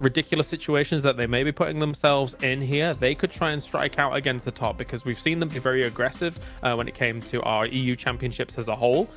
ridiculous situations that they may be putting themselves in here, they could try and strike out against the top, because we've seen them be very aggressive when it came to our EU championships as a whole.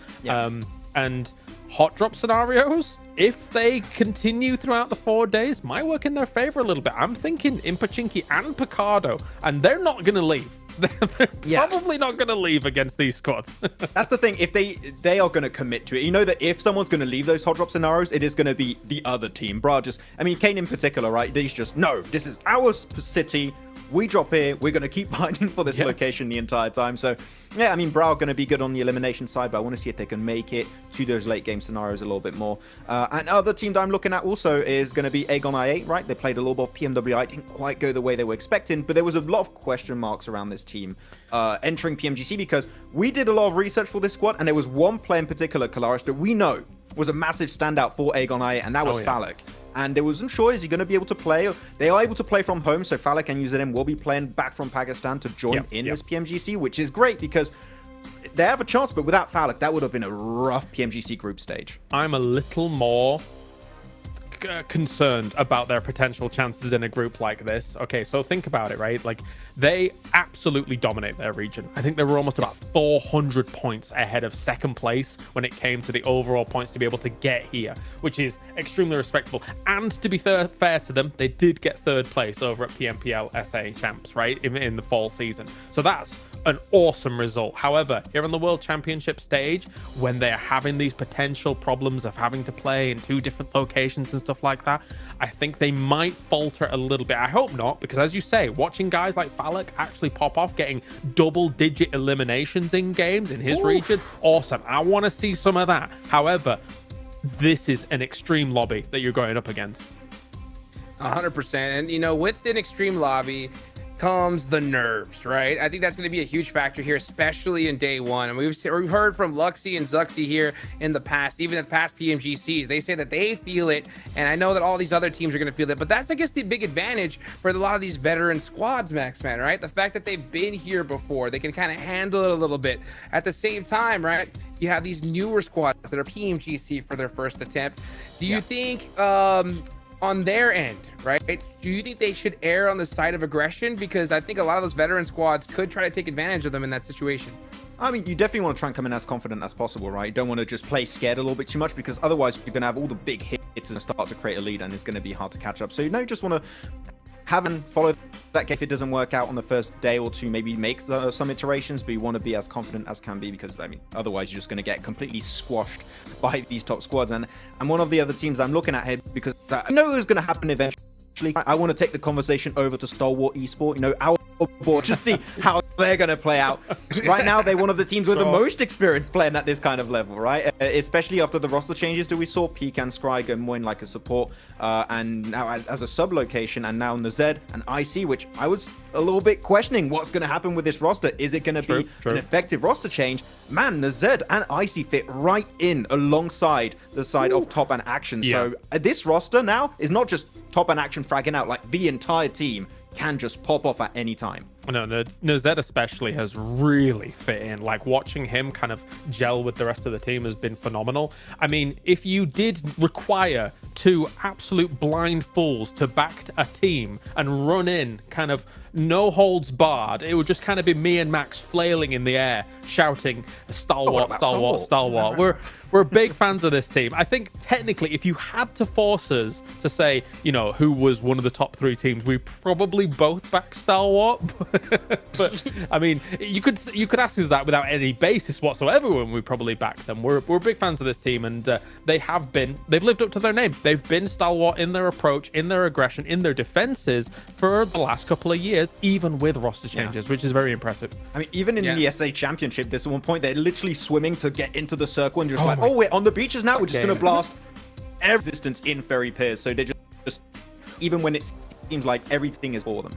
And hot drop scenarios, if they continue throughout the 4 days, might work in their favor a little bit. I'm thinking Impachinki and Picardo, and they're not going to leave. They're probably not going to leave against these squads. That's the thing. If they are going to commit to it, you know that if someone's going to leave those hot drop scenarios, it is going to be the other team. Bro, I mean, Kane in particular, right? He's just, no, this is our city. We drop here. We're going to keep fighting for this location the entire time. So, yeah, I mean, Brow are going to be good on the elimination side, but I want to see if they can make it to those late game scenarios a little bit more. And other team that I'm looking at also is going to be Aegon I8, right? They played a little bit of PMWI. Didn't quite go the way they were expecting, but there was a lot of question marks around this team entering PMGC, because we did a lot of research for this squad, and there was one player in particular, Kalaris, that we know was a massive standout for Aegon I8, and that was Phallic. And they wasn't sure, is he going to be able to play? They are able to play from home, so Phallic and UZM will be playing back from Pakistan to join in this PMGC, which is great because they have a chance, but without Phallic, that would have been a rough PMGC group stage. I'm a little more concerned about their potential chances in a group like this. Okay, so think about it, right? Like, they absolutely dominate their region. I think they were almost about 400 points ahead of second place when it came to the overall points to be able to get here, which is extremely respectable. And to be fair to them, they did get third place over at PMPL SA champs, right, in the fall season. So that's an awesome result. However, here on the World Championship stage, when they're having these potential problems of having to play in 2 different locations and stuff like that, I think they might falter a little bit. I hope not, because as you say, watching guys like Phallic actually pop off, getting double-digit eliminations in games in his region, awesome. I want to see some of that. However, this is an extreme lobby that you're going up against. 100%. And, you know, with an extreme lobby comes the nerves, right? I think that's going to be a huge factor here, especially in day one. And we've heard from Luxy and Zuxy here in the past, even in past PMGCs. They say that they feel it, and I know that all these other teams are going to feel it. But that's, I guess, the big advantage for a lot of these veteran squads, Maxman, right? The fact that they've been here before, they can kind of handle it a little bit. At the same time, right, you have these newer squads that are PMGC for their first attempt. Do you think on their end, right, do you think they should err on the side of aggression? Because I think a lot of those veteran squads could try to take advantage of them in that situation. I mean, you definitely want to try and come in as confident as possible, right? You don't want to just play scared a little bit too much, because otherwise you're going to have all the big hits and start to create a lead, and it's going to be hard to catch up. So, you know, you just want to have and follow that game. If it doesn't work out on the first day or two, maybe make some iterations, but you want to be as confident as can be, because, I mean, otherwise you're just going to get completely squashed by these top squads. And one of the other teams I'm looking at here, because I know it was going to happen eventually, I want to take the conversation over to Stalwart Esport, you know, our board, to see how they're going to play out. Right now, they're one of the teams with the most experience playing at this kind of level, right? Especially after the roster changes that we saw, Pecan, Scry go more in like a support, and now as a sub location, and now Nazed and IC, which I was a little bit questioning what's going to happen with this roster. Is it going to be an effective roster change? Man, Nazed and IC fit right in alongside the side of Top and Action. So this roster now is not just Top and Action fragging out, like the entire team can just pop off at any time. No, Nazed especially has really fit in. Like, watching him kind of gel with the rest of the team has been phenomenal. I mean, if you did require 2 absolute blind fools to back a team and run in kind of no holds barred, it would just kind of be me and Max flailing in the air, shouting, Stalwart, Stalwart, Stalwart. We're big fans of this team. I think technically, if you had to force us to say, you know, who was one of the top 3 teams, we probably both back Stalwart. But I mean, you could ask us that without any basis whatsoever when we probably back them. We're big fans of this team, and they've lived up to their name. They've been Stalwart in their approach, in their aggression, in their defenses for the last couple of years, even with roster changes, which is very impressive. I mean, even in the SA Championship, there's one point they're literally swimming to get into the circle, and just oh, we're on the beaches now. We're just going to blast every resistance in Ferry Piers. So they just, even when it seems like everything is for them.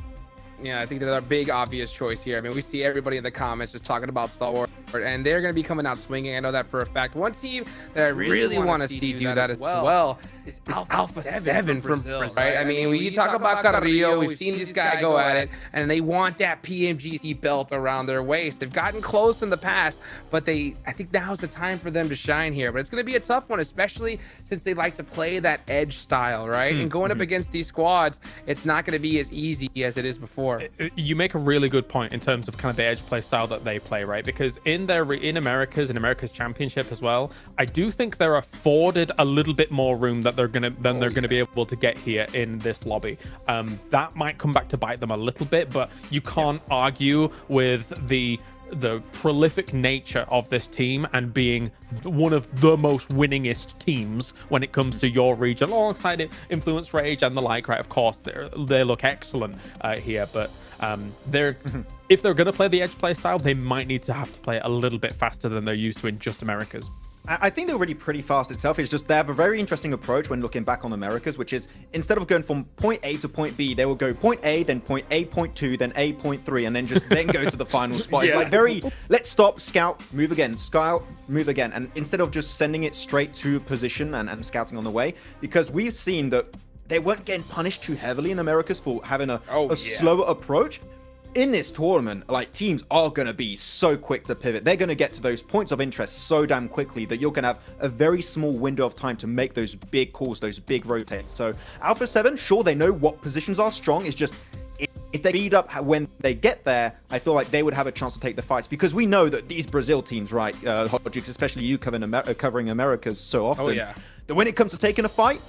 Yeah, I think they're a big obvious choice here. I mean, we see everybody in the comments just talking about Stalwart, and they're going to be coming out swinging. I know that for a fact. One team that I really want to see do that as well is Alpha 7 from Brazil, right? I mean, when you talk about Carrillo, we've seen this guy go at it, and they want that PMGC belt around their waist. They've gotten close in the past, but I think now's the time for them to shine here. But it's going to be a tough one, especially since they like to play that edge style, right? And going up against these squads, it's not going to be as easy as it is before. You make a really good point in terms of kind of the edge play style that they play, right? Because in America's Championship as well, I do think they're afforded a little bit more room that they're gonna be able to get here in this lobby. That might come back to bite them a little bit, but you can't argue with the prolific nature of this team and being one of the most winningest teams when it comes to your region, alongside Influence Rage and the like, right? Of course, they look excellent here, but if they're going to play the edge play style, they might need to have to play it a little bit faster than they're used to in just Americas. I think they're already pretty fast itself. It's just they have a very interesting approach when looking back on Americas, which is instead of going from point A to point B, they will go point A, then point A, point 2, then A, point 3, and then then go to the final spot. It's like let's stop, scout, move again, scout, move again. And instead of just sending it straight to position and scouting on the way, because we've seen that they weren't getting punished too heavily in Americas for having a slower approach. In this tournament, like, teams are going to be so quick to pivot. They're going to get to those points of interest so damn quickly that you're going to have a very small window of time to make those big calls, those big rotates. So Alpha 7, sure, they know what positions are strong. It's just if they speed up when they get there, I feel like they would have a chance to take the fights, because we know that these Brazil teams, right, Hot Jukes, especially you covering Americas so often, that when it comes to taking a fight,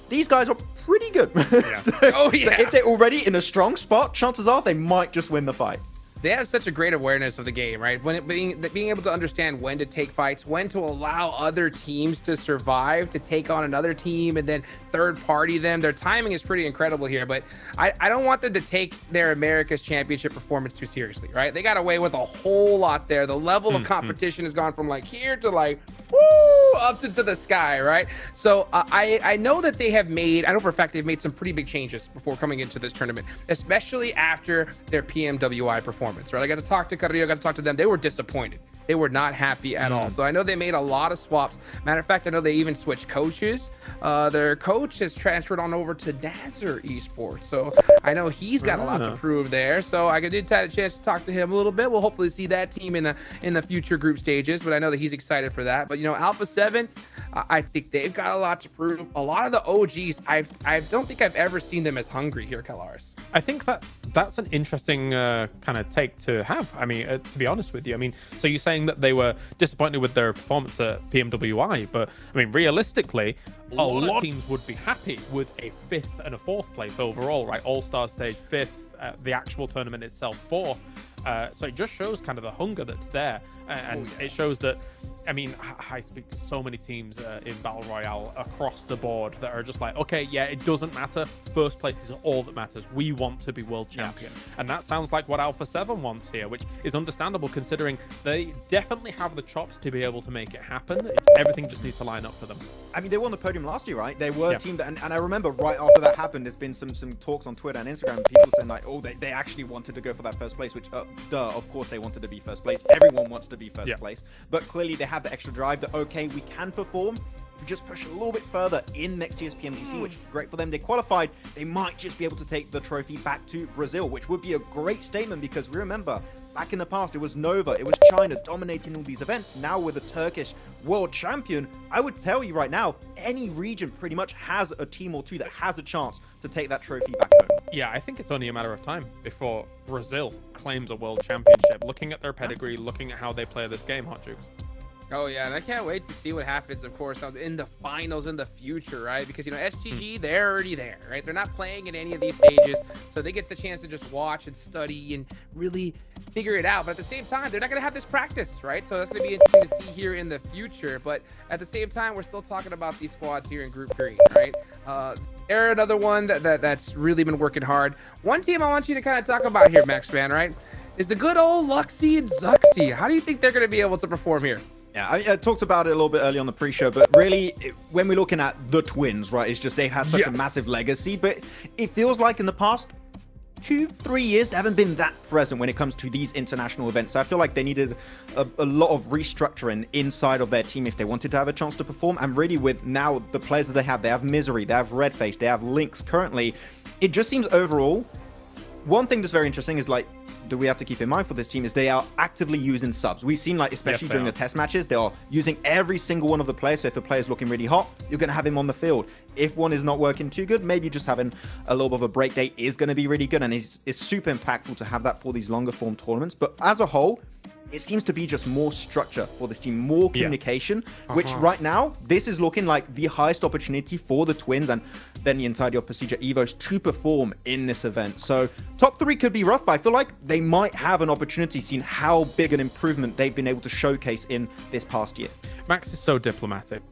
these guys are pretty good. So if they're already in a strong spot, chances are they might just win the fight. They have such a great awareness of the game, right? Being able to understand when to take fights, when to allow other teams to survive, to take on another team, and then third party them. Their timing is pretty incredible here, but I don't want them to take their America's Championship performance too seriously, right? They got away with a whole lot there. The level of competition has gone from like here to like, woo, up into the sky, right? So I know that I know for a fact they've made some pretty big changes before coming into this tournament, especially after their PMWI performance. Right, I got to talk to Carrillo, I got to talk to them. They were disappointed. They were not happy at all. So I know they made a lot of swaps. Matter of fact, I know they even switched coaches. Their coach has transferred on over to Dazzler Esports, so I know he's got a lot to prove there. So I did have a chance to talk to him a little bit. We'll hopefully see that team in the future group stages, but I know that he's excited for that. But you know, Alpha 7, I think they've got a lot to prove. A lot of the OGs, I don't think I've ever seen them as hungry here, Kalaris. I think that's an interesting kind of take to have. I mean, to be honest with you, I mean, so you're saying that they were disappointed with their performance at PMWI, but I mean, realistically, a lot of teams would be happy with a 5th and a 4th place overall, right? All-Star stage 5th, the actual tournament itself 4th. So it just shows kind of the hunger that's there, and it shows that. I mean, I speak to so many teams in Battle Royale across the board that are just like, okay, yeah, it doesn't matter. First place is all that matters. We want to be world champion. And that sounds like what Alpha 7 wants here, which is understandable considering they definitely have the chops to be able to make it happen. Everything just needs to line up for them. I mean, they won the podium last year, right? They were a team that, and I remember right after that happened, there's been some talks on Twitter and Instagram, people saying like, oh, they actually wanted to go for that first place, which, of course they wanted to be first place. Everyone wants to be first place. But clearly they have the extra drive that, okay, we can perform. If we just push a little bit further in next year's PMGC, which is great for them. They qualified. They might just be able to take the trophy back to Brazil, which would be a great statement, because remember, back in the past, it was Nova, it was China dominating all these events. Now with a Turkish world champion, I would tell you right now, any region pretty much has a team or two that has a chance to take that trophy back home. Yeah, I think it's only a matter of time before Brazil claims a world championship. Looking at their pedigree, looking at how they play this game, Hot Juice. Oh yeah, and I can't wait to see what happens, of course, in the finals in the future, right? Because, you know, STG, they're already there, right? They're not playing in any of these stages, so they get the chance to just watch and study and really figure it out. But at the same time, they're not going to have this practice, right? So that's going to be interesting to see here in the future. But at the same time, we're still talking about these squads here in Group 3, right? They're another one that's really been working hard. One team I want you to kind of talk about here, Maxman, right, is the good old Luxy and Zuxy. How do you think they're going to be able to perform here? Yeah, I talked about it a little bit early on the pre-show, but really, when we're looking at the twins, right, it's just they've had such a massive legacy, but it feels like in the past, 2-3 years, they haven't been that present when it comes to these international events. So I feel like they needed a lot of restructuring inside of their team if they wanted to have a chance to perform. And really, with now the players that they have Misery, they have Redface, they have Lynx currently. It just seems overall, one thing that's very interesting is like, that we have to keep in mind for this team is they are actively using subs. We've seen, like, especially during the test matches, they are using every single one of the players. So if a player's looking really hot, you're going to have him on the field. If one is not working too good, maybe just having a little bit of a break day is going to be really good. And it's super impactful to have that for these longer form tournaments. But as a whole, it seems to be just more structure for this team, more communication, which right now, this is looking like the highest opportunity for the Twins and then the entirety of Procedure Evos to perform in this event. So top 3 could be rough, but I feel like they might have an opportunity seeing how big an improvement they've been able to showcase in this past year. Max is so diplomatic.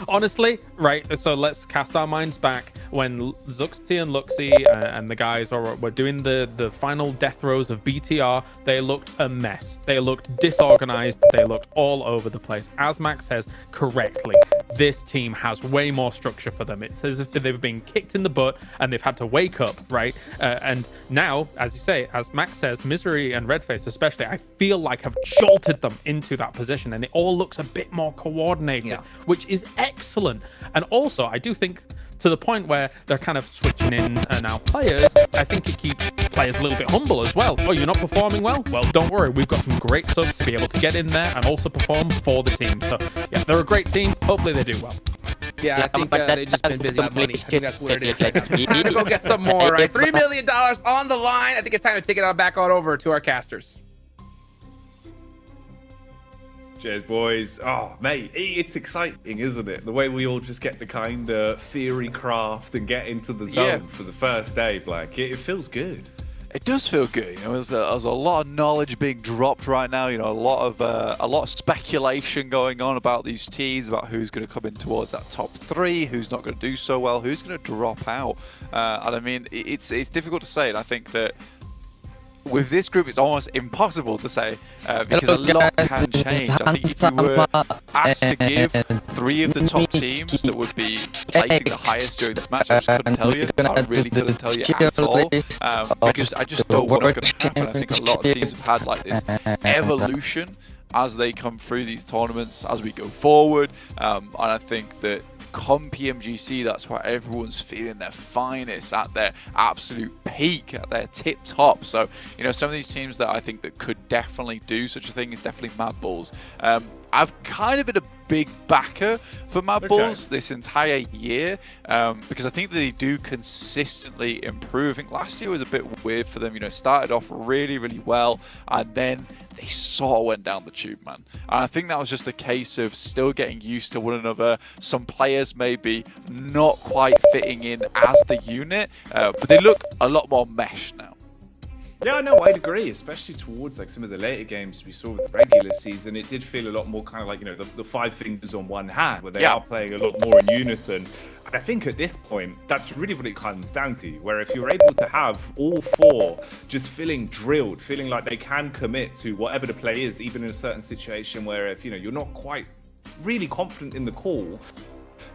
Honestly, right, so let's cast our minds back when Zuxi and Luxi and the guys were doing the final death throws of BTR. They looked a mess. They looked disorganized. They looked all over the place. As Max says correctly, this team has way more structure for them. It's as if they've been kicked in the butt and they've had to wake up, right? And now, as you say, as Max says, Misery and Redface especially, I feel like have jolted them into that position, and it all looks a bit more coordinated, which is excellent. And also, I do think, to the point where they're kind of switching in and out players, I think it keeps players a little bit humble as well. Oh, you're not performing well? Well, don't worry. We've got some great subs to be able to get in there and also perform for the team. So, yeah, they're a great team. Hopefully they do well. Yeah, I think they've just been busy on money. I think that's what it is. Time to go get some more, right? $3 million on the line. I think it's time to take it back on over to our casters. Cheers, boys. Oh, mate, it's exciting, isn't it? The way we all just get to kind of theory craft and get into the zone for the first day, Black. It feels good. It does feel good. You know, there's a lot of knowledge being dropped right now. You know, a lot of speculation going on about these teams, about who's going to come in towards that top 3, who's not going to do so well, who's going to drop out. And I mean, it's difficult to say, and I think that with this group, it's almost impossible to say because a lot can change. I think if you were asked to give 3 of the top teams that would be placing the highest during this match, I just couldn't tell you. I really couldn't tell you at all because I just don't know what's going to happen. I think a lot of teams have had like this evolution as they come through these tournaments, as we go forward, and I think that come PMGC, that's where everyone's feeling their finest, at their absolute peak, at their tip top. So, you know, some of these teams that I think that could definitely do such a thing is definitely Mad Bulls. I've kind of been a big backer for Mad Bulls this entire year because I think that they do consistently improve. I think last year was a bit weird for them. You know, started off really, really well, and then they sort of went down the tube, man. And I think that was just a case of still getting used to one another. Some players maybe not quite fitting in as the unit, but they look a lot more meshed now. Yeah, no, I'd agree, especially towards like some of the later games we saw with the regular season. It did feel a lot more kind of like, you know, the 5 fingers on one hand, where they are playing a lot more in unison. And I think at this point, that's really what it comes down to, where if you're able to have all 4 just feeling drilled, feeling like they can commit to whatever the play is, even in a certain situation where if, you know, you're not quite really confident in the call,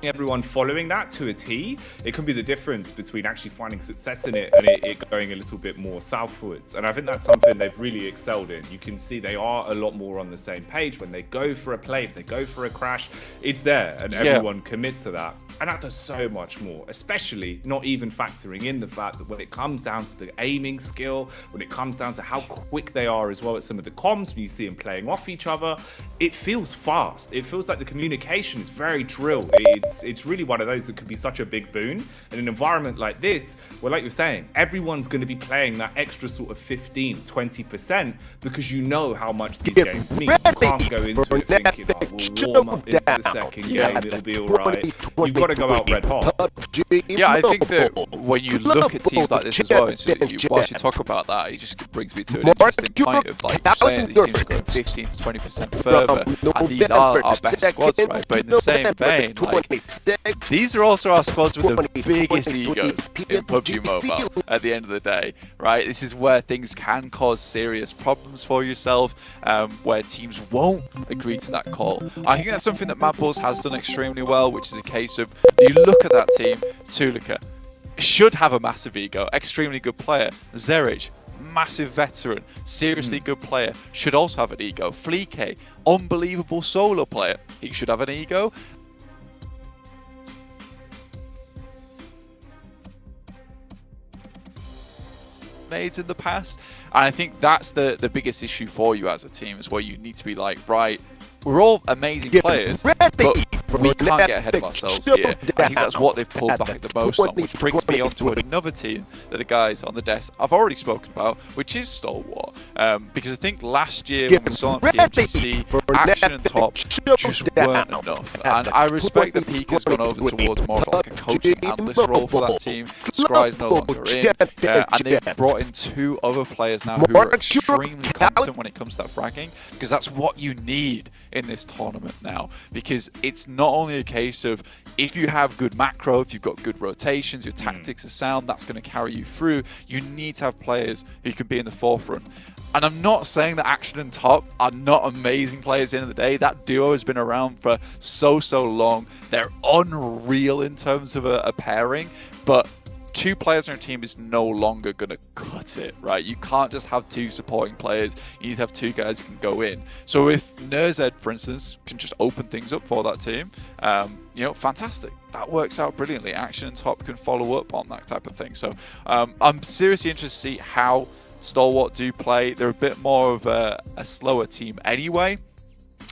everyone following that to a T, it can be the difference between actually finding success in it and it going a little bit more southwards. And I think that's something they've really excelled in. You can see they are a lot more on the same page. When they go for a play, if they go for a crash, it's there and everyone commits to that. And that does so much more, especially not even factoring in the fact that when it comes down to the aiming skill, when it comes down to how quick they are as well at some of the comms, when you see them playing off each other, it feels fast. It feels like the communication is very drilled. It's really one of those that could be such a big boon in an environment like this, where, like you're saying, everyone's going to be playing that extra sort of 15-20% because you know how much these games mean. You can't go into it thinking, oh, we'll warm up into the second game, it'll be all right. You've got to go out red hot. Yeah, I think that when you look at teams like this as well, whilst you talk about that, it just brings me to an interesting point of like you're saying these teams are going 15-20% further, and these are our best squads, right? But in the same vein, like, these are also our squads with the biggest egos in PUBG Mobile at the end of the day, right? This is where things can cause serious problems for yourself, where teams won't agree to that call. I think that's something that Mad Bulls has done extremely well, which is a case of, you look at that team, Tulika, should have a massive ego, extremely good player. Zerich, massive veteran, seriously good player, should also have an ego. Fleek, unbelievable solo player, he should have an ego. In the past, and I think that's the biggest issue for you as a team, is where you need to be like, right, we're all amazing players, but we can't get ahead of ourselves here. I think that's what they've pulled back the most on, which brings me on to another team that the guys on the desk I've already spoken about, which is Stalwart. Because I think last year when we saw on PMGC, Action and Top just weren't enough. And I respect that Peak has gone over towards more of like a coaching analyst role for that team. Scry's no longer in. And they've brought in 2 other players now who are extremely competent when it comes to that fragging, because that's what you need in this tournament now, because it's not only a case of if you have good macro, if you've got good rotations, your tactics are sound, that's going to carry you through. You need to have players who can be in the forefront. And I'm not saying that Action and Top are not amazing players at the end of the day. That duo has been around for so long. They're unreal in terms of a pairing, but 2 players on your team is no longer going to cut it, right? You can't just have 2 supporting players. You need to have 2 guys who can go in. So if Nerzed, for instance, can just open things up for that team, you know, fantastic. That works out brilliantly. Action and Top can follow up on that type of thing. So I'm seriously interested to see how Stalwart do play. They're a bit more of a slower team anyway,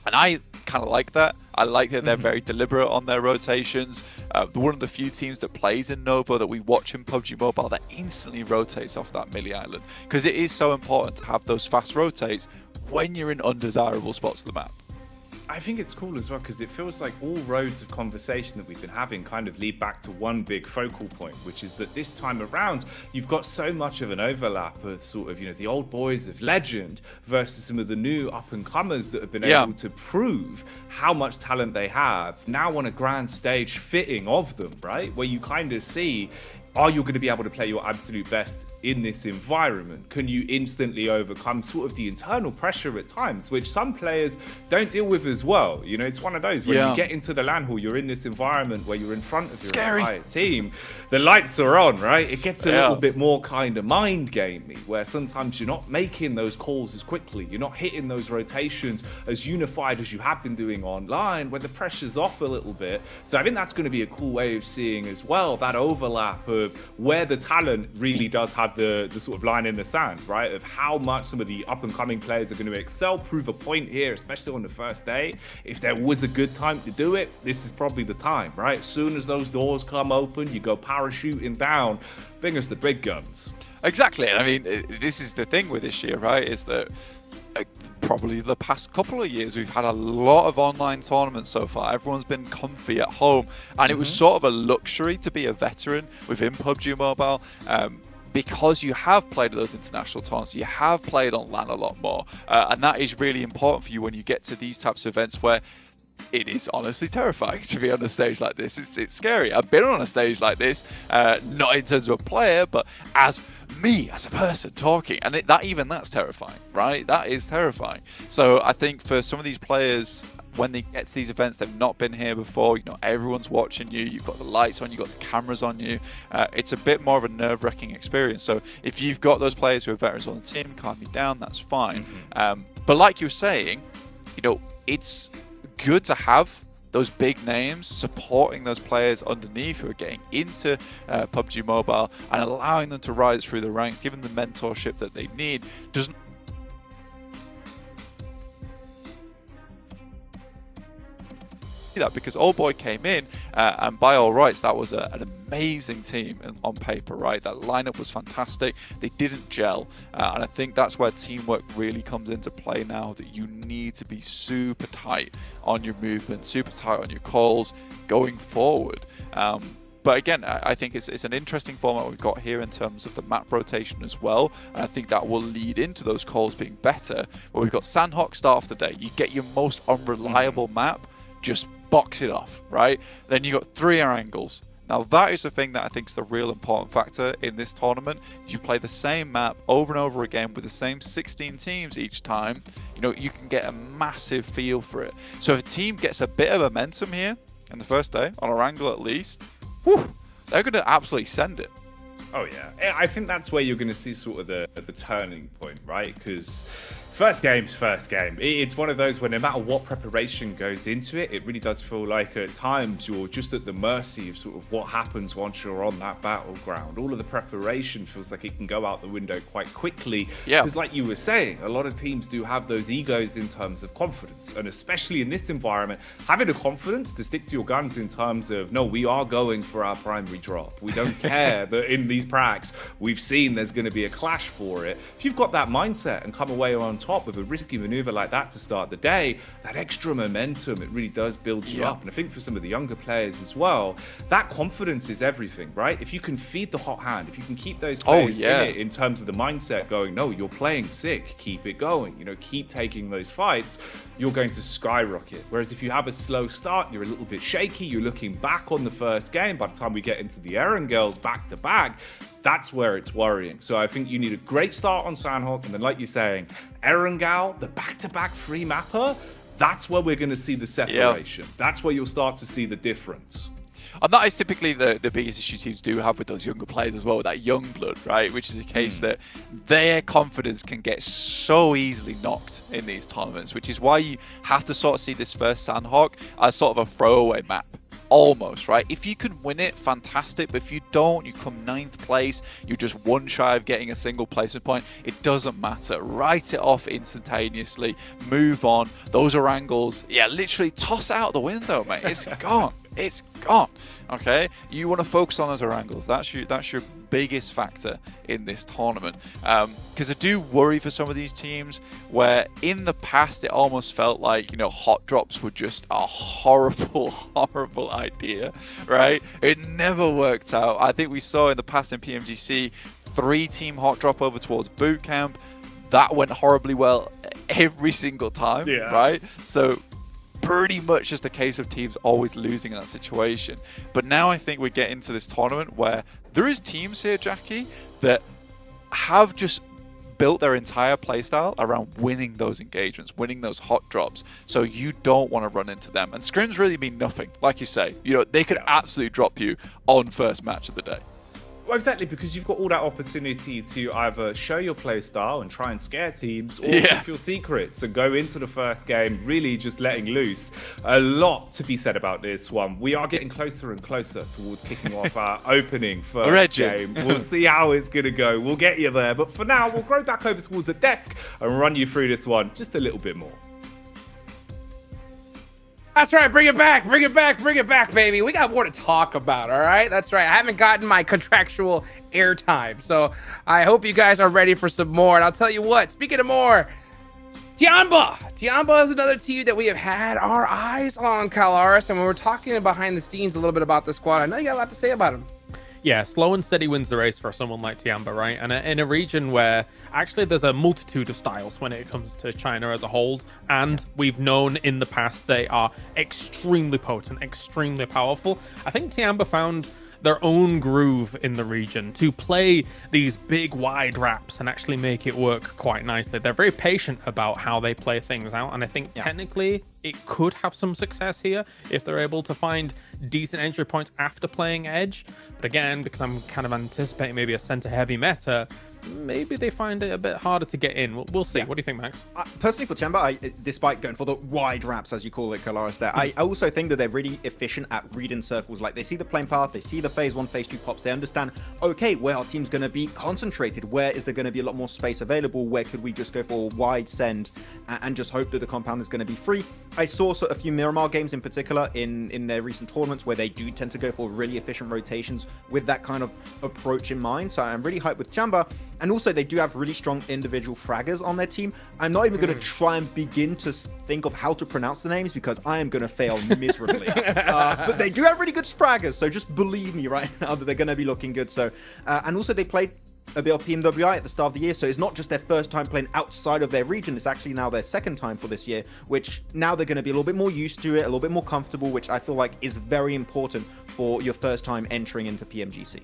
and I kind of like that. I like that they're very deliberate on their rotations. One of the few teams that plays in Nova that we watch in PUBG Mobile that instantly rotates off that Millie Island, because it is so important to have those fast rotates when you're in undesirable spots of the map. I think it's cool as well, because it feels like all roads of conversation that we've been having kind of lead back to one big focal point, which is that this time around you've got so much of an overlap of sort of, you know, the old boys of legend versus some of the new up and comers that have been able to prove how much talent they have now on a grand stage fitting of them, right? Where you kind of see, are you going to be able to play your absolute best in this environment? Can you instantly overcome sort of the internal pressure at times, which some players don't deal with as well? You know, it's one of those, when you get into the LAN hall, you're in this environment where you're in front of your entire team, the lights are on, right? It gets a little bit more kind of mind gamey, where sometimes you're not making those calls as quickly, you're not hitting those rotations as unified as you have been doing online, where the pressure's off a little bit. So I think that's going to be a cool way of seeing as well that overlap of where the talent really does have the sort of line in the sand, right? Of how much some of the up and coming players are going to excel, prove a point here, especially on the first day. If there was a good time to do it, this is probably the time, right? As soon as those doors come open, you go parachuting down, fingers the big guns. Exactly. I mean, this is the thing with this year, right? Is that probably the past couple of years we've had a lot of online tournaments so far. Everyone's been comfy at home, and it was sort of a luxury to be a veteran within PUBG Mobile, because you have played those international tournaments, you have played on LAN a lot more, and that is really important for you when you get to these types of events where it is honestly terrifying to be on a stage like this. It's scary. I've been on a stage like this, not in terms of a player, but as me, as a person talking, and that's terrifying, right? That is terrifying. So I think for some of these players, when they get to these events, they've not been here before, you know, everyone's watching you, you've got the lights on, you've got the cameras on you, it's a bit more of a nerve-wracking experience. So if you've got those players who are veterans on the team, calm you down, that's fine. But like you're saying, you know, it's good to have those big names supporting those players underneath who are getting into PUBG Mobile and allowing them to rise through the ranks, giving them the mentorship that they need. Doesn't that, because Old Boy came in and by all rights that was an amazing team on paper, right? That lineup was fantastic. They didn't gel, and I think that's where teamwork really comes into play now, that you need to be super tight on your movement, super tight on your calls going forward. But again, I think it's an interesting format we've got here in terms of the map rotation as well. And I think that will lead into those calls being better. Where we've got Sandhawk start off the day. You get your most unreliable map, just box it off, right? Then you got 3 air angles. Now that is the thing that I think is the real important factor in this tournament. If you play the same map over and over again with the same 16 teams each time, you know, you can get a massive feel for it. So if a team gets a bit of momentum here in the first day, on our angle at least, whew, they're going to absolutely send it. Oh yeah, I think that's where you're going to see sort of the turning point, right? Because first game's first game. It's one of those where no matter what preparation goes into it, it really does feel like at times you're just at the mercy of sort of what happens once you're on that battleground. All of the preparation feels like it can go out the window quite quickly. Yeah. Because like you were saying, a lot of teams do have those egos in terms of confidence. And especially in this environment, having the confidence to stick to your guns in terms of, no, we are going for our primary drop. We don't care that in these pracs, we've seen there's going to be a clash for it. If you've got that mindset and come away on top with a risky maneuver like that to start the day, that extra momentum, it really does build you up. And I think for some of the younger players as well, that confidence is everything, right? If you can feed the hot hand, if you can keep those players in it in terms of the mindset going, no, you're playing sick, keep it going, you know, keep taking those fights, you're going to skyrocket. Whereas if you have a slow start, you're a little bit shaky, you're looking back on the first game, by the time we get into the Eren girls back to back, that's where it's worrying. So I think you need a great start on Sandhawk, and then like you're saying, Erangel, the back-to-back free mapper, that's where we're going to see the separation. Yep. That's where you'll start to see the difference. And that is typically the biggest issue teams do have with those younger players as well, with that young blood, right? Which is a case that their confidence can get so easily knocked in these tournaments, which is why you have to sort of see this first Sandhawk as sort of a throwaway map. Almost, right? If you can win it, fantastic. But if you don't, you come 9th place, you're just one shy of getting a single placement point. It doesn't matter. Write it off instantaneously. Move on. Those are angles. Yeah, literally toss it out the window, mate. It's gone. It's gone. Okay? You want to focus on those angles. That's your biggest factor in this tournament. Because I do worry for some of these teams where in the past it almost felt like, you know, hot drops were just a horrible, horrible idea, right? It never worked out. I think we saw in the past in PMGC 3-team hot drop over towards boot camp. That went horribly well every single time, right? So pretty much just a case of teams always losing in that situation. But now I think we get into this tournament where there is teams here, Jackie, that have just built their entire playstyle around winning those engagements, winning those hot drops. So you don't want to run into them. And scrims really mean nothing. Like you say, you know, they could absolutely drop you on first match of the day. Well, exactly, because you've got all that opportunity to either show your play style and try and scare teams, or keep your secrets and go into the first game really just letting loose. A lot to be said about this one. We are getting closer and closer towards kicking off our opening first game. We'll see how it's going to go. We'll get you there. But for now, we'll go back over towards the desk and run you through this one just a little bit more. That's right. Bring it back. Bring it back. Bring it back, baby. We got more to talk about. All right. That's right. I haven't gotten my contractual airtime. So I hope you guys are ready for some more. And I'll tell you what, speaking of more, Tianba. Tianba is another team that we have had our eyes on, Kalaris. And when we're talking behind the scenes a little bit about the squad, I know you got a lot to say about him. Yeah, slow and steady wins the race for someone like Tianba, right? And in a region where actually there's a multitude of styles when it comes to China as a whole, and we've known in the past they are extremely potent, extremely powerful. I think Tianba found their own groove in the region to play these big wide wraps and actually make it work quite nicely. They're very patient about how they play things out, and I think technically it could have some success here if they're able to find decent entry points after playing Edge. But again, because I'm kind of anticipating maybe a center heavy meta, maybe they find it a bit harder to get in. We'll see. What do you think, Max? Personally, for Tianba, despite going for the wide wraps, as you call it, Kalaris, there, I also think that they're really efficient at reading circles. Like, they see the playing path, they see the phase 1, phase 2 pops, they understand, okay, where our team's going to be concentrated, where is there going to be a lot more space available, where could we just go for a wide send and just hope that the compound is going to be free. I saw a few Miramar games in particular in their recent tournaments where they do tend to go for really efficient rotations with that kind of approach in mind. So I'm really hyped with Tianba. And also, they do have really strong individual fraggers on their team. I'm not even going to try and begin to think of how to pronounce the names because I am going to fail miserably. But they do have really good fraggers, so just believe me right now that they're going to be looking good. So, and also, they played a bit of PMWI at the start of the year, so it's not just their first time playing outside of their region, it's actually now their second time for this year, which now they're going to be a little bit more used to it, a little bit more comfortable, which I feel like is very important for your first time entering into PMGC.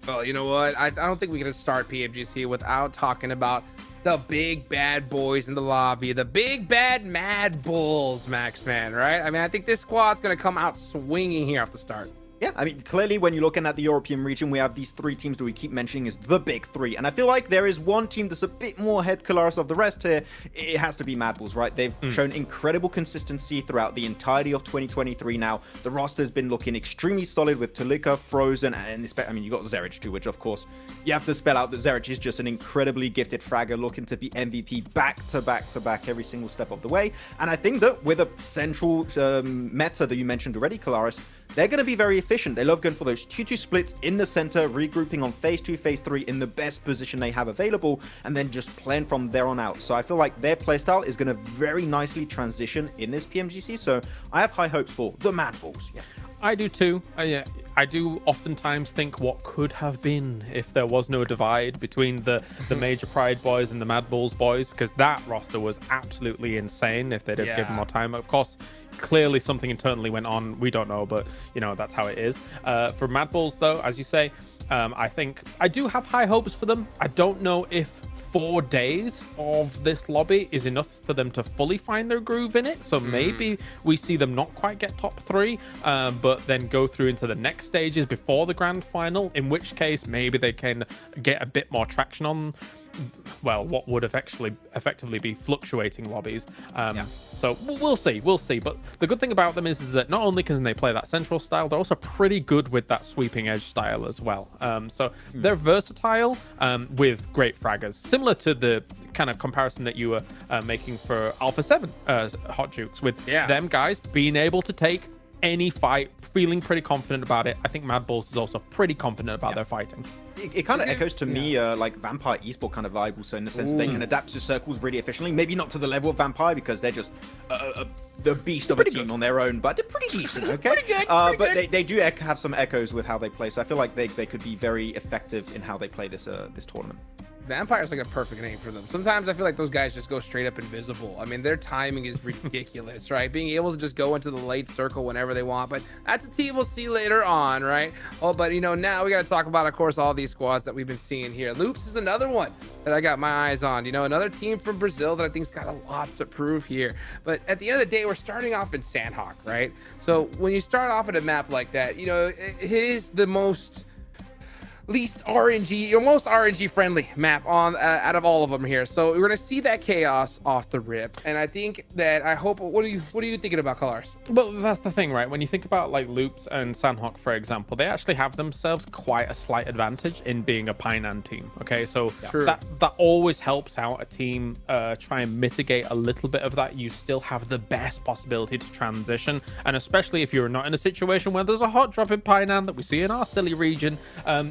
Well, you know what? I don't think we can start PMGC without talking about the big bad boys in the lobby, the big bad Mad Bulls, Max, man, right? I mean, I think this squad's going to come out swinging here off the start. Yeah, I mean, clearly when you're looking at the European region, we have these three teams that we keep mentioning as the big three. And I feel like there is one team that's a bit more ahead, Kalaris, of the rest here. It has to be Mad Bulls, right? They've shown incredible consistency throughout the entirety of 2023 now. The roster's been looking extremely solid with Talika, Frozen, and I mean, you got Zerich too, which of course, you have to spell out that Zerich is just an incredibly gifted fragger looking to be MVP back to back to back every single step of the way. And I think that with a central meta that you mentioned already, Kalaris, they're going to be very efficient. They love going for those 2-2 splits in the center, regrouping on phase 2, phase 3 in the best position they have available, and then just playing from there on out. So I feel like their playstyle is going to very nicely transition in this PMGC. So I have high hopes for the Mad Bulls. Yeah. I do too. I do oftentimes think what could have been if there was no divide between the Major Pride boys and the Mad Bulls boys, because that roster was absolutely insane if they'd have given more time. Of course, clearly something internally went on. We don't know, but you know, that's how it is. For Mad Bulls, though, as you say, I think I do have high hopes for them. I don't know if 4 days of this lobby is enough for them to fully find their groove in it. So maybe we see them not quite get top 3, but then go through into the next stages before the grand final, in which case maybe they can get a bit more traction on, well, what would effectively be fluctuating lobbies. So we'll see. But the good thing about them is that not only can they play that central style, they're also pretty good with that sweeping edge style as well. So they're versatile with great fraggers, similar to the kind of comparison that you were making for Alpha 7 Hot Jukes, with them guys being able to take any fight, feeling pretty confident about it. I think Mad Bulls is also pretty confident about their fighting. It kind of echoes to me like Vampire Esport kind of vibe also, in the sense they can adapt to circles really efficiently. Maybe not to the level of Vampire, because they're just the beast of a team on their own, but they're pretty decent, okay? Pretty good. But they do have some echoes with how they play, so I feel like they could be very effective in how they play this tournament. Vampire's like a perfect name for them. Sometimes I feel like those guys just go straight up invisible. I mean, their timing is ridiculous, right? Being able to just go into the late circle whenever they want, but that's a team we'll see later on, right? Oh, but you know, now we got to talk about, of course, all these squads that we've been seeing here. Loops is another one that I got my eyes on. You know, another team from Brazil that I think's got a lot to prove here. But at the end of the day, we're starting off in Sandhawk, right? So when you start off at a map like that, you know, it is the least RNG, or most RNG friendly map on out of all of them here. So we're gonna see that chaos off the rip, and I think that I hope. What are you thinking about, Kalaris? Well, that's the thing, right? When you think about like Loops and Sandhawk, for example, they actually have themselves quite a slight advantage in being a Painan team. Okay, so that always helps out a team try and mitigate a little bit of that. You still have the best possibility to transition, and especially if you're not in a situation where there's a hot drop in Painan that we see in our silly region,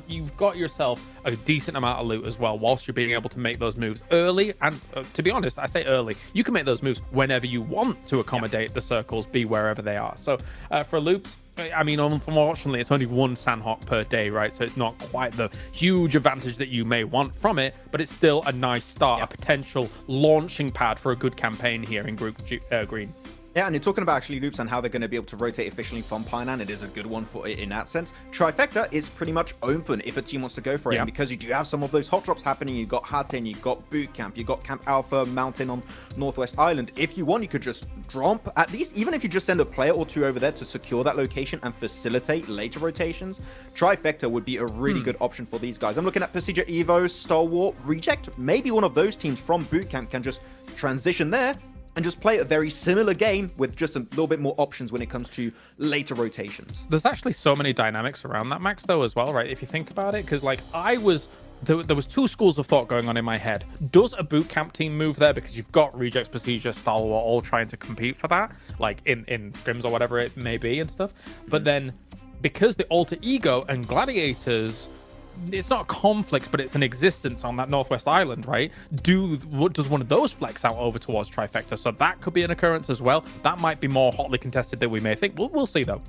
you've got yourself a decent amount of loot as well, whilst you're being able to make those moves early. And to be honest, I say early, you can make those moves whenever you want to accommodate the circles, be wherever they are. So for Loops, I mean, unfortunately, it's only one Sandhawk per day, right? So it's not quite the huge advantage that you may want from it, but it's still a nice start, a potential launching pad for a good campaign here in Group Green. Yeah, and you're talking about actually Loops and how they're going to be able to rotate efficiently from Painan. It is a good one for it in that sense. Trifecta is pretty much open if a team wants to go for it. And because you do have some of those hot drops happening, you've got Haten, you've got Boot Camp, you've got Camp Alpha Mountain on Northwest Island. If you want, you could just drop, at least, even if you just send a player or two over there to secure that location and facilitate later rotations, Trifecta would be a really good option for these guys. I'm looking at Procedure Evo, Stalwart, Reject. Maybe one of those teams from Boot Camp can just transition there and just play a very similar game with just a little bit more options when it comes to later rotations. There's actually so many dynamics around that, Max, though, as well, right? If you think about it, because like there was two schools of thought going on in my head. Does a boot camp team move there, because you've got Rejects, Procedure, Stalwart all trying to compete for that, like in scrims or whatever it may be and stuff. But then because the Alter Ego and Gladiators, it's not a conflict, but it's an existence on that Northwest Island, right? Does one of those flex out over towards Trifecta? So that could be an occurrence as well. That might be more hotly contested than we may think. We'll see, though.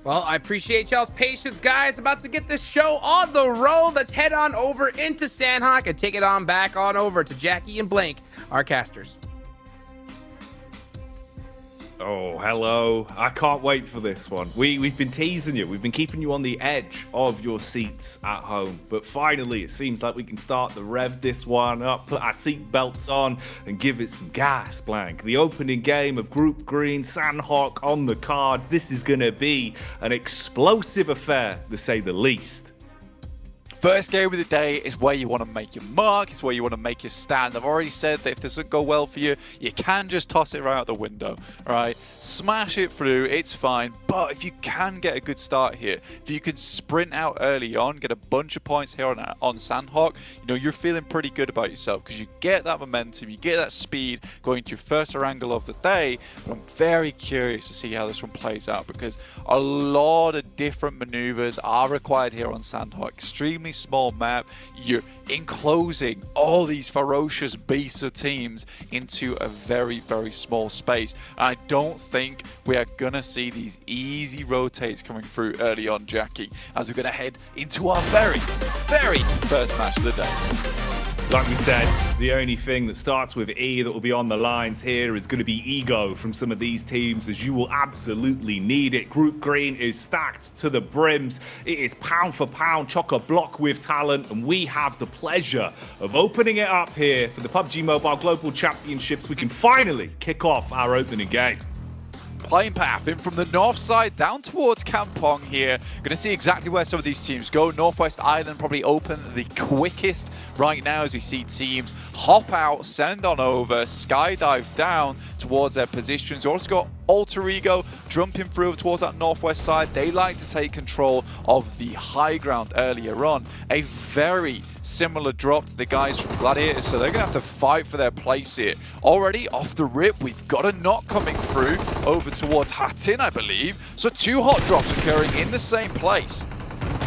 Well, I appreciate y'all's patience, guys. About to get this show on the road. Let's head on over into Sandhawk and take it on back on over to Jackie and Blank, our casters. Oh, hello. I can't wait for this one. We've been teasing you. We've been keeping you on the edge of your seats at home. But finally, it seems like we can start to rev this one up, put our seat belts on, and give it some gas, Blank. The opening game of Group Green, Sandhawk on the cards. This is going to be an explosive affair, to say the least. First game of the day is where you want to make your mark. It's where you want to make your stand. I've already said that if this doesn't go well for you, you can just toss it right out the window. All right, smash it through. It's fine. But if you can get a good start here, if you can sprint out early on, get a bunch of points here on Sandhawk, you know you're feeling pretty good about yourself because you get that momentum, you get that speed going to your first angle of the day. But I'm very curious to see how this one plays out because a lot of different maneuvers are required here on Sandhawk. Extremely small map. You're enclosing all these ferocious beasts of teams into a very, very small space. I don't think we are gonna see these easy rotates coming through early on, Jackie, as we're gonna head into our very, very first match of the day. Like we said, the only thing that starts with E that will be on the lines here is going to be ego from some of these teams, as you will absolutely need it. Group Green is stacked to the brims. It is pound for pound, chock-a-block with talent, and we have the pleasure of opening it up here for the PUBG Mobile Global Championships. We can finally kick off our opening game. Playing path in from the north side down towards Kampong here. Going to see exactly where some of these teams go. Northwest Island probably open the quickest right now as we see teams hop out, send on over, skydive down towards their positions. We also got Alter Ego jumping through towards that northwest side. They like to take control of the high ground earlier on. A very similar drop to the guys from Gladiators, so they're going to have to fight for their place here. Already off the rip, we've got a knock coming through over towards Hatin, I believe. So 2 hot drops occurring in the same place.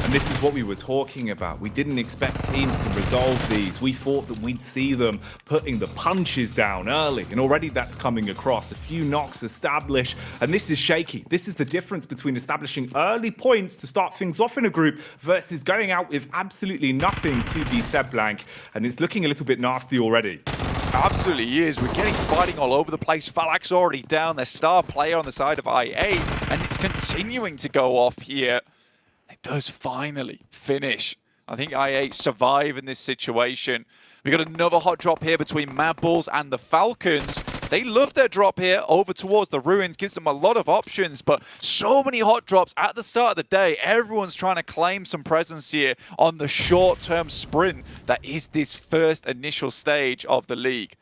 And this is what we were talking about. We didn't expect teams to resolve these. We thought that we'd see them putting the punches down early, and already that's coming across. A few knocks established, and this is shaky. This is the difference between establishing early points to start things off in a group versus going out with absolutely nothing to be said, Blank, and it's looking a little bit nasty already. Absolutely is. We're getting fighting all over the place. Falak's already down, their star player on the side of IA, and it's continuing to go off here. It does finally finish. I think IA survive in this situation. We got another hot drop here between Mad Bulls and the Falcons. They love their drop here over towards the ruins, gives them a lot of options, but so many hot drops at the start of the day. Everyone's trying to claim some presence here on the short-term sprint that is this first initial stage of the league.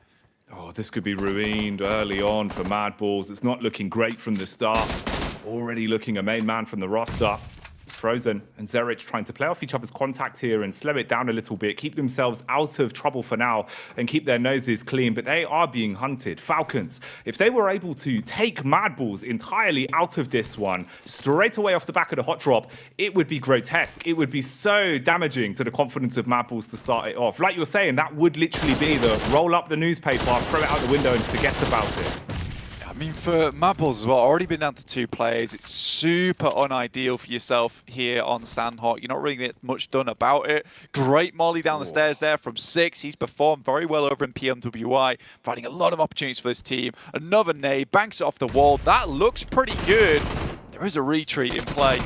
Oh, this could be ruined early on for Mad Bulls. It's not looking great from the start. Already looking a main man from the roster. Frozen and Zerich trying to play off each other's contact here and slow it down a little bit, keep themselves out of trouble for now and keep their noses clean, but they are being hunted. Falcons, if they were able to take Mad Bulls entirely out of this one, straight away off the back of the hot drop, it would be grotesque. It would be so damaging to the confidence of Mad Bulls to start it off. Like you were saying, that would literally be the roll up the newspaper, throw it out the window and forget about it. I mean, for Mad Bulls as well, already been down to 2 players. It's super unideal for yourself here on Sandhawk. You're not really getting much done about it. Great molly down the stairs there from 6. He's performed very well over in PMWI, providing a lot of opportunities for this team. Another nade, banks it off the wall. That looks pretty good. There is a retreat in play.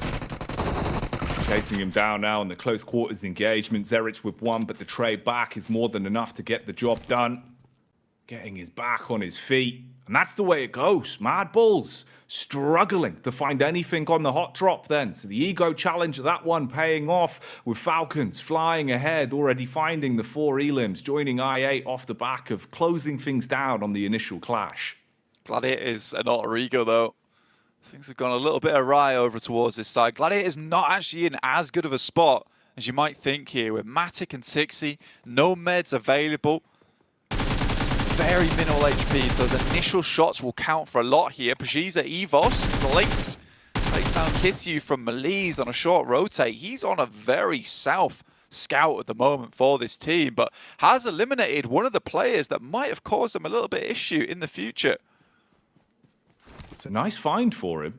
Chasing him down now in the close quarters engagement. Zerich with 1, but the trade back is more than enough to get the job done. Getting his back on his feet. And that's the way it goes. Mad Bulls struggling to find anything on the hot drop then. So the ego challenge, that one paying off with Falcons flying ahead, already finding the 4 elims, joining IA off the back of closing things down on the initial clash. Gladiators and Alter Ego though. Things have gone a little bit awry over towards this side. Gladiator's not actually in as good of a spot as you might think here with Matic and Tixi. No meds available. Very minimal HP, so the initial shots will count for a lot here. Pajiza Evos, Lynx, takes down Kissu from Malise on a short rotate. He's on a very south scout at the moment for this team, but has eliminated one of the players that might have caused them a little bit of issue in the future. It's a nice find for him.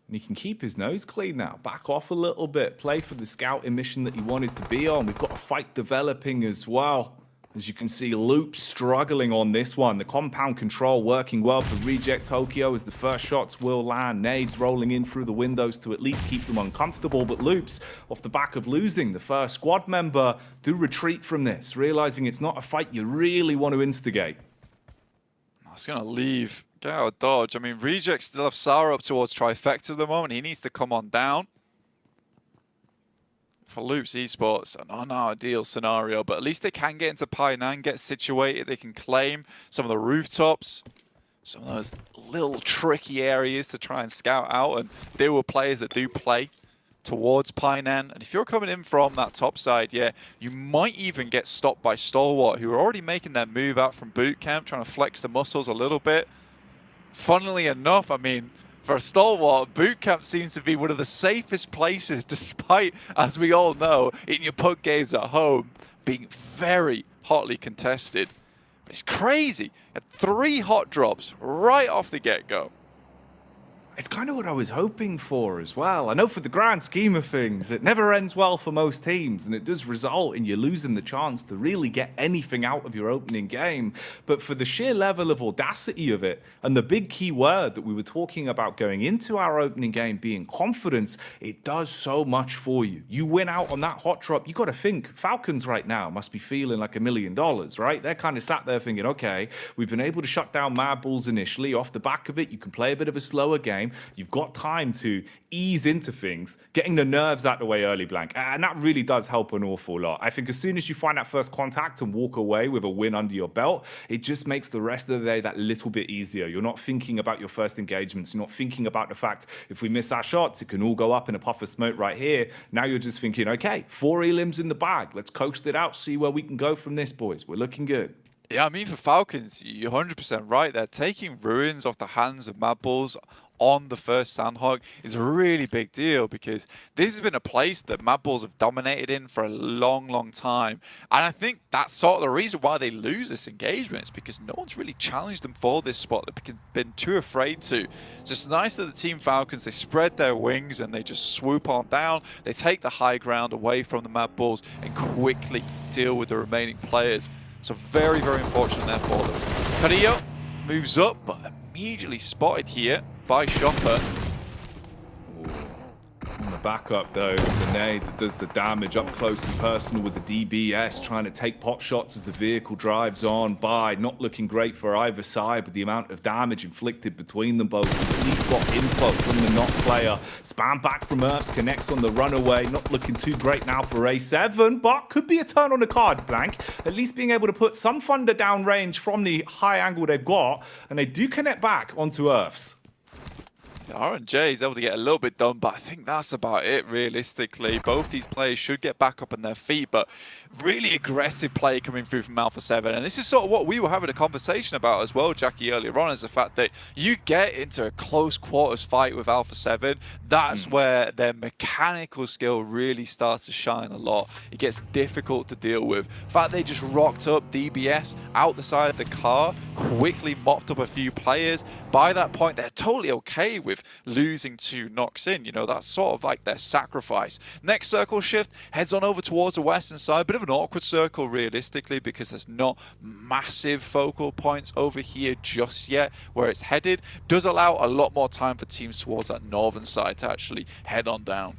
And he can keep his nose clean now. Back off a little bit. Play for the scouting mission that he wanted to be on. We've got a fight developing as well. As you can see, Loop struggling on this one. The compound control working well for Reject Tokyo as the first shots will land. Nades rolling in through the windows to at least keep them uncomfortable. But Loops, off the back of losing the first squad member, do retreat from this, realizing it's not a fight you really want to instigate. It's going to leave. Get out of dodge. I mean, Reject still have Sara up towards Trifecta at the moment. He needs to come on down. For Loops Esports, an unideal scenario, but at least they can get into Pi 9, get situated. They can claim some of the rooftops, some of those little tricky areas to try and scout out and deal with players that do play towards Pi 9. And if you're coming in from that top side, yeah, you might even get stopped by Stalwart, who are already making their move out from boot camp, trying to flex the muscles a little bit. Funnily enough, I mean, for Stalwart, boot camp seems to be one of the safest places, despite, as we all know, in your Pug games at home, being very hotly contested. It's crazy. At 3 hot drops right off the get-go. It's kind of what I was hoping for as well. I know for the grand scheme of things, it never ends well for most teams, and it does result in you losing the chance to really get anything out of your opening game. But for the sheer level of audacity of it, and the big key word that we were talking about going into our opening game being confidence, it does so much for you. You win out on that hot drop, you got to think, Falcons right now must be feeling like $1 million, right? They're kind of sat there thinking, okay, we've been able to shut down Mad Bulls initially. Off the back of it, you can play a bit of a slower game. You've got time to ease into things, getting the nerves out the way early, Blank. And that really does help an awful lot. I think as soon as you find that first contact and walk away with a win under your belt, it just makes the rest of the day that little bit easier. You're not thinking about your first engagements. You're not thinking about the fact if we miss our shots, it can all go up in a puff of smoke right here. Now you're just thinking, okay, 4 elims in the bag. Let's coast it out, see where we can go from this, boys. We're looking good. Yeah, I mean, for Falcons, you're 100% right. They're taking Ruins off the hands of Mad Bulls on the first Sandhog is a really big deal, because this has been a place that Mad Bulls have dominated in for a long, long time. And I think that's sort of the reason why they lose this engagement, is because no one's really challenged them for this spot. They've been too afraid to. So it's nice that the Team Falcons, they spread their wings and they just swoop on down. They take the high ground away from the Mad Bulls and quickly deal with the remaining players. So very, very unfortunate there for them. Carrillo moves up, but immediately spotted here by Shopper. On the backup though, it's the nade that does the damage up close and personal with the DBS, trying to take pot shots as the vehicle drives on by. Not looking great for either side, but the amount of damage inflicted between them both. At least got info from the knock player. Spam back from Earths, connects on the runaway. Not looking too great now for A7, but could be a turn on the cards, Blank. At least being able to put some thunder down range from the high angle they've got, and they do connect back onto Earths. R&J is able to get a little bit done, but I think that's about it realistically. Both these players should get back up on their feet, but really aggressive play coming through from Alpha 7. And this is sort of what we were having a conversation about as well, Jackie, earlier on, is the fact that you get into a close quarters fight with Alpha 7, that's where their mechanical skill really starts to shine a lot. It gets difficult to deal with. The fact they just rocked up DBS out the side of the car, quickly mopped up a few players. By that point, they're totally okay with losing to Nox in. You know, that's sort of like their sacrifice. Next circle shift heads on over towards the western side. Bit of an awkward circle realistically, because there's not massive focal points over here just yet where it's headed. Does allow a lot more time for teams towards that northern side to actually head on down.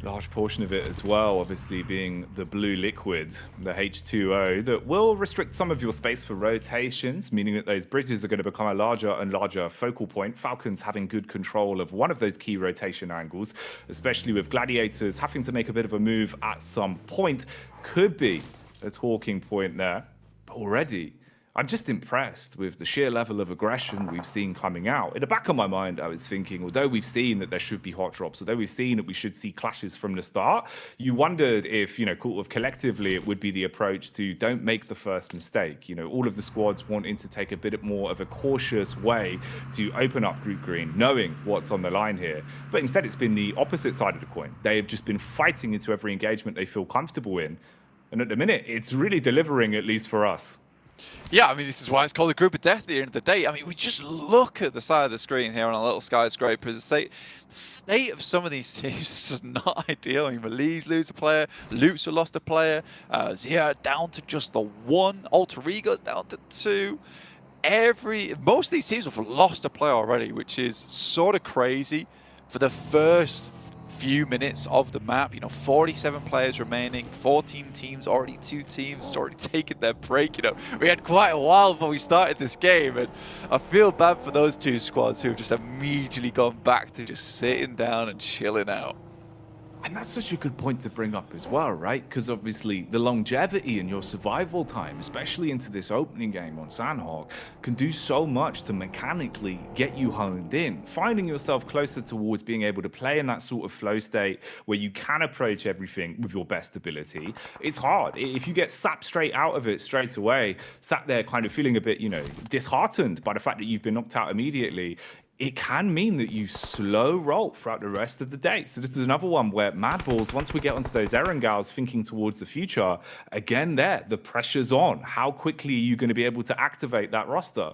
Large portion of it as well, obviously being the blue liquid, the H2O, that will restrict some of your space for rotations, meaning that those bridges are going to become a larger and larger focal point. Falcons having good control of one of those key rotation angles, especially with Gladiators having to make a bit of a move at some point, could be a talking point there. But already, I'm just impressed with the sheer level of aggression we've seen coming out. In the back of my mind, I was thinking, although we've seen that there should be hot drops, although we've seen that we should see clashes from the start, you wondered if, you know, collectively it would be the approach to don't make the first mistake. You know, all of the squads wanting to take a bit more of a cautious way to open up Group Green, knowing what's on the line here. But instead, it's been the opposite side of the coin. They have just been fighting into every engagement they feel comfortable in. And at the minute, it's really delivering, at least for us. Yeah, I mean, this is why it's called a group of death at the end of the day. I mean, we just look at the side of the screen here on a little skyscraper. The state of some of these teams is just not ideal. I mean, Maliz lose a player, Lucha lost a player, Zia down to just the one, Alter Ego's down to 2. Most of these teams have lost a player already, which is sort of crazy for the first few minutes of the map. 47 players remaining, 14 teams, already 2 teams already taken their break. We had quite a while before we started this game, and I feel bad for those 2 squads who have just immediately gone back to just sitting down and chilling out. And that's such a good point to bring up as well, right? Because obviously the longevity and your survival time, especially into this opening game on Sandhog, can do so much to mechanically get you honed in. Finding yourself closer towards being able to play in that sort of flow state where you can approach everything with your best ability, it's hard. If you get sapped straight out of it straight away, sat there kind of feeling a bit, disheartened by the fact that you've been knocked out immediately, it can mean that you slow roll throughout the rest of the day. So this is another one where Madballs, once we get onto those Erangals thinking towards the future, again the pressure's on. How quickly are you going to be able to activate that roster?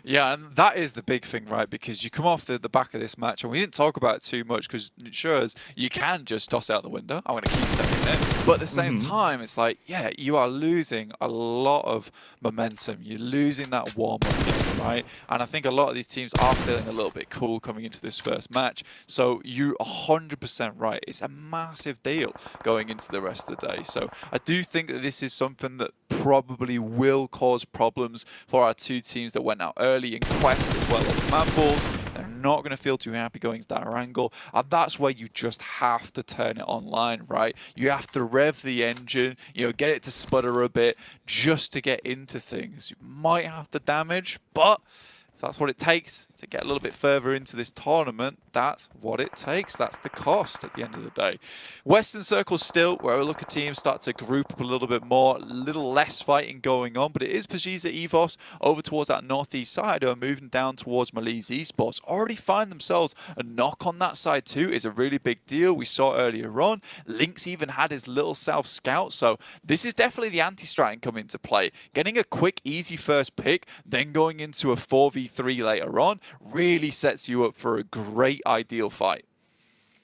Yeah, and that is the big thing, right? Because you come off the back of this match, and we didn't talk about it too much because it shows you can just toss it out the window. I'm going to keep saying it. But at the same time, it's like, yeah, you are losing a lot of momentum. You're losing that warm-up game, right? And I think a lot of these teams are feeling a little bit cool coming into this first match. So you're 100% right. It's a massive deal going into the rest of the day. So I do think that this is something that probably will cause problems for our 2 teams that went out early in Quest as well as Madballs. They're not going to feel too happy going to that angle, and that's where you just have to turn it online, right? You have to rev the engine, get it to sputter a bit just to get into things. You might have to damage, but if that's what it takes to get a little bit further into this tournament, that's what it takes. That's the cost at the end of the day. Western Circle still, where we look at teams start to group up a little bit more, a little less fighting going on, but it is Pajisa EVOS over towards that northeast side who are moving down towards Maliz Esports. Already find themselves a knock on that side too is a really big deal. We saw earlier on, Lynx even had his little South Scout, so this is definitely the anti-strat come into play. Getting a quick, easy first pick, then going into a 4v3 later on, really sets you up for a great ideal fight.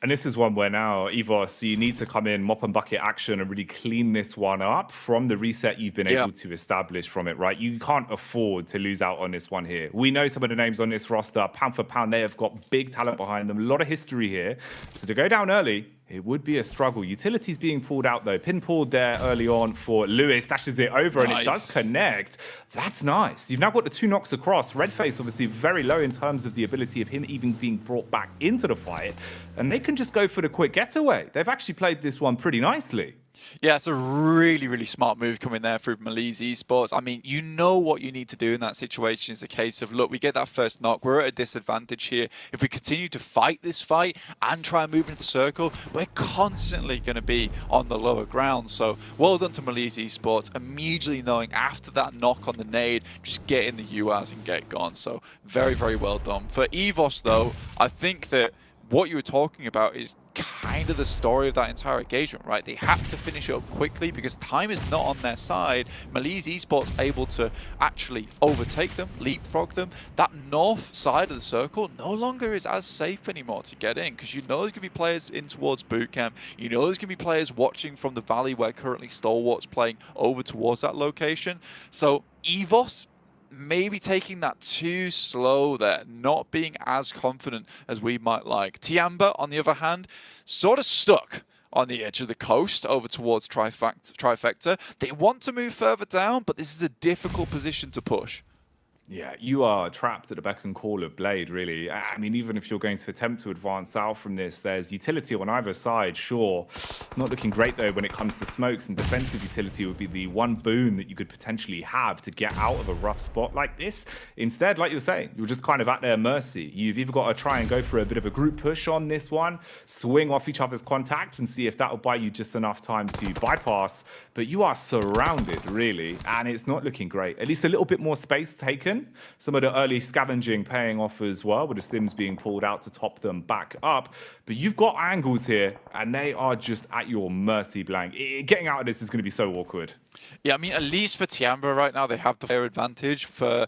And this is one where now, EVOS, you need to come in, mop and bucket action and really clean this one up from the reset you've been able to establish from it, right? You can't afford to lose out on this one here. We know some of the names on this roster, pound for pound, they have got big talent behind them, a lot of history here. So to go down early, it would be a struggle. Utilities being pulled out though. Pin pulled there early on for Lewis, dashes it over and it does connect. That's nice. You've now got the 2 knocks across. Redface obviously very low in terms of the ability of him even being brought back into the fight. And they can just go for the quick getaway. They've actually played this one pretty nicely. Yeah, it's a really, really smart move coming there through Maliz Esports. I mean, you know what you need to do in that situation is a case of, look, we get that first knock. We're at a disadvantage here. If we continue to fight this fight and try and move into circle, we're constantly going to be on the lower ground. So well done to Maliz Esports, immediately knowing after that knock on the nade, just get in the UAs and get gone. So very, very well done. For EVOS, though, I think that what you were talking about is kind of the story of that entire engagement, right? They had to finish it up quickly because time is not on their side. Maliz Esports able to actually overtake them, leapfrog them. That north side of the circle no longer is as safe anymore to get in because you know there's going to be players in towards bootcamp. You know there's going to be players watching from the valley where currently Stalwart's playing over towards that location. So EVOS maybe taking that too slow there, not being as confident as we might like. Tiamba, on the other hand, sort of stuck on the edge of the coast over towards Trifecta. They want to move further down, but this is a difficult position to push. Yeah, you are trapped at the beck and call of Blade, really. I mean, even if you're going to attempt to advance out from this, there's utility on either side, sure. Not looking great, though, when it comes to smokes, and defensive utility would be the one boon that you could potentially have to get out of a rough spot like this. Instead, like you were saying, you're just kind of at their mercy. You've either got to try and go for a bit of a group push on this one, swing off each other's contact and see if that will buy you just enough time to bypass, but you are surrounded, really, and it's not looking great. At least a little bit more space taken. in. Some of the early scavenging paying off as well, with the stims being pulled out to top them back up. But you've got angles here, and they are just at your mercy, Blank. Getting out of this is going to be so awkward. Yeah, I mean, at least for Tiamba right now, they have the player advantage. For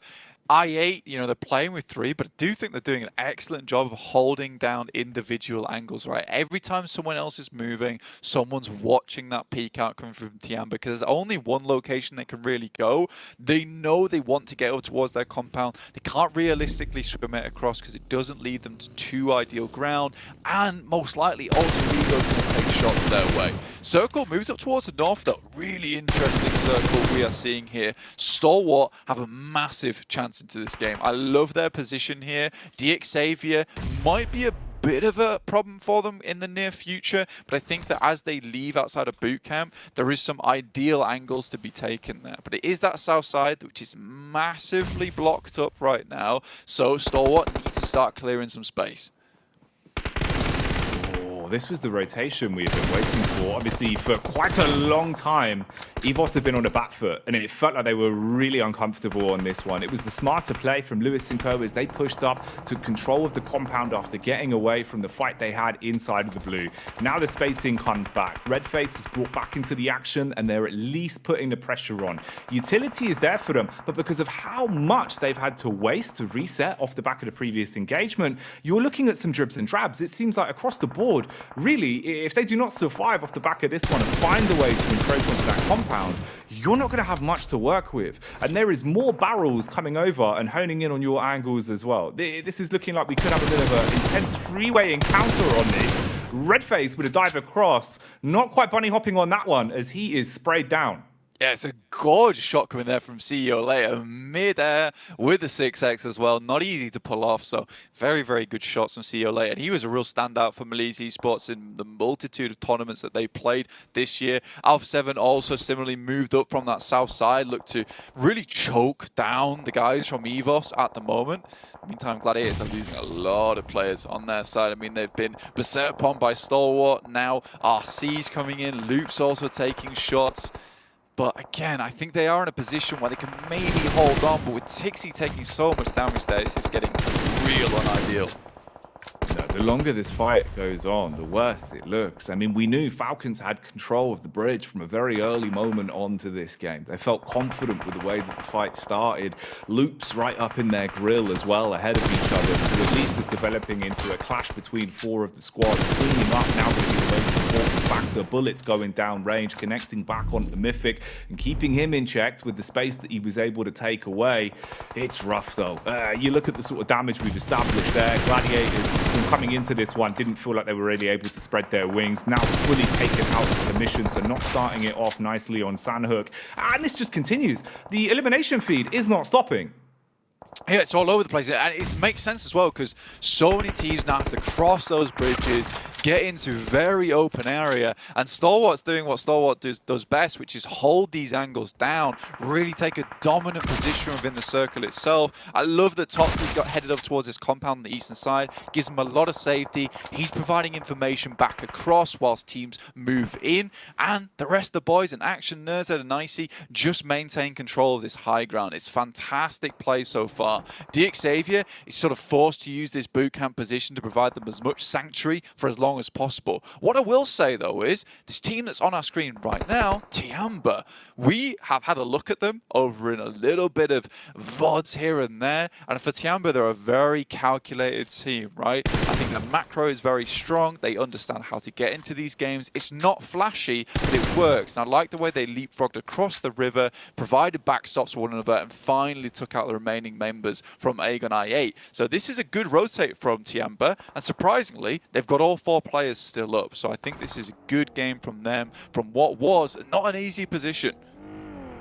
I8, you know, they're playing with 3, but I do think they're doing an excellent job of holding down individual angles, right? Every time someone else is moving, someone's watching that peek out coming from Tiamba, because there's only one location they can really go. They know they want to get up towards their compound. They can't realistically swim it across because it doesn't lead them to too ideal ground, and most likely, also Rigo's going to take shots their way. Circle moves up towards the north, though. Really interesting circle we are seeing here. Stalwart have a massive chance into this game. I love their position here. Xavier might be a bit of a problem for them in the near future, but I think that as they leave outside of boot camp, there is some ideal angles to be taken there. But it is that south side which is massively blocked up right now, so Stalwart needs to start clearing some space. This was the rotation we've been waiting for. Obviously, for quite a long time, EVOS have been on the back foot, and it felt like they were really uncomfortable on this one. It was the smarter play from Lewis and Co. as they pushed up, took control of the compound after getting away from the fight they had inside of the blue. Now the spacing comes back. Redface was brought back into the action, and they're at least putting the pressure on. Utility is there for them, but because of how much they've had to waste to reset off the back of the previous engagement, you're looking at some dribs and drabs. It seems like across the board, really, if they do not survive off the back of this one and find a way to encroach onto that compound, you're not going to have much to work with. And there is more barrels coming over and honing in on your angles as well. This is looking like we could have a bit of an intense freeway encounter on this. Redface with a dive across, not quite bunny hopping on that one as he is sprayed down. Yeah, it's a gorgeous shot coming there from CEO later, mid-air with the 6X as well. Not easy to pull off, so very, very good shots from CEO later. And he was a real standout for Malaysia Esports in the multitude of tournaments that they played this year. Alpha 7 also similarly moved up from that south side, looked to really choke down the guys from EVOS at the moment. Meantime, Gladiators are losing a lot of players on their side. I mean, they've been beset upon by Stalwart. Now RC's coming in, Loop's also taking shots. But again, I think they are in a position where they can maybe hold on, but with Tixi taking so much damage there, this is getting real unideal. No, the longer this fight goes on, the worse it looks. I mean, we knew Falcons had control of the bridge from a very early moment onto this game. They felt confident with the way that the fight started. Loops right up in their grill as well, ahead of each other. So at least it's developing into a clash between 4 of the squads. Cleaning up now going to be the most important factor. Bullets going down range, connecting back on the Mythic and keeping him in check with the space that he was able to take away. It's rough though. You look at the sort of damage we've established there. Gladiators coming into this one didn't feel like they were really able to spread their wings. Now fully taken out of the mission, so not starting it off nicely on Sandhook. And this just continues. The elimination feed is not stopping. Yeah, it's all over the place, and it makes sense as well because so many teams now have to cross those bridges, get into very open area, and Stalwart's doing what Stalwart does best, which is hold these angles down, really take a dominant position within the circle itself. I love that Toxi's got headed up towards this compound on the eastern side, gives him a lot of safety. He's providing information back across whilst teams move in, and the rest of the boys in action, Nerzed and Icy, just maintain control of this high ground. It's fantastic play so far. Xavier is sort of forced to use this bootcamp position to provide them as much sanctuary for as long as possible. What I will say though is this team that's on our screen right now, Tiamba, we have had a look at them over in a little bit of VODs here and there, and for Tiamba they're a very calculated team, right? I think the macro is very strong. They understand how to get into these games. It's not flashy, but it works. And I like the way they leapfrogged across the river, provided backstops for one another, and finally took out the remaining members from Aegon I8. So this is a good rotate from Tiamba, and surprisingly, they've got all 4 players still up. So I think this is a good game from them, from what was not an easy position.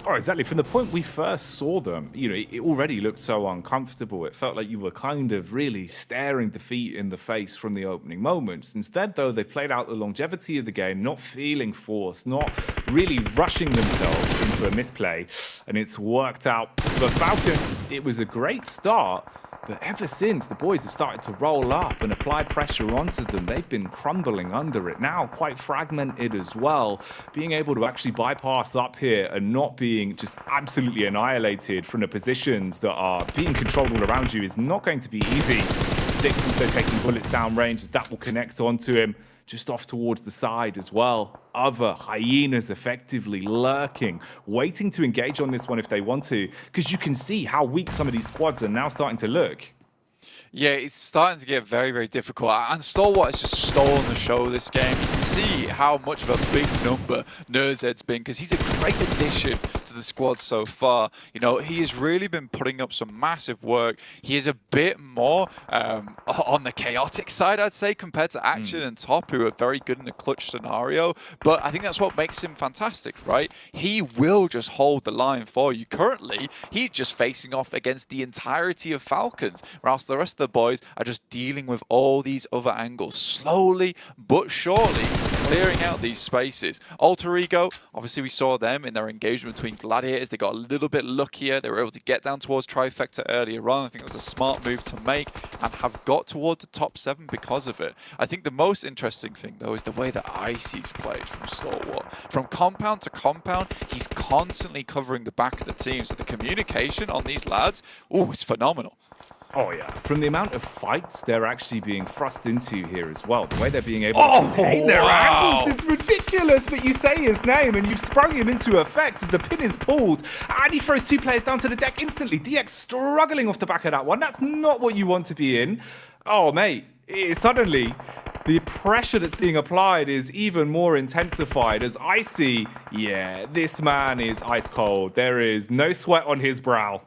Oh, exactly. From the point we first saw them, you know, it already looked so uncomfortable. It felt like you were kind of really staring defeat in the face from the opening moments. Instead, though, they've played out the longevity of the game, not feeling forced, not really rushing themselves into a misplay, and it's worked out. For Falcons, it was a great start, But ever since the boys have started to roll up and apply pressure onto them, they've been crumbling under it. Now quite fragmented as well. Being able to actually bypass up here and not being just absolutely annihilated from the positions that are being controlled all around you is not going to be easy. Six also taking bullets down range as that will connect onto him. Just off towards the side as well. Other hyenas effectively lurking, waiting to engage on this one if they want to, because you can see how weak some of these squads are now starting to look. Yeah, it's starting to get very, very difficult. And Stalwart has just stolen the show this game. You can see how much of a big number Nerzed's been, because he's a great addition to the squad so far. You know, he has really been putting up some massive work. He is a bit more on the chaotic side, I'd say, compared to Action and Top, who are very good in the clutch scenario. But I think that's what makes him fantastic, right? He will just hold the line for you. Currently, he's just facing off against the entirety of Falcons, whilst the rest of the boys are just dealing with all these other angles, slowly but surely clearing out these spaces. Alter Ego, obviously we saw them in their engagement between Gladiators. They got a little bit luckier. They were able to get down towards Trifecta earlier on. I think it was a smart move to make and have got towards the top 7 because of it. I think the most interesting thing, though, is the way that Icy's played from Stalwart. From compound to compound, he's constantly covering the back of the team. So the communication on these lads, oh, it's phenomenal. Oh yeah, from the amount of fights they're actually being thrust into here as well, the way they're being able to contain their angles is ridiculous. But you say his name and you've sprung him into effect as the pin is pulled, and he throws 2 players down to the deck instantly. DX struggling off the back of that one. That's not what you want to be in. Oh mate, suddenly the pressure that's being applied is even more intensified as Icy, yeah, this man is ice cold. There is no sweat on his brow.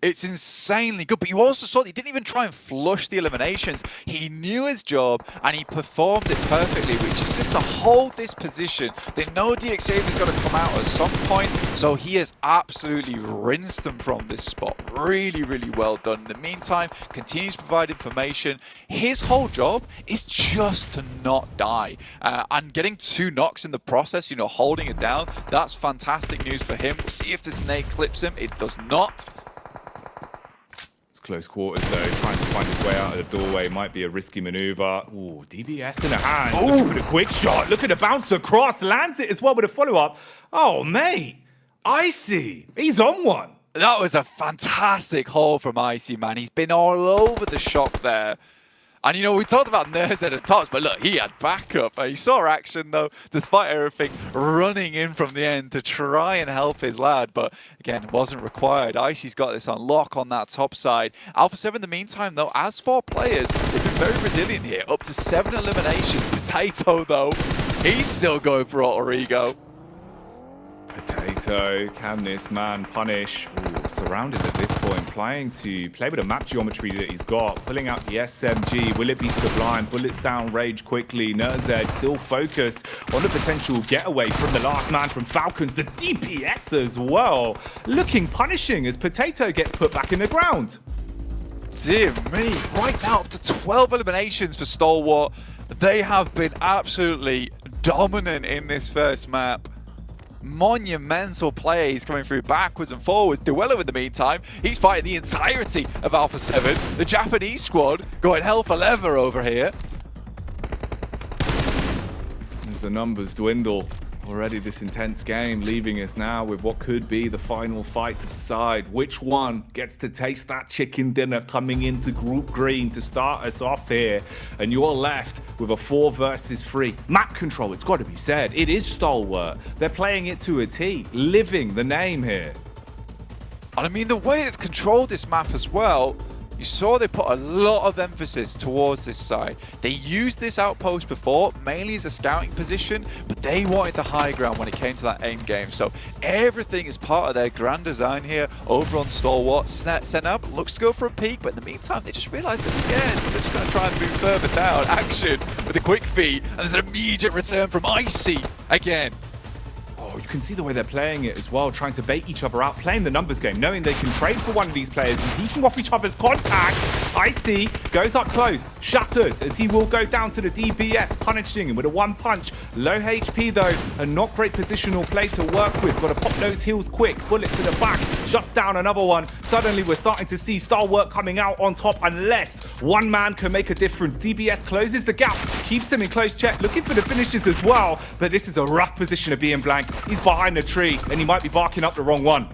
It's insanely good, but you also saw that he didn't even try and flush the eliminations. He knew his job, and he performed it perfectly, which is just to hold this position. They know DXavia's got to come out at some point, so he has absolutely rinsed them from this spot. Really, really well done. In the meantime, continues to provide information. His whole job is just to not die. And getting 2 knocks in the process, you know, holding it down, that's fantastic news for him. We'll see if the snake clips him. It does not. Close quarters though, trying to find his way out of the doorway might be a risky maneuver. Ooh, DBS in the hand. Looking for the quick shot. Look at the bounce across. Lands it as well with a follow-up. Oh, mate. Icy. He's on one. That was a fantastic haul from Icy, man. He's been all over the shop there. And, you know, we talked about Nerds at the tops, but look, he had backup. He saw action, though, despite everything, running in from the end to try and help his lad. But, again, it wasn't required. Icy's got this on lock on that top side. Alpha 7, in the meantime, though, as 4 players, they've been very resilient here. Up to 7 eliminations. Potato, though, he's still going for Alter Ego. Potato, can this man punish? Ooh, surrounded at this point, playing to play with the map geometry that he's got, pulling out the SMG. Will it be Sublime? Bullets down, rage quickly. Nerzed still focused on the potential getaway from the last man from Falcons. The DPS as well, looking punishing as Potato gets put back in the ground. Dear me, right now up to 12 eliminations for Stalwart. They have been absolutely dominant in this first map. Monumental plays coming through backwards and forwards. Duello in the meantime, he's fighting the entirety of Alpha 7. The Japanese squad going hell for leather over here. As the numbers dwindle, already this intense game leaving us now with what could be the final fight to decide which one gets to taste that chicken dinner coming into Group Green to start us off here. And you're left with a 4 versus 3 map control. It's got to be said, it is Stalwart. They're playing it to a T, living the name here. And I mean, the way they've controlled this map as well, you saw they put a lot of emphasis towards this side. They used this outpost before, mainly as a scouting position, but they wanted the high ground when it came to that end game. So everything is part of their grand design here over on Stalwart. Senab looks to go for a peek, but in the meantime, they just realized they're scared, so they're just going to try and move further down. Action with a quick feed, and there's an immediate return from Icy again. Oh, you can see the way they're playing it as well, trying to bait each other out, playing the numbers game, knowing they can trade for one of these players and peeking off each other's contact. Icy goes up close, shattered, as he will go down to the DBS, punishing him with a one punch. Low HP though, and not great positional play to work with. Got to pop those heals quick, bullet to the back, shuts down another one. Suddenly we're starting to see Stalwart coming out on top unless one man can make a difference. DBS closes the gap, keeps him in close check, looking for the finishes as well. But this is a rough position to be in, Blank. He's behind the tree and he might be barking up the wrong one.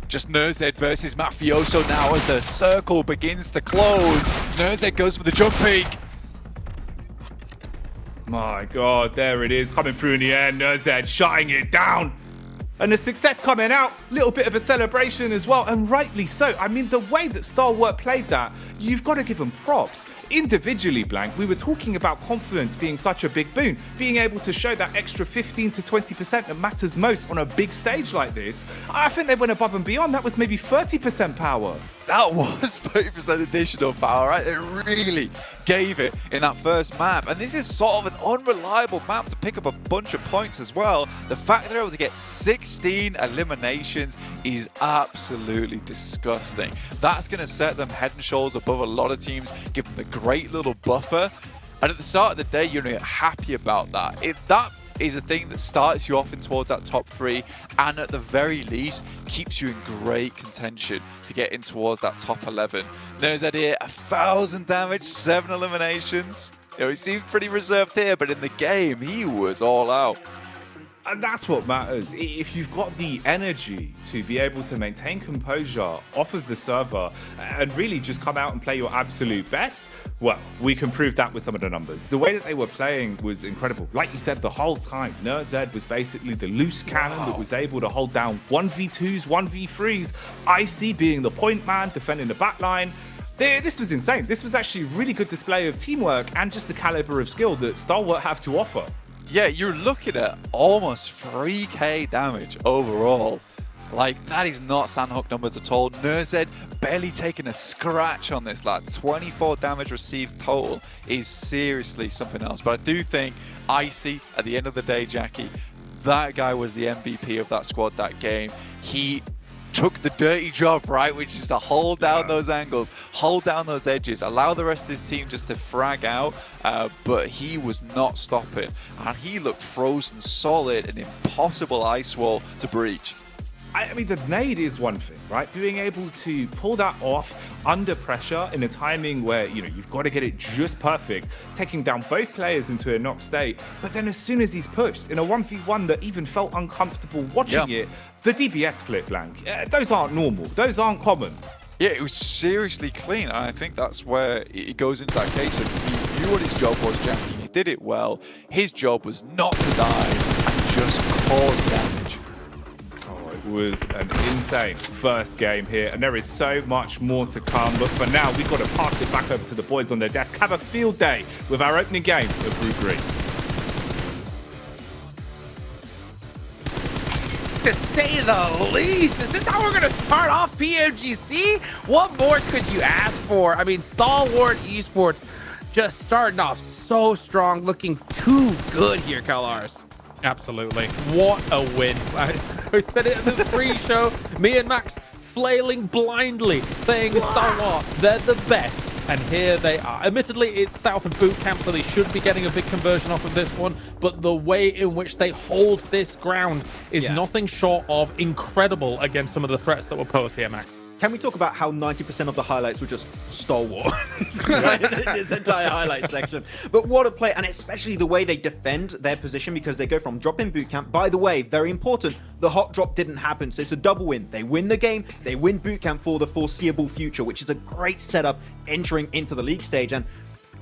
Just Nerzed versus Mafioso now as the circle begins to close. Nerzed goes for the jump peak. My God, there it is, coming through in the air. Nerzed shutting it down. And the success coming out, little bit of a celebration as well, and rightly so. I mean, the way that Stalwart played that, you've got to give him props. Individually, Blank, we were talking about confidence being such a big boon, being able to show that extra 15 to 20% that matters most on a big stage like this. I think they went above and beyond. That was maybe 30% power. That was 30% additional power, right? It really gave it in that first map. And this is sort of an unreliable map to pick up a bunch of points as well. The fact that they're able to get 16 eliminations is absolutely disgusting. That's going to set them head and shoulders above a lot of teams, give them the great little buffer. And at the start of the day, you're not happy about that. If that is a thing that starts you off in towards that top 3 and at the very least keeps you in great contention to get in towards that top 11. Nerzed here, 1,000 damage, 7 eliminations. You know, he seemed pretty reserved here, but in the game, he was all out. And that's what matters. If you've got the energy to be able to maintain composure off of the server and really just come out and play your absolute best, well, we can prove that with some of the numbers. The way that they were playing was incredible. Like you said, the whole time, Nerzed was basically the loose cannon that was able to hold down 1v2s, 1v3s, Icy being the point man, defending the backline. This was insane. This was actually a really good display of teamwork and just the caliber of skill that Stalwart have to offer. Yeah, you're looking at almost 3k damage overall. Like, that is not Sandhook numbers at all. Nerzed barely taking a scratch on this lad. 24 damage received total is seriously something else. But I do think Icy, at the end of the day, Jackie, that guy was the MVP of that squad that game. He took the dirty job, right, which is to hold down those angles, hold down those edges, allow the rest of his team just to frag out, but he was not stopping, and he looked frozen solid, an impossible ice wall to breach. I mean, the nade is one thing, right? Being able to pull that off under pressure in a timing where, you know, you've got to get it just perfect, taking down both players into a knock state. But then as soon as he's pushed in a 1v1 that even felt uncomfortable watching it, the DBS flip, Blank, those aren't normal. Those aren't common. Yeah, it was seriously clean. And I think that's where it goes into that case of he knew what his job was, Jackie. He did it well. His job was not to die and just cause damage. Was an insane first game here, and there is so much more to come, but for now we've got to pass it back over to the boys on their desk. Have a field day with our opening game of Group 3. To say the least. Is this how we're gonna start off PMGC? What more could you ask for? I mean, Stalwart Esports just starting off so strong, looking too good here, Kalars. Absolutely. What a win. I said it in the pre-show. Me and Max flailing blindly, saying Stalwart, they're the best. And here they are. Admittedly, it's south of boot camp, so they should be getting a big conversion off of this one. But the way in which they hold this ground is nothing short of incredible against some of the threats that were posed here, Max. Can we talk about how 90% of the highlights were just Stalwart? Right? This entire highlight section. But what a play, and especially the way they defend their position, because they go from drop in boot camp. By the way, very important, the hot drop didn't happen, so it's a double win. They win the game, they win boot camp for the foreseeable future, which is a great setup entering into the league stage. And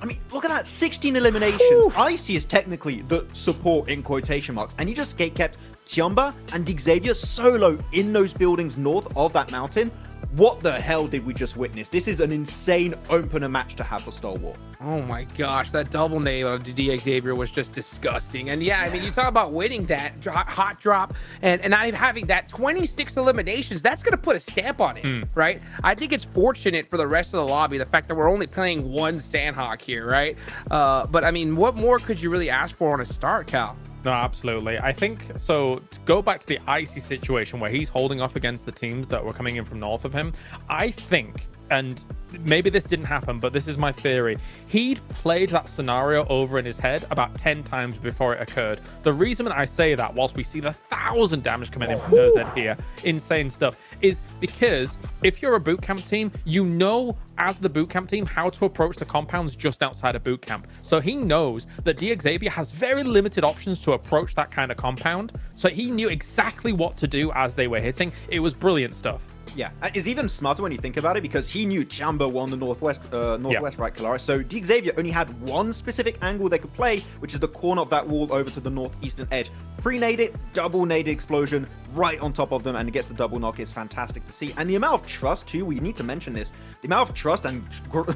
I mean, look at that, 16 eliminations. Icy is technically the support in quotation marks, and he just gatekept Tiamba and Xavier solo in those buildings north of that mountain. What the hell did we just witness? This is an insane opener match to have for Stalwart. Oh my gosh, that double nade on Xavier was just disgusting. And yeah, I mean, you talk about winning that hot drop and not even having that 26 eliminations, that's going to put a stamp on it, right? I think it's fortunate for the rest of the lobby, the fact that we're only playing one Sandhawk here, right? But I mean, what more could you really ask for on a start, Cal? No, absolutely. I think so. To go back to the Icy situation where he's holding off against the teams that were coming in from north of him, I think and maybe this didn't happen, but this is my theory. He'd played that scenario over in his head about 10 times before it occurred. The reason I say that, whilst we see the 1,000 damage coming in from Nerzed here, insane stuff, is because if you're a bootcamp team, you know as the bootcamp team how to approach the compounds just outside of bootcamp. So he knows that Xavier has very limited options to approach that kind of compound. So he knew exactly what to do as they were hitting. It was brilliant stuff. Yeah, it's even smarter when you think about it, because he knew Chamber won the northwest, right, Kalaris? So Xavier only had one specific angle they could play, which is the corner of that wall over to the northeastern edge. Pre-nade it, double nade explosion right on top of them, and it gets the double knock. It's fantastic to see. And the amount of trust, too, we need to mention this. The amount of trust and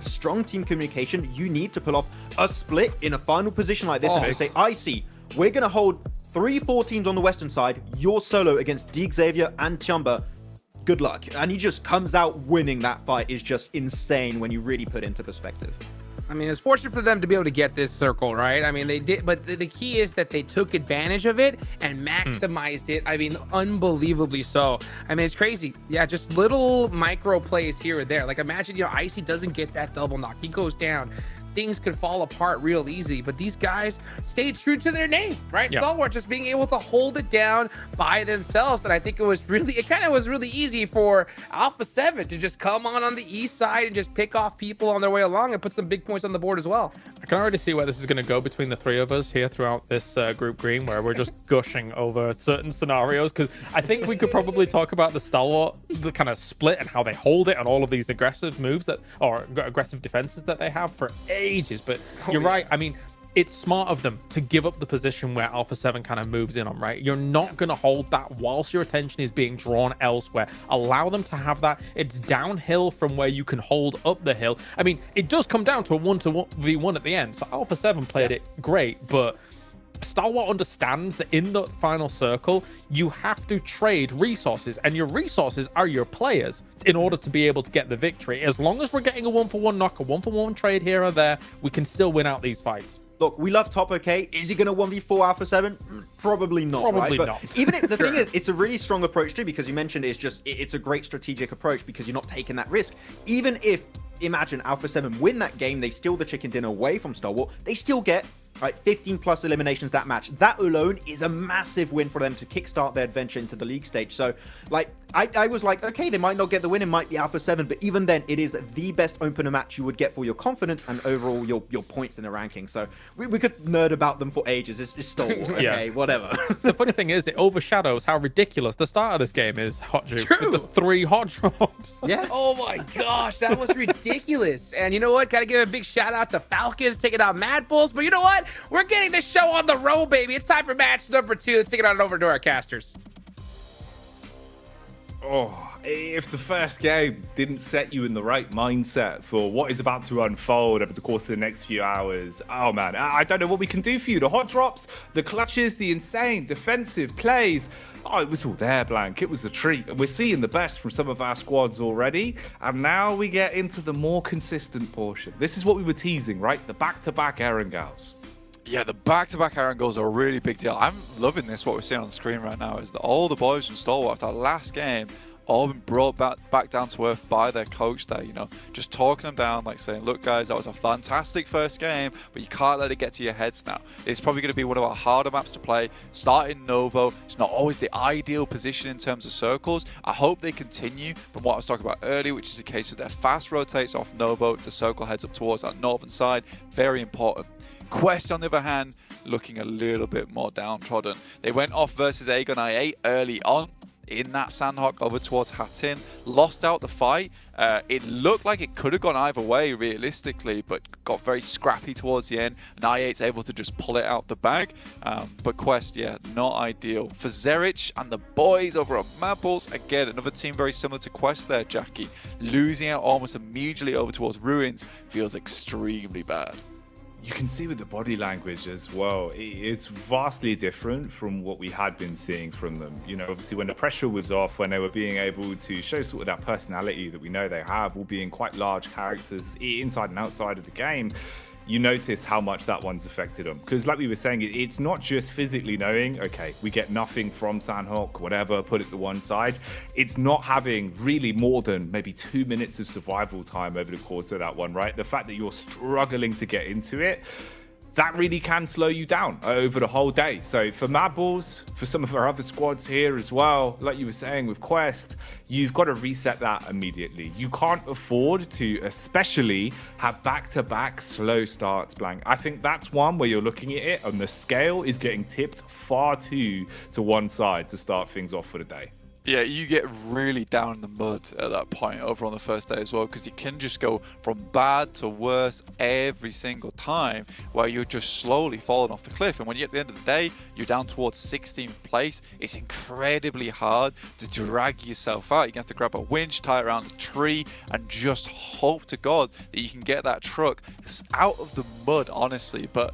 strong team communication you need to pull off a split in a final position like this and to say, I see, we're going to hold 3-4 teams on the western side, you're solo against Xavier and Chamber. Good luck. And he just comes out winning that fight. Is just insane when you really put it into perspective. I mean, it's fortunate for them to be able to get this circle, right? I mean, they did, but the key is that they took advantage of it and maximized it. I mean, unbelievably so. I mean, it's crazy. Yeah, just little micro plays here or there. Like, imagine, you know, Icy doesn't get that double knock. He goes down. Things could fall apart real easy, but these guys stayed true to their name, right? Yeah. Stalwart just being able to hold it down by themselves. And I think it kind of was really easy for Alpha 7 to just come on the east side and just pick off people on their way along and put some big points on the board as well. I can already see where this is going to go between the three of us here throughout this group green, where we're just gushing over certain scenarios, because I think we could probably talk about the Stalwart, the kind of split and how they hold it and all of these aggressive moves or aggressive defenses that they have for ages. But you're right. I mean, it's smart of them to give up the position where Alpha 7 kind of moves in on, right? You're not going to hold that whilst your attention is being drawn elsewhere. Allow them to have that. It's downhill from where you can hold up the hill. I mean, it does come down to a 1-1v1 at the end. So Alpha 7 played it great, but Stalwart understands that in the final circle, you have to trade resources, and your resources are your players in order to be able to get the victory. As long as we're getting a 1-for-1 knock, a 1-for-1 trade here or there, we can still win out these fights. Look, we love Top, okay? Is he going to 1v4 Alpha 7? Probably not, Probably right? not. But even if, the thing is, it's a really strong approach too, because you mentioned it's a great strategic approach because you're not taking that risk. Even if, imagine, Alpha 7 win that game, they steal the chicken dinner away from Stalwart, they still get 15 plus eliminations that match. That alone is a massive win for them to kickstart their adventure into the league stage. So, like, I was like, okay, they might not get the win, it might be Alpha 7, but even then, it is the best opener match you would get for your confidence and overall your points in the ranking. So, we could nerd about them for ages. It's Stalwart, okay, whatever. The funny thing is, it overshadows how ridiculous the start of this game is, Hot Juice, with the 3 hot drops. Yeah. Oh my gosh, that was ridiculous. And you know what? Gotta give a big shout out to Falcons taking out Mad Bulls. But you know what? We're getting this show on the road, baby. It's time for match number 2. Let's take it on over to our casters. Oh, if the first game didn't set you in the right mindset for what is about to unfold over the course of the next few hours, oh man, I don't know what we can do for you. The hot drops, the clutches, the insane defensive plays. Oh, it was all there, Blank. It was a treat. We're seeing the best from some of our squads already, and now we get into the more consistent portion. This is what we were teasing, right? The back-to-back Erangels. Yeah, the back-to-back Aaron goals are a really big deal. I'm loving this. What we're seeing on the screen right now is that all the boys from Stalwart after that last game all been brought back down to earth by their coach there, you know, just talking them down, like saying, look guys, that was a fantastic first game, but you can't let it get to your heads now. It's probably going to be one of our harder maps to play. Starting Novo, it's not always the ideal position in terms of circles. I hope they continue from what I was talking about earlier, which is a case of their fast rotates off Novo, the circle heads up towards that northern side. Very important. Quest, on the other hand, looking a little bit more downtrodden. They went off versus Aegon I8 early on in that Sandhawk over towards Hattin, lost out the fight. It looked like it could have gone either way realistically, but got very scrappy towards the end, and I8's able to just pull it out the bag. But Quest, yeah, not ideal. For Zerich and the boys over at Maples, again, another team very similar to Quest there, Jackie. Losing out almost immediately over towards Ruins feels extremely bad. You can see with the body language as well, it's vastly different from what we had been seeing from them. You know, obviously when the pressure was off, when they were being able to show sort of that personality that we know they have, all being quite large characters inside and outside of the game, you notice how much that one's affected them. Because like we were saying, it's not just physically knowing, okay, we get nothing from Sandhawk, whatever, put it to one side. It's not having really more than maybe 2 minutes of survival time over the course of that one, right? The fact that you're struggling to get into it, that really can slow you down over the whole day. So for Mad Balls, for some of our other squads here as well, like you were saying with Quest, you've got to reset that immediately. You can't afford to especially have back-to-back slow starts, Blank. I think that's one where you're looking at it and the scale is getting tipped far too to one side to start things off for the day. Yeah, you get really down in the mud at that point over on the first day as well, because you can just go from bad to worse every single time, where you're just slowly falling off the cliff. And when you get to the end of the day, you're down towards 16th place. It's incredibly hard to drag yourself out. You're going to have to grab a winch, tie it around a tree, and just hope to God that you can get that truck out of the mud, honestly. But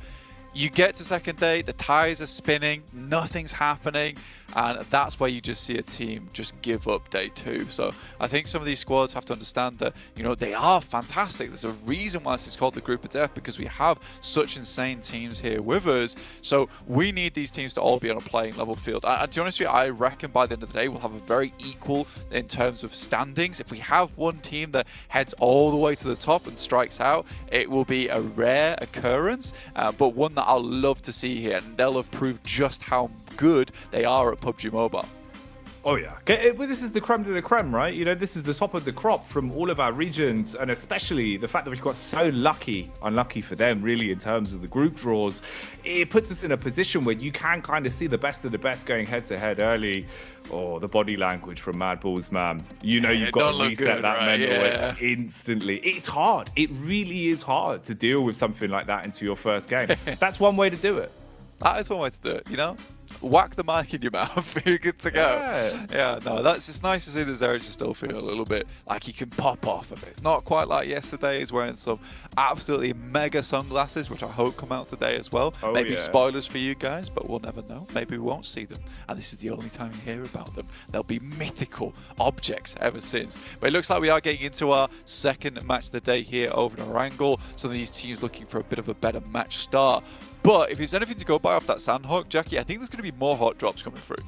you get to second day, the tires are spinning, nothing's happening, and that's where you just see a team just give up day two. So I think some of these squads have to understand that, you know, they are fantastic. There's a reason why this is called the Group of Death, because we have such insane teams here with us. So we need these teams to all be on a playing level field. And to be honest with you, I reckon by the end of the day, we'll have a very equal in terms of standings. If we have one team that heads all the way to the top and strikes out, it will be a rare occurrence, but one that I'll love to see here. And they'll have proved just how good they are at PUBG Mobile. Oh yeah, well, this is the creme de la creme, right? You know, this is the top of the crop from all of our regions, and especially the fact that we've got so unlucky for them really in terms of the group draws. It puts us in a position where you can kind of see the best of the best going head to head early. Oh, the body language from Mad Balls, man. You know, you've got to reset good, that right? mental instantly. It's hard. It really is hard to deal with something like that into your first game. That's one way to do it. That is one way to do it, you know? Whack the mic in your mouth, you're good to go. Yeah, no, it's nice to see that Zerich still feel a little bit like he can pop off a bit. It's not quite like yesterday. He's wearing some absolutely mega sunglasses, which I hope come out today as well. Oh, Maybe yeah. Spoilers for you guys, but we'll never know. Maybe we won't see them, and this is the only time you hear about them. They'll be mythical objects ever since. But it looks like we are getting into our second match of the day here over in Orangle. Some of these teams looking for a bit of a better match start. But if there's anything to go by off that Sandhawk, Jackie, I think there's going to be more hot drops coming through.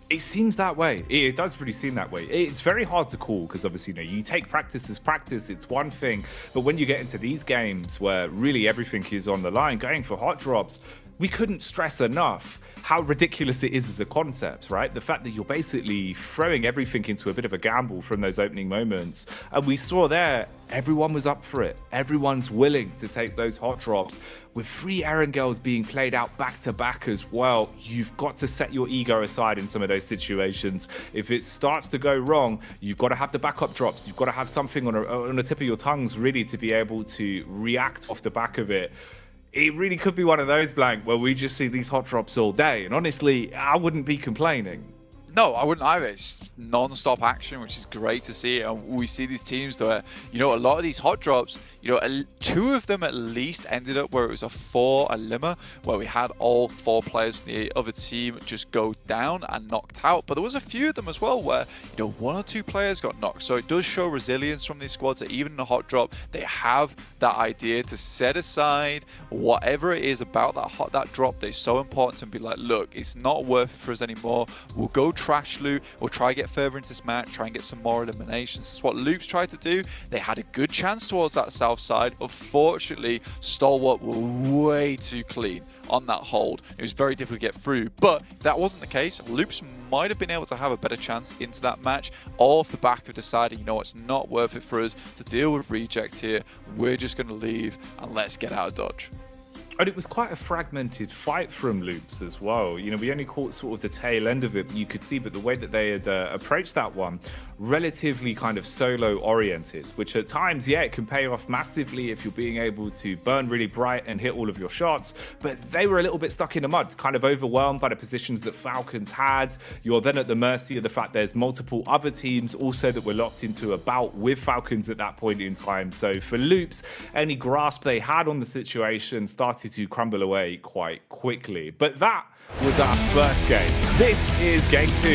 It seems that way. It does really seem that way. It's very hard to call because obviously, you know, you take practice as practice, it's one thing. But when you get into these games where really everything is on the line, going for hot drops, we couldn't stress enough how ridiculous it is as a concept, right? The fact that you're basically throwing everything into a bit of a gamble from those opening moments. And we saw there, everyone was up for it. Everyone's willing to take those hot drops. With 3 Eren girls being played out back to back as well, you've got to set your ego aside in some of those situations. If it starts to go wrong, you've got to have the backup drops. You've got to have something on the tip of your tongues really to be able to react off the back of it. It really could be one of those, Blank, where we just see these hot drops all day. And honestly, I wouldn't be complaining. No, I wouldn't either. It's non-stop action, which is great to see. And we see these teams where, you know, a lot of these hot drops, you know, 2 of them at least ended up where it was a 4 limmer, where we had all 4 players in the other team just go down and knocked out. But there was a few of them as well where, you know, 1 or 2 players got knocked. So it does show resilience from these squads that even in a hot drop, they have that idea to set aside whatever it is about that drop that's so important and be like, look, it's not worth it for us anymore. We'll go trash loot. We'll try to get further into this match, try and get some more eliminations. That's what Loops tried to do. They had a good chance towards that south side. Unfortunately, Stalwart were way too clean on that hold. It was very difficult to get through, but if that wasn't the case, Loops might have been able to have a better chance into that match, all off the back of deciding, you know, it's not worth it for us to deal with reject here. We're just going to leave and let's get out of Dodge. And it was quite a fragmented fight from Loops as well. You know, we only caught sort of the tail end of it, you could see, but the way that they had approached that one, relatively kind of solo oriented, which at times, yeah, it can pay off massively if you're being able to burn really bright and hit all of your shots. But they were a little bit stuck in the mud, kind of overwhelmed by the positions that Falcons had. You're then at the mercy of the fact there's multiple other teams also that were locked into a bout with Falcons at that point in time. So for Loops, any grasp they had on the situation started started to crumble away quite quickly. But that was our first game. This is game 2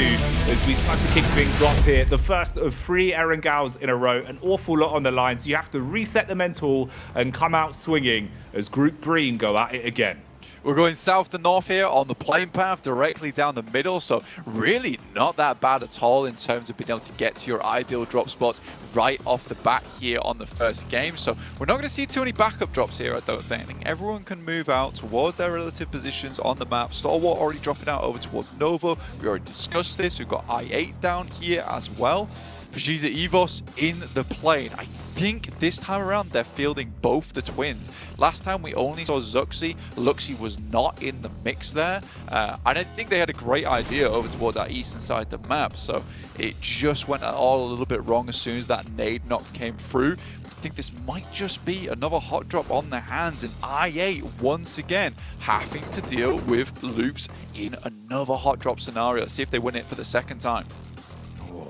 as we start to kick things off here. The first of 3 Erengaus in a row. An awful lot on the line, so you have to reset the mental and come out swinging as Group Green go at it again. We're going south to north here on the plane path, directly down the middle, so really not that bad at all in terms of being able to get to your ideal drop spots right off the bat here on the first game. So we're not going to see too many backup drops here, I don't think. I think everyone can move out towards their relative positions on the map. Stalwart already dropping out over towards Nova. We already discussed this. We've got I8 down here as well. Vegeta Evos in the plane. I think this time around they're fielding both the twins. Last time we only saw Zuxi. Luxi was not in the mix there. And I think they had a great idea over towards our eastern side of the map. So it just went all a little bit wrong as soon as that nade knock came through. I think this might just be another hot drop on their hands, and I8 once again having to deal with loops in another hot drop scenario. See if they win it for the second time.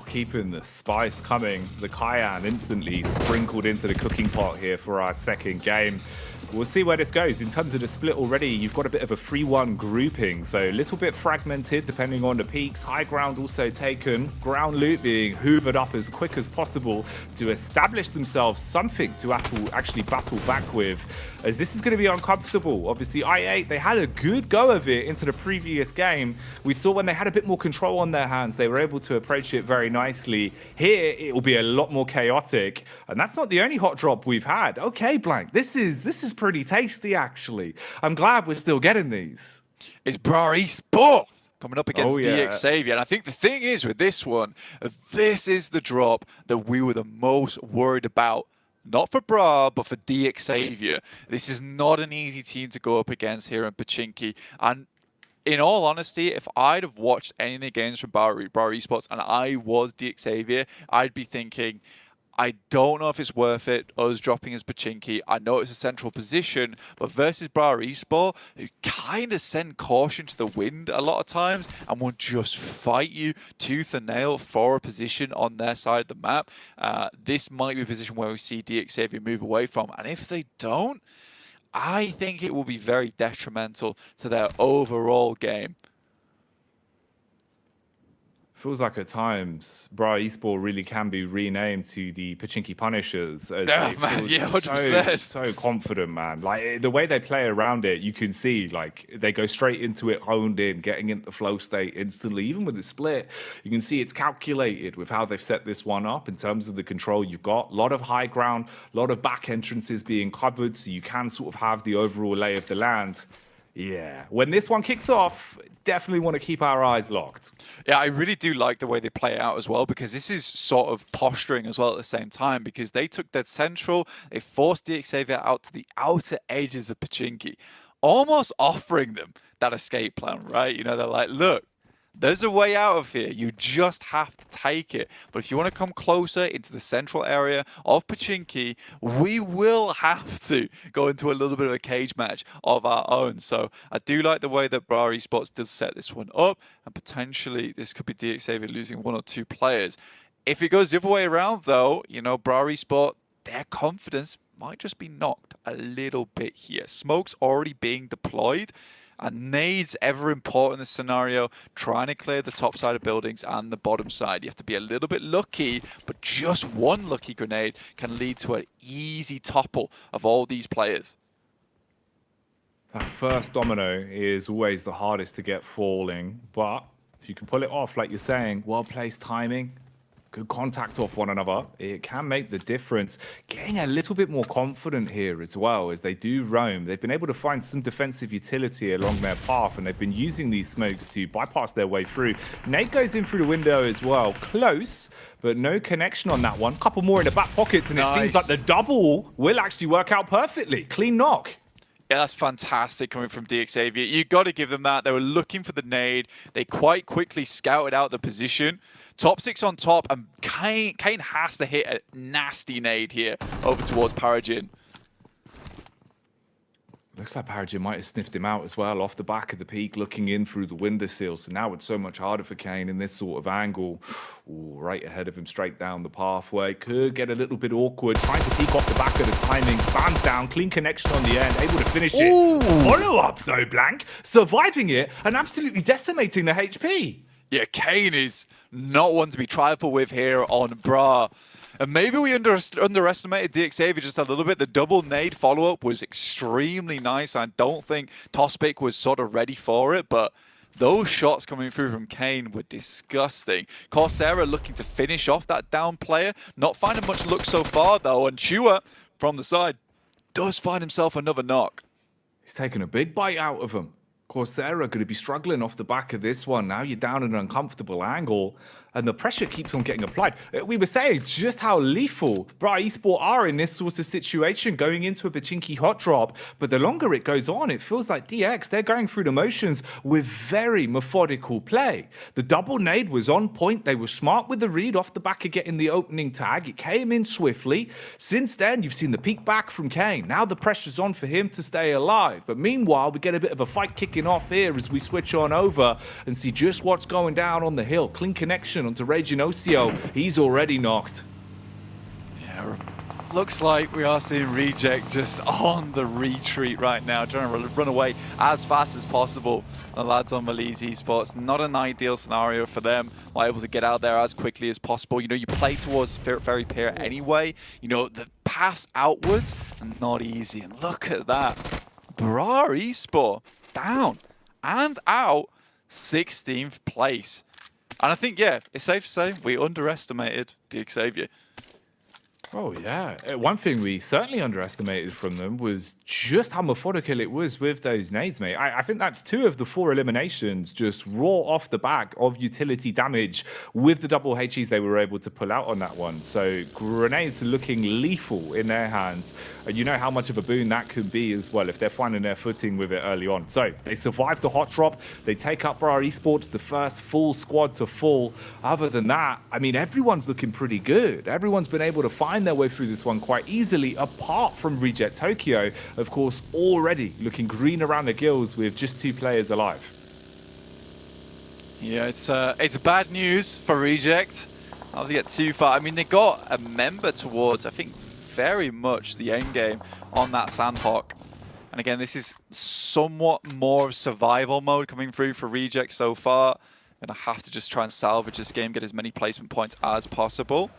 Keeping the spice coming. The Cayenne instantly sprinkled into the cooking pot here for our second game. We'll see where this goes. In terms of the split already, you've got a bit of a 3-1 grouping, so a little bit fragmented depending on the peaks. High ground also taken. Ground loot being hoovered up as quick as possible to establish themselves something to actually battle back with, as this is going to be uncomfortable. Obviously, I8, they had a good go of it into the previous game. We saw when they had a bit more control on their hands, they were able to approach it very nicely. Here, it will be a lot more chaotic, and that's not the only hot drop we've had. Okay, Blank, this is pretty tasty, actually. I'm glad we're still getting these. It's Brar Esport coming up against yeah. DX Xavier. And I think the thing is with this one, this is the drop that we were the most worried about. Not for Bra, but for DX Xavier. This is not an easy team to go up against here in Pochinki. And in all honesty, if I'd have watched any of the games from Brar Esports and I was DX Xavier, I'd be thinking, I don't know if it's worth it, us dropping as Pochinki. I know it's a central position, but versus Brar Esport, who kind of send caution to the wind a lot of times and will just fight you tooth and nail for a position on their side of the map. This might be a position where we see DX Xavier move away from, and if they don't, I think it will be very detrimental to their overall game. Feels like at times Brar Esport really can be renamed to the Pochinki Punishers. As Oh, man, yeah, 100%. So confident, man. Like the way they play around it, you can see like they go straight into it, honed in, getting into the flow state instantly. Even with the split, you can see it's calculated with how they've set this one up in terms of the control you've got. A lot of high ground, a lot of back entrances being covered, so you can sort of have the overall lay of the land. Yeah, when this one kicks off, definitely want to keep our eyes locked. Yeah, I really do like the way they play it out as well, because this is sort of posturing as well at the same time, because they took that central, they forced DX Xavier out to the outer edges of Pochinki, almost offering them that escape plan, right? You know, they're like, look, there's a way out of here. You just have to take it. But if you want to come closer into the central area of Pochinki, we will have to go into a little bit of a cage match of our own. So I do like the way that Brar Esports does set this one up. And potentially this could be DX Xavier losing 1 or 2 players. If it goes the other way around, though, you know, Brar Esports, their confidence might just be knocked a little bit here. Smoke's already being deployed. And nades ever important in this scenario, trying to clear the top side of buildings and the bottom side. You have to be a little bit lucky, but just one lucky grenade can lead to an easy topple of all these players. That first domino is always the hardest to get falling, but if you can pull it off, like you're saying, well-placed timing, good contact off one another, it can make the difference. Getting a little bit more confident here as well as they do roam. They've been able to find some defensive utility along their path, and they've been using these smokes to bypass their way through. Nate goes in through the window as well. Close, but no connection on that one. Couple more in the back pockets, and it seems like the double will actually work out perfectly. Clean knock. Yeah, that's fantastic coming from DX Xavier. You got to give them that. They were looking for the nade. They quite quickly scouted out the position. Top 6 on top, and Kane has to hit a nasty nade here over towards Parajin. Looks like Pubgm might have sniffed him out as well off the back of the peak, looking in through the windowsill. So now it's so much harder for Kane in this sort of angle. Ooh, right ahead of him, straight down the pathway. Could get a little bit awkward. Trying to peek off the back of the timing. Spams down, clean connection on the end. Able to finish it. Ooh. Follow up though, Blank. Surviving it and absolutely decimating the HP. Yeah, Kane is not one to be trifled with here on Bra. And maybe we underestimated DXavier just a little bit. The double nade follow-up was extremely nice. I don't think Tospic was sort of ready for it, but those shots coming through from Kane were disgusting. Coursera looking to finish off that down player. Not finding much luck so far, though. And Chua, from the side, does find himself another knock. He's taken a big bite out of him. Coursera going to be struggling off the back of this one. Now you're down at an uncomfortable angle, and the pressure keeps on getting applied. We were saying just how lethal Bra Esport are in this sort of situation, going into a Pachinki hot drop. But the longer it goes on, it feels like DX, they're going through the motions with very methodical play. The double nade was on point. They were smart with the read off the back of getting the opening tag. It came in swiftly. Since then, you've seen the peek back from Kane. Now the pressure's on for him to stay alive. But meanwhile, we get a bit of a fight kicking off here as we switch on over and see just what's going down on the hill. Clean connection onto Raging Ocio. He's already knocked. Yeah, looks like we are seeing Reject just on the retreat right now, trying to run away as fast as possible. The lads on Malice Esports, not an ideal scenario for them. Not able to get out there as quickly as possible. You know, you play towards Ferry Pier anyway. You know, the pass outwards, and not easy. And look at that. Bra Esport down and out, 16th place. And I think, yeah, it's safe to say we underestimated DXavier. Oh, yeah. One thing we certainly underestimated from them was just how methodical it was with those nades, mate. I think that's 2 of the 4 eliminations just raw off the back of utility damage with the double HEs they were able to pull out on that one. So grenades looking lethal in their hands. And you know how much of a boon that could be as well if they're finding their footing with it early on. So they survived the hot drop. They take up Bra Esports, the first full squad to fall. Other than that, I mean, everyone's looking pretty good. Everyone's been able to find their way through this one quite easily, apart from Reject Tokyo, of course, already looking green around the gills with just 2 players alive. Yeah, it's bad news for Reject. How they get too far. I mean, they got a member towards, I think, very much the end game on that Sandhawk. And again, this is somewhat more survival mode coming through for Reject so far. Gonna have to just try and salvage this game, get as many placement points as possible.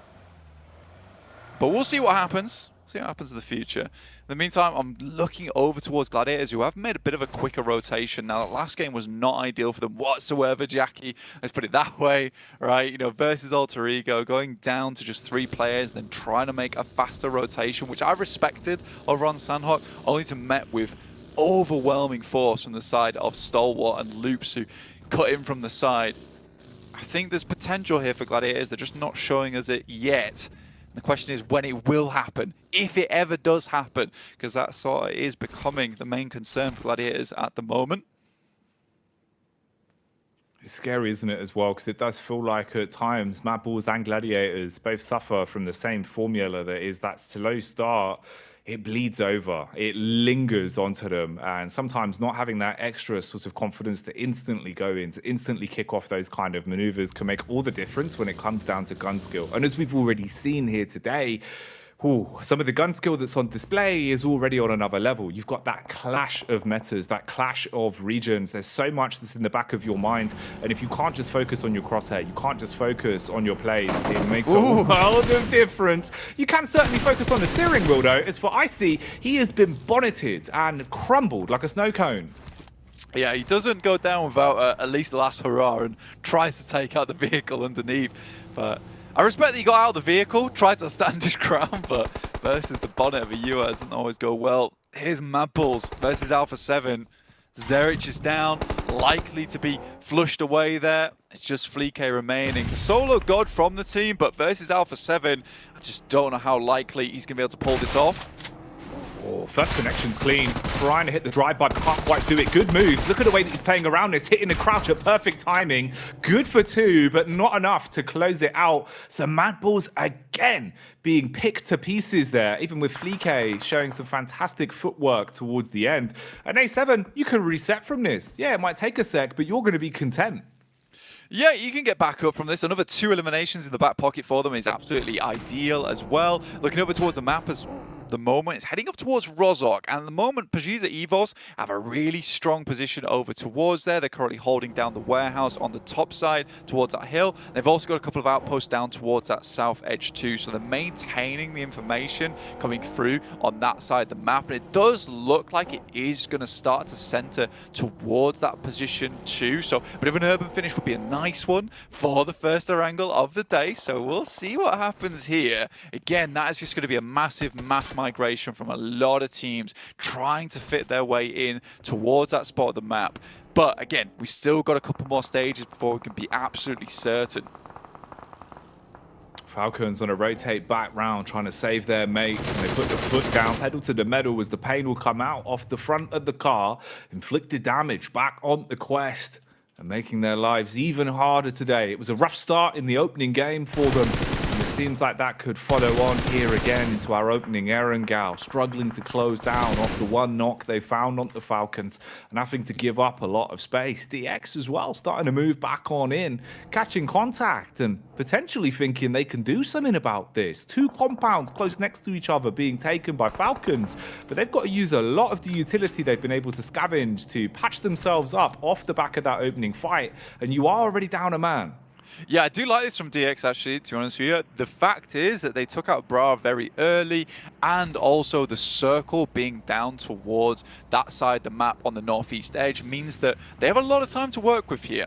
But we'll see what happens. See what happens in the future. In the meantime, I'm looking over towards Gladiators, who have made a bit of a quicker rotation. Now, the last game was not ideal for them whatsoever, Jackie. Let's put it that way, right? You know, versus Alter Ego, going down to just 3 players, then trying to make a faster rotation, which I respected over on Sandhawk, only to met with overwhelming force from the side of Stalwart and Loops, who cut in from the side. I think there's potential here for Gladiators. They're just not showing us it yet. The question is when it will happen, if it ever does happen, because that sort of is becoming the main concern for Gladiators at the moment. It's scary, isn't it, as well? Because it does feel like at times Mad Balls and Gladiators both suffer from the same formula that is that slow start. It bleeds over, it lingers onto them, and sometimes not having that extra sort of confidence to instantly go in, to instantly kick off those kind of maneuvers can make all the difference when it comes down to gun skill. And as we've already seen here today, some of the gun skill that's on display is already on another level. You've got that clash of metas, that clash of regions. There's so much that's in the back of your mind. And if you can't just focus on your crosshair, you can't just focus on your plays, it makes a world of difference. You can certainly focus on the steering wheel, though. As for Icy, he has been bonneted and crumbled like a snow cone. Yeah, he doesn't go down without at least the last hurrah and tries to take out the vehicle underneath. But I respect that he got out of the vehicle, tried to stand his ground, but versus the bonnet of a UA doesn't always go well. Here's Mad Balls versus Alpha 7. Zerich is down, likely to be flushed away there. It's just Fleek remaining. The solo god from the team, but versus Alpha 7, I just don't know how likely he's going to be able to pull this off. Oh, first connection's clean. Trying to hit the drive-by, but can't quite do it. Good moves. Look at the way that he's playing around this. Hitting the crouch at perfect timing. Good for 2, but not enough to close it out. So Mad Balls again being picked to pieces there, even with Fleek showing some fantastic footwork towards the end. And A7, you can reset from this. Yeah, it might take a sec, but you're going to be content. Yeah, you can get back up from this. Another 2 eliminations in the back pocket for them is absolutely ideal as well. Looking over towards the map as the moment, it's heading up towards Rozhok, and at the moment, PMGC Evos have a really strong position over towards there. They're currently holding down the warehouse on the top side towards that hill. They've also got a couple of outposts down towards that south edge too, so they're maintaining the information coming through on that side of the map, and it does look like it is going to start to center towards that position too. So a bit of an urban finish would be a nice one for the first angle of the day, so we'll see what happens here. Again, that is just going to be a massive mass migration from a lot of teams trying to fit their way in towards that spot of the map. But again, we still got a couple more stages before we can be absolutely certain. Falcons on a rotate back round, trying to save their mate. And they put the foot down, pedal to the metal as the pain will come out off the front of the car. Inflicted damage back on the quest and making their lives even harder today. It was a rough start in the opening game for them. And it seems like that could follow on here again into our opening Erangel, struggling to close down off the one knock they found on the Falcons and having to give up a lot of space. DX as well starting to move back on in, catching contact and potentially thinking they can do something about this. 2 compounds close next to each other being taken by Falcons, but they've got to use a lot of the utility they've been able to scavenge to patch themselves up off the back of that opening fight, and you are already down a man. Yeah, I do like this from DX, actually, to be honest with you. The fact is that they took out Bra very early, and also the circle being down towards that side of the map on the northeast edge means that they have a lot of time to work with here.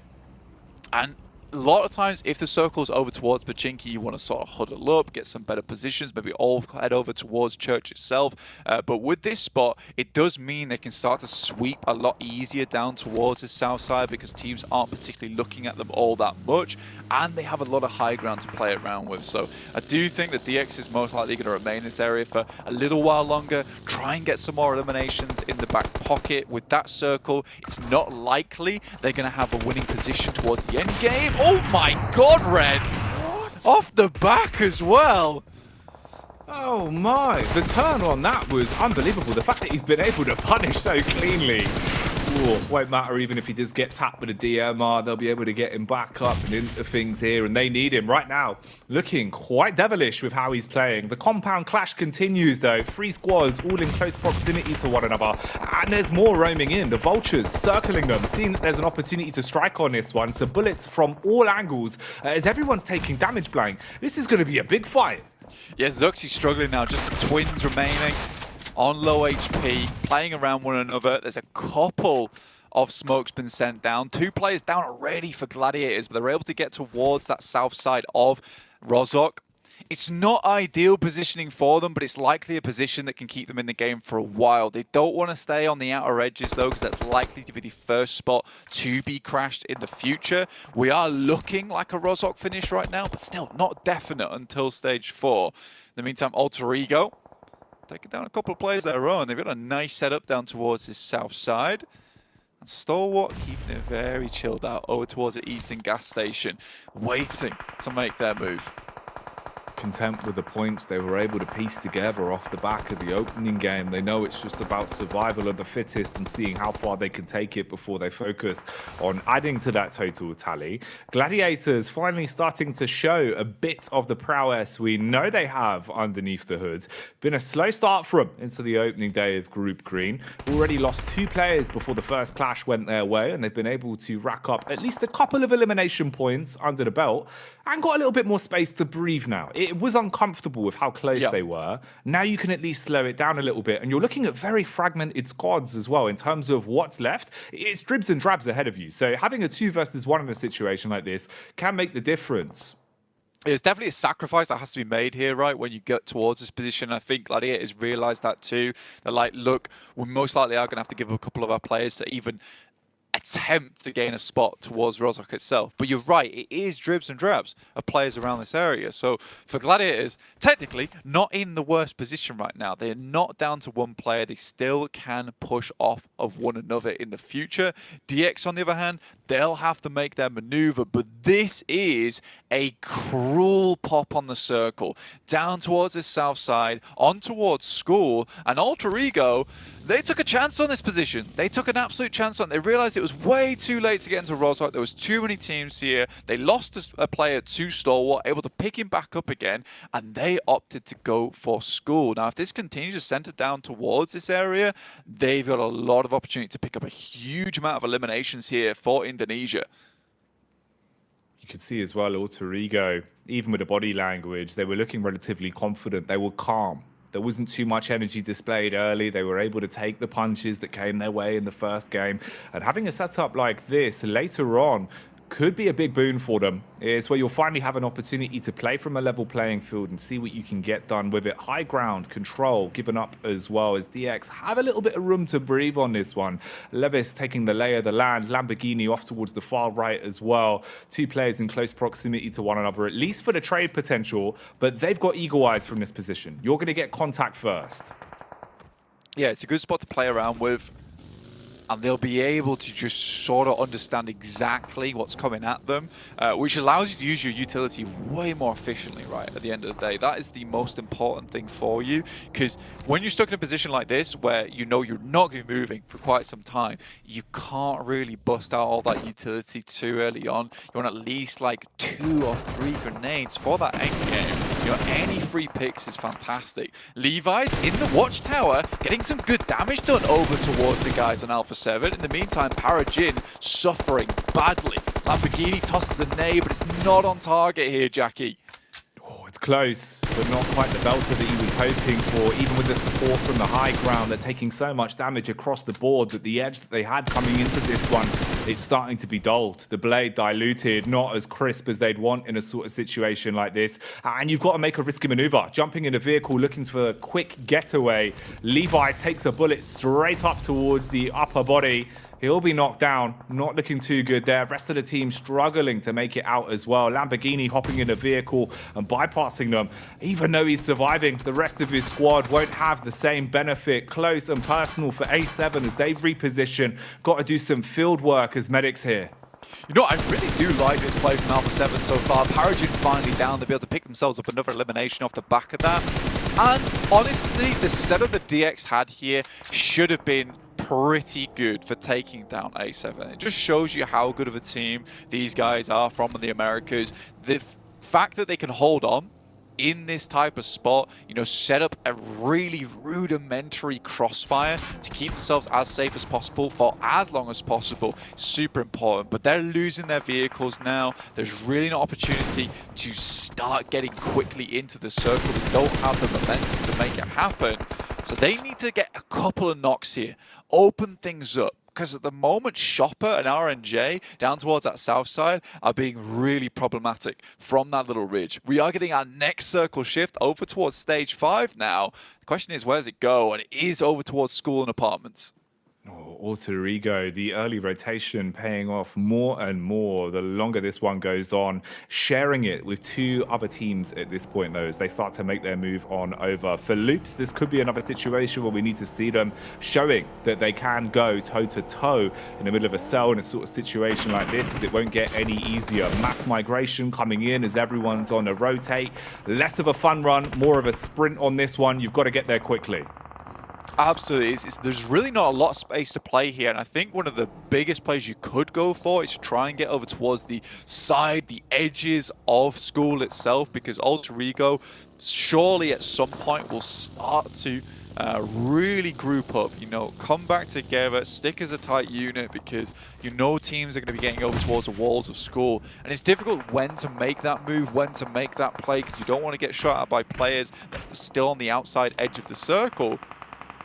And a lot of times, if the circle's over towards Pachinki, you want to sort of huddle up, get some better positions, maybe all head over towards Church itself. But with this spot, it does mean they can start to sweep a lot easier down towards the south side because teams aren't particularly looking at them all that much, and they have a lot of high ground to play around with. So I do think that DX is most likely going to remain in this area for a little while longer, try and get some more eliminations in the back pocket. With that circle, it's not likely they're going to have a winning position towards the end game. Oh my god, Red! What? Off the back as well! Oh my, the turn on that was unbelievable. The fact that he's been able to punish so cleanly. Ooh, won't matter even if he does get tapped with a DMR, they'll be able to get him back up and into things here, and they need him right now. Looking quite devilish with how he's playing. The compound clash continues though. 3 squads all in close proximity to one another, and there's more roaming in. The vultures circling them, seeing that there's an opportunity to strike on this one. So bullets from all angles as everyone's taking damage blank. This is going to be a big fight. Yeah, Zuxi's struggling now, just the twins remaining on low HP, playing around one another. There's a couple of smokes been sent down. 2 players down already for Gladiators, but they're able to get towards that south side of Rozhok. It's not ideal positioning for them, but it's likely a position that can keep them in the game for a while. They don't want to stay on the outer edges, though, because that's likely to be the first spot to be crashed in the future. We are looking like a Rozhok finish right now, but still not definite until stage 4. In the meantime, Alter Ego taking down a couple of players of their own. They've got a nice setup down towards this south side. And Stalwart keeping it very chilled out over towards the eastern gas station, waiting to make their move. Content with the points they were able to piece together off the back of the opening game. They know it's just about survival of the fittest and seeing how far they can take it before they focus on adding to that total tally. Gladiators finally starting to show a bit of the prowess we know they have underneath the hood. Been a slow start for them into the opening day of Group Green. Already lost 2 players before the first clash went their way, and they've been able to rack up at least a couple of elimination points under the belt and got a little bit more space to breathe now. It was uncomfortable with how close they were. Now you can at least slow it down a little bit, and you're looking at very fragmented squads as well in terms of what's left. It's dribs and drabs ahead of you, so having a 2 versus 1 in a situation like this can make the difference. There's definitely a sacrifice that has to be made here, right, when you get towards this position. I think Gladiators realise that too. They're like, look, we most likely are going to have to give a couple of our players to even attempt to gain a spot towards Rozhok itself. But you're right, it is dribs and drabs of players around this area. So for Gladiators, technically not in the worst position right now. They're not down to one player. They still can push off of one another in the future. DX, on the other hand, they'll have to make their maneuver. But this is a cruel pop on the circle. Down towards the south side, on towards School, and Alter Ego, they took a chance on this position. They took an absolute chance on it. They realized it was way too late to get into Rozhok. There was too many teams here. They lost a player to Stalwart, able to pick him back up again, and they opted to go for School. Now, if this continues to center down towards this area, they've got a lot of opportunity to pick up a huge amount of eliminations here for Indonesia. You could see as well, Alter Ego, even with the body language, they were looking relatively confident. They were calm. There wasn't too much energy displayed early. They were able to take the punches that came their way in the first game. And having a setup like this later on could be a big boon for them. It's where you'll finally have an opportunity to play from a level playing field and see what you can get done with it. High ground, control, given up as well as DX have a little bit of room to breathe on this one. Levis taking the lay of the land, Lamborghini off towards the far right as well. Two players in close proximity to one another, at least for the trade potential, but they've got eagle eyes from this position. You're going to get contact first. Yeah, it's a good spot to play around with. And they'll be able to just sort of understand exactly what's coming at them, which allows you to use your utility way more efficiently, right, at the end of the day. That is the most important thing for you, because when you're stuck in a position like this, where you know you're not going to be moving for quite some time, you can't really bust out all that utility too early on. You want at least like 2 or 3 grenades for that end game. You know, any free picks is fantastic. Levi's in the watchtower, getting some good damage done over towards the guys on Alpha 7. In the meantime, Parajin suffering badly. Lamborghini tosses a nade, but it's not on target here, Jackie. Oh, it's close, but not quite the belter that he was hoping for. Even with the support from the high ground, they're taking so much damage across the board that the edge that they had coming into this one, it's starting to be dulled. The blade diluted, not as crisp as they'd want in a sort of situation like this. And you've got to make a risky maneuver. Jumping in a vehicle, looking for a quick getaway. Levi's takes a bullet straight up towards the upper body. He'll be knocked down, not looking too good there. Rest of the team struggling to make it out as well. Lamborghini hopping in a vehicle and bypassing them. Even though he's surviving, the rest of his squad won't have the same benefit. Close and personal for A7 as they reposition. Got to do some field work as medics here. You know, I really do like this play from Alpha 7 so far. Parajin finally down. They'll be able to pick themselves up another elimination off the back of that. And honestly, the setup that DX had here should have been pretty good for taking down A7. It just shows you how good of a team these guys are from the Americas. The fact that they can hold on in this type of spot, you know, set up a really rudimentary crossfire to keep themselves as safe as possible for as long as possible, super important. But they're losing their vehicles now. There's really an opportunity to start getting quickly into the circle. They don't have the momentum to make it happen. So they need to get a couple of knocks here, open things up. Because at the moment, Chopper and RNJ down towards that south side are being really problematic from that little ridge. We are getting our next circle shift over towards stage 5 now. The question is, where does it go? And it is over towards school and apartments. Oh, Alter Ego, the early rotation paying off more and more the longer this one goes on. Sharing it with 2 other teams at this point, though, as they start to make their move on over. For Loops, this could be another situation where we need to see them showing that they can go toe-to-toe in the middle of a cell in a sort of situation like this, as it won't get any easier. Mass migration coming in as everyone's on a rotate. Less of a fun run, more of a sprint on this one. You've got to get there quickly. Absolutely. There's really not a lot of space to play here, and I think one of the biggest plays you could go for is try and get over towards the side, the edges of school itself, because Alter Ego surely at some point will start to really group up, you know, come back together, stick as a tight unit, because you know teams are going to be getting over towards the walls of school, and it's difficult when to make that move, when to make that play, because you don't want to get shot at by players that are still on the outside edge of the circle.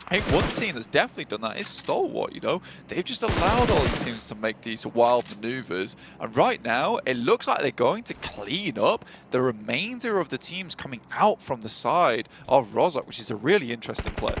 I think one team that's definitely done that is Stalwart, you know. They've just allowed all these teams to make these wild maneuvers. And right now, it looks like they're going to clean up the remainder of the teams coming out from the side of Rozhok, which is a really interesting play.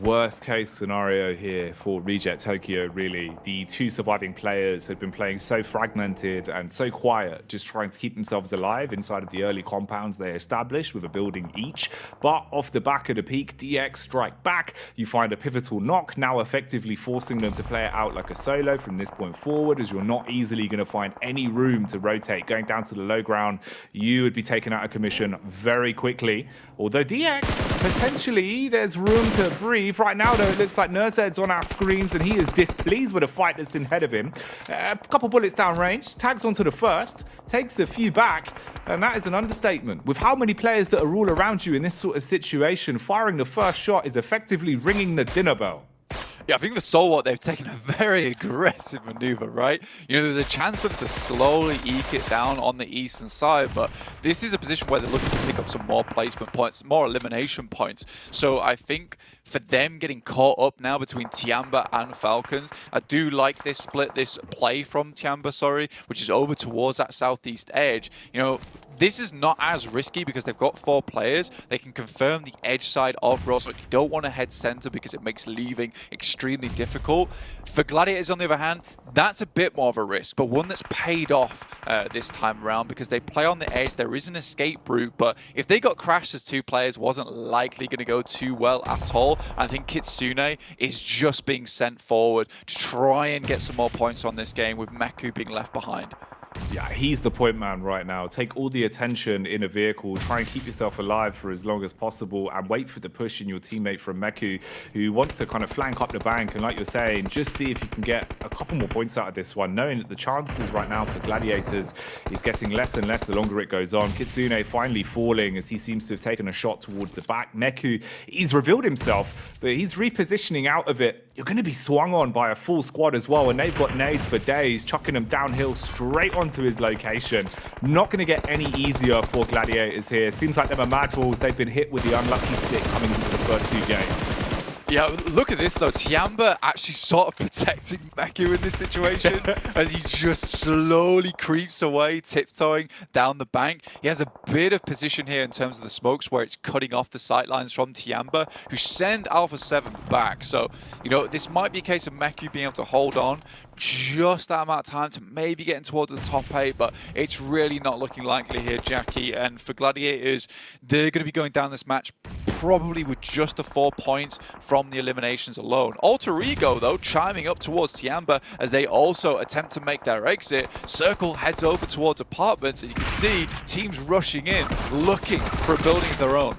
Worst case scenario here for Reject Tokyo, really. The two surviving players had been playing so fragmented and so quiet, just trying to keep themselves alive inside of the early compounds they established with a building each. But off the back of the peak, DX strike back. You find a pivotal knock, now effectively forcing them to play it out like a solo from this point forward, as you're not easily going to find any room to rotate. Going down to the low ground, you would be taken out of commission very quickly. Although DX, potentially, there's room to breathe. Right now, though, it looks like Nurzed's on our screens, and he is displeased with the fight that's ahead of him. A couple bullets down range, tags onto the first, takes a few back, and that is an understatement. With how many players that are all around you in this sort of situation, firing the first shot is effectively ringing the dinner bell. Yeah, I think the Stalwart, they've taken a very aggressive maneuver, right? You know, there's a chance for them to slowly eke it down on the eastern side, but this is a position where they're looking to pick up some more placement points, more elimination points. So I think for them getting caught up now between Tiamba and Falcons, I do like this split, this play from Tiamba, sorry, which is over towards that southeast edge. You know, this is not as risky because they've got 4 players. They can confirm the edge side of Ross. Like, you don't want to head center because it makes leaving extremely difficult. For Gladiators, on the other hand, that's a bit more of a risk, but one that's paid off this time around because they play on the edge. There is an escape route, but if they got crashed as 2 players, wasn't likely going to go too well at all. I think Kitsune is just being sent forward to try and get some more points on this game with Meku being left behind. Yeah, he's the point man right now. Take all the attention in a vehicle, try and keep yourself alive for as long as possible, and wait for the push in your teammate from Meku, who wants to kind of flank up the bank. And like you're saying, just see if you can get a couple more points out of this one, knowing that the chances right now for Gladiators is getting less and less the longer it goes on. Kitsune finally falling as he seems to have taken a shot towards the back. Meku, he's revealed himself, but he's repositioning out of it. You're going to be swung on by a full squad as well, and they've got nades for days, chucking them downhill straight onto his location. Not going to get any easier for Gladiators here. Seems like them are mad balls. They've been hit with the unlucky stick coming into the first 2 games. Yeah, look at this though. Tiamba actually sort of protecting Meku in this situation as he just slowly creeps away, tiptoeing down the bank. He has a bit of position here in terms of the smokes where it's cutting off the sightlines from Tiamba, who send Alpha 7 back. So, you know, this might be a case of Meku being able to hold on just that amount of time to maybe getting towards the top 8, but it's really not looking likely here, Jackie. And for Gladiators, they're going to be going down this match probably with just the 4 points from the eliminations alone. Alter Ego, though, chiming up towards Tiamba as they also attempt to make their exit. Circle heads over towards apartments, and you can see teams rushing in, looking for a building of their own.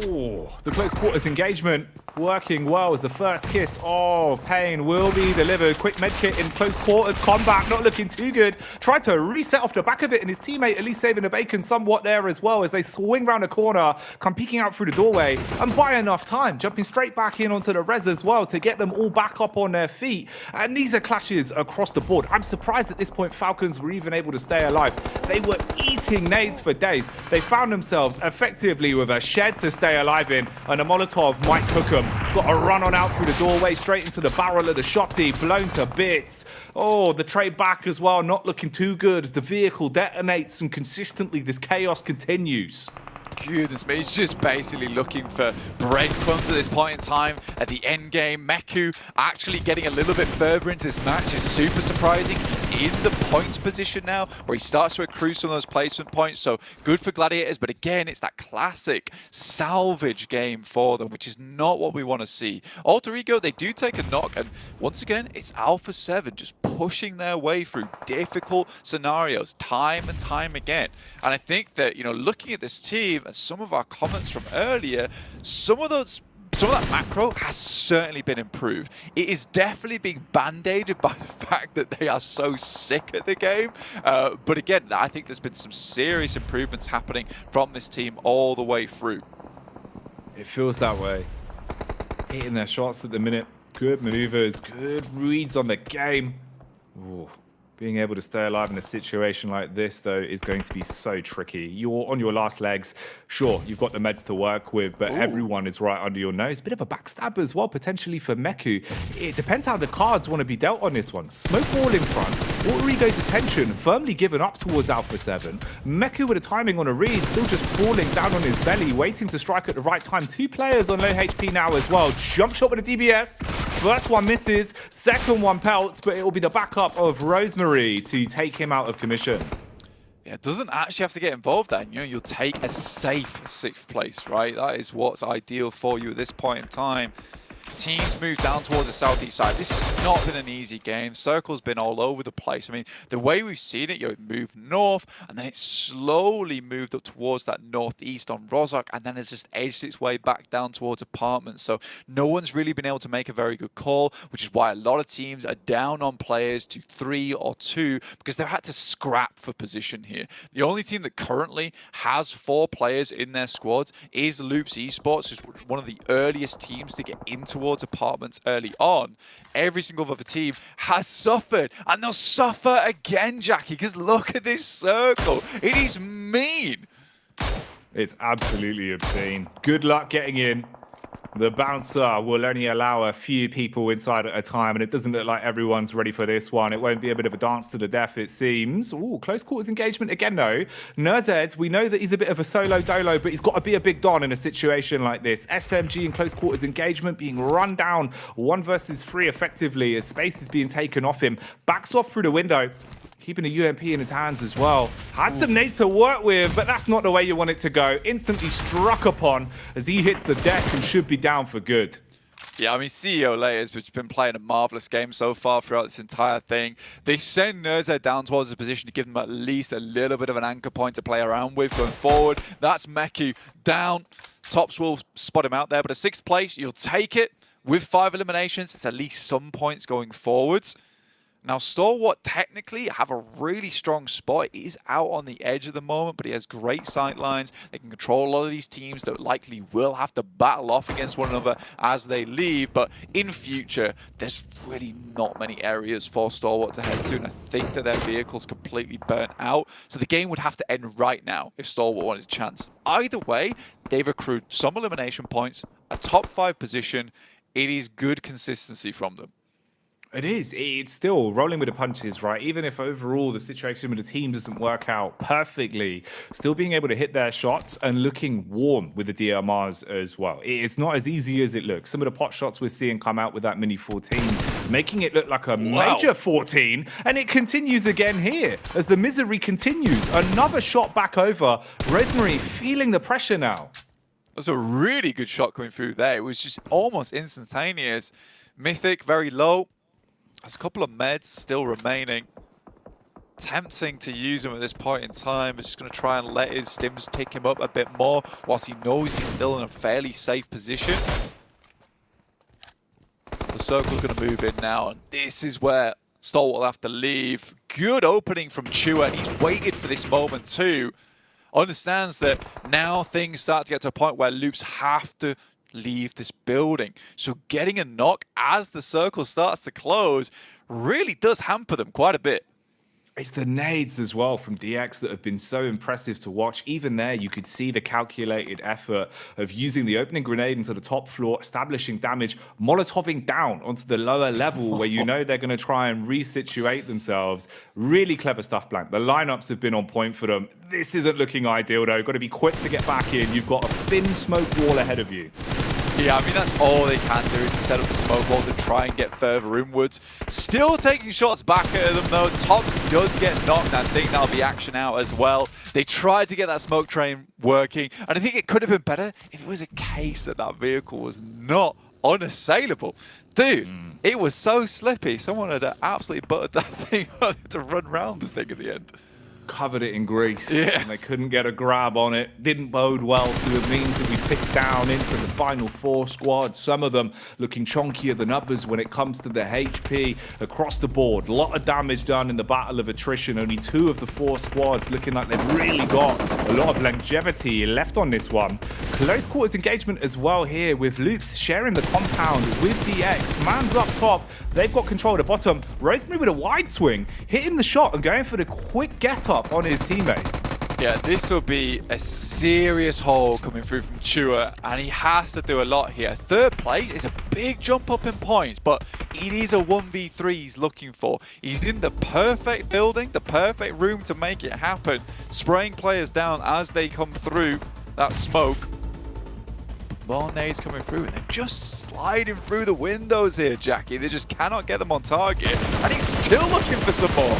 Oh, the close quarters engagement working well as the first kiss. Oh, pain will be delivered. Quick medkit in close quarters combat, not looking too good. Tried to reset off the back of it, and his teammate at least saving the bacon somewhat there as well as they swing round the corner, come peeking out through the doorway, and buy enough time, jumping straight back in onto the res as well to get them all back up on their feet. And these are clashes across the board. I'm surprised at this point Falcons were even able to stay alive. They were eating nades for days. They found themselves effectively with a shed to stay alive in, and a Molotov might cook them. Got a run on out through the doorway, straight into the barrel of the shotty, blown to bits. Oh, the trade back as well, not looking too good as the vehicle detonates and consistently this chaos continues. Goodness me, he's just basically looking for breadcrumbs at this point in time at the end game. Meku actually getting a little bit further into this match is super surprising. He's in the points position now where he starts to accrue some of those placement points, so good for Gladiators, but again, it's that classic salvage game for them, which is not what we want to see. Alter Ego, they do take a knock, and once again, it's Alpha 7 just pushing their way through difficult scenarios time and time again. And I think that, you know, looking at this team and some of our comments from earlier, some of that macro has certainly been improved. It is definitely being band-aided by the fact that they are so sick at the game. But again, I think there's been some serious improvements happening from this team all the way through. It feels that way. Hitting their shots at the minute. Good maneuvers, good reads on the game. Ooh. Being able to stay alive in a situation like this, though, is going to be so tricky. You're on your last legs. Sure, you've got the meds to work with, but everyone is right under your nose. Bit of a backstab as well, potentially for Meku. It depends how the cards want to be dealt on this one. Smoke wall in front. Autorigo's attention firmly given up towards Alpha 7. Meku with a timing on a read, still just crawling down on his belly, waiting to strike at the right time. 2 players on low HP now as well. Jump shot with a DBS. First one misses, second one pelts, but it will be the backup of Rosemary to take him out of commission. Yeah, it doesn't actually have to get involved then. You know, you'll take a safe 6th place, right? That is what's ideal for you at this point in time. Teams move down towards the southeast side. This has not been an easy game. Circle's been all over the place. I mean, the way we've seen it, you know, it moved north, and then it slowly moved up towards that northeast on Rozhok, and then it's just edged its way back down towards apartments. So no one's really been able to make a very good call, which is why a lot of teams are down on players to 3 or 2, because they've had to scrap for position here. The only team that currently has 4 players in their squads is Loops Esports, which is one of the earliest teams to get into towards apartments early on. Every single other team has suffered, and they'll suffer again, Jackie, because look at this circle. It is mean. It's absolutely obscene. Good luck getting in. The bouncer will only allow a few people inside at a time, and it doesn't look like everyone's ready for this one. It won't be a bit of a dance to the death, it seems. Ooh, close quarters engagement again, though. Nurzed, we know that he's a bit of a solo dolo, but he's got to be a big don in a situation like this. SMG in close quarters engagement being run down 1 versus 3 effectively as space is being taken off him. Backs off through the window. Keeping a UMP in his hands as well. Had some nades to work with, but that's not the way you want it to go. Instantly struck upon as he hits the deck and should be down for good. Yeah, I mean, CEO Layers, which has been playing a marvelous game so far throughout this entire thing. They send Nurzed down towards the position to give them at least a little bit of an anchor point to play around with going forward. That's Meku down. Tops will spot him out there, but a 6th place, you'll take it. With 5 eliminations, it's at least some points going forwards. Now, Stalwart technically have a really strong spot. He is out on the edge at the moment, but he has great sight lines. They can control a lot of these teams that likely will have to battle off against one another as they leave. But in future, there's really not many areas for Stalwart to head to, and I think that their vehicle's completely burnt out. So the game would have to end right now if Stalwart wanted a chance. Either way, they've accrued some elimination points, a top 5 position. It is good consistency from them. It is. It's still rolling with the punches, right? Even if overall the situation with the team doesn't work out perfectly, still being able to hit their shots and looking warm with the DMRs as well. It's not as easy as it looks. Some of the pot shots we're seeing come out with that mini 14, making it look like a major 14. And it continues again here as the misery continues. Another shot back over. Rosemary feeling the pressure now. That's a really good shot coming through there. It was just almost instantaneous. Mythic, very low. There's a couple of meds still remaining. Tempting to use him at this point in time. But just going to try and let his stims pick him up a bit more whilst he knows he's still in a fairly safe position. The circle's going to move in now, and this is where Stalwart will have to leave. Good opening from Chua, and he's waited for this moment too. Understands that now things start to get to a point where Loops have to leave this building. So getting a knock as the circle starts to close really does hamper them quite a bit. It's the nades as well from DX that have been so impressive to watch. Even there, you could see the calculated effort of using the opening grenade into the top floor, establishing damage, Molotoving down onto the lower level where you know they're going to try and resituate themselves. Really clever stuff, Blank. The lineups have been on point for them. This isn't looking ideal, though. Got to be quick to get back in. You've got a thin smoke wall ahead of you. Yeah, I mean, that's all they can do is set up the smoke wall to try and get further inwards. Still taking shots back at them, though. Tops does get knocked. I think that'll be action out as well. They tried to get that smoke train working, and I think it could have been better if it was a case that that vehicle was not unassailable. Dude, it was so slippy. Someone had absolutely buttered that thing to run around the thing at the end. Covered it in grease, and they couldn't get a grab on it. Didn't bode well, so it means that we tick down into the final 4 squads. Some of them looking chunkier than others when it comes to the HP across the board. A lot of damage done in the battle of attrition. Only 2 of the 4 squads looking like they've really got a lot of longevity left on this one. Close quarters engagement as well here with Loops sharing the compound with DX. Man's up top. They've got control of the bottom. Rosemary with a wide swing, hitting the shot and going for the quick get up on his teammate. Yeah, this will be a serious haul coming through from Chua, and he has to do a lot here. 3rd place is a big jump up in points, but it is a 1v3 he's looking for. He's in the perfect building, the perfect room to make it happen, spraying players down as they come through that smoke. More nades coming through, and they're just sliding through the windows here, Jackie. They just cannot get them on target, and he's still looking for some more.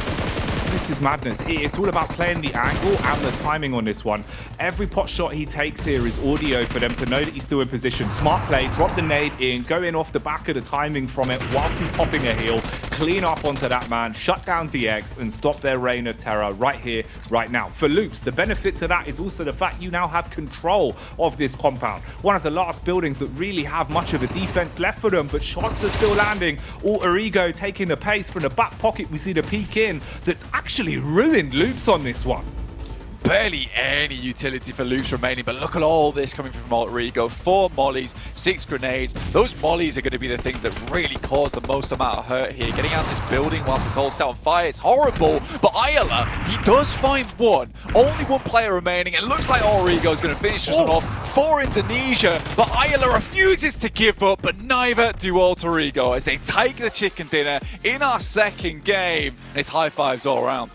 This is madness. It's all about playing the angle and the timing on this one. Every pot shot he takes here is audio for them to know that he's still in position. Smart play, drop the nade in, go in off the back of the timing from it whilst he's popping a heal, clean up onto that man, shut down DX, and stop their reign of terror right here, right now. For Loops, the benefit to that is also the fact you now have control of this compound. One of the last buildings that really have much of a defense left for them, but shots are still landing. Alter Ego taking the pace from the back pocket. We see the peek in that's actually ruined Loops on this one. Barely any utility for Loops remaining, but look at all this coming from Alter Ego. 4 mollies, 6 grenades. Those mollies are going to be the things that really cause the most amount of hurt here. Getting out of this building whilst it's all set on fire, it's horrible. But Ayala, he does find one. Only one player remaining. It looks like Alter Ego is going to finish this one off for Indonesia. But Ayala refuses to give up, but neither do Alter Ego as they take the chicken dinner in our second game. And it's high fives all around.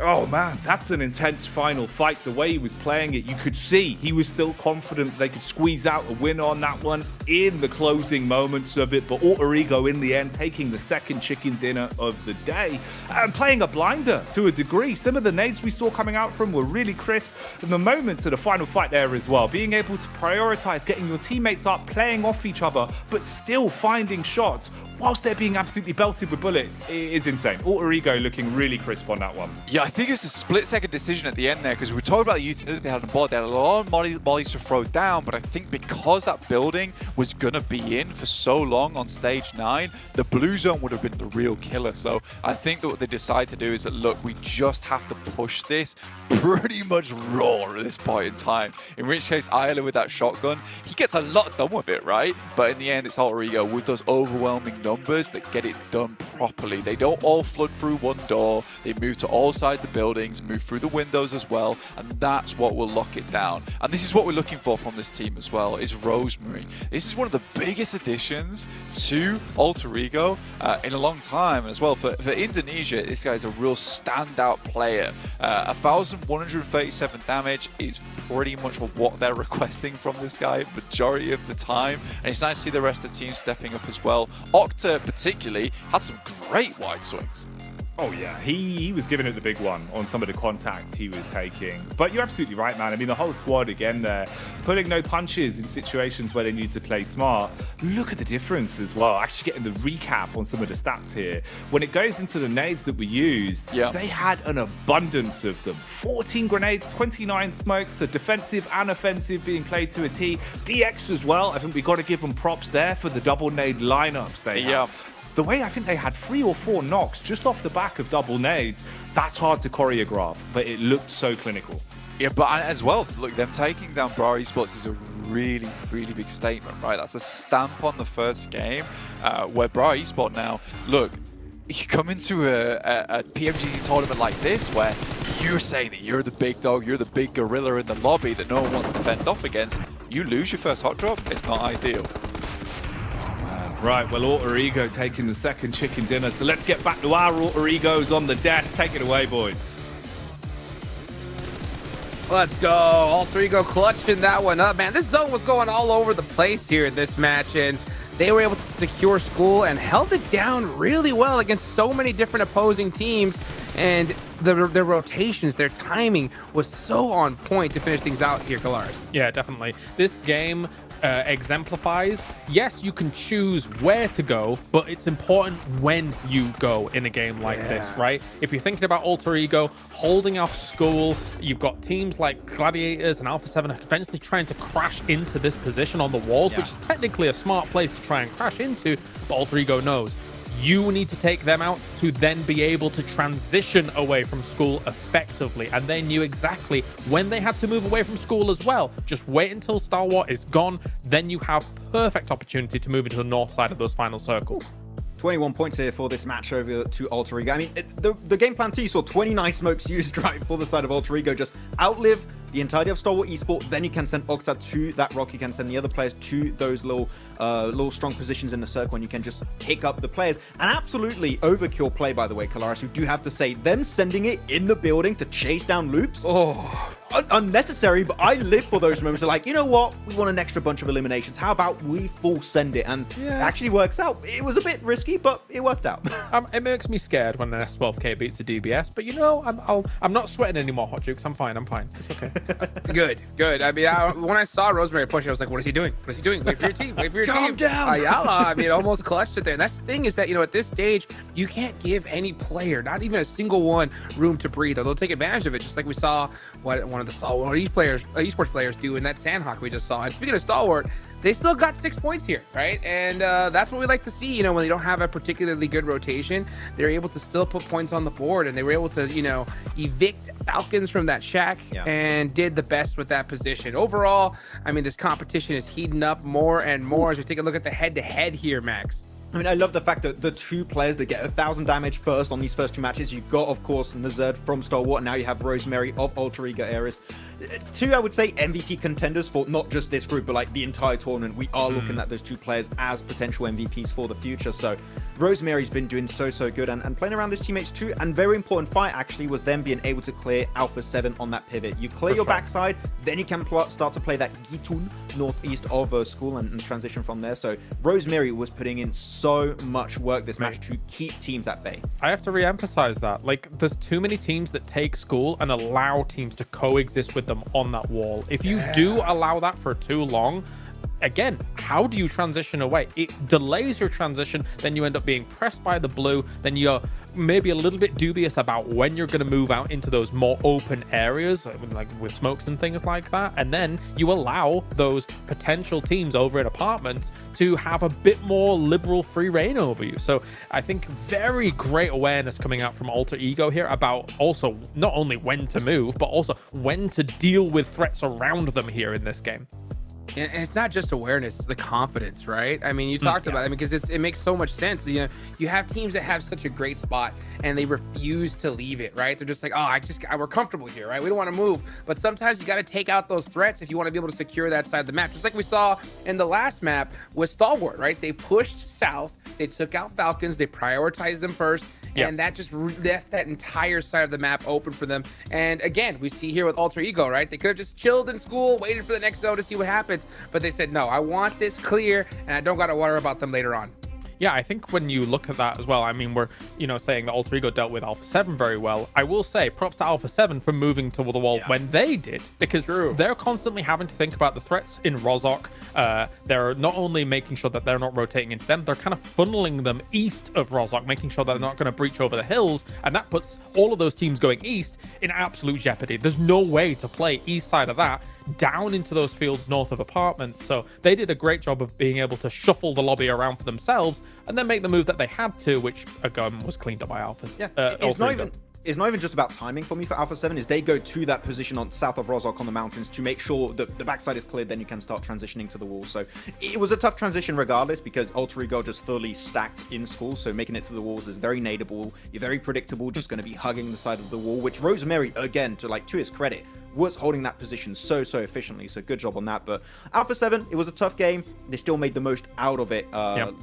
Oh man, that's an intense final fight. The way he was playing it, you could see he was still confident they could squeeze out a win on that one in the closing moments of it. But Alter Ego in the end taking the second chicken dinner of the day and playing a blinder to a degree. Some of the nades we saw coming out from were really crisp. And the moments of the final fight there as well, being able to prioritize getting your teammates up, playing off each other, but still finding shots whilst they're being absolutely belted with bullets, it is insane. Alter Ego looking really crisp on that one. Yeah, I think it's a split-second decision at the end there, because we were talking about the utility they had on board. They had a lot of mollies to throw down, but I think because that building was going to be in for so long on stage 9, the blue zone would have been the real killer. So I think that what they decide to do is that, look, we just have to push this pretty much raw at this point in time. In which case, Ayala with that shotgun, he gets a lot done with it, right? But in the end, it's Alter Ego with those overwhelming numbers that get it done properly. They don't all flood through one door. They move to all sides of the buildings, move through the windows as well, and that's what will lock it down. And this is what we're looking for from this team as well, is Rosemary. This is one of the biggest additions to Alter Ego in a long time as well. For Indonesia, this guy is a real standout player. 1,137 damage is pretty much what they're requesting from this guy majority of the time, and it's nice to see the rest of the team stepping up as well. Octa particularly had some great wide swings. Oh yeah, he was giving it the big one on some of the contacts he was taking. But you're absolutely right, man. I mean, the whole squad again there, pulling no punches in situations where they need to play smart. Look at the difference as well. Actually getting the recap on some of the stats here. When it goes into the nades that we used, they had an abundance of them. 14 grenades, 29 smokes, so defensive and offensive being played to a T. DX as well. I think we got to give them props there for the double nade lineups they have. The way I think they had 3 or 4 knocks just off the back of double nades, that's hard to choreograph, but it looked so clinical. Yeah, but as well, look, them taking down Bra Esports is a really, really big statement, right? That's a stamp on the first game, where Bra Esports now, look, you come into a PMGC tournament like this where you're saying that you're the big dog, you're the big gorilla in the lobby that no one wants to fend off against, you lose your first hot drop, it's not ideal. Right, well, Alter Ego taking the second chicken dinner, so let's get back to our Alter Egos on the desk. Take it away, boys. Let's go. Alter Ego clutching that one up, man. This zone was going all over the place here in this match, and they were able to secure School and held it down really well against so many different opposing teams. And their rotations, their timing was so on point to finish things out here, Kalaris. Yeah, definitely. This game exemplifies, yes, you can choose where to go, but it's important when you go in a game like this, right? If you're thinking about Alter Ego holding off School, you've got teams like Gladiators and Alpha 7 eventually trying to crash into this position on the walls, which is technically a smart place to try and crash into, but Alter Ego knows you need to take them out to then be able to transition away from School effectively. And they knew exactly when they had to move away from School as well. Just wait until Star Wars is gone. Then you have perfect opportunity to move into the north side of those final circles. 21 points here for this match over to Alter Ego. I mean, the game plan too, you saw 29 smokes used right for the side of Alter Ego. Just outlive the entirety of Star Wars Esport. Then you can send Octa to that rock. You can send the other players to those little strong positions in the circle, and you can just pick up the players. And absolutely overkill play, by the way, Kalaris, who do have to say, them sending it in the building to chase down loops. Oh, unnecessary, but I live for those moments. They're like, you know what? We want an extra bunch of eliminations. How about we full send it? And it actually works out. It was a bit risky, but it worked out. It makes me scared when an S12K beats a DBS, but you know, I'm not sweating anymore, Hot Jukes. I'm fine. It's okay. Good. I mean, when I saw Rosemary push, I was like, what is he doing? What is he doing? Wait for your team. Wait for your team. Calm down. Ayala, I mean, almost clutched it there. And that's the thing is that, you know, at this stage, you can't give any player, not even a single one, room to breathe, or they'll take advantage of it, just like we saw one of the Stalwart esports players do in that Sandhawk we just saw. And speaking of Stalwart, they still got 6 points here, right? And that's what we like to see, you know, when they don't have a particularly good rotation, they're able to still put points on the board, and they were able to, you know, evict Falcons from that shack and did the best with that position. Overall, I mean, this competition is heating up more and more as we take a look at the head-to-head here, Max. I mean, I love the fact that the two players that get 1,000 damage first on these first two matches, you've got, of course, Nazerd from Stalwart, and now you have Rosemary of Alter Ego Ares. Two, I would say, MVP contenders for not just this group, but like the entire tournament. We are looking at those two players as potential MVPs for the future. So Rosemary's been doing so good and playing around his teammates too. And very important fight actually was them being able to clear Alpha 7 on that pivot. You clear your backside, then you can start to play that Gitun northeast of school and transition from there. So Rosemary was putting in so much work this match to keep teams at bay. I have to re-emphasize that. Like, there's too many teams that take school and allow teams to coexist with them on that wall. If you do allow that for too long, again, how do you transition away? It delays your transition, then you end up being pressed by the blue, then you're maybe a little bit dubious about when you're going to move out into those more open areas, like with smokes and things like that, and then you allow those potential teams over in apartments to have a bit more liberal free reign over you. So I think very great awareness coming out from Alter Ego here about also not only when to move, but also when to deal with threats around them here in this game. And it's not just awareness, it's the confidence, right? I mean, you talked about it because it makes so much sense. You know, you have teams that have such a great spot and they refuse to leave it, right? They're just like, oh, we're comfortable here, right? We don't want to move. But sometimes you got to take out those threats if you want to be able to secure that side of the map. Just like we saw in the last map with Stalwart, right? They pushed south, they took out Falcons, they prioritized them first. And that just left that entire side of the map open for them. And again, we see here with Alter Ego, right? They could have just chilled in school, waited for the next zone to see what happens. But they said, no, I want this clear, and I don't got to worry about them later on. Yeah, I think when you look at that as well, I mean, we're, you know, saying that Alter Ego dealt with Alpha 7 very well. I will say props to Alpha 7 for moving to the wall when they did, because they're constantly having to think about the threats in Rozhok. They're not only making sure that they're not rotating into them, they're kind of funneling them east of Rozhok, making sure that they're not going to breach over the hills, and that puts all of those teams going east in absolute jeopardy. There's no way to play east side of that down into those fields north of apartments. So they did a great job of being able to shuffle the lobby around for themselves and then make the move that they had to, which again was cleaned up by Alpha. It's not even just about timing for me for Alpha 7, is they go to that position on south of Rozhok on the mountains to make sure that the backside is cleared, then you can start transitioning to the wall. So it was a tough transition regardless, because Alter Ego just fully stacked in school, so making it to the walls is very nadeable. You're very predictable, just going to be hugging the side of the wall, which Rosemary, again, to his credit, was holding that position so efficiently, so good job on that. But Alpha 7, it was a tough game. They still made the most out of it.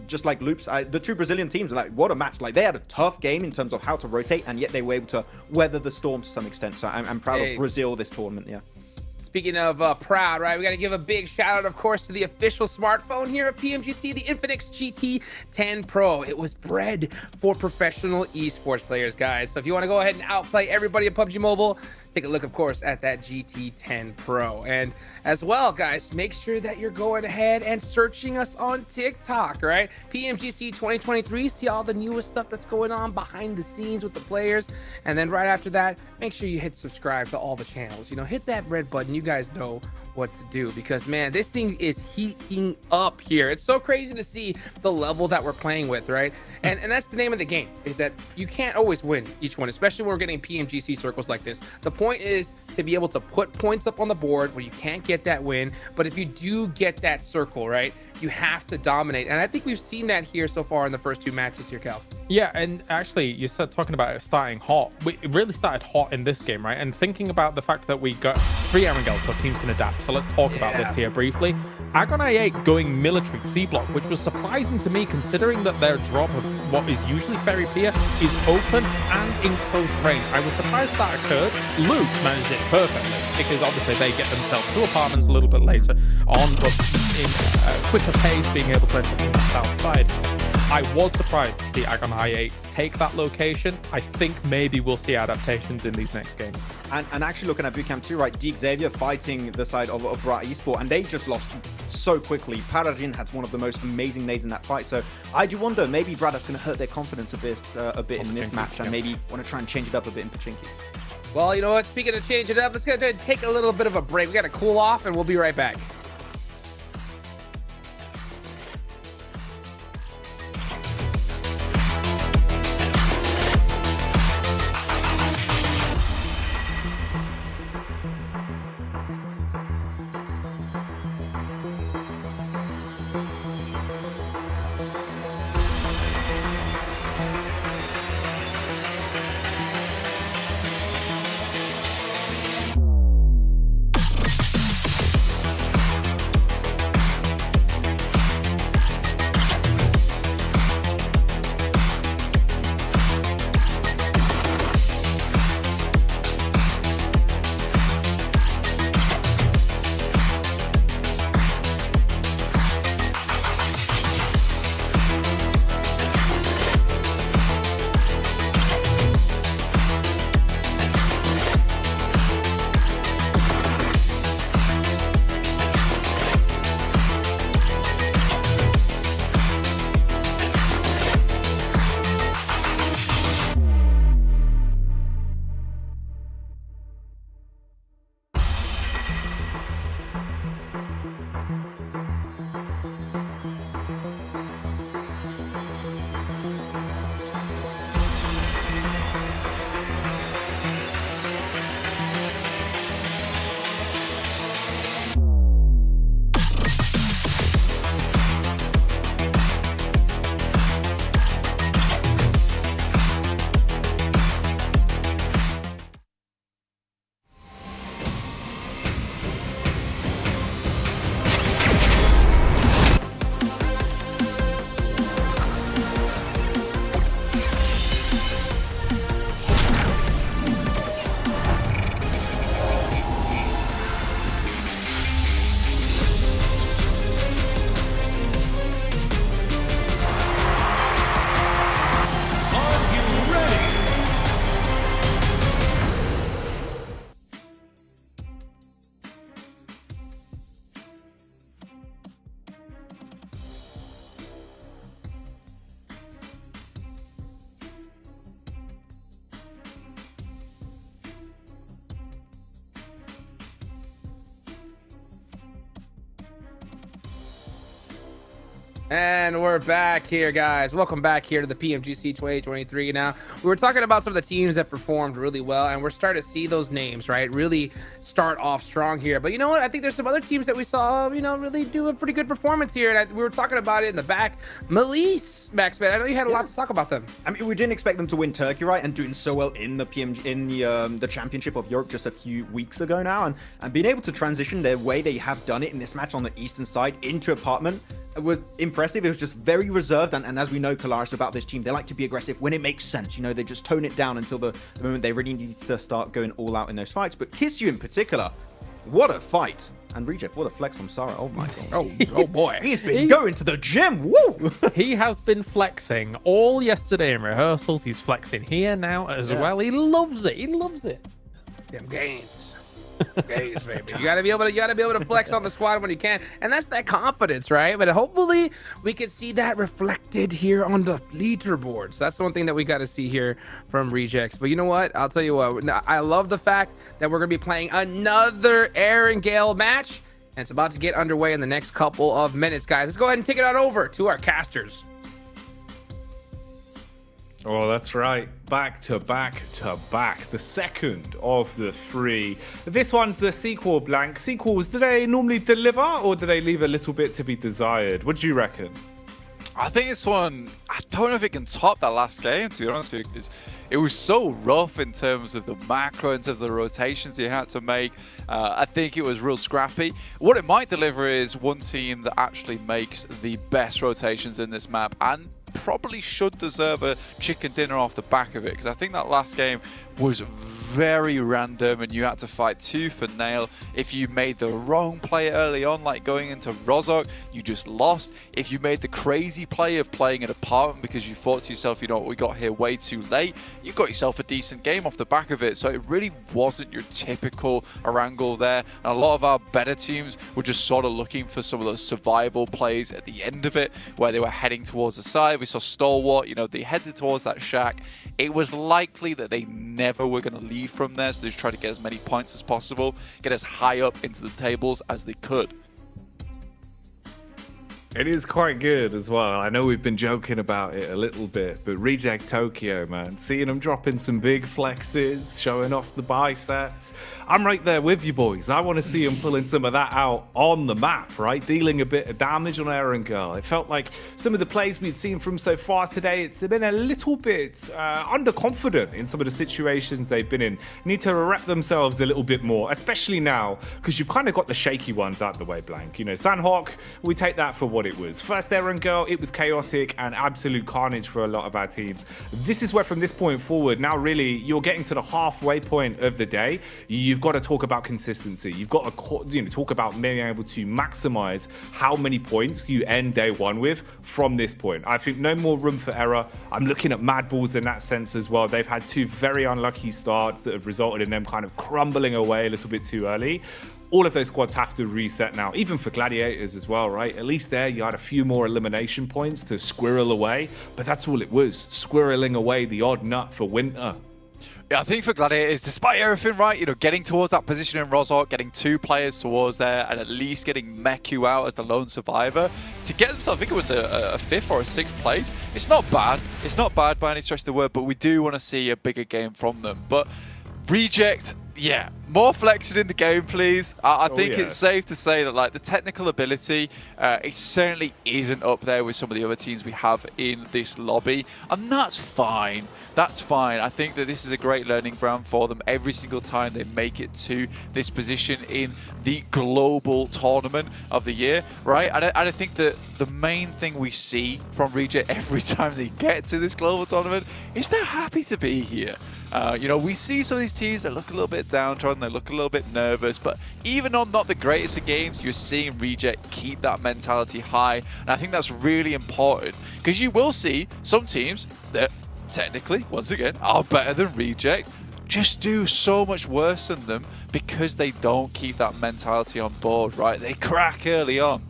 Just like Loops, the two Brazilian teams, like, what a match. Like, they had a tough game in terms of how to rotate, and yet they were able to weather the storm to some extent. So I'm proud of Brazil this tournament. Speaking of proud, right, we got to give a big shout out, of course, to the official smartphone here at PMGC, the Infinix GT10 Pro. It was bred for professional esports players, guys. So if you want to go ahead and outplay everybody at PUBG Mobile, take a look, of course, at that GT10 Pro. And as well, guys, make sure that you're going ahead and searching us on TikTok, right? PMGC 2023, see all the newest stuff that's going on behind the scenes with the players. And then right after that, make sure you hit subscribe to all the channels. You know, hit that red button. You guys know what to do, because man, this thing is heating up here. It's so crazy to see the level that we're playing with, right? And that's the name of the game, is that you can't always win each one, especially when we're getting PMGC circles like this. The point is to be able to put points up on the board when you can't get that win. But if you do get that circle, right, you have to dominate. And I think we've seen that here so far in the first 2 matches here, Cal. Yeah, and actually, you said talking about it starting hot. It really started hot in this game, right? And thinking about the fact that we got 3 Erangel, so teams can adapt. So let's talk about this here briefly. Agon I8 going military C block, which was surprising to me considering that their drop of what is usually Fairy Pier is open and in close range. I was surprised that occurred. Luke managed it perfectly because obviously they get themselves to apartments a little bit later on, but in quicker pace, being able to enter from the south side. I was surprised to see Agon I8 take that location. I think maybe we'll see adaptations in these next games. And actually looking at Bootcamp 2, right, Xavier fighting the side of Brat Esport, and they just lost so quickly. Paradin had one of the most amazing nades in that fight, so I do wonder, maybe Brad is going to hurt their confidence a bit in this match, and maybe want to try and change it up a bit in Pachinki. Well, you know what? Speaking of change it up, let's go ahead and take a little bit of a break. We got to cool off, and we'll be right back. And we're back here, guys. Welcome back here to the PMGC 2023. Now, we were talking about some of the teams that performed really well, and we're starting to see those names, right, really start off strong here. But you know what? I think there's some other teams that we saw, you know, really do a pretty good performance here. And we were talking about it in the back. Melise, Maxman, I know you had a lot to talk about them. I mean, we didn't expect them to win Turkey, right? And doing so well in the the Championship of Europe just a few weeks ago now, and being able to transition their way they have done it in this match on the eastern side into apartment was impressive. It was just very reserved, and as we know, Kalaris, about this team, they like to be aggressive when it makes sense. You know, they just tone it down until the moment they really need to start going all out in those fights. But Kisyu in particular, what a fight. And Reject, what a flex from Sarah. Oh my god. Oh boy. He's been going to the gym. Woo! He has been flexing all yesterday in rehearsals. He's flexing here now as well. He loves it. He loves it. Them gains. Gains, baby. You gotta be able to flex on the squad when you can. And that's that confidence, right? But hopefully we can see that reflected here on the leaderboards. That's the one thing that we got to see here from Rejects. But you know what? I'll tell you what. I love the fact that we're gonna be playing another Aaron Gale match. And it's about to get underway in the next couple of minutes, guys. Let's go ahead and take it on over to our casters. Oh, that's right. Back to back to back. The second of the 3. This one's the sequel, Blank. Sequels, do they normally deliver or do they leave a little bit to be desired? What do you reckon? I think this one, I don't know if it can top that last game, to be honest with you, because it was so rough in terms of the macro, in terms of the rotations you had to make. I think it was real scrappy. What it might deliver is one team that actually makes the best rotations in this map and probably should deserve a chicken dinner off the back of it, because I think that last game was very random and you had to fight tooth and nail. If you made the wrong play early on, like going into Rozhok, you just lost. If you made the crazy play of playing an apartment because you thought to yourself, you know what, we got here way too late, you got yourself a decent game off the back of it. So it really wasn't your typical Erangel there. And a lot of our better teams were just sort of looking for some of those survival plays at the end of it, where they were heading towards the side. We saw Stalwart, you know, they headed towards that shack. It was likely that they never were going to leave from there, so they just tried to get as many points as possible, get as high up into the tables as they could. It is quite good as well. I know we've been joking about it a little bit, but Reject Tokyo, man, seeing them dropping some big flexes, showing off the biceps. I'm right there with you, boys. I want to see them pulling some of that out on the map, right? Dealing a bit of damage on Erangel. It felt like some of the plays we'd seen from so far today, it's been a little bit underconfident in some of the situations they've been in. Need to rep themselves a little bit more, especially now, because you've kind of got the shaky ones out the way, Blank. You know, Sandhawk, we take that for what it was. First Erangel, it was chaotic and absolute carnage for a lot of our teams. This is where from this point forward, now really you're getting to the halfway point of the day. You've got to talk about consistency. You've got to talk about being able to maximize how many points you end day one with from this point. I think no more room for error. I'm looking at Mad Balls in that sense as well. They've had 2 very unlucky starts that have resulted in them kind of crumbling away a little bit too early. All of those squads have to reset now, even for Gladiators as well, right? At least there you had a few more elimination points to squirrel away, but that's all it was, squirreling away the odd nut for Winter. Yeah, I think for Gladiators, despite everything, right, you know, getting towards that position in Rozhok, getting 2 players towards there, and at least getting Meku out as the lone survivor, to get themselves, I think it was a 5th or a 6th place, it's not bad. It's not bad by any stretch of the word, but we do want to see a bigger game from them. But Reject, yeah, more flexing in the game, please. I think it's safe to say that, like, the technical ability, it certainly isn't up there with some of the other teams we have in this lobby, and that's fine. That's fine. I think that this is a great learning ground for them every single time they make it to this position in the global tournament of the year, right? And I think that the main thing we see from Reject every time they get to this global tournament is they're happy to be here. You know, we see some of these teams that look a little bit downtrodden, they look a little bit nervous, but even on not the greatest of games, you're seeing Reject keep that mentality high, and I think that's really important, because you will see some teams that technically, once again, are better than Reject, just do so much worse than them because they don't keep that mentality on board, right? They crack early on.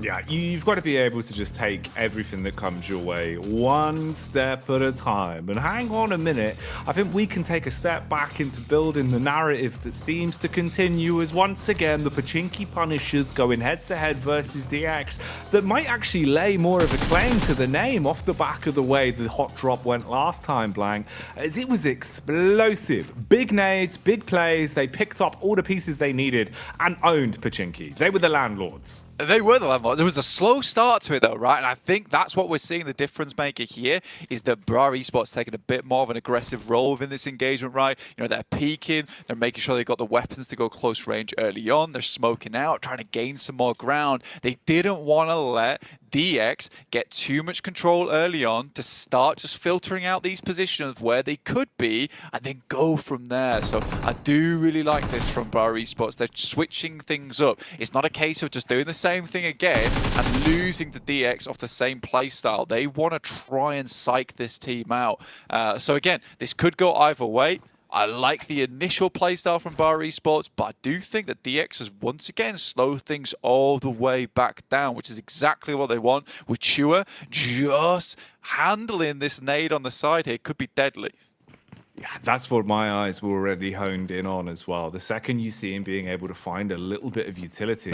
Yeah, you've got to be able to just take everything that comes your way one step at a time. And hang on a minute, I think we can take a step back into building the narrative that seems to continue as once again the Pachinki Punishers going head to head versus DX that might actually lay more of a claim to the name off the back of the way the hot drop went last time, Blank, as it was explosive. Big nades, big plays, they picked up all the pieces they needed and owned Pachinki. They were the landlords. They were the landlords. There was a slow start to it though, right? And I think that's what we're seeing the difference maker here is that Bra Esports taking a bit more of an aggressive role within this engagement, right? You know, they're peeking, they're making sure they got the weapons to go close range early on, they're smoking out, trying to gain some more ground. They didn't want to let DX get too much control early on to start just filtering out these positions where they could be and then go from there. So I do really like this from Bra Esports. They're switching things up. It's not a case of just doing the same thing again and losing to DX off the same playstyle. They want to try and psych this team out. So again, this could go either way. I like the initial playstyle from Bar Esports, but I do think that DX has once again slowed things all the way back down, which is exactly what they want. With Chua just handling this nade on the side here, could be deadly. Yeah, that's what my eyes were already honed in on as well. The second you see him being able to find a little bit of utility,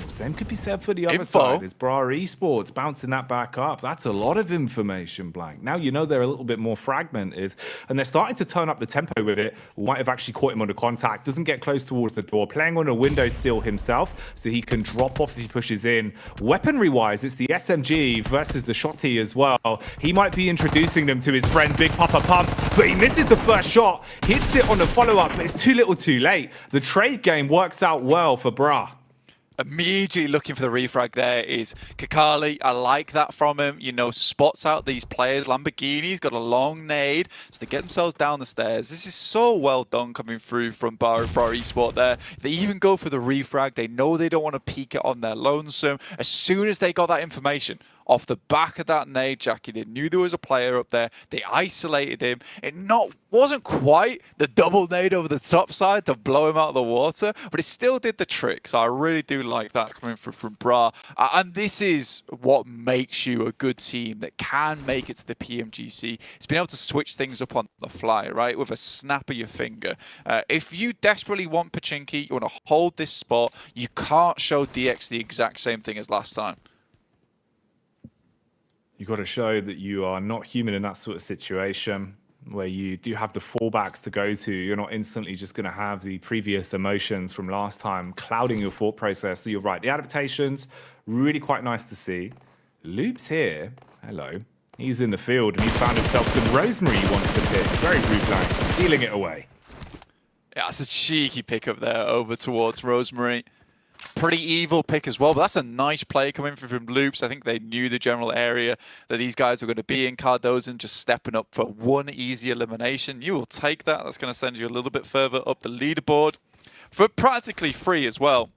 same could be said for the other side. It's Bra Esports bouncing that back up. That's a lot of information, Blank. Now you know they're a little bit more fragmented, and they're starting to turn up the tempo with it. Might have actually caught him under contact. Doesn't get close towards the door. Playing on a window sill himself, so he can drop off if he pushes in. Weaponry-wise, it's the SMG versus the Shotty as well. He might be introducing them to his friend Big Papa Pump, but he misses the first shot, hits it on the follow-up, but it's too little too late. The trade game works out well for Bra. Immediately looking for the refrag there is Kakali. I like that from him. You know, spots out these players. Lamborghini's got a long nade, so they get themselves down the stairs. This is so well done coming through from Bra Esport there. They even go for the refrag. They know they don't want to peek it on their lonesome. As soon as they got that information, off the back of that nade, Jackie, they knew there was a player up there. They isolated him. It wasn't quite the double nade over the top side to blow him out of the water, but it still did the trick. So I really do like that coming from Bra. And this is what makes you a good team that can make it to the PMGC. It's being able to switch things up on the fly, right, with a snap of your finger. If you desperately want Pachinki, you want to hold this spot, you can't show DX the exact same thing as last time. You've got to show that you are not human in that sort of situation where you do have the fallbacks to go to. You're not instantly just going to have the previous emotions from last time clouding your thought process. So you're right. The adaptations, really quite nice to see. Loop's here. Hello. He's in the field and he's found himself some Rosemary he wants to pick. Very rude, Blank, stealing it away. Yeah, it's a cheeky pickup there over towards Rosemary. Pretty evil pick as well, but that's a nice play coming from Loops. I think they knew the general area that these guys were going to be in. Cardozo just stepping up for one easy elimination. You will take that. That's going to send you a little bit further up the leaderboard for practically free as well.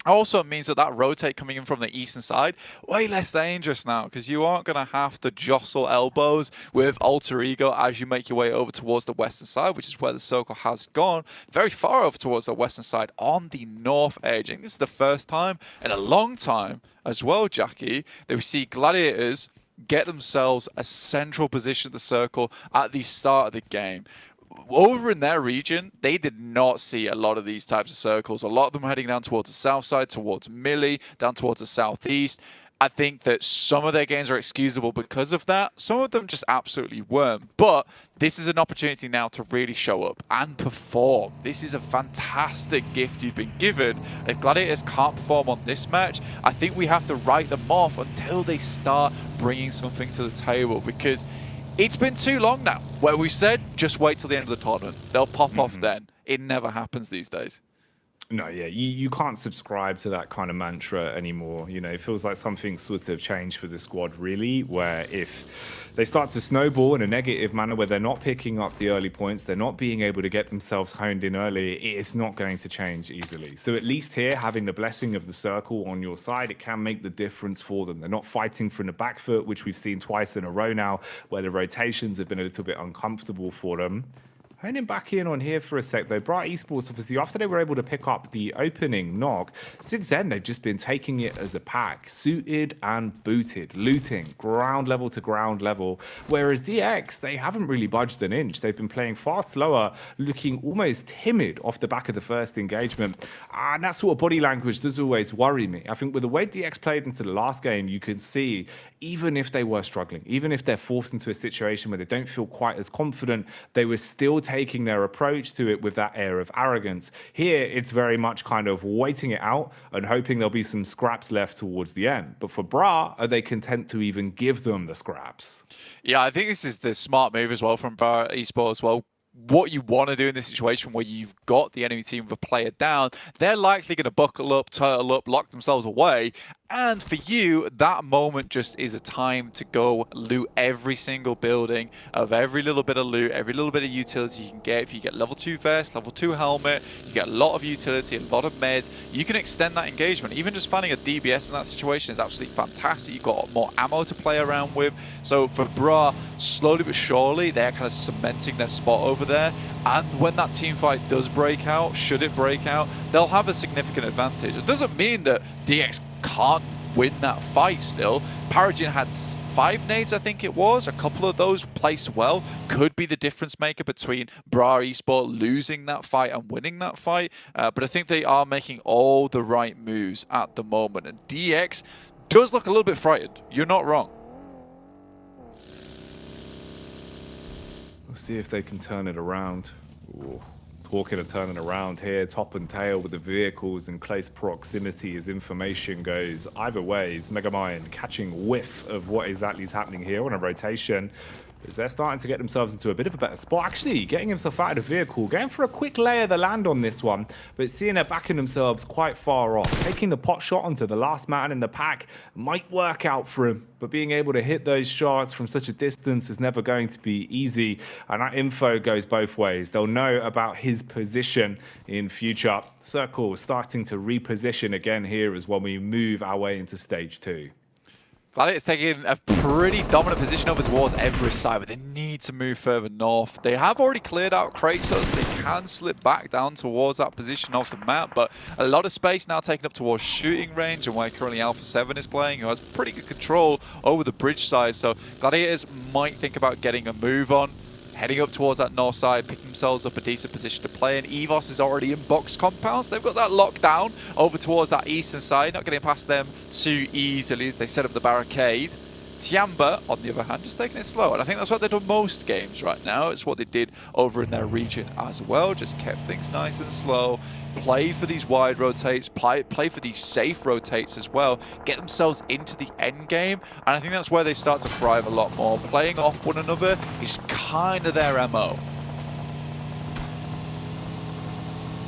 Also means that rotate coming in from the eastern side, way less dangerous now, because you aren't going to have to jostle elbows with Alter Ego as you make your way over towards the western side, which is where the circle has gone, very far over towards the western side on the north edge. I think this is the first time in a long time as well, Jackie, that we see Gladiators get themselves a central position of the circle at the start of the game. Over in their region, they did not see a lot of these types of circles. A lot of them heading down towards the south side, towards Millie, down towards the southeast. I think that some of their games are excusable because of that. Some of them just absolutely weren't. But this is an opportunity now to really show up and perform. This is a fantastic gift you've been given. If Gladiators can't perform on this match, I think we have to write them off until they start bringing something to the table, because it's been too long now where we've said, just wait till the end of the tournament. They'll pop off then. It never happens these days. No, yeah, you can't subscribe to that kind of mantra anymore. You know, it feels like something sort of changed for the squad, really, where if they start to snowball in a negative manner where they're not picking up the early points, they're not being able to get themselves honed in early, it's not going to change easily. So at least here, having the blessing of the circle on your side, it can make the difference for them. They're not fighting from the back foot, which we've seen twice in a row now, where the rotations have been a little bit uncomfortable for them. Honing back in on here for a sec, though. Bright Esports, obviously, after they were able to pick up the opening knock, since then, they've just been taking it as a pack, suited and booted, looting, ground level to ground level. Whereas DX, they haven't really budged an inch. They've been playing far slower, looking almost timid off the back of the first engagement. And that sort of body language does always worry me. I think with the way DX played into the last game, you can see, even if they were struggling, even if they're forced into a situation where they don't feel quite as confident, they were still taking their approach to it with that air of arrogance. Here, it's very much kind of waiting it out and hoping there'll be some scraps left towards the end. But for Bra, are they content to even give them the scraps? Yeah, I think this is the smart move as well from Bra Esports as well. What you want to do in this situation where you've got the enemy team with a player down, they're likely going to buckle up, turtle up, lock themselves away. And for you, that moment just is a time to go loot every single building of every little bit of loot, every little bit of utility you can get. If you get level 2 vest, level 2 helmet, you get a lot of utility, a lot of meds, you can extend that engagement. Even just finding a DBS in that situation is absolutely fantastic. You've got more ammo to play around with. So for Bra, slowly but surely, they're kind of cementing their spot over there. And when that team fight does break out, should it break out, they'll have a significant advantage. It doesn't mean that DX can't win that fight still. Paragin had 5 nades, I think it was. A couple of those placed well. Could be the difference maker between Bra Esport losing that fight and winning that fight. But I think they are making all the right moves at the moment. And DX does look a little bit frightened. You're not wrong. We'll see if they can turn it around. Ooh. Talking of turning around here, top and tail with the vehicles in close proximity as information goes either ways. Megamind catching whiff of what exactly is happening here on a rotation, as they're starting to get themselves into a bit of a better spot. Actually, getting himself out of the vehicle, going for a quick lay of the land on this one, but seeing they're backing themselves quite far off. Taking the pot shot onto the last man in the pack might work out for him, but being able to hit those shots from such a distance is never going to be easy, and that info goes both ways. They'll know about his position in future. Circle starting to reposition again here as well we move our way into stage 2. Gladiators taking a pretty dominant position over towards Everest side, but they need to move further north. They have already cleared out Kratos. They can slip back down towards that position of the map, but a lot of space now taken up towards shooting range and where currently Alpha 7 is playing, who has pretty good control over the bridge side. So Gladiators might think about getting a move on, heading up towards that north side, picking themselves up a decent position to play in. EVOS is already in box compounds. They've got that locked down over towards that eastern side, not getting past them too easily as they set up the barricade. Tiamba, on the other hand, just taking it slow. And I think that's what they do most games right now. It's what they did over in their region as well. Just kept things nice and slow. Play for these wide rotates, play for these safe rotates as well. Get themselves into the end game. And I think that's where they start to thrive a lot more. Playing off one another is kind of their MO.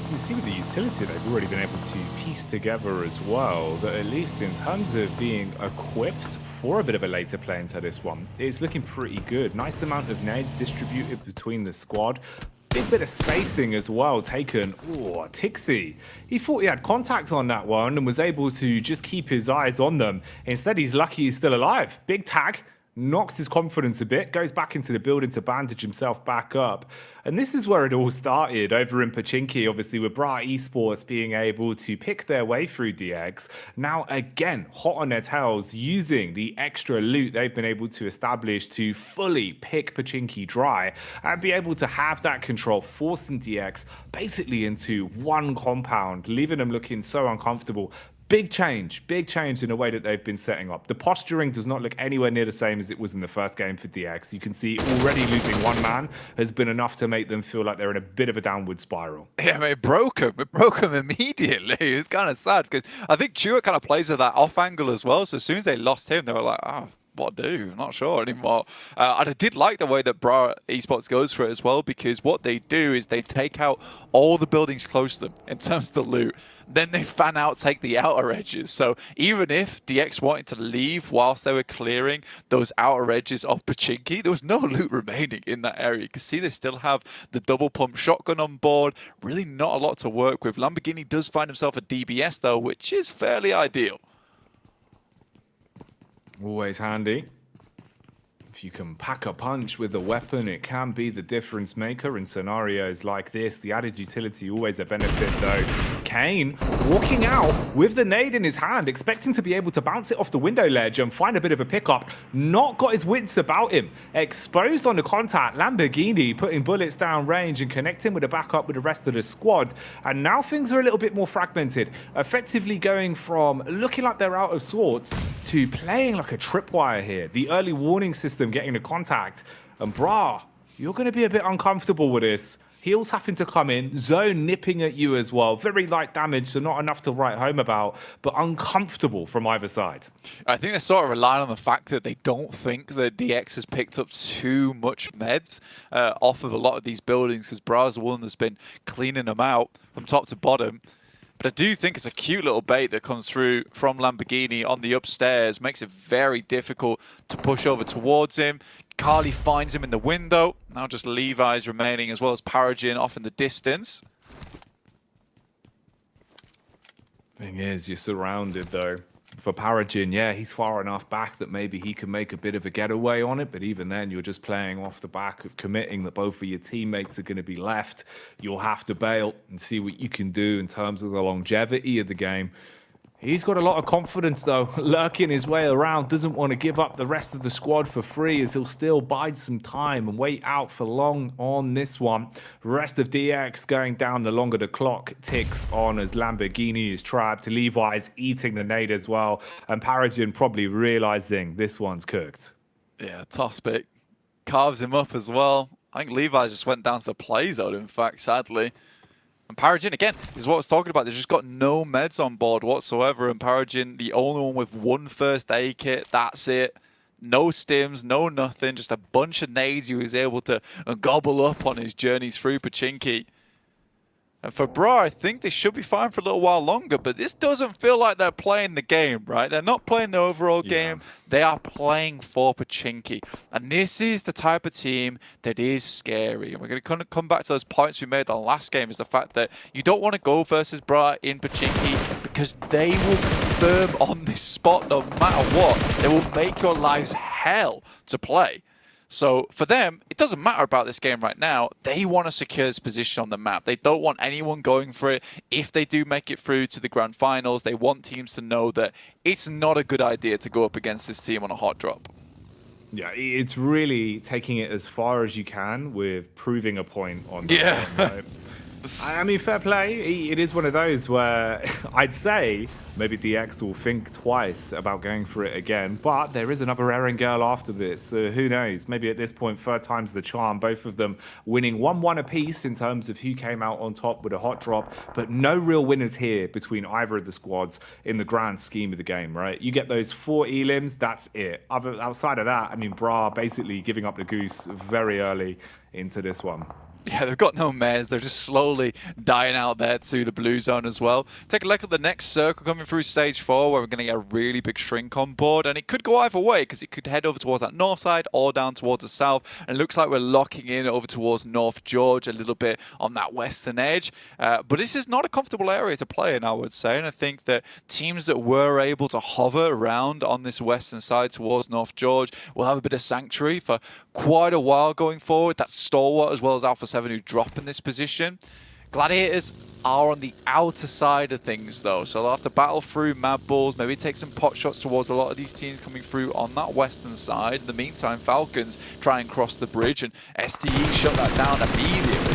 You can see with the utility they've already been able to piece together as well, that at least in terms of being equipped for a bit of a later play into this one, it's looking pretty good. Nice amount of nades distributed between the squad. Big bit of spacing as well taken. Oh, Tixie. He thought he had contact on that one and was able to just keep his eyes on them. Instead, he's lucky he's still alive. Big tag. Knocks his confidence a bit, goes back into the building to bandage himself back up. And this is where it all started over in Pachinki, obviously with Bra Esports being able to pick their way through DX. Now again, hot on their tails, using the extra loot they've been able to establish to fully pick Pachinki dry and be able to have that control, forcing DX basically into one compound, leaving them looking so uncomfortable. Big change in the way that they've been setting up. The posturing does not look anywhere near the same as it was in the first game for DX. You can see already losing one man has been enough to make them feel like they're in a bit of a downward spiral. Yeah, I mean, it broke him immediately. It's kind of sad because I think Chua kind of plays at that off angle as well. So as soon as they lost him, they were like, oh, what do? I'm not sure anymore. And I did like the way that Bra Esports goes for it as well, because what they do is they take out all the buildings close to them in terms of the loot. Then they fan out, take the outer edges. So even if DX wanted to leave whilst they were clearing those outer edges of Pachinki, there was no loot remaining in that area. You can see they still have the double pump shotgun on board. Really not a lot to work with. Lamborghini does find himself a DBS though, which is fairly ideal. Always handy. If you can pack a punch with a weapon, it can be the difference maker in scenarios like this. The added utility always a benefit though. Kane walking out with the nade in his hand, expecting to be able to bounce it off the window ledge and find a bit of a pickup. Not got his wits about him. Exposed on the contact. Lamborghini putting bullets down range and connecting with a backup with the rest of the squad. And now things are a little bit more fragmented. Effectively going from looking like they're out of sorts to playing like a tripwire here. The early warning system getting the contact, and Bra, you're going to be a bit uncomfortable with this. Heals having to come in, zone nipping at you as well. Very light damage, so not enough to write home about, but uncomfortable from either side. I think they're sort of relying on the fact that they don't think that DX has picked up too much meds off of a lot of these buildings, because Bra's the one that's been cleaning them out from top to bottom. But I do think it's a cute little bait that comes through from Lamborghini on the upstairs. Makes it very difficult to push over towards him. Carly finds him in the window. Now just Levi's remaining, as well as Paragin off in the distance. Thing is, you're surrounded though. For Paragin, yeah, he's far enough back that maybe he can make a bit of a getaway on it, but even then, you're just playing off the back of committing that both of your teammates are going to be left. You'll have to bail and see what you can do in terms of the longevity of the game. He's got a lot of confidence, though, lurking his way around. Doesn't want to give up the rest of the squad for free, as he'll still bide some time and wait out for long on this one. Rest of DX going down the longer the clock ticks on, as Lamborghini is trapped. Levi's eating the nade as well, and Paragon probably realizing this one's cooked. Yeah, toss pick carves him up as well. I think Levi's just went down to the play zone, in fact, sadly. And Paragon, again, is what I was talking about. They've just got no meds on board whatsoever. And Paragon, the only one with one first aid kit, that's it. No stims, no nothing. Just a bunch of nades he was able to gobble up on his journeys through Pachinki. And for Bra, I think they should be fine for a little while longer, but this doesn't feel like they're playing the game, right? They're not playing the overall game. They are playing for Pachinki. And this is the type of team that is scary. And we're going to kind of come back to those points we made on the last game, is the fact that you don't want to go versus Bra in Pachinki because they will confirm on this spot no matter what. They will make your lives hell to play. So for them, it doesn't matter about this game right now. They want to secure this position on the map. They don't want anyone going for it. If they do make it through to the Grand Finals, they want teams to know that it's not a good idea to go up against this team on a hot drop. Yeah, it's really taking it as far as you can with proving a point on that one, right? I mean, fair play. It is one of those where I'd say maybe DX will think twice about going for it again, but there is another Eren girl after this, so who knows? Maybe at this point, third time's the charm. Both of them winning 1-1 apiece in terms of who came out on top with a hot drop, but no real winners here between either of the squads in the grand scheme of the game, right? You get those 4 elims, that's it. Outside of that, I mean, Bra basically giving up the goose very early into this one. Yeah, they've got no mares. They're just slowly dying out there to the blue zone as well. Take a look at the next circle coming through stage 4, where we're going to get a really big shrink on board. And it could go either way, because it could head over towards that north side or down towards the south. And it looks like we're locking in over towards North George a little bit on that western edge. But this is not a comfortable area to play in, I would say. And I think that teams that were able to hover around on this western side towards North George will have a bit of sanctuary for quite a while going forward. That's Stalwart as well as Alpha 7 who drop in this position. Gladiators are on the outer side of things though, so they'll have to battle through Mad Bulls, maybe take some pot shots towards a lot of these teams coming through on that western side. In the meantime, Falcons try and cross the bridge, and STE shut that down immediately.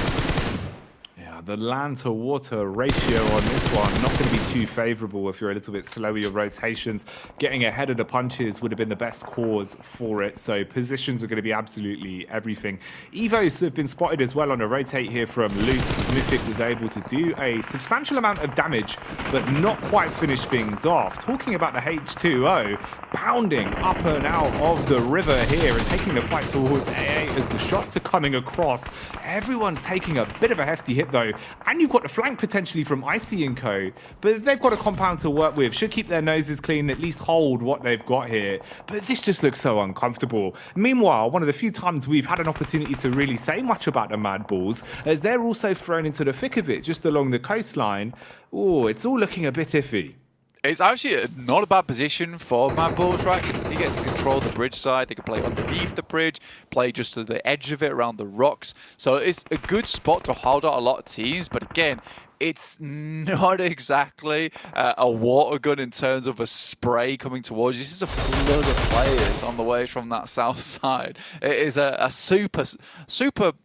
The land to water ratio on this one not going to be too favorable if you're a little bit slow with your rotations. Getting ahead of the punches would have been the best cause for it, so positions are going to be absolutely everything. Evos have been spotted as well on a rotate here from Loops, as Mythic was able to do a substantial amount of damage but not quite finish things off. Talking about the H2O pounding up and out of the river here and taking the fight towards AA as the shots are coming across. Everyone's taking a bit of a hefty hit though. And you've got the flank potentially from Icy and Co. But they've got a compound to work with. Should keep their noses clean, at least hold what they've got here. But this just looks so uncomfortable. Meanwhile, one of the few times we've had an opportunity to really say much about the Mad Bulls, as they're also thrown into the thick of it just along the coastline. Oh, it's all looking a bit iffy. It's actually not a bad position for Mad Bulls, right? They get to control the bridge side. They can play underneath the bridge, play just to the edge of it around the rocks. So it's a good spot to hold out a lot of teams. But again, it's not exactly a water gun in terms of a spray coming towards you. This is a flood of players on the way from that south side. It is a super.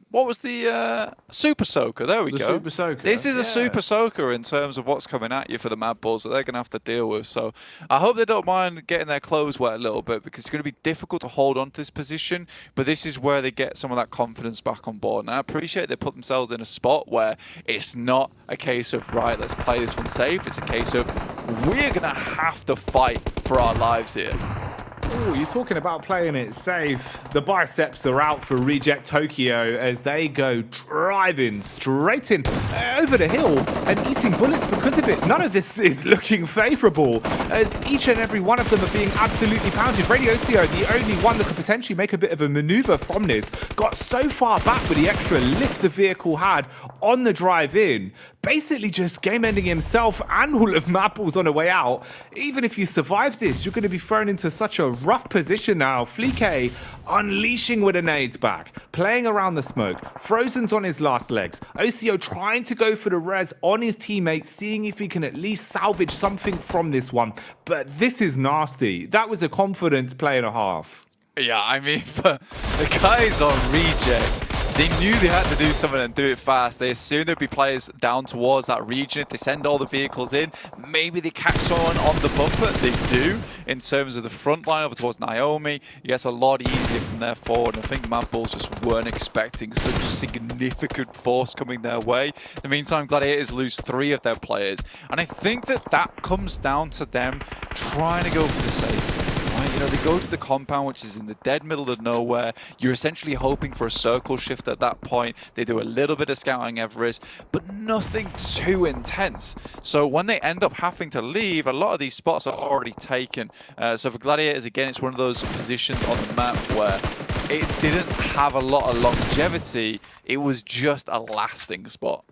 What was the Super Soaker? There we go. Super Soaker. This is a Super Soaker in terms of what's coming at you for the Mad Bulls that they're going to have to deal with. So I hope they don't mind getting their clothes wet a little bit, because it's going to be difficult to hold on to this position. But this is where they get some of that confidence back on board. And I appreciate they put themselves in a spot where it's not a case of, right, let's play this one safe. It's a case of, we're going to have to fight for our lives here. Oh, you're talking about playing it safe. The biceps are out for Reject Tokyo as they go driving straight in over the hill and eating bullets because of it. None of this is looking favorable as each and every one of them are being absolutely pounded. Radiocio, the only one that could potentially make a bit of a maneuver from this, got so far back with the extra lift the vehicle had on the drive in, basically just game-ending himself and all of Mad Bulls on the way out. Even if you survive this, you're going to be thrown into such a rough position now. Fleek unleashing with a nades back, playing around the smoke. Frozen's on his last legs. OCO trying to go for the res on his teammates, seeing if he can at least salvage something from this one. But this is nasty. That was a confident play and a half. Yeah, I mean, the guys on reject, they knew they had to do something and do it fast. They assumed there'd be players down towards that region. If they send all the vehicles in, maybe they catch someone on the bumper. They do, in terms of the front line over towards Naomi. It gets a lot easier from there forward. And I think Mad Bulls just weren't expecting such significant force coming their way. In the meantime, Gladiators lose 3 of their players. And I think that comes down to them trying to go for the safe. You know, they go to the compound, which is in the dead middle of nowhere. You're essentially hoping for a circle shift at that point. They do a little bit of scouting Everest, but nothing too intense. So when they end up having to leave, a lot of these spots are already taken. So for Gladiators, again, it's one of those positions on the map where it didn't have a lot of longevity. It was just a lasting spot.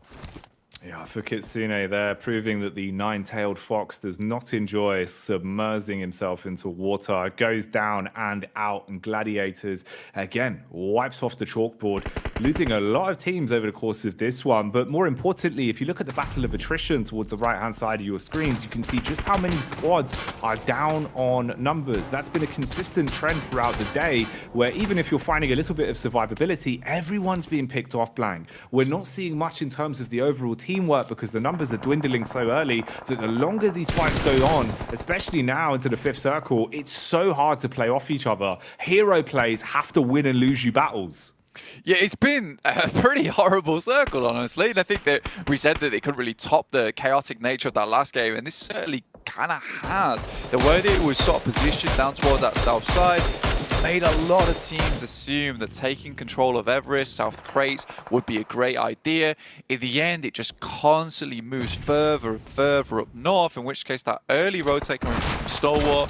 Yeah, for Kitsune there, proving that the 9-tailed fox does not enjoy submersing himself into water, goes down and out, and Gladiators, again, wipes off the chalkboard, losing a lot of teams over the course of this one. But more importantly, if you look at the battle of attrition towards the right-hand side of your screens, you can see just how many squads are down on numbers. That's been a consistent trend throughout the day, where even if you're finding a little bit of survivability, everyone's being picked off blank. We're not seeing much in terms of the overall teamwork because the numbers are dwindling so early that the longer these fights go on, especially now into the 5th circle, it's so hard to play off each other. Hero plays have to win and lose you battles. Yeah, it's been a pretty horrible circle, honestly. And I think that we said that they couldn't really top the chaotic nature of that last game, and this certainly kind of has. The way that it was sort of positioned down towards that south side made a lot of teams assume that taking control of Everest, South Crates, would be a great idea. In the end, it just constantly moves further and further up north, in which case that early rotate coming from Stalwart,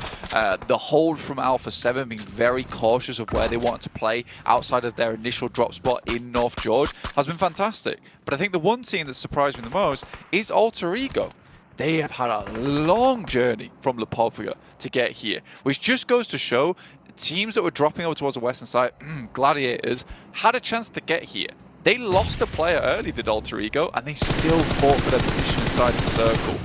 the hold from Alpha 7 being very cautious of where they want to play outside of their initial drop spot in North George has been fantastic. But I think the one team that surprised me the most is Alter Ego. They have had a long journey from Lipovka to get here, which just goes to show teams that were dropping over towards the western side, Gladiators, had a chance to get here. They lost a player early, did Alter Ego, and they still fought for their position inside the circle.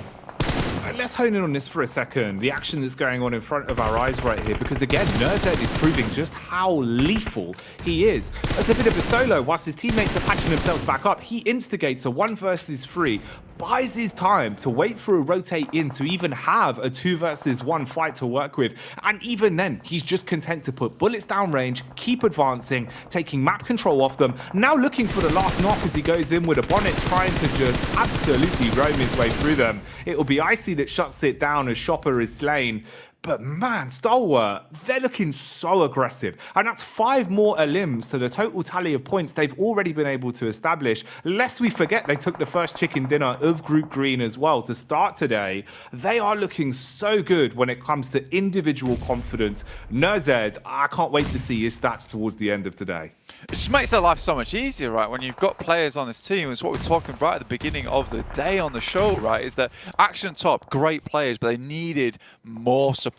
Let's hone in on this for a second, the action that's going on in front of our eyes right here, because again, Nerzed is proving just how lethal he is. As a bit of a solo, whilst his teammates are patching themselves back up, he instigates a 1 versus 3, buys his time to wait for a rotate in to even have a 2 versus 1 fight to work with. And even then, he's just content to put bullets down range, keep advancing, taking map control off them, now looking for the last knock as he goes in with a bonnet, trying to just absolutely roam his way through them. It'll be Icy that shuts it down as Shopper is slain. But man, Stalwart, they're looking so aggressive. And that's 5 more elims to the total tally of points they've already been able to establish. Lest we forget they took the first chicken dinner of Group Green as well to start today. They are looking so good when it comes to individual confidence. Nerzed, I can't wait to see his stats towards the end of today. It just makes their life so much easier, right? When you've got players on this team, it's what we're talking right at the beginning of the day on the show, right? Is that Action Top, great players, but they needed more support.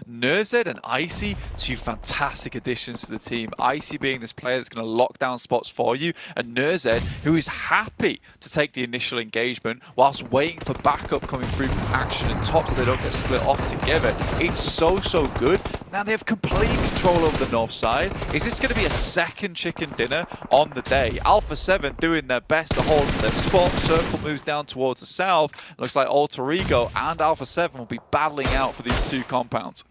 Nerzed and Icy, 2 fantastic additions to the team. Icy being this player that's going to lock down spots for you, and Nerzed, who is happy to take the initial engagement whilst waiting for backup coming through from Action and Top so they don't get split off together. It's so good. Now they have complete control over the north side. Is this going to be a second chicken dinner on the day? Alpha 7 doing their best to hold their spot. Circle moves down towards the south. Looks like Alter Ego and Alpha 7 will be battling out for these 2 compounds.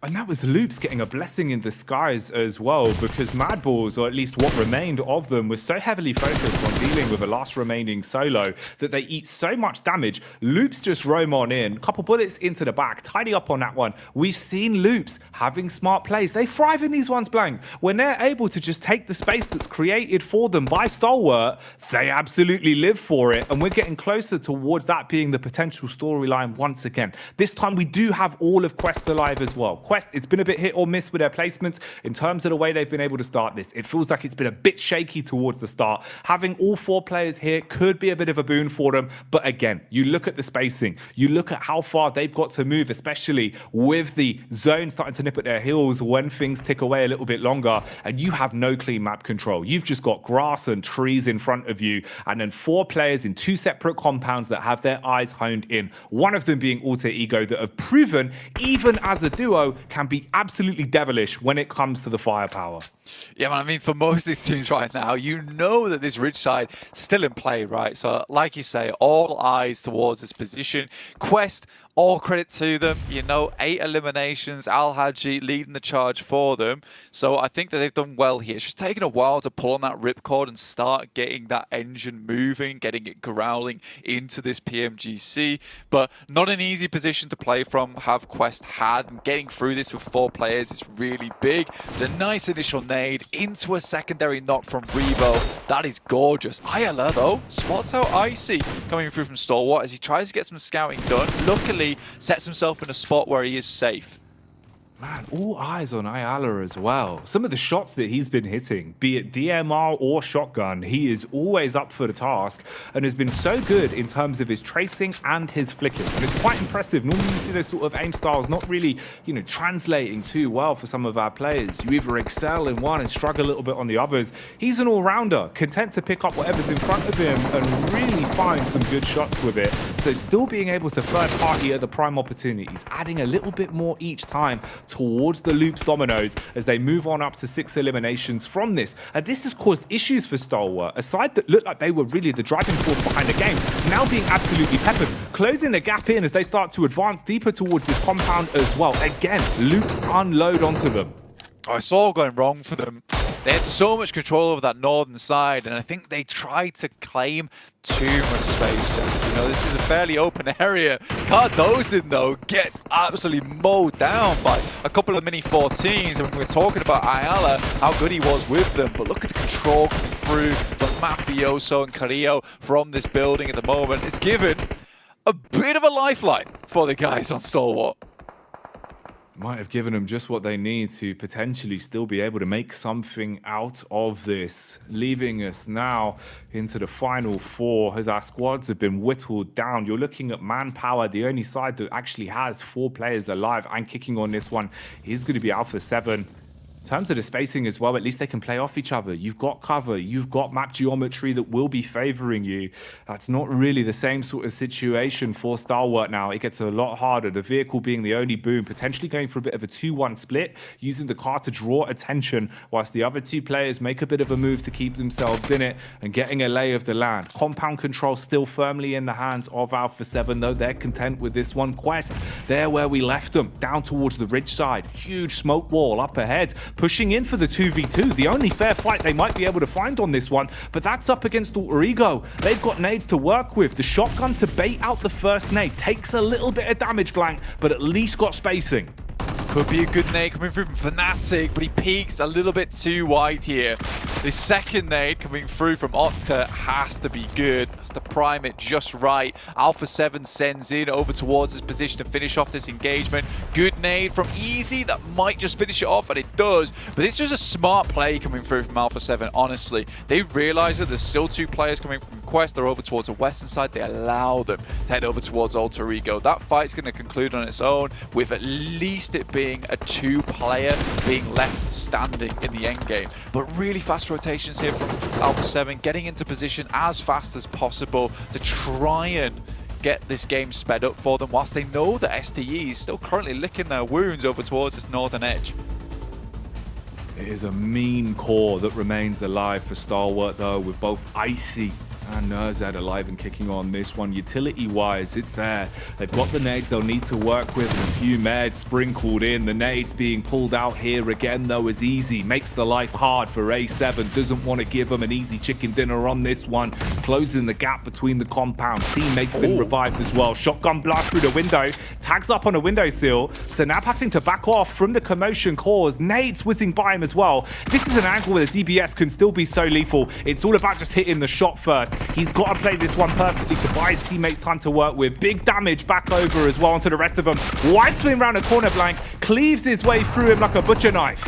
And that was Loops getting a blessing in disguise as well, because Mad Balls, or at least what remained of them, was so heavily focused on dealing with a last remaining solo that they eat so much damage. Loops just roam on in, couple bullets into the back, tidy up on that one. We've seen Loops having smart plays. They thrive in these ones, Blank. When they're able to just take the space that's created for them by Stalwart, they absolutely live for it. And we're getting closer towards that being the potential storyline once again. This time we do have all of Quest alive as well. Quest, it's been a bit hit or miss with their placements in terms of the way they've been able to start this. It feels like it's been a bit shaky towards the start. Having all 4 players here could be a bit of a boon for them, but again, you look at the spacing, you look at how far they've got to move, especially with the zone starting to nip at their heels when things tick away a little bit longer, and you have no clean map control. You've just got grass and trees in front of you, and then 4 players in 2 separate compounds that have their eyes honed in. One of them being Alter Ego, that have proven, even as a duo, can be absolutely devilish when it comes to the firepower. Yeah, man, I mean, for most of these teams right now, you know that this ridge side is still in play, right? So, like you say, all eyes towards this position. Quest, all credit to them, you know, 8 eliminations, Al Haji leading the charge for them. So I think that they've done well here. It's just taken a while to pull on that ripcord and start getting that engine moving, getting it growling into this PMGC. But not an easy position to play from, have Quest had. And getting through this with 4 players is really big. The nice initial nade into a secondary knock from Revo. That is gorgeous. Ayala, though, spots out Icy coming through from Stalwart as he tries to get some scouting done. Luckily, sets himself in a spot where he is safe. Man, all eyes on Ayala as well. Some of the shots that he's been hitting, be it DMR or shotgun, he is always up for the task and has been so good in terms of his tracing and his flicking. And it's quite impressive. Normally you see those sort of aim styles not really, you know, translating too well for some of our players. You either excel in one and struggle a little bit on the others. He's an all-rounder, content to pick up whatever's in front of him and really find some good shots with it. So still being able to third party at the prime opportunities, adding a little bit more each time towards the Loops dominoes as they move on up to 6 eliminations from this. And this has caused issues for Stalwart, a side that looked like they were really the driving force behind the game, now being absolutely peppered, closing the gap in as they start to advance deeper towards this compound as well. Again, Loops unload onto them. Oh, it's all going wrong for them. They had so much control over that northern side, and I think they tried to claim too much space. You know, this is a fairly open area. Cardozen, though, gets absolutely mowed down by a couple of mini 14s. And when we're talking about Ayala, how good he was with them, but look at the control coming through from Mafioso and Carrillo from this building at the moment. It's given a bit of a lifeline for the guys on Stalwart. Might have given them just what they need to potentially still be able to make something out of this. Leaving us now into the final 4 as our squads have been whittled down. You're looking at manpower. The only side that actually has 4 players alive and kicking on this one is going to be Alpha 7. In terms of the spacing as well, at least they can play off each other. You've got cover, you've got map geometry that will be favoring you. That's not really the same sort of situation for Stalwart now. It gets a lot harder. The vehicle being the only boom, potentially going for a bit of a 2-1 split, using the car to draw attention whilst the other 2 players make a bit of a move to keep themselves in it and getting a lay of the land. Compound control still firmly in the hands of Alpha 7, though they're content with this one. Quest, there where we left them, down towards the ridge side. Huge smoke wall up ahead, pushing in for the 2v2, the only fair fight they might be able to find on this one, but that's up against Alter Ego. They've got nades to work with. The shotgun to bait out the first nade takes a little bit of damage, Blank, but at least got spacing. Could be a good nade coming through from Fnatic, but he peaks a little bit too wide here. The second nade coming through from Octa has to be good. Has to prime it just right. Alpha 7 sends in over towards his position to finish off this engagement. Good nade from Easy that might just finish it off, and it does. But this was a smart play coming through from Alpha 7, honestly. They realize that there's still 2 players coming from Quest. They're over towards the western side. They allow them to head over towards Alter Ego. That fight's going to conclude on its own, with at least it being a 2-player being left standing in the endgame. But really fast rotations here from Alpha 7, getting into position as fast as possible to try and get this game sped up for them, whilst they know that STE is still currently licking their wounds over towards this northern edge. It is a mean core that remains alive for Stalwart, though, with both Icy and Nerzad alive and kicking on this one. Utility-wise, it's there. They've got the nades they'll need to work with, and a few meds sprinkled in. The nades being pulled out here again, though, is Easy. Makes the life hard for A7. Doesn't want to give them an easy chicken dinner on this one. Closing the gap between the compounds. Teammates been revived as well. Shotgun blast through the window. Tags up on a windowsill. Sanab having to back off from the commotion caused. Nades whizzing by him as well. This is an angle where the DBS can still be so lethal. It's all about just hitting the shot first. He's got to play this one perfectly to buy his teammates time to work with. Big damage back over as well onto the rest of them. Wide swing around the corner, Blank. cleaves his way through him like a butcher knife.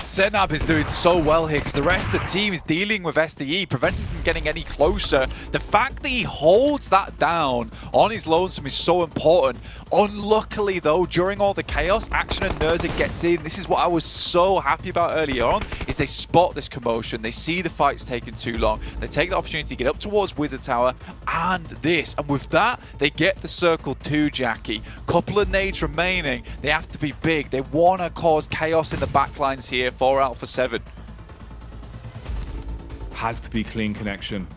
Senab is doing so well here because the rest of the team is dealing with SDE, preventing him getting any closer. The fact that he holds that down on his lonesome is so important. Unluckily though, during all the chaos, Action and Nerza gets in. This is what I was so happy about earlier on, is they spot this commotion. They see the fight's taking too long. They take the opportunity to get up towards Wizard Tower and this. And with that, they get the circle too, Jackie. Couple of nades remaining. They have to be big. They want to cause chaos in the backlines here for Alpha 7. Has to be clean connection.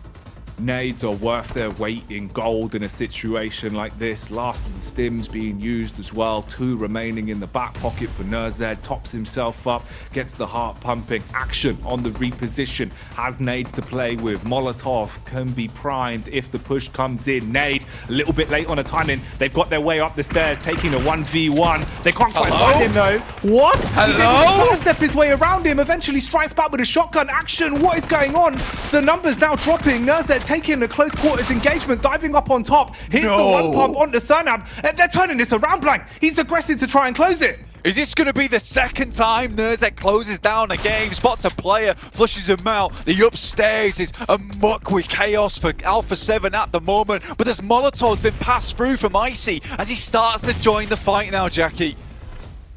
Nades are worth their weight in gold in a situation like this. Last of the stims being used as well. 2 remaining in the back pocket for Nerzed. Tops himself up, gets the heart pumping. Action on the reposition. Has nades to play with. Molotov can be primed if the push comes in. Nade a little bit late on the timing. They've got their way up the stairs, taking a 1v1. They can't quite find him though. What? Hello? He's step his way around him. Eventually strikes back with a shotgun. Action. What is going on? The numbers now dropping. Nerzed taking a close quarters engagement, diving up on top. Here's the one pump onto Cernab. They're turning this around, Blank. He's aggressive to try and close it. Is this going to be the second time Nerzed closes down a game, spots a player, flushes him out? The upstairs is amok with chaos for Alpha 7 at the moment, but this Molotov's been passed through from Icy as he starts to join the fight now, Jackie.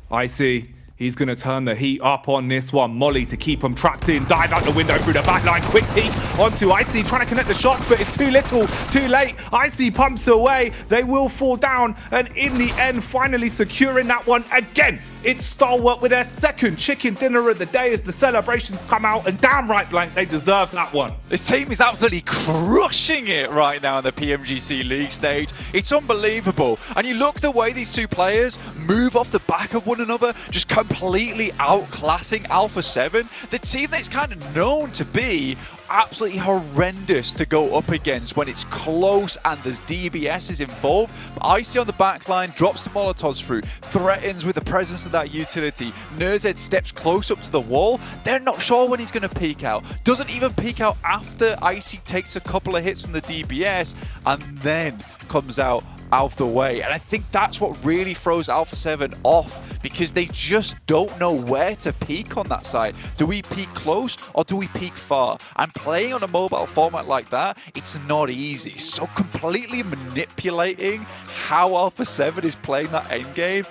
Icy. He's going to turn the heat up on this one. Molly to keep him trapped in. Dive out the window through the back line. Quick peek onto Icy. Trying to connect the shots, but it's too little, too late. Icy pumps away. They will fall down. And in the end, finally securing that one again. It's Stalwart with their second chicken dinner of the day as the celebrations come out. And damn right, Blank, they deserve that one. This team is absolutely crushing it right now in the PMGC League stage. It's unbelievable. And you look the way these two players move off the back of one another, just completely outclassing Alpha 7. The team that's kind of known to be absolutely horrendous to go up against when it's close and there's DBSs involved. But Icy on the back line drops the Molotovs through, threatens with the presence of that utility. Nerzed steps close up to the wall. They're not sure when he's going to peek out. Doesn't even peek out after Icy takes a couple of hits from the DBS and then comes out of the way. And I think that's what really throws Alpha 7 off, because they just don't know where to peak on that side. Do we peak close or do we peak far? And playing on a mobile format like that, it's not easy. So completely manipulating how Alpha 7 is playing that end game.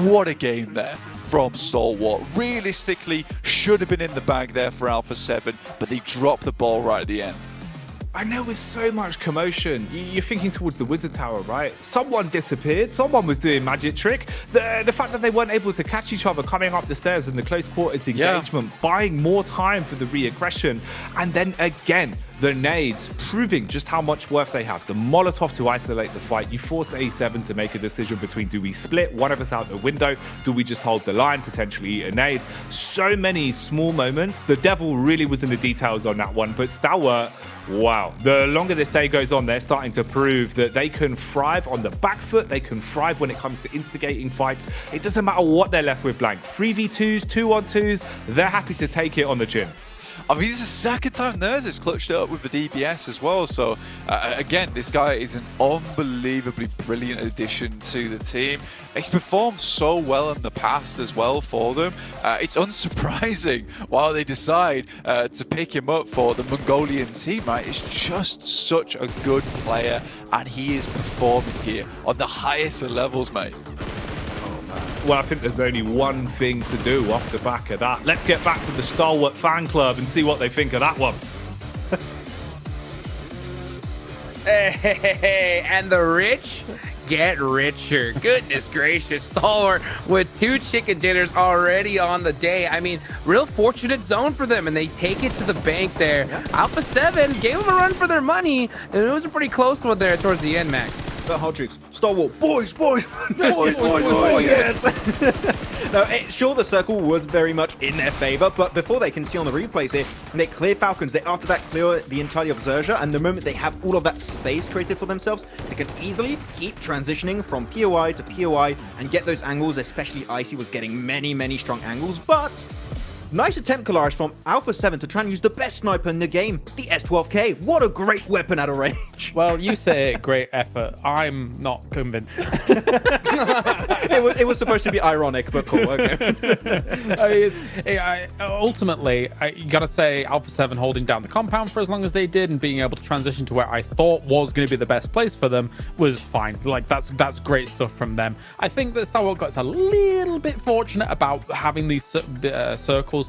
What a game there from Stalwart. Realistically, should have been in the bag there for Alpha 7, but they dropped the ball right at the end. I know with so much commotion, you're thinking towards the Wizard Tower, right? Someone disappeared, someone was doing magic trick. The fact that they weren't able to catch each other coming up the stairs in the close quarters engagement, buying more time for the re-aggression. And then again, the nades proving just how much worth they have. The Molotov to isolate the fight. You force A7 to make a decision between, do we split one of us out the window? Do we just hold the line, potentially eat a nade? So many small moments. The devil really was in the details on that one, but Stalwart, wow. The longer this day goes on, they're starting to prove that they can thrive on the back foot. They can thrive when it comes to instigating fights. It doesn't matter what they're left with, Blank. 3v2s, 2-on-2s, they're happy to take it on the chin. I mean, this is the second time Nerzed's clutched it up with the DBS as well. So, again, this guy is an unbelievably brilliant addition to the team. He's performed so well in the past as well for them. It's unsurprising why they decide to pick him up for the Mongolian team, right? It's just such a good player, and he is performing here on the highest of levels, mate. Well, I think there's only one thing to do off the back of that. Let's get back to the Stalwart fan club and see what they think of that one. Hey, and the rich get richer. Goodness gracious, Stalwart with 2 chicken dinners already on the day. I mean, real fortunate zone for them, and they take it to the bank there. Alpha 7 gave them a run for their money, and it was a pretty close one there towards the end, Max. But Hodrix, Stalwart, boys, yes. No, sure, the circle was very much in their favor, but before they can see on the replays here, they clear Falcons. They after that clear the entirety of Zerja, and the moment they have all of that space created for themselves, they can easily keep transitioning from POI to POI and get those angles. Especially Icy was getting many strong angles, but Nice attempt, Kalaris, from Alpha 7 to try and use the best sniper in the game, the S12K. What a great weapon out of range. Well, you say great effort. I'm not convinced. It was supposed to be ironic, but cool. Okay. Ultimately, you got to say Alpha 7 holding down the compound for as long as they did and being able to transition to where I thought was going to be the best place for them was fine. Like, that's great stuff from them. I think that Star Wars got a little bit fortunate about having these circles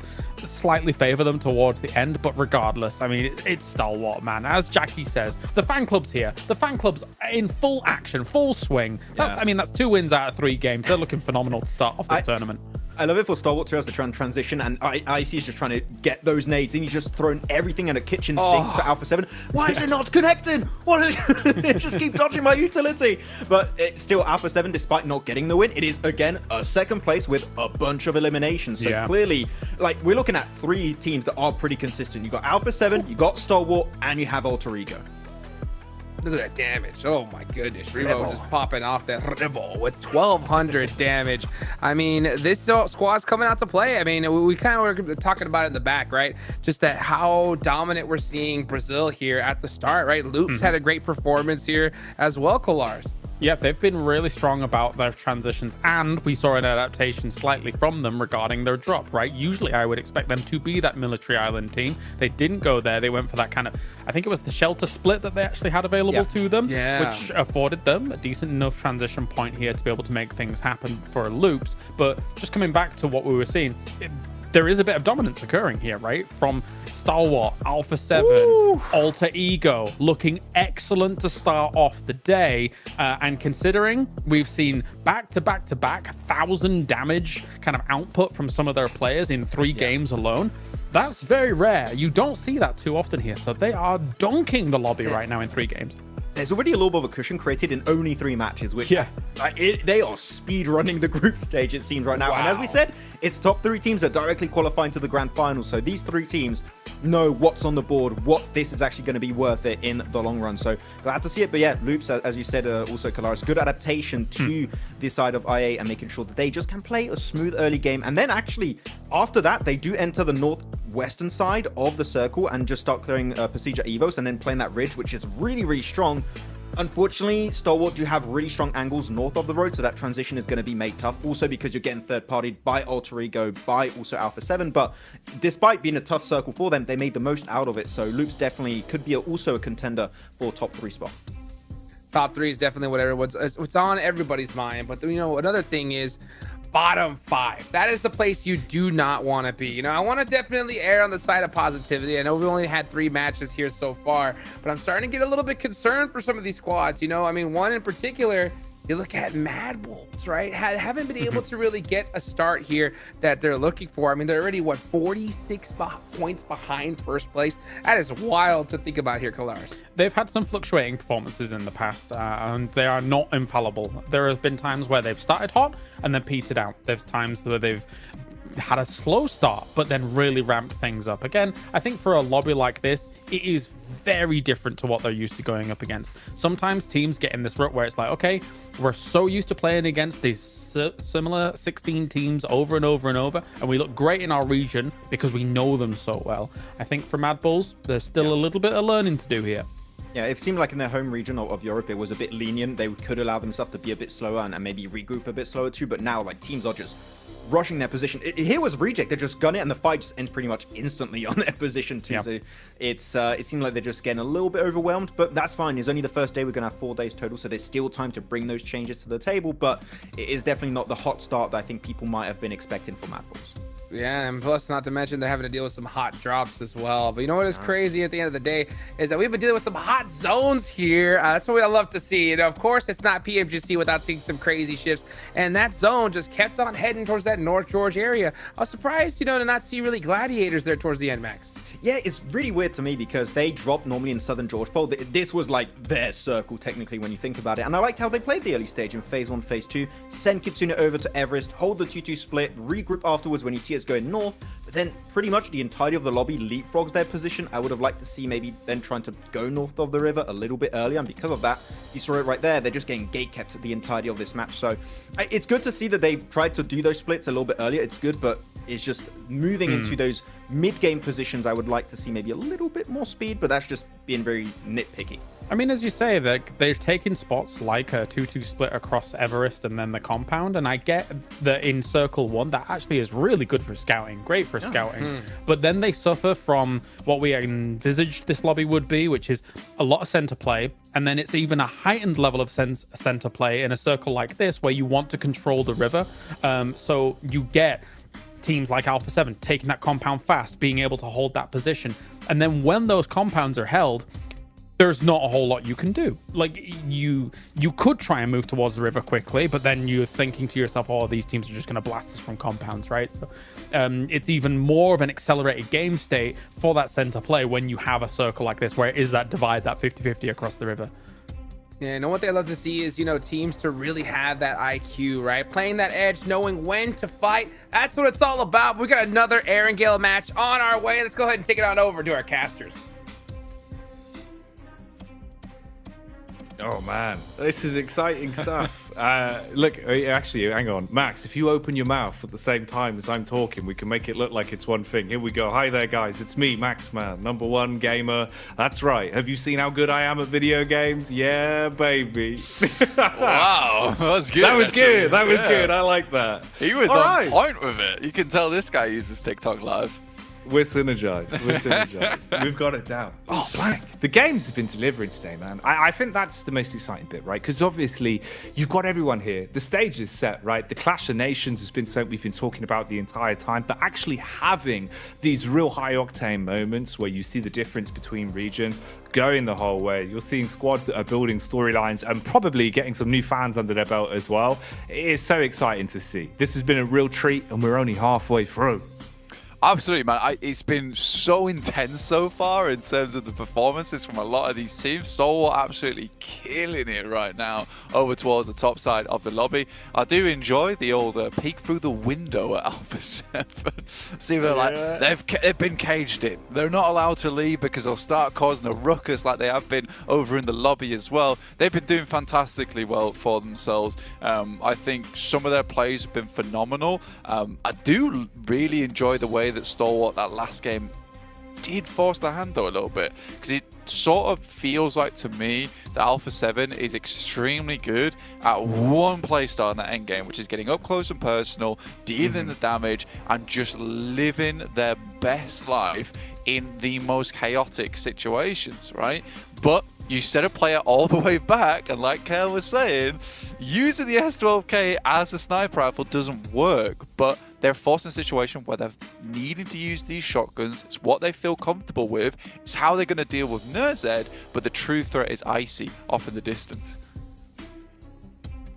slightly favor them towards the end, but regardless, I mean, it's Stalwart, man. As Jackie says, the fan club's here. The fan club's in full action, full swing. I mean, that's 2 wins out of 3 games. They're looking phenomenal to start off the tournament. I love it for Stalwart too as the transition, and IC is just trying to get those nades, and he's just throwing everything in a kitchen sink to Alpha 7. Why is it not connecting? It just keep dodging my utility. But it's still Alpha 7, despite not getting the win, it is again a second place with a bunch of eliminations. So clearly, like, we're looking at 3 teams that are pretty consistent. You got Alpha 7, you got Stalwart, and you have Alter Ego. Look at that damage. Oh my goodness. Revo just popping off that Revo with 1,200 damage. I mean, this squad's coming out to play. I mean, we kind of were talking about it in the back, right? Just that how dominant we're seeing Brazil here at the start, right? Loops had a great performance here as well, Kolars. Yeah, they've been really strong about their transitions, and we saw an adaptation slightly from them regarding their drop, right? Usually I would expect them to be that military island team. They didn't go there. They went for that kind of, I think it was the shelter split that they actually had available to them, which afforded them a decent enough transition point here to be able to make things happen for Loops. But just coming back to what we were seeing, there is a bit of dominance occurring here, right? From Stalwart, Alpha 7, Alter Ego, looking excellent to start off the day. And considering we've seen back-to-back 1,000 damage kind of output from some of their players in 3 games alone, that's very rare. You don't see that too often here. So they are dunking the lobby right now in 3 games. There's already a little bit of a cushion created in only 3 matches, which they are speed running the group stage, it seems, right now. And as we said, it's top 3 teams that are directly qualifying to the Grand Finals. So these 3 teams know what's on the board, what this is actually going to be worth it in the long run. So glad to see it. But yeah, Loops, as you said, also Kalaris, good adaptation to this side of IA and making sure that they just can play a smooth early game. And then actually, after that, they do enter the northwestern side of the circle and just start clearing Procedure Evos and then playing that ridge, which is really, really strong. Unfortunately, Stalwart do have really strong angles north of the road, so that transition is going to be made tough. Also because you're getting third-partied by Alter Ego, by also Alpha 7. But despite being a tough circle for them, they made the most out of it. So Loops definitely could be also a contender for top 3 spot. Top 3 is definitely what's on everybody's mind. But, you know, another thing is bottom 5. That is the place you do not want to be. You know, I want to definitely err on the side of positivity. I know we only had 3 matches here so far, but I'm starting to get a little bit concerned for some of these squads. You know, I mean, one in particular, you look at Mad Wolves, right? Haven't been able to really get a start here that they're looking for. I mean, they're already, 46 points behind first place. That is wild to think about here, Kalaris. They've had some fluctuating performances in the past, and they are not infallible. There have been times where they've started hot and then petered out. There's times where they've had a slow start, but then really ramped things up. Again, I think for a lobby like this, it is very different to what they're used to going up against. Sometimes teams get in this rut where it's like, okay, we're so used to playing against these similar 16 teams over and over and over, and we look great in our region because we know them so well. I think for Mad Bulls, there's still a little bit of learning to do here. Yeah, it seemed like in their home region of Europe, it was a bit lenient. They could allow themselves to be a bit slower and maybe regroup a bit slower too. But now, like, teams are just rushing their position. Here was Reject. They just gun it, and the fight just ends pretty much instantly on their position too. So it seemed like they're just getting a little bit overwhelmed, but that's fine. It's only the first day. We're going to have 4 days total, so there's still time to bring those changes to the table. But it is definitely not the hot start that I think people might have been expecting for Mad Bulls. Yeah, and plus, not to mention, they're having to deal with some hot drops as well. But you know what is crazy at the end of the day is that we've been dealing with some hot zones here. That's what I love to see. You know, of course, it's not PMGC without seeing some crazy shifts. And that zone just kept on heading towards that North George area. I was surprised, you know, to not see really gladiators there towards the end, Max. Yeah, it's really weird to me because they drop normally in Southern George Pole. This was like their circle, technically, when you think about it. And I liked how they played the early stage in Phase 1, Phase 2. Send Kitsune over to Everest, hold the 2-2 split, regroup afterwards when you see us going north. But then pretty much the entirety of the lobby leapfrogs their position. I would have liked to see maybe then trying to go north of the river a little bit earlier. And because of that, you saw it right there. They're just getting gate kept the entirety of this match. So it's good to see that they've tried to do those splits a little bit earlier. It's good, but is just moving into those mid-game positions. I would like to see maybe a little bit more speed, but that's just being very nitpicky. I mean, as you say, they've taken spots like a 2-2 split across Everest and then the compound, and I get that in Circle 1, that actually is really good for scouting, great for scouting. But then they suffer from what we envisaged this lobby would be, which is a lot of center play, and then it's even a heightened level of center play in a circle like this, where you want to control the river. So you get teams like Alpha 7 taking that compound fast, being able to hold that position. And then when those compounds are held, there's not a whole lot you can do. Like, you could try and move towards the river quickly, but then you're thinking to yourself, oh, these teams are just going to blast us from compounds, right? So it's even more of an accelerated game state for that center play when you have a circle like this, where it is that divide, that 50-50 across the river. Yeah, and one thing I love to see is, teams to really have that IQ, right? Playing that edge, knowing when to fight. That's what it's all about. We got another Erangel match on our way. Let's go ahead and take it on over to our casters. Oh man, this is exciting stuff. Look, actually, hang on, Max, if you open your mouth at the same time as I'm talking, we can make it look like it's one thing. Here we go. Hi there, guys. It's me, Max Man, #1 gamer. That's right. Have you seen how good I am at video games? Yeah, baby. Wow, that was good. That was good. That was good. I like that. He was All on right. point with it. You can tell this guy uses TikTok Live. We're synergized. We're synergized. We've got it down. Oh, blank. The games have been delivering today, man. I think that's the most exciting bit, right? Because obviously, you've got everyone here. The stage is set, right? The Clash of Nations has been something we've been talking about the entire time. But actually having these real high-octane moments where you see the difference between regions going the whole way. You're seeing squads that are building storylines and probably getting some new fans under their belt as well. It is so exciting to see. This has been a real treat, and we're only halfway through. Absolutely, man. It's been so intense so far in terms of the performances from a lot of these teams. Stalwart absolutely killing it right now over towards the top side of the lobby. I do enjoy the old peek through the window at Alpha 7. See, they're like, they've been caged in. They're not allowed to leave because they'll start causing a ruckus like they have been over in the lobby as well. They've been doing fantastically well for themselves. I think some of their plays have been phenomenal. I do really enjoy the way that Stalwart that last game did force the hand though a little bit, because it sort of feels like to me that Alpha 7 is extremely good at one playstyle in that end game, which is getting up close and personal, dealing the damage, and just living their best life in the most chaotic situations, right? But you set a player all the way back, and like Kale was saying, using the S12K as a sniper rifle doesn't work, but they're forced in a situation where they're needing to use these shotguns. It's what they feel comfortable with. It's how they're going to deal with Nerzed, but the true threat is Icy off in the distance.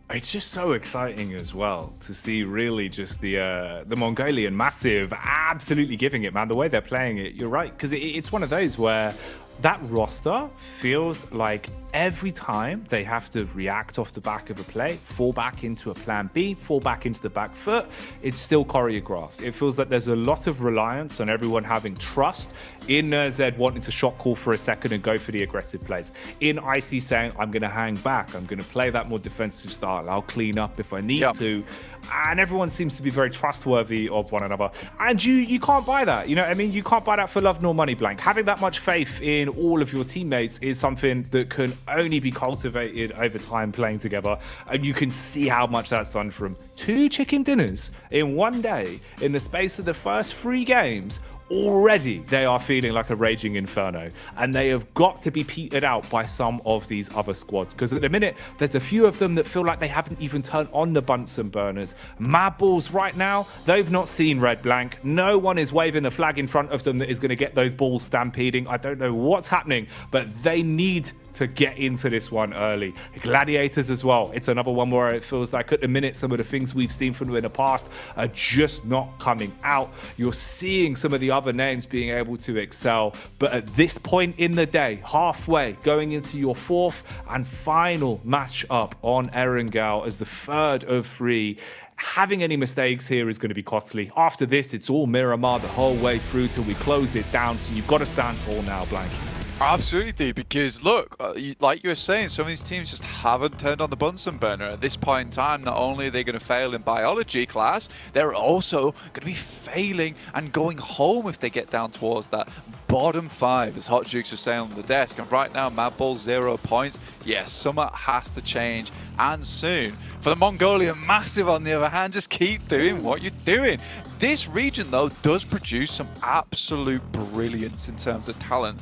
It's just so exciting as well to see really just the Mongolian Massive absolutely giving it, man. The way they're playing it, you're right, because it's one of those where that roster feels like every time they have to react off the back of a play, fall back into a plan B, fall back into the back foot, it's still choreographed. It feels like there's a lot of reliance on everyone having trust in Nerzed wanting to shot call for a second and go for the aggressive plays. In Icy saying, I'm going to hang back, I'm going to play that more defensive style, I'll clean up if I need to. And everyone seems to be very trustworthy of one another. And you can't buy that. You know what I mean? You can't buy that for love nor money, Blank. Having that much faith in all of your teammates is something that can only be cultivated over time playing together. And you can see how much that's done from 2 chicken dinners in one day in the space of the first 3 games. Already they are feeling like a raging inferno, and they have got to be petered out by some of these other squads, because at the minute there's a few of them that feel like they haven't even turned on the Bunsen burners. Mad Balls right now, they've not seen red blank. No one is waving a flag in front of them that is going to get those balls stampeding. I don't know what's happening, but they need to get into this one early. Gladiators as well. It's another one where it feels like at the minute some of the things we've seen from them in the past are just not coming out. You're seeing some of the other names being able to excel, but at this point in the day, halfway going into your 4th and final matchup on Erangel as the 3rd of 3, having any mistakes here is going to be costly. After this, it's all Miramar the whole way through till we close it down, so you've got to stand tall now, Blank. Absolutely, dude, because look, like you were saying, some of these teams just haven't turned on the Bunsen burner. At this point in time, not only are they going to fail in biology class, they're also going to be failing and going home if they get down towards that bottom 5, as Hot Jukes was saying on the desk. And right now, Mad Bull 0 points. Yes, something has to change, and soon. For the Mongolian Massive, on the other hand, just keep doing what you're doing. This region, though, does produce some absolute brilliance in terms of talent.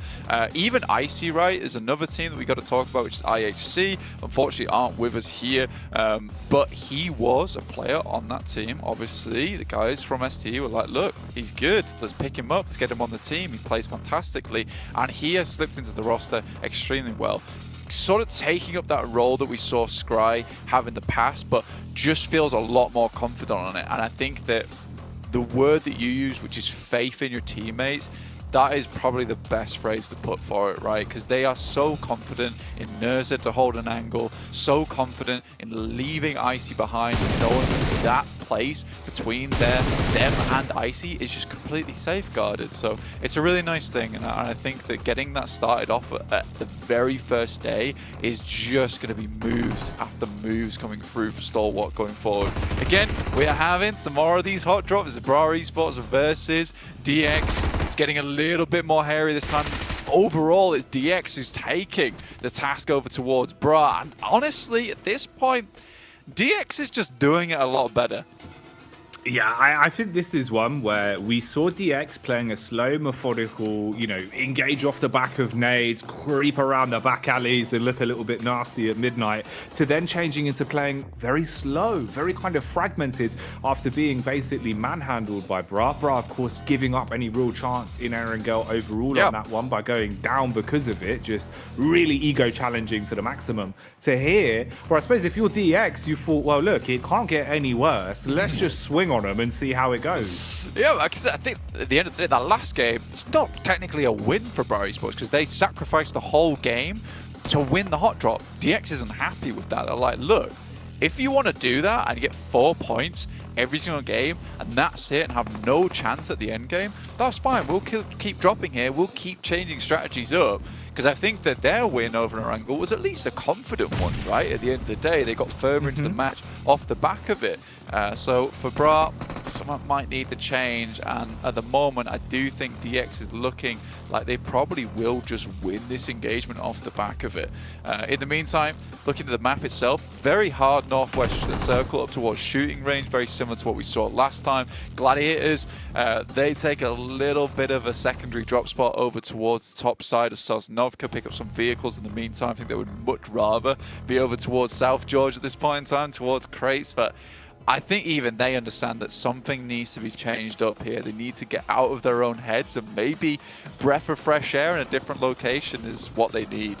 Even Icy, right, is another team that we got to talk about, which is IHC. Unfortunately, aren't with us here, but he was a player on that team. Obviously, the guys from STE were like, look, he's good. Let's pick him up. Let's get him on the team. He plays fantastically, and he has slipped into the roster extremely well. Sort of taking up that role that we saw Scry have in the past, but just feels a lot more confident on it. And I think that the word that you use, which is faith in your teammates, that is probably the best phrase to put for it, right? Because they are so confident in Nerza to hold an angle, so confident in leaving Icy behind, and knowing that that place between them and Icy is just completely safeguarded. So it's a really nice thing, and I think that getting that started off at the very first day is just going to be moves after moves coming through for Stalwart going forward. Again, we are having some more of these hot drops. Bra Esports versus DX. It's getting a little bit more hairy this time. Overall, it's DX who's taking the task over towards Bra. And honestly, at this point, DX is just doing it a lot better. Yeah, I think this is one where we saw DX playing a slow, methodical, engage off the back of nades, creep around the back alleys and look a little bit nasty at midnight, to then changing into playing very slow, very kind of fragmented after being basically manhandled by Bra. Bra, of course, giving up any real chance in Erangel overall on that one by going down because of it, just really ego challenging to the maximum. To here, where I suppose if you're DX, you thought, well, look, it can't get any worse. Let's just swing on them and see how it goes. Yeah, because I think at the end of the day, that last game, it's not technically a win for Bra Esports because they sacrificed the whole game to win the hot drop. DX isn't happy with that. They're like, look, if you want to do that and get 4 points every single game and that's it and have no chance at the end game, that's fine. We'll keep dropping here. We'll keep changing strategies up. Because I think that their win over Erangel was at least a confident one, right? At the end of the day, they got further into the match off the back of it. So for Bra, someone might need the change. And at the moment, I do think DX is looking like they probably will just win this engagement off the back of it. In the meantime, looking at the map itself, very hard northwest circle up towards shooting range, very similar to what we saw last time. Gladiators, they take a little bit of a secondary drop spot over towards the top side of Sosnovka, pick up some vehicles in the meantime. I think they would much rather be over towards South Georgia at this point in time, towards crates, but I think even they understand that something needs to be changed up here. They need to get out of their own heads, and maybe breath of fresh air in a different location is what they need.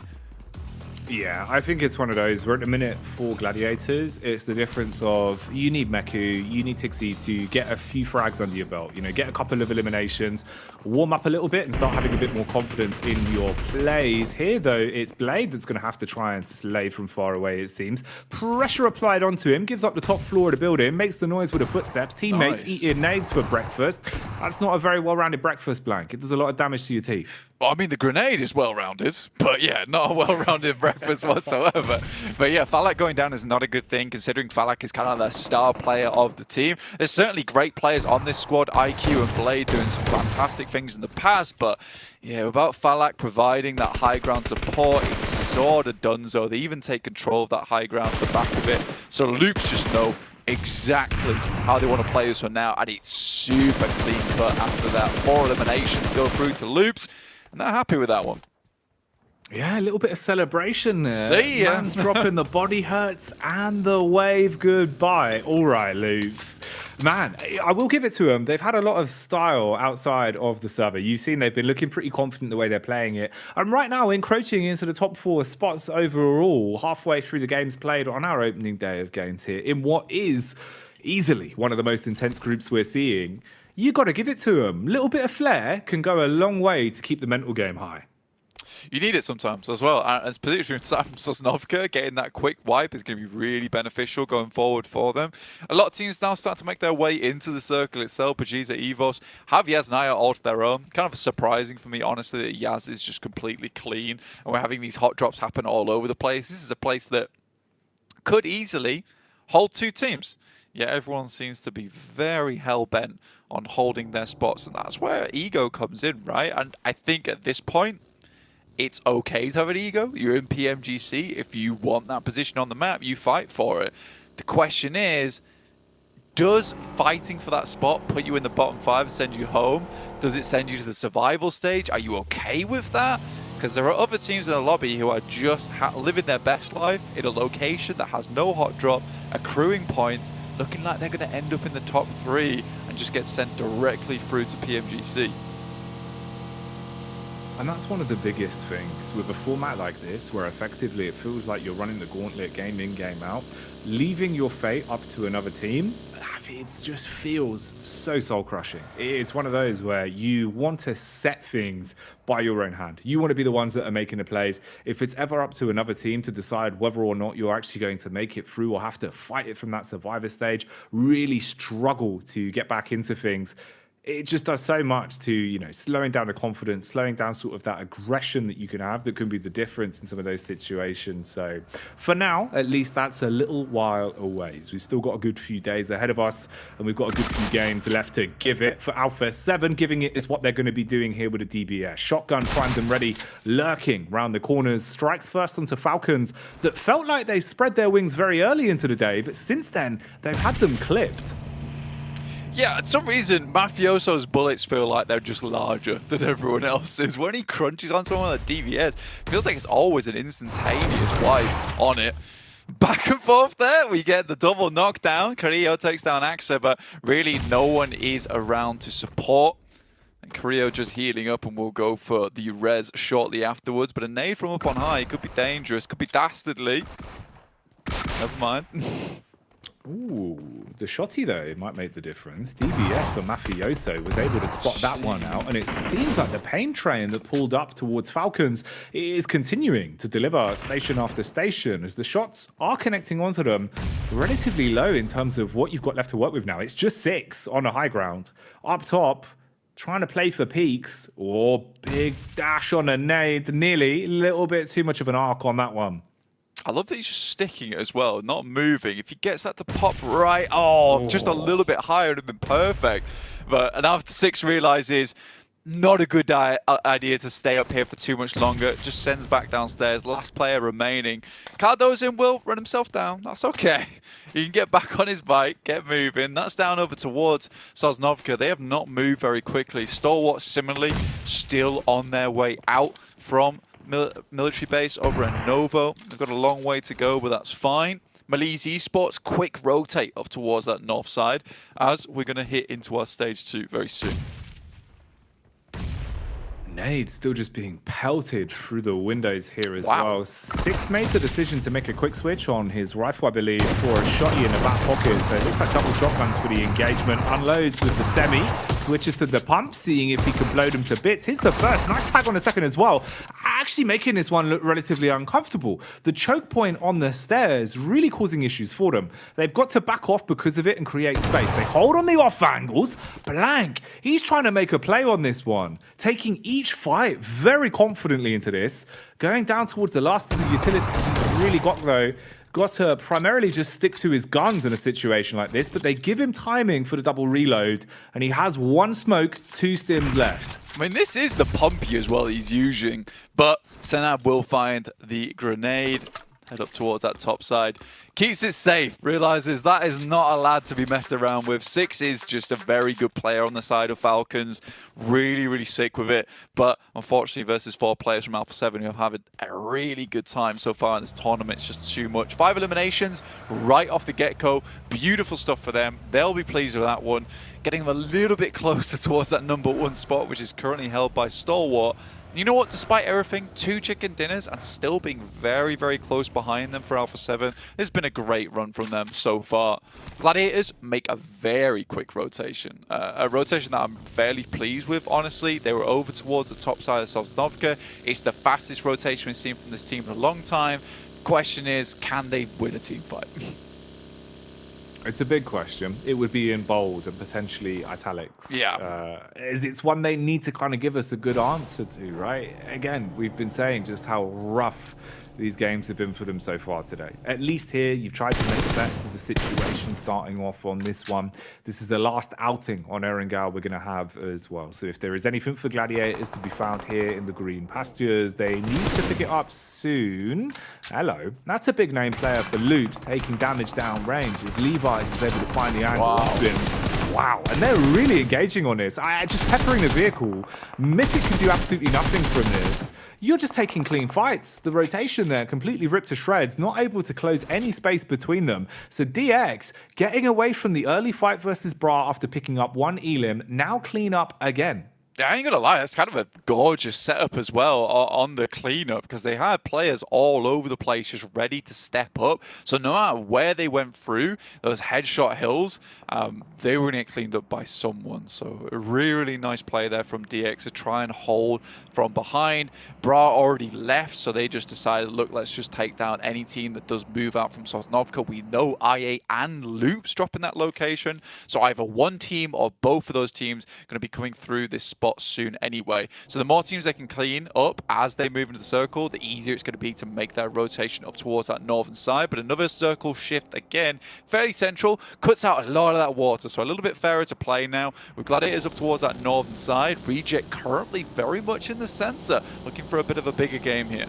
Yeah, I think it's one of those. We're at the minute for Gladiators. It's the difference of you need Meku, you need Tixie to get a few frags under your belt. Get a couple of eliminations, warm up a little bit, and start having a bit more confidence in your plays. Here, though, it's Blade that's going to have to try and slay from far away, it seems. Pressure applied onto him, gives up the top floor of the building, makes the noise with the footsteps. Teammates eating nades for breakfast. That's not a very well-rounded breakfast, Blank. It does a lot of damage to your teeth. Well, I mean, the grenade is well-rounded, but yeah, not a well-rounded breakfast whatsoever. But yeah, Falak going down is not a good thing, considering Falak is kind of the star player of the team. There's certainly great players on this squad, IQ and Blade doing some fantastic things in the past, but yeah, without Falak providing that high ground support, it's sort of donezo. They even take control of that high ground at the back of it, so Loops just know exactly how they want to play this one now, and it's super clean cut after that. 4 eliminations go through to Loops, and they're happy with that one. Yeah, a little bit of celebration there. See ya. Man's dropping the body hurts and the wave goodbye. All right, Loops. Man, I will give it to them. They've had a lot of style outside of the server. You've seen they've been looking pretty confident the way they're playing it. And right now, encroaching into the top 4 spots overall, halfway through the games played on our opening day of games here, in what is easily one of the most intense groups we're seeing. You got to give it to them. Little bit of flair can go a long way to keep the mental game high. you need it sometimes as well. And particularly Sam Sosnovka, getting that quick wipe is going to be really beneficial going forward for them. A lot of teams now start to make their way into the circle itself. Pajiza, Evos have Yaz and Aya all to their own. Kind of surprising for me, honestly, that Yaz is just completely clean. And we're having these hot drops happen all over the place. This is a place that could easily hold 2 teams. Yeah, everyone seems to be very hell-bent on holding their spots, and that's where ego comes in, right? And I think at this point, it's okay to have an ego. You're in PMGC. If you want that position on the map, you fight for it. The question is, does fighting for that spot put you in the bottom 5 and send you home? Does it send you to the survival stage? Are you okay with that? Because there are other teams in the lobby who are just living their best life in a location that has no hot drop, accruing points, looking like they're going to end up in the top 3 and just get sent directly through to PMGC. And that's one of the biggest things with a format like this, where effectively it feels like you're running the gauntlet game in, game out, leaving your fate up to another team. It just feels so soul-crushing. It's one of those where you want to set things by your own hand. You want to be the ones that are making the plays. If it's ever up to another team to decide whether or not you're actually going to make it through or have to fight it from that survivor stage, really struggle to get back into things, it just does so much to, you know, slowing down the confidence, slowing down sort of that aggression that you can have that can be the difference in some of those situations. So for now, at least that's a little while away. So we've still got a good few days ahead of us, and we've got a good few games left to give it. For Alpha 7, giving it is what they're going to be doing here with a DBS. Shotgun primed and ready, lurking round the corners. Strikes first onto Falcons that felt like they spread their wings very early into the day, but since then, they've had them clipped. Yeah, for some reason, Mafioso's bullets feel like they're just larger than everyone else's. When he crunches on someone like DBS, it feels like it's always an instantaneous wipe on it. Back and forth there, we get the double knockdown. Carrillo takes down Axa, but really no one is around to support. And Carrillo just healing up, and we'll go for the res shortly afterwards. But a nade from up on high could be dangerous, could be dastardly. Never mind. Ooh, the shotty though, it might make the difference. DBS for Mafioso was able to spot that one out, and it seems like the pain train that pulled up towards Falcons is continuing to deliver station after station as the shots are connecting onto them relatively low in terms of what you've got left to work with now. It's just 6 on a high ground. Up top, trying to play for peaks, or big dash on a nade, nearly a little bit too much of an arc on that one. I love that he's just sticking it as well, not moving. If he gets that to pop right, just a little bit higher, it would have been perfect. But and after 6 realizes, not a good idea to stay up here for too much longer. Just sends back downstairs. Last player remaining. Cardozin will run himself down. That's okay. He can get back on his bike, get moving. That's down over towards Sosnovka. They have not moved very quickly. Stalwart similarly still on their way out from military base over at Novo. They've got a long way to go, but that's fine. Malise Esports, quick rotate up towards that north side as we're going to hit into our stage 2 very soon. Nade still just being pelted through the windows here as well. Six made the decision to make a quick switch on his rifle, I believe, for a shotty in the back pocket. So it looks like double shotguns for the engagement. Unloads with the semi. Switches to the pump, seeing if he can blow them to bits. Here's the first. Nice tag on the second as well. Actually making this one look relatively uncomfortable. The choke point on the stairs really causing issues for them. They've got to back off because of it and create space. They hold on the off angles. Blank. He's trying to make a play on this one. Taking each fight very confidently into this. Going down towards the last of the utilities he's really got though. Got to primarily just stick to his guns in a situation like this, but they give him timing for the double reload, and he has 1 smoke, 2 stims left. I mean, this is the pumpy as well he's using, but Senab will find the grenade, head up towards that top side. Keeps it safe, realizes that is not a lad to be messed around with. 6 is just a very good player on the side of Falcons. Really, really sick with it. But unfortunately, versus 4 players from Alpha 7 who have had a really good time so far in this tournament. It's just too much. 5 eliminations right off the get-go. Beautiful stuff for them. They'll be pleased with that one. Getting them a little bit closer towards that #1 spot, which is currently held by Stalwart. You know what? Despite everything, 2 chicken dinners and still being very, very close behind them for Alpha 7, it's been a great run from them so far. Gladiators make a very quick rotation. A rotation that I'm fairly pleased with, honestly. They were over towards the top side of Sosnovka. It's the fastest rotation we've seen from this team in a long time. Question is, can they win a team fight? It's a big question. It would be in bold and potentially italics. Yeah. It's one they need to kind of give us a good answer to, right? Again, we've been saying just how rough these games have been for them so far today. At least here, you've tried to make the best of the situation starting off on this one. This is the last outing on Erangel we're going to have as well. So if there is anything for Gladiators to be found here in the green pastures, they need to pick it up soon. Hello. That's a big name player for Loops, taking damage down range as Levi is able to find the angle onto him. Wow, and they're really engaging on this. Just peppering the vehicle. Mythic can do absolutely nothing from this. You're just taking clean fights. The rotation there completely ripped to shreds, not able to close any space between them. So DX getting away from the early fight versus Bra after picking up 1 elim, now clean up again. Yeah, I ain't gonna lie, that's kind of a gorgeous setup as well on the cleanup, because they had players all over the place just ready to step up. So no matter where they went through those headshot hills, they were gonna get cleaned up by someone. So a really, really nice play there from DX to try and hold from behind. Bra already left, so they just decided, look, let's just take down any team that does move out from Sosnovka. We know IA and Loops drop in that location, so either one team or both of those teams gonna be coming through this spot soon anyway. So the more teams they can clean up as they move into the circle, the easier it's going to be to make their rotation up towards that northern side. But another circle shift again, fairly central, cuts out a lot of that water, so a little bit fairer to play now. With Gladiators up towards that northern side, Reject currently very much in the center, looking for a bit of a bigger game here.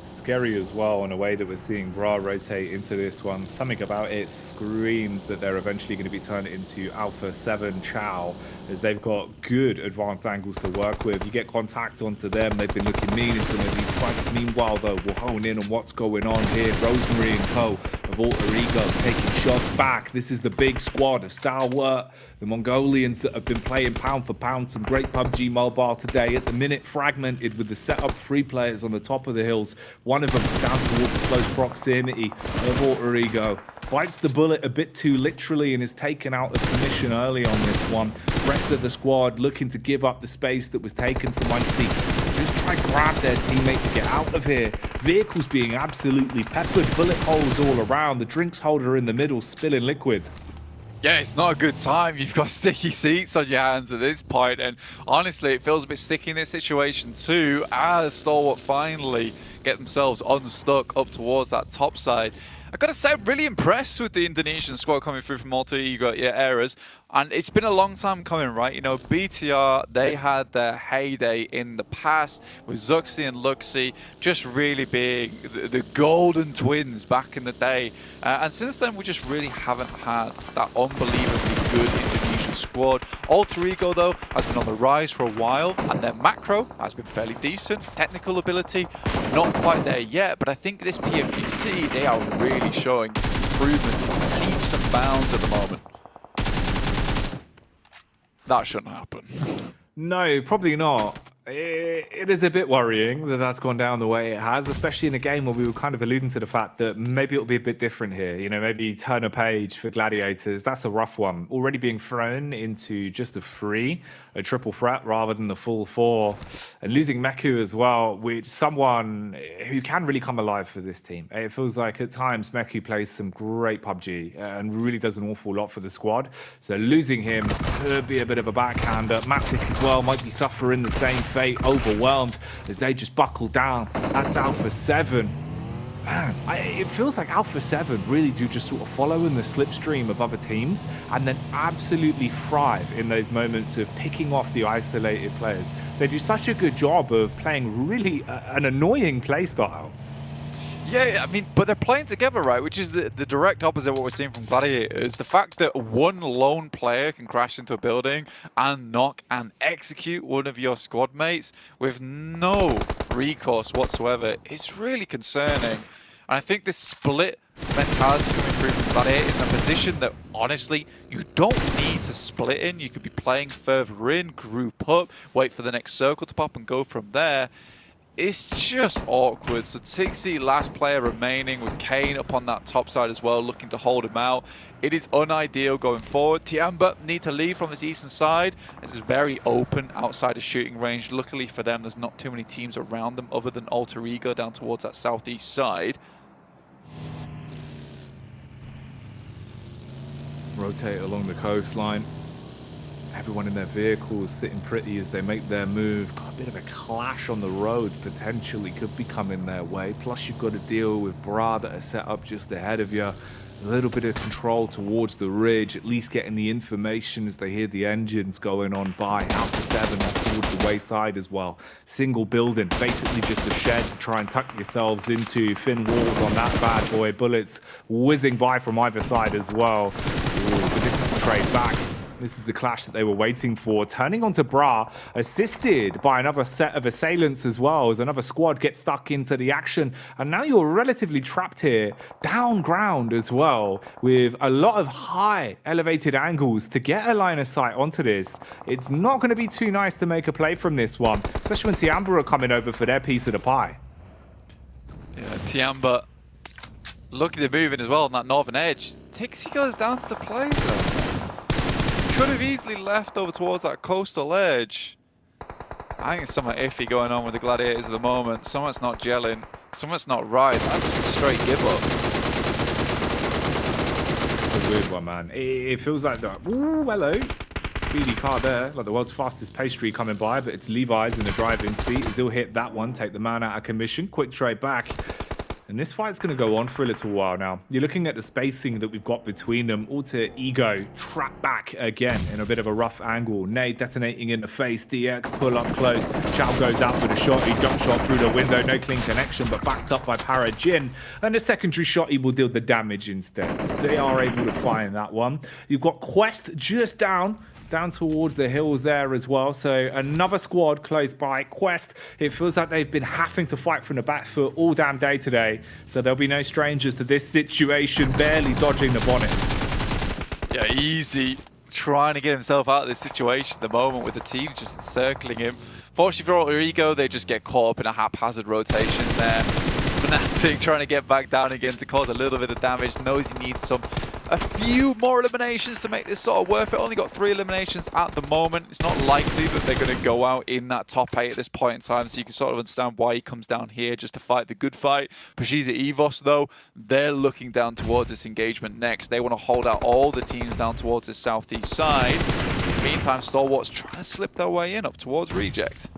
Scary as well in a way that we're seeing Bra rotate into this one. Something about it screams that they're eventually going to be turned into Alpha 7 Chow, as they've got good advanced angles to work with. You get contact onto them, they've been looking mean in some of these fights. Meanwhile though, we'll hone in on what's going on here. Rosemary and co of Alter Ego taking shots back. This is the big squad of Stalwart, the Mongolians that have been playing pound for pound some great PUBG Mobile today. At the minute, fragmented with the setup 3 players on the top of the hills. One of them down towards the close proximity of Alter Ego. Bites the bullet a bit too literally and is taken out of commission early on this one. The rest of the squad looking to give up the space that was taken from Icy. Just try to grab their teammate to get out of here. Vehicles being absolutely peppered, bullet holes all around. The drinks holder in the middle spilling liquid. Yeah, it's not a good time. You've got sticky seats on your hands at this point, and honestly, it feels a bit sticky in this situation too, as Stalwart finally get themselves unstuck up towards that top side. I gotta say, I'm really impressed with the Indonesian squad coming through from Alter Ego, Eras. And it's been a long time coming, right? You know, BTR, they had their heyday in the past with Zuxi and Luxi just really being the golden twins back in the day. And since then, we just really haven't had that unbelievably good Indonesian squad. Alter Ego, though, has been on the rise for a while, and their macro has been fairly decent. Technical ability, not quite there yet, but I think this PMGC, they are really showing improvements in leaps and bounds at the moment. That shouldn't happen. No, probably not. It is a bit worrying that that's gone down the way it has, especially in a game where we were kind of alluding to the fact that maybe it'll be a bit different here. You know, maybe turn a page for Gladiators. That's a rough one. Already being thrown into just a triple threat rather than the full 4. And losing Meku as well, which someone who can really come alive for this team. It feels like at times Meku plays some great PUBG and really does an awful lot for the squad. So losing him could be a bit of a backhander. Matic as well might be suffering the same fate, overwhelmed as they just buckle down. That's Alpha 7. Man, it feels like Alpha 7 really do just sort of follow in the slipstream of other teams and then absolutely thrive in those moments of picking off the isolated players. They do such a good job of playing really an annoying play style. Yeah, I mean, but they're playing together, right? Which is the direct opposite of what we're seeing from Gladiators. The fact that one lone player can crash into a building and knock and execute one of your squad mates with no recourse whatsoever is really concerning. And I think this split mentality coming through from Gladiator is in a position that, honestly, you don't need to split in. You could be playing further in, group up, wait for the next circle to pop and go from there. It's just awkward. So Tixie, last player remaining with Kane up on that top side as well, looking to hold him out. It is unideal going forward. Tiamba need to leave from this eastern side. This is very open outside of shooting range. Luckily for them, there's not too many teams around them other than Alter Ego down towards that southeast side. Rotate along the coastline. Everyone in their vehicles sitting pretty as they make their move. Got a bit of a clash on the road, potentially could be coming their way. Plus you've got to deal with Bra that are set up just ahead of you. A little bit of control towards the ridge, at least getting the information as they hear the engines going on by. Alpha 7 off towards the wayside as well. Single building, basically just a shed to try and tuck yourselves into. Thin walls on that bad boy. Bullets whizzing by from either side as well. Ooh, but this is the trade back. This is the clash that they were waiting for. Turning onto Bra, assisted by another set of assailants as well, as another squad gets stuck into the action. And now you're relatively trapped here, down ground as well, with a lot of high elevated angles to get a line of sight onto this. It's not going to be too nice to make a play from this one, especially when Tiamba are coming over for their piece of the pie. Yeah, Tiamba looking to move in as well on that northern edge. Tixie goes down to the play zone. Could have easily left over towards that coastal edge. I think it's something iffy going on with the Gladiators at the moment. Something's not gelling. Something's not right. That's just a straight give up. It's a weird one, man. It feels like that. Ooh, hello. Speedy car there, like the world's fastest pastry coming by, but it's Levi's in the driving seat as he'll hit that one, take the man out of commission. Quick trade back. And this fight's going to go on for a little while now. You're looking at the spacing that we've got between them. Alter Ego trapped back again in a bit of a rough angle. Nade detonating in the face. DX pull up close. Chow goes out with a shot. He jump shot through the window. No clean connection, but backed up by Parajin. And the secondary shot, he will deal the damage instead. So they are able to find that one. You've got Quest just down towards the hills there as well. So another squad close by. Quest, it feels like they've been having to fight from the back foot all damn day today. So there'll be no strangers to this situation, barely dodging the bonnets. Yeah, easy. Trying to get himself out of this situation at the moment with the team just encircling him. Fortunately for Alter Ego, they just get caught up in a haphazard rotation there. Fnatic trying to get back down again to cause a little bit of damage. Knows he needs a few more eliminations to make this sort of worth it. Only got 3 eliminations at the moment. It's not likely that they're going to go out in that top 8 at this point in time, so you can sort of understand why he comes down here just to fight the good fight. PMGC EVOS, though, they're looking down towards this engagement next. They want to hold out all the teams down towards the southeast side. In the meantime, Stalwart's trying to slip their way in up towards Reject.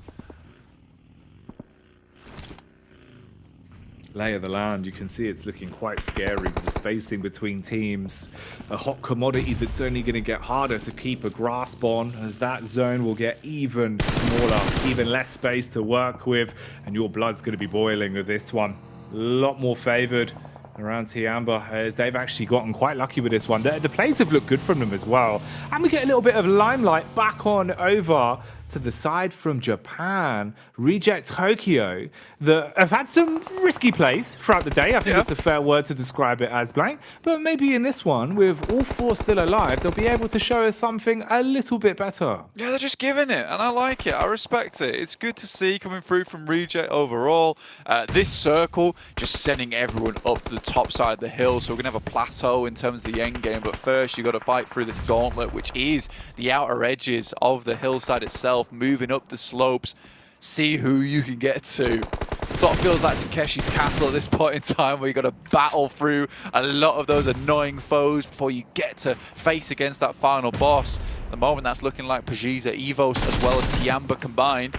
Lay of the land, you can see it's looking quite scary with the spacing between teams. A hot commodity that's only going to get harder to keep a grasp on as that zone will get even smaller, even less space to work with, and your blood's going to be boiling with this one. A lot more favored around Tiamba as they've actually gotten quite lucky with this one. The plays have looked good from them as well. And we get a little bit of limelight back on over to the side from Japan, Reject Tokyo, that have had some risky plays throughout the day. I think it's a fair word to describe it as, Blank. But maybe in this one, with all 4 still alive, they'll be able to show us something a little bit better. Yeah, they're just giving it, and I like it. I respect it. It's good to see coming through from Reject overall. This circle, just sending everyone up the top side of the hill, so we're going to have a plateau in terms of the end game. But first, you've got to fight through this gauntlet, which is the outer edges of the hillside itself, moving up the slopes, see who you can get to. It sort of feels like Takeshi's Castle at this point in time, where you got to battle through a lot of those annoying foes before you get to face against that final boss. At the moment, that's looking like PMGC EVOS as well as Tiamba combined.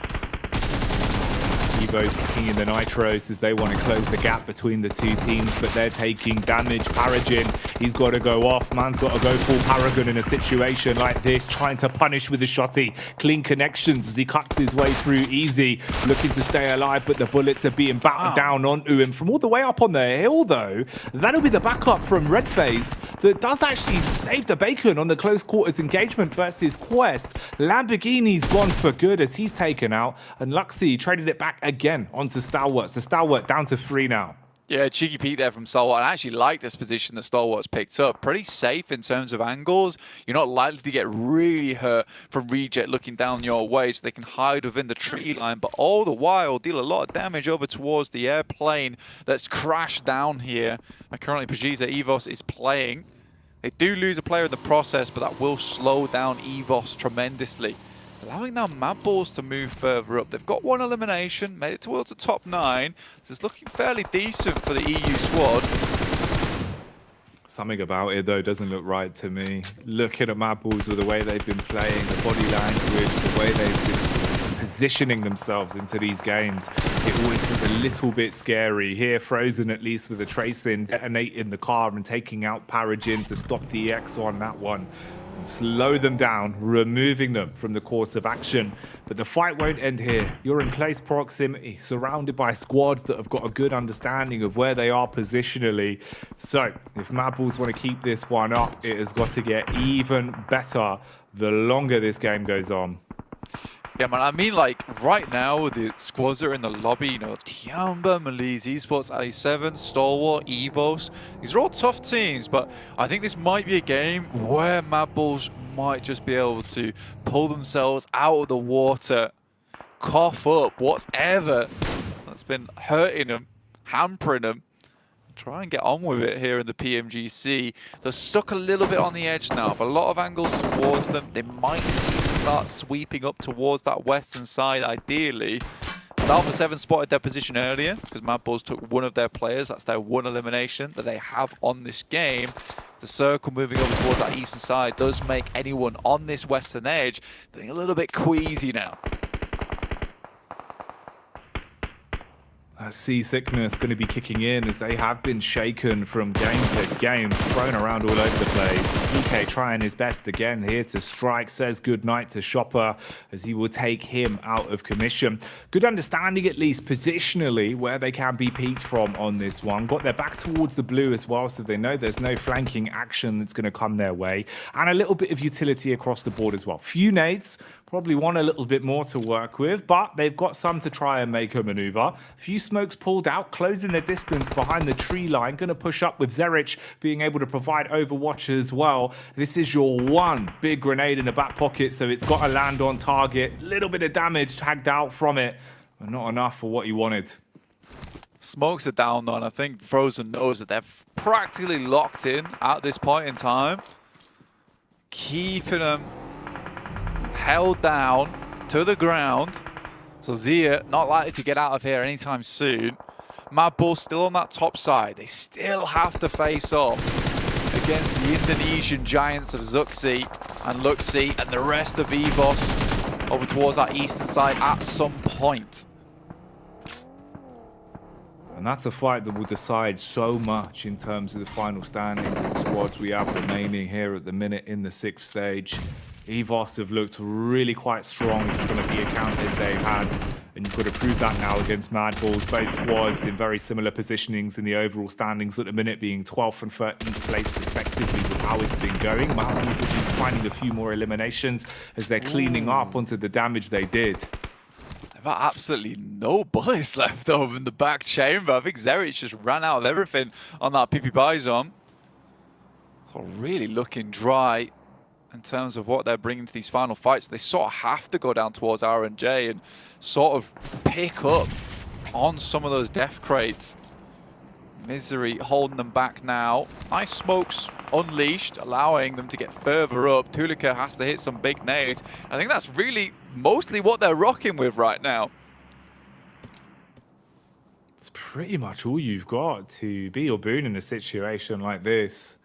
Evo's kicking in the nitros as they want to close the gap between the two teams, but they're taking damage. Parajin, he's got to go off. Man's got to go full Paragon in a situation like this, trying to punish with a shotty. Clean connections as he cuts his way through easy, looking to stay alive, but the bullets are being battered down onto him from all the way up on the hill, though. That'll be the backup from Redface that does actually save the bacon on the close quarters engagement versus Quest. Lamborghini's gone for good as he's taken out, and Luxy traded it back again onto Stalwart. So Stalwart down to 3 now. Yeah, cheeky peek there from Stalwart. I actually like this position that Stalwart's picked up. Pretty safe in terms of angles. You're not likely to get really hurt from Reject looking down your way, so they can hide within the tree line, but all the while deal a lot of damage over towards the airplane that's crashed down here. And currently PMGC EVOS is playing. They do lose a player in the process, but that will slow down EVOS tremendously, allowing now Mad Balls to move further up. They've got one elimination, made it towards the top 9. This is looking fairly decent for the EU squad. Something about it, though, doesn't look right to me. Looking at Mad Balls with the way they've been playing, the body language, the way they've been positioning themselves into these games, it always was a little bit scary. Here, Frozen at least with a tracing, detonating the car and taking out Paragin to stop the EX on that one. Slow them down, removing them from the course of action. But the fight won't end here. You're in close proximity, surrounded by squads that have got a good understanding of where they are positionally. So if Mad Balls want to keep this one up, it has got to get even better the longer this game goes on. Yeah, man, I mean, like, right now, the squads that are in the lobby, you know, Tiamba, Malise Esports, Ali7, Stalwart, EVOS, these are all tough teams, but I think this might be a game where Mad Balls might just be able to pull themselves out of the water, cough up whatever that's been hurting them, hampering them, try and get on with it here in the PMGC. They're stuck a little bit on the edge now, with a lot of angles towards them. They might start sweeping up towards that western side, ideally. Alpha 7 spotted their position earlier because Mad Balls took one of their players. That's their one elimination that they have on this game. The circle moving over towards that eastern side does make anyone on this western edge feeling a little bit queasy now. Seasickness going to be kicking in as they have been shaken from game to game, thrown around all over the place. PK trying his best again here to strike, says goodnight to Chopper as he will take him out of commission. Good understanding at least positionally where they can be peaked from on this one. Got their back towards the blue as well, so they know there's no flanking action that's going to come their way. And a little bit of utility across the board as well. Few nades. Probably want a little bit more to work with, but they've got some to try and make a maneuver. Few smokes pulled out, closing their distance behind the tree line. Going to push up with Zerich being able to provide overwatch as well. This is your one big grenade in the back pocket, so it's got to land on target. Little bit of damage tagged out from it, but not enough for what he wanted. Smokes are down though, and I think Frozen knows that they're practically locked in at this point in time. Keeping them held down to the ground. So Zia not likely to get out of here anytime soon. Mad Balls still on that top side. They still have to face off against the Indonesian giants of Zuxi and Luxi and the rest of EVOS over towards that eastern side at some point. And that's a fight that will decide so much in terms of the final standing of the squads we have remaining here at the minute in the 6th stage. EVOS have looked really quite strong to some of the encounters they've had, and you've got to prove that now against Mad Balls. Both squads in very similar positionings in the overall standings at the minute, being 12th and 13th place respectively with how it's been going. Mad Balls are just finding a few more eliminations as they're cleaning up onto the damage they did. They've got absolutely no bullets left over in the back chamber. I think Zerich just ran out of everything on that PP Bison. So really looking dry in terms of what they're bringing to these final fights. They sort of have to go down towards R&J and sort of pick up on some of those death crates. Misery holding them back now. Ice smokes unleashed, allowing them to get further up. Tulika has to hit some big nades. I think that's really mostly what they're rocking with right now. It's pretty much all you've got to be your boon in a situation like this.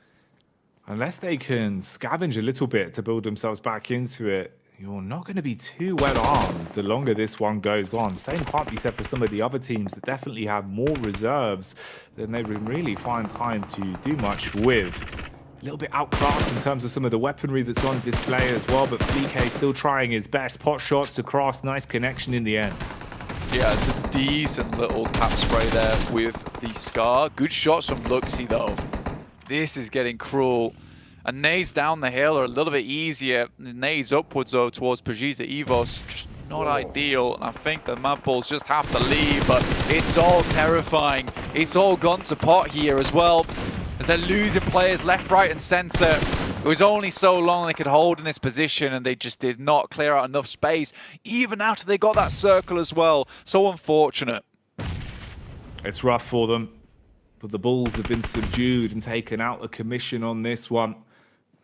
Unless they can scavenge a little bit to build themselves back into it, you're not going to be too well armed the longer this one goes on. Same can't be said for some of the other teams that definitely have more reserves than they really find time to do much with. A little bit outclassed in terms of some of the weaponry that's on display as well, but FleeK still trying his best. Pot shots across, nice connection in the end. Yeah, it's a decent little tap spray there with the Scar. Good shots from Luxi though. This is getting cruel. And nades down the hill are a little bit easier. The nades upwards though towards PMGC EVOS. Just not ideal. And I think the Mad Bulls just have to leave, but it's all terrifying. It's all gone to pot here as well, as they're losing players left, right, and center. It was only so long they could hold in this position, and they just did not clear out enough space, even after they got that circle as well. So unfortunate. It's rough for them, but the Bulls have been subdued and taken out of commission on this one.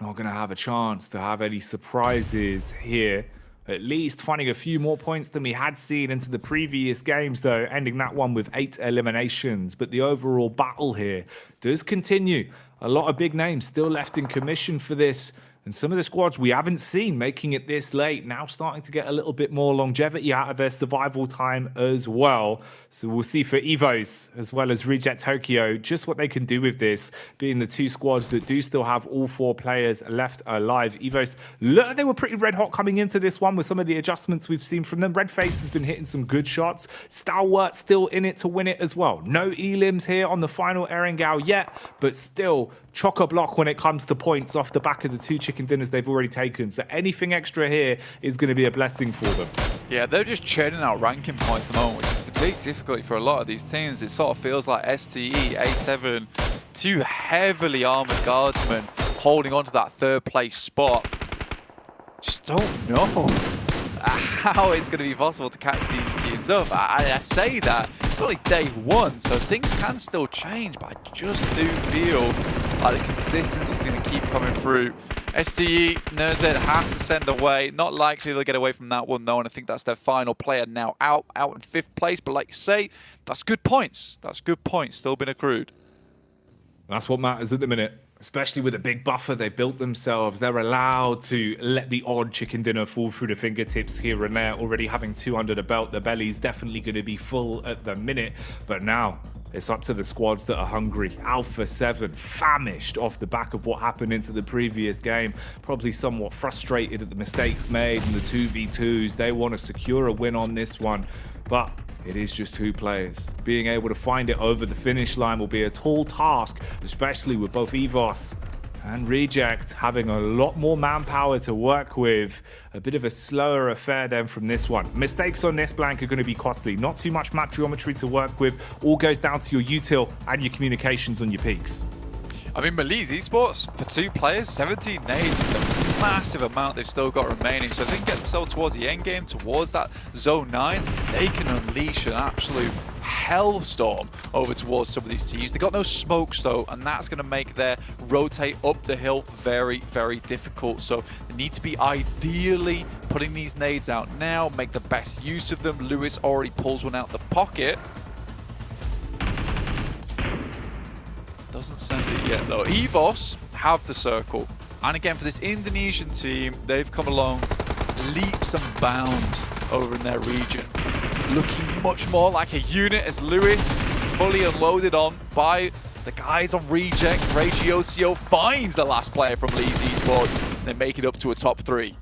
Not going to have a chance to have any surprises here. At least finding a few more points than we had seen into the previous games, though, ending that one with 8 eliminations. But the overall battle here does continue. A lot of big names still left in commission for this. And some of the squads we haven't seen making it this late, now starting to get a little bit more longevity out of their survival time as well. So we'll see for Evos as well as Reject Tokyo just what they can do with this, being the 2 squads that do still have all 4 players left alive. Evos, look, they were pretty red hot coming into this one with some of the adjustments we've seen from them. Redface has been hitting some good shots. Stalwart still in it to win it as well. No elims here on the final Erengao yet, but still chock-a-block when it comes to points off the back of the 2 chicken dinners they've already taken. So anything extra here is going to be a blessing for them. Yeah, they're just churning out ranking points at the moment, which is the big difficulty for a lot of these teams. It sort of feels like STE, A7, 2 heavily armored guardsmen holding on to that 3rd place spot. Just don't know how it's going to be possible to catch these teams up. I say that, it's only day 1, so things can still change, but I just do feel like the consistency is going to keep coming through. STE, Nerzed has to send away. Not likely they'll get away from that one, though, and I think that's their final player now out in 5th place. But like you say, that's good points. That's good points still been accrued. That's what matters at the minute. Especially with a big buffer they built themselves. They're allowed to let the odd chicken dinner fall through the fingertips here and there. Already having 2 under the belt, the belly's definitely going to be full at the minute. But now it's up to the squads that are hungry. Alpha 7 famished off the back of what happened into the previous game. Probably somewhat frustrated at the mistakes made in the 2v2s. They want to secure a win on this one. But it is just 2 players. Being able to find it over the finish line will be a tall task, especially with both Evos and Reject having a lot more manpower to work with. A bit of a slower affair then from this one. Mistakes on this blank are going to be costly. Not too much map geometry to work with. All goes down to your util and your communications on your peaks. I mean, Belize Esports, for 2 players, 17 nades is a massive amount they've still got remaining. So if they can get themselves towards the end game, towards that zone 9, they can unleash an absolute hellstorm over towards some of these teams. They got no smokes though, and that's going to make their rotate up the hill very, very difficult. So they need to be ideally putting these nades out now, make the best use of them. Lewis already pulls one out the pocket. Doesn't send it yet though. Evos have the circle. And again, for this Indonesian team, they've come along leaps and bounds over in their region. Looking much more like a unit as Lewis is fully unloaded on by the guys on Reject. Regiocio finds the last player from Leeds Esports. They make it up to a top 3.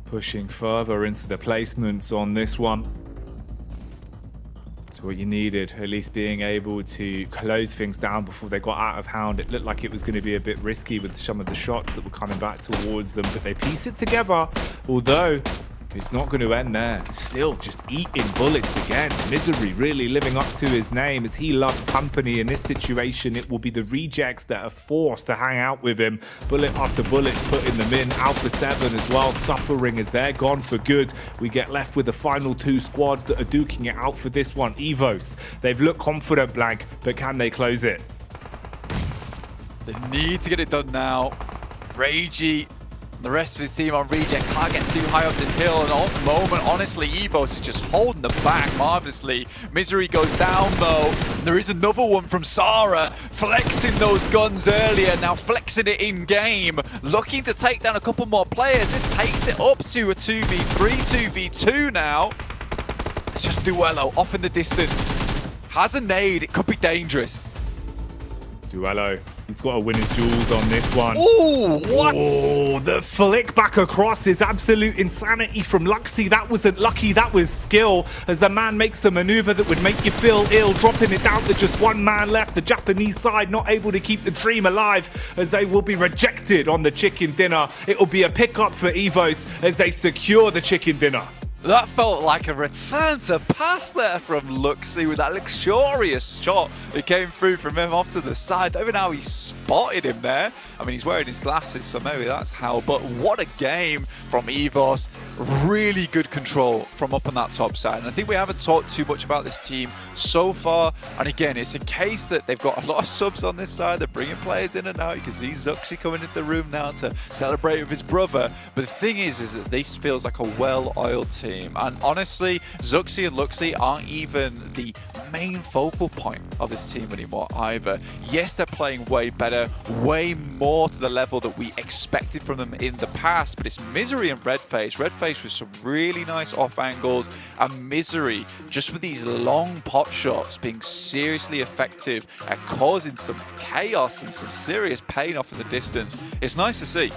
Pushing further into the placements on this one. So what you needed, at least being able to close things down before they got out of hand. It looked like it was going to be a bit risky with some of the shots that were coming back towards them, but they piece it together, although it's not going to end there. Still just eating bullets again. Misery really living up to his name as he loves company. In this situation, it will be the Rejects that are forced to hang out with him. Bullet after bullet, putting them in. Alpha 7 as well, suffering as they're gone for good. We get left with the final 2 squads that are duking it out for this one. Evos, they've looked confident, Blank, but can they close it? They need to get it done now. Ragey, the rest of his team on Reject can't get too high up this hill, and at the moment, honestly, Evos is just holding them back marvelously. Misery goes down though. There is another one from Sarah, flexing those guns earlier, now flexing it in game, looking to take down a couple more players. This takes it up to a 2v3, 2v2 now. It's just Duello off in the distance. Has a nade, it could be dangerous. Duello He's got a winner's duels on this one. Ooh, what? Oh, the flick back across is absolute insanity from Luxy. That wasn't lucky, that was skill, as the man makes a maneuver that would make you feel ill, dropping it down to just one man left. The Japanese side not able to keep the dream alive, as they will be rejected on the chicken dinner. It will be a pickup for Evos as they secure the chicken dinner. That felt like a return to pass there from Luxy with that luxurious shot that came through from him off to the side. Don't even know how he spotted him there. I mean, he's wearing his glasses, so maybe that's how. But what a game from Evos. Really good control from up on that top side. And I think we haven't talked too much about this team so far. And again, it's a case that they've got a lot of subs on this side. They're bringing players in and out. You can see Zuxi coming into the room now to celebrate with his brother. But the thing is that this feels like a well-oiled team. And honestly, Zuxi and Luxy aren't even the main focal point of this team anymore either. Yes, they're playing way better, way more to the level that we expected from them in the past, but it's Misery and Redface. Redface with some really nice off angles, and Misery just with these long pop shots being seriously effective at causing some chaos and some serious pain off in the distance. It's nice to see.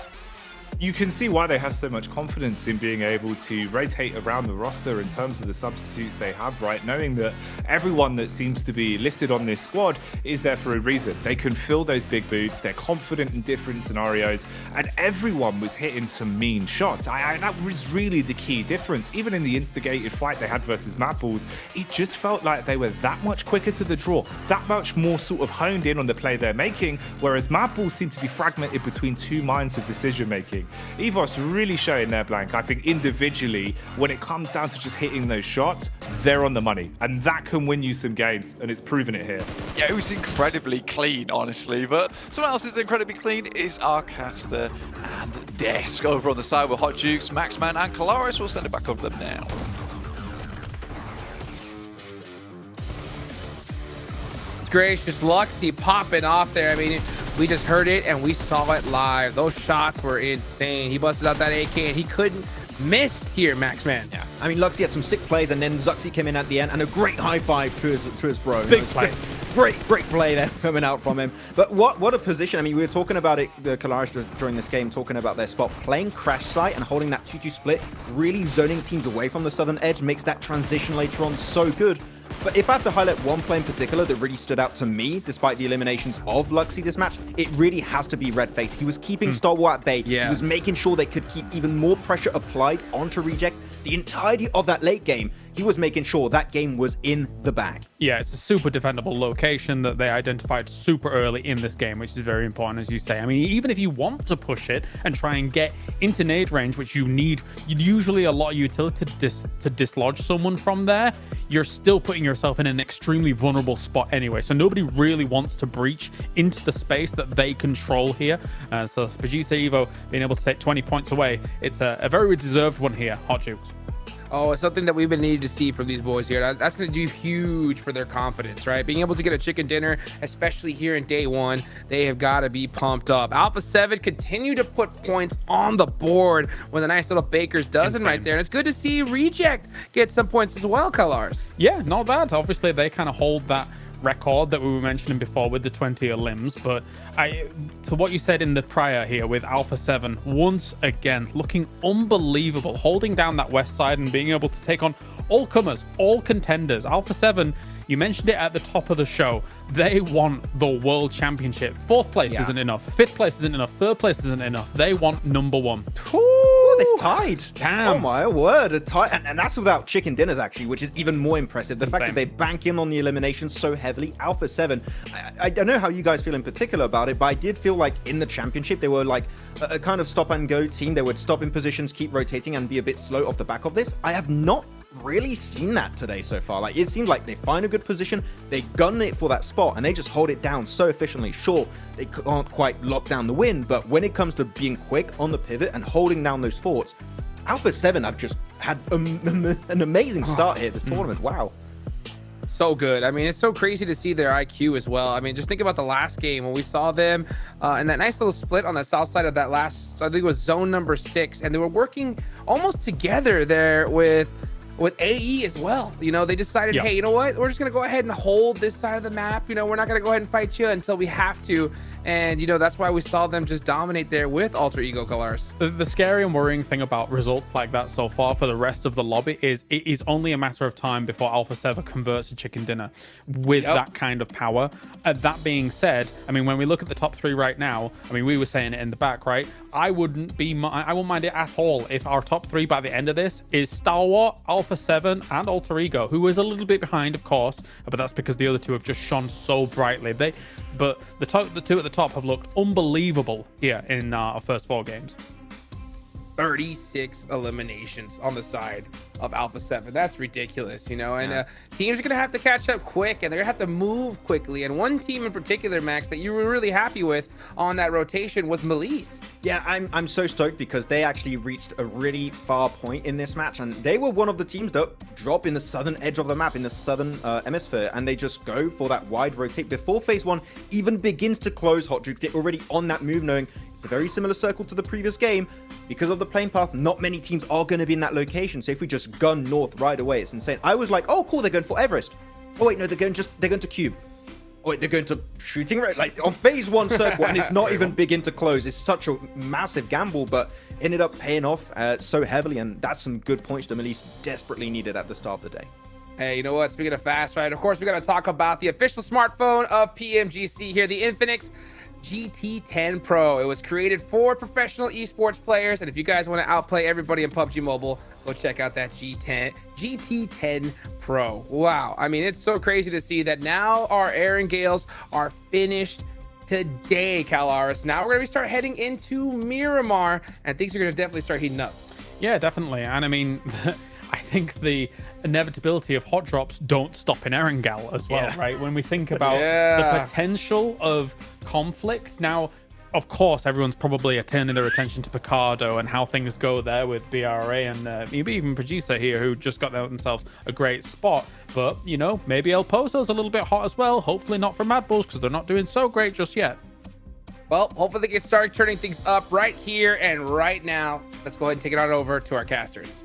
You can see why they have so much confidence in being able to rotate around the roster in terms of the substitutes they have, right? Knowing that everyone that seems to be listed on this squad is there for a reason. They can fill those big boots, they're confident in different scenarios, and everyone was hitting some mean shots. That was really the key difference. Even in the instigated fight they had versus Mad Balls, it just felt like they were that much quicker to the draw, that much more sort of honed in on the play they're making, whereas Mad Balls seem to be fragmented between two minds of decision making. Evos really showing their blank. I think individually, when it comes down to just hitting those shots, they're on the money. And that can win you some games, and it's proven it here. Yeah, it was incredibly clean, honestly. But someone else is incredibly clean is Arcaster and Desk. Over on the side with Hot Jukes, Maxman, and Kalaris. We'll send it back over to them now. Gracious, Luxy popping off there. I mean, we just heard it and we saw it live. Those shots were insane. He busted out that AK and he couldn't miss here, Maxman. Yeah, I mean, Luxy had some sick plays, and then Zuxi came in at the end, and a great high five to his bro. Big play. Great play there coming out from him. But what a position. I mean, we were talking about it, the Kalaris during this game, talking about their spot. Playing Crash Site and holding that 2-2 split, really zoning teams away from the southern edge, makes that transition later on so good. But if I have to highlight one play in particular that really stood out to me, despite the eliminations of Luxy this match, it really has to be Redface. He was keeping Stalwart at bay. Yes. He was making sure they could keep even more pressure applied onto Reject. The entirety of that late game, he was making sure that game was in the bag. Yeah, it's a super defendable location that they identified super early in this game, which is very important, as you say. I mean, even if you want to push it and try and get into nade range, which you need usually a lot of utility to dislodge someone from there, you're still putting yourself in an extremely vulnerable spot anyway. So nobody really wants to breach into the space that they control here. So PMGC Evo being able to take 20 points away, it's a very deserved one here, Hot Jukes. Oh, it's something that we've been needing to see from these boys here. That's going to do huge for their confidence, right? Being able to get a chicken dinner, especially here in day one, they have got to be pumped up. Alpha 7 continue to put points on the board with a nice little baker's dozen right there. And it's good to see Reject get some points as well, Kalars. Yeah, not bad. Obviously, they kind of hold that record that we were mentioning before with the 20 limbs, but to what you said in the prior here with Alpha 7, once again looking unbelievable, holding down that west side and being able to take on all comers, all contenders. Alpha 7, you mentioned it at the top of the show, they want the world championship. Fourth place isn't enough, fifth place isn't enough, third place isn't enough. They want number one. It's tied. Damn. Oh my word, a tie, and that's without chicken dinners actually, which is even more impressive. The fact that they bank in on the elimination so heavily. Alpha 7, I don't know how you guys feel in particular about it, but I did feel like in the championship they were like a kind of stop and go team. They would stop in positions, keep rotating, and be a bit slow off the back of this. I have not really seen that today so far. Like, it seemed like they find a good position, they gun it for that spot, and they just hold it down so efficiently. Sure, they can't quite lock down the win, but when it comes to being quick on the pivot and holding down those forts, Alpha 7 have just had an amazing start here this tournament. Wow. So good. I mean, it's so crazy to see their IQ as well. I mean, just think about the last game when we saw them in that nice little split on the south side of that last, I think it was zone number 6, and they were working almost together there with AE as well. You know, they decided, hey, you know what? We're just going to go ahead and hold this side of the map. You know, we're not going to go ahead and fight you until we have to. And, you know, that's why we saw them just dominate there with Alter Ego Colors. The scary and worrying thing about results like that so far for the rest of the lobby is it is only a matter of time before Alpha 7 converts to chicken dinner with that kind of power. That being said, I mean, when we look at the top 3 right now, I mean, we were saying it in the back, right? I wouldn't mind it at all if our top 3 by the end of this is Stalwart, Alpha 7, and Alter Ego, who is a little bit behind, of course, but that's because the other 2 have just shone so brightly. But the 2 at the top have looked unbelievable here in our first 4 games. 36 eliminations on the side of Alpha 7. That's ridiculous, you know, and teams are going to have to catch up quick, and they're going to have to move quickly. And one team in particular, Max, that you were really happy with on that rotation was Melise. Yeah, I'm so stoked because they actually reached a really far point in this match, and they were one of the teams that drop in the southern edge of the map, in the southern hemisphere, and they just go for that wide rotate before phase 1 even begins to close. Hot Juke, they're already on that move, knowing it's a very similar circle to the previous game. Because of the plane path, not many teams are going to be in that location, so if we just gun north right away, it's insane. I was like, oh cool, they're going for Everest. Oh wait, no, they're going to Cube. Oh wait, they're going to shooting right, like on phase 1 circle, and it's not even begin to close. It's such a massive gamble, but ended up paying off so heavily, and that's some good points that Melise desperately needed at the start of the day. Hey, you know what? Speaking of fast, right? Of course, we got to talk about the official smartphone of PMGC here, the Infinix GT10 Pro. It was created for professional esports players, and if you guys want to outplay everybody in PUBG Mobile, go check out that GT10 Pro. Wow, I mean, it's so crazy to see that now our Aaron Gales are finished today, Calaris. Now we're going to start heading into Miramar, and things are going to definitely start heating up. Yeah, definitely. And I mean, I think the inevitability of hot drops don't stop in Erangel as well, right? When we think about the potential of conflict. Now, of course, everyone's probably turning their attention to Picardo and how things go there with BRA and maybe even Producer here, who just got themselves a great spot. But, you know, maybe El Pozo's a little bit hot as well. Hopefully not for Mad Bulls, because they're not doing so great just yet. Well, hopefully they can start turning things up right here and right now. Let's go ahead and take it on over to our casters.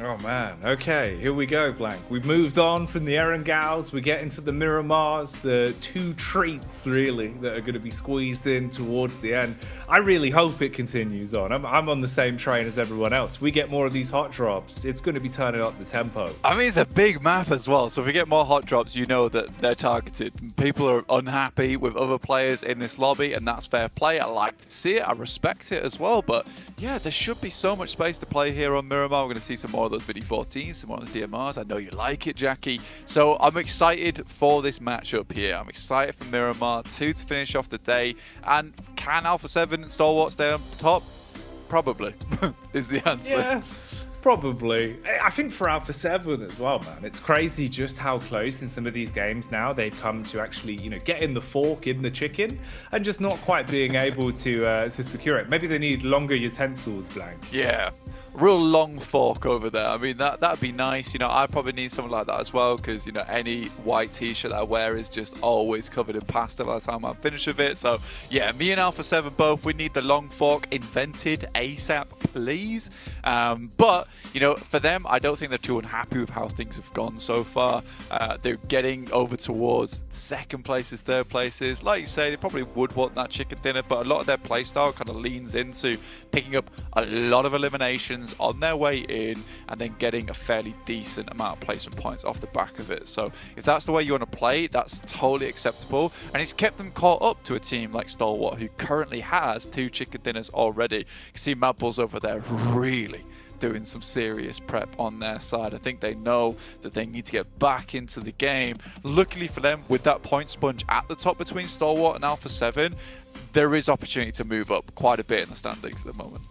Oh man, okay, here we go, Blank. We've moved on from the Erangels, we get into the Miramars, the 2 treats, really, that are going to be squeezed in towards the end. I really hope it continues on. I'm on the same train as everyone else. We get more of these hot drops, it's going to be turning up the tempo. I mean, it's a big map as well, so if we get more hot drops, you know that they're targeted. People are unhappy with other players in this lobby, and that's fair play. I like to see it, I respect it as well, but yeah, there should be so much space to play here on Miramar. We're going to see some more of those Biddy 14s, some more of those DMRs. I know you like it, Jackie. So I'm excited for this matchup here. I'm excited for Miramar 2 to finish off the day. And can Alpha 7 and Stalwart stay on top? Probably, is the answer. Yeah, probably. I think for Alpha 7 as well, man, it's crazy just how close in some of these games now they've come to actually, you know, getting the fork in the chicken and just not quite being able to secure it. Maybe they need longer utensils, Blank. Yeah. Real long fork over there. I mean, that'd be nice. You know, I probably need something like that as well, because, you know, any white t-shirt that I wear is just always covered in pasta by the time I'm finished with it. So yeah, me and Alpha 7 both, we need the long fork invented ASAP, please. But, you know, for them, I don't think they're too unhappy with how things have gone so far. They're getting over towards second places, third places. Like you say, they probably would want that chicken dinner, but a lot of their playstyle kind of leans into picking up a lot of eliminations on their way in and then getting a fairly decent amount of placement points off the back of it. So if that's the way you want to play, that's totally acceptable, and it's kept them caught up to a team like Stalwart, who currently has 2 chicken dinners already. You can see Mad Bulls over there really doing some serious prep on their side. I think they know that they need to get back into the game. Luckily for them, with that point sponge at the top between Stalwart and Alpha 7, there is opportunity to move up quite a bit in the standings at the moment.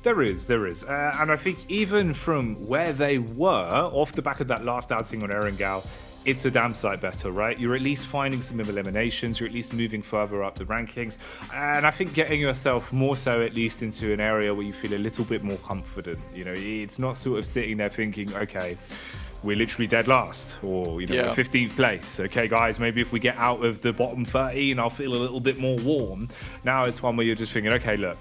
There is. And I think even from where they were, off the back of that last outing on Erangel, it's a damn sight better, right? You're at least finding some eliminations, you're at least moving further up the rankings, and I think getting yourself more so at least into an area where you feel a little bit more confident. You know, it's not sort of sitting there thinking, okay, we're literally dead last, or, you know, we're 15th place. Okay, guys, maybe if we get out of the bottom 13, I'll feel a little bit more warm. Now it's one where you're just thinking, okay, look,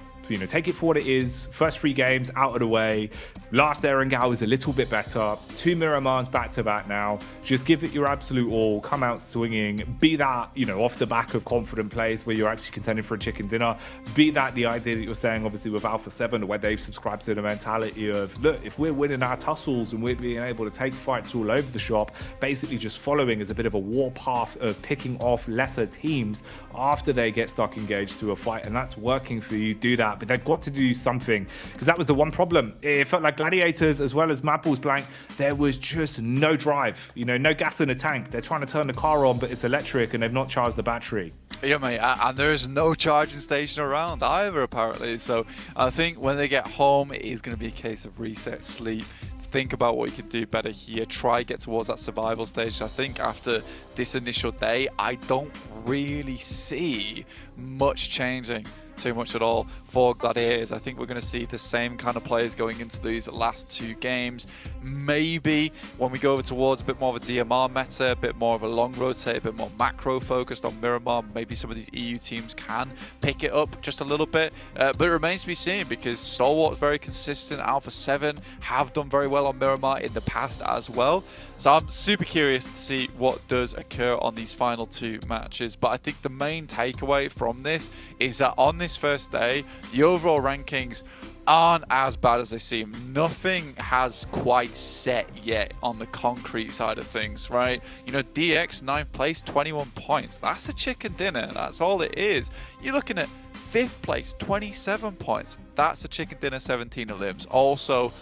take it for what it is. First 3 games out of the way. Last Erangel is a little bit better. 2 Miramars back to back now. Just give it your absolute all. Come out swinging. Be that, off the back of confident plays where you're actually contending for a chicken dinner. Be that the idea that you're saying, obviously, with Alpha 7, where they've subscribed to the mentality of, look, if we're winning our tussles and we're being able to take fights all over the shop, basically just following as a bit of a war path of picking off lesser teams after they get stuck engaged to a fight, and that's working for you. Do that, but they've got to do something, because that was the one problem. It felt like Gladiators as well as Madballs Blank, there was just no drive, no gas in the tank. They're trying to turn the car on, but it's electric and they've not charged the battery. Yeah, mate, and there's no charging station around either, apparently. So I think when they get home, it is going to be a case of reset, sleep, think about what you can do better here, try get towards that survival stage. I think after this initial day, I don't really see much changing too much at all for Gladiators. I think we're going to see the same kind of players going into these last 2 games. Maybe when we go over towards a bit more of a DMR meta, a bit more of a long rotate, a bit more macro focused on Miramar, maybe some of these EU teams can pick it up just a little bit, but it remains to be seen, because Stalwart's very consistent. Alpha 7 have done very well on Miramar in the past as well. So I'm super curious to see what does occur on these final 2 matches. But I think the main takeaway from this is that on this first day, the overall rankings aren't as bad as they seem. Nothing has quite set yet on the concrete side of things, right? DX 9th place, 21 points. That's a chicken dinner. That's all it is. You're looking at 5th place, 27 points. That's a chicken dinner, 17 limbs. Also,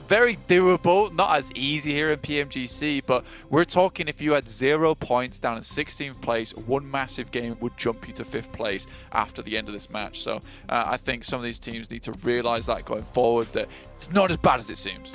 very doable, not as easy here in PMGC, but we're talking if you had 0 points down in 16th place, one massive game would jump you to 5th place after the end of this match. So I think some of these teams need to realize that going forward, that it's not as bad as it seems.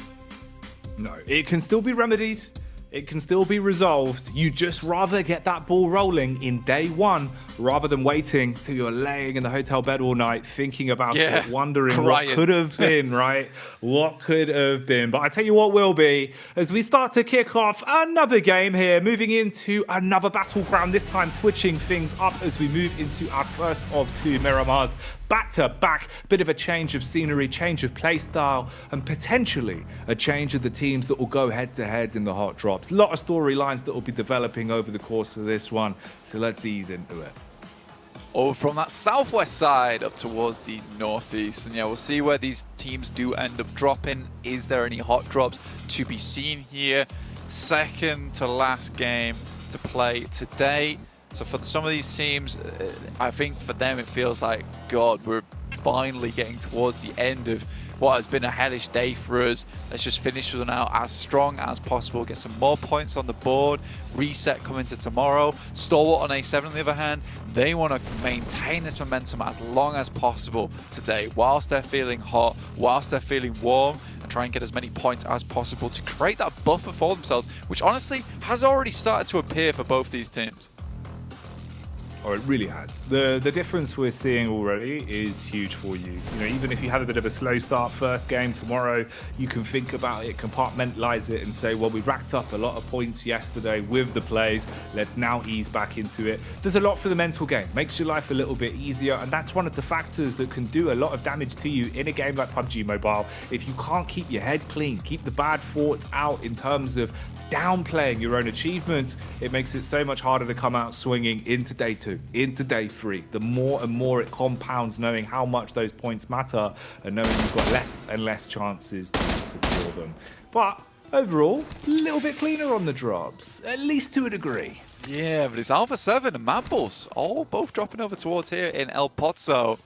No, it can still be remedied. It can still be resolved. You just rather get that ball rolling in day 1 rather than waiting till you're laying in the hotel bed all night thinking about it, wondering crying. What could have been, right? What could have been. But I tell you what will be, as we start to kick off another game here, moving into another battleground, this time switching things up as we move into our first of 2 Miramars. Back to back, bit of a change of scenery, change of play style, and potentially a change of the teams that will go head to head in the hot drops. A lot of storylines that will be developing over the course of this one, so let's ease into it. Over from that southwest side up towards the northeast, and yeah, we'll see where these teams do end up dropping. Is there any hot drops to be seen here? Second to last game to play today. So for some of these teams, I think for them it feels like, God, we're finally getting towards the end of what has been a hellish day for us. Let's just finish it out as strong as possible, get some more points on the board, reset coming to tomorrow. Stalwart on A7 on the other hand, they want to maintain this momentum as long as possible today, whilst they're feeling hot, whilst they're feeling warm, and try and get as many points as possible to create that buffer for themselves, which honestly has already started to appear for both these teams. Oh, it really has. The difference we're seeing already is huge for you. Even if you have a bit of a slow start first game tomorrow, you can think about it, compartmentalize it, and say, well, we racked up a lot of points yesterday with the plays. Let's now ease back into it. There's a lot for the mental game. Makes your life a little bit easier, and that's one of the factors that can do a lot of damage to you in a game like PUBG Mobile. If you can't keep your head clean, keep the bad thoughts out in terms of downplaying your own achievements, it makes it so much harder to come out swinging into day 2, into day 3. The more and more it compounds, knowing how much those points matter and knowing you've got less and less chances to secure them. But overall, a little bit cleaner on the drops, at least to a degree. Yeah, but it's Alpha 7 and Madballs all both dropping over towards here in El Pozo.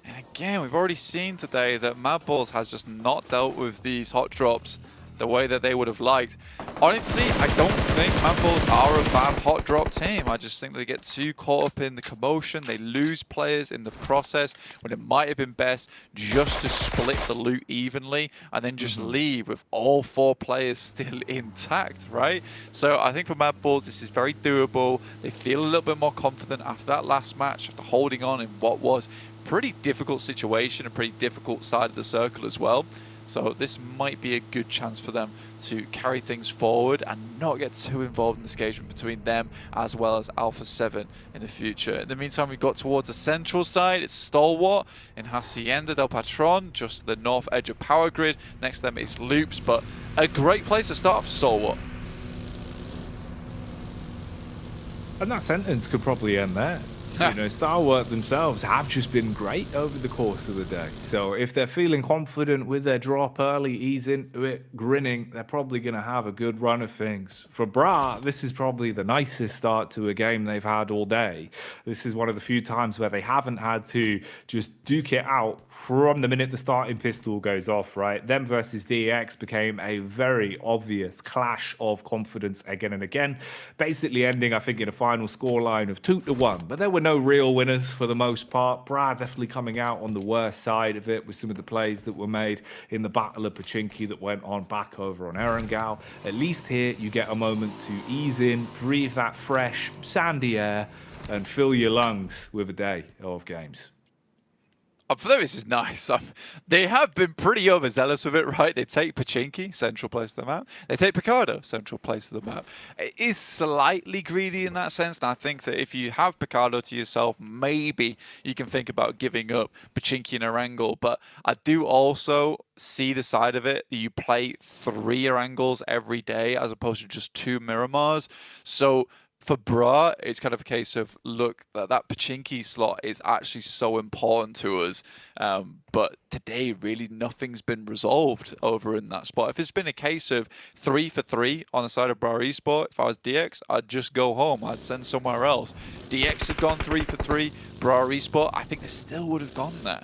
And again, we've already seen today that Madballs has just not dealt with these hot drops the way that they would have liked. Honestly, I don't think Madballs are a bad hot drop team. I just think they get too caught up in the commotion. They lose players in the process when it might have been best just to split the loot evenly and then just leave with all 4 players still intact, right? So I think for Madballs, this is very doable. They feel a little bit more confident after that last match, after holding on in what was a pretty difficult situation, a pretty difficult side of the circle as well. So this might be a good chance for them to carry things forward and not get too involved in this engagement between them as well as Alpha 7 in the future. In the meantime, we got towards the central side. It's Stalwart in Hacienda del Patron, just the north edge of Power Grid. Next to them is Loops, but a great place to start for Stalwart. And that sentence could probably end there. You know, Stalwart themselves have just been great over the course of the day. So if they're feeling confident with their drop early, ease into it, grinning, they're probably going to have a good run of things. For Bra, this is probably the nicest start to a game they've had all day. This is one of the few times where they haven't had to just duke it out from the minute the starting pistol goes off, right? Them versus DX became a very obvious clash of confidence again and again, basically ending, I think, in a final scoreline of 2-1. But there were no real winners for the most part. Brad definitely coming out on the worst side of it with some of the plays that were made in the Battle of Pachinki that went on back over on Erangel. At least here you get a moment to ease in, breathe that fresh, sandy air, and fill your lungs with a day of games. For them, this is nice. They have been pretty overzealous with it, right? They take Pachinki, central place of the map. They take Picardo, central place of the map. It is slightly greedy in that sense, and I think that if you have Picardo to yourself, maybe you can think about giving up Pachinki and Erangel. But I do also see the side of it that you play 3 Erangels every day as opposed to just 2 Miramars. So for Bra, it's kind of a case of, look, that Pachinki slot is actually so important to us. But today, really, nothing's been resolved over in that spot. If it's been a case of 3 for 3 on the side of Bra Esport, if I was DX, I'd just go home. I'd send somewhere else. DX have gone 3 for 3. Bra Esport, I think they still would have gone there,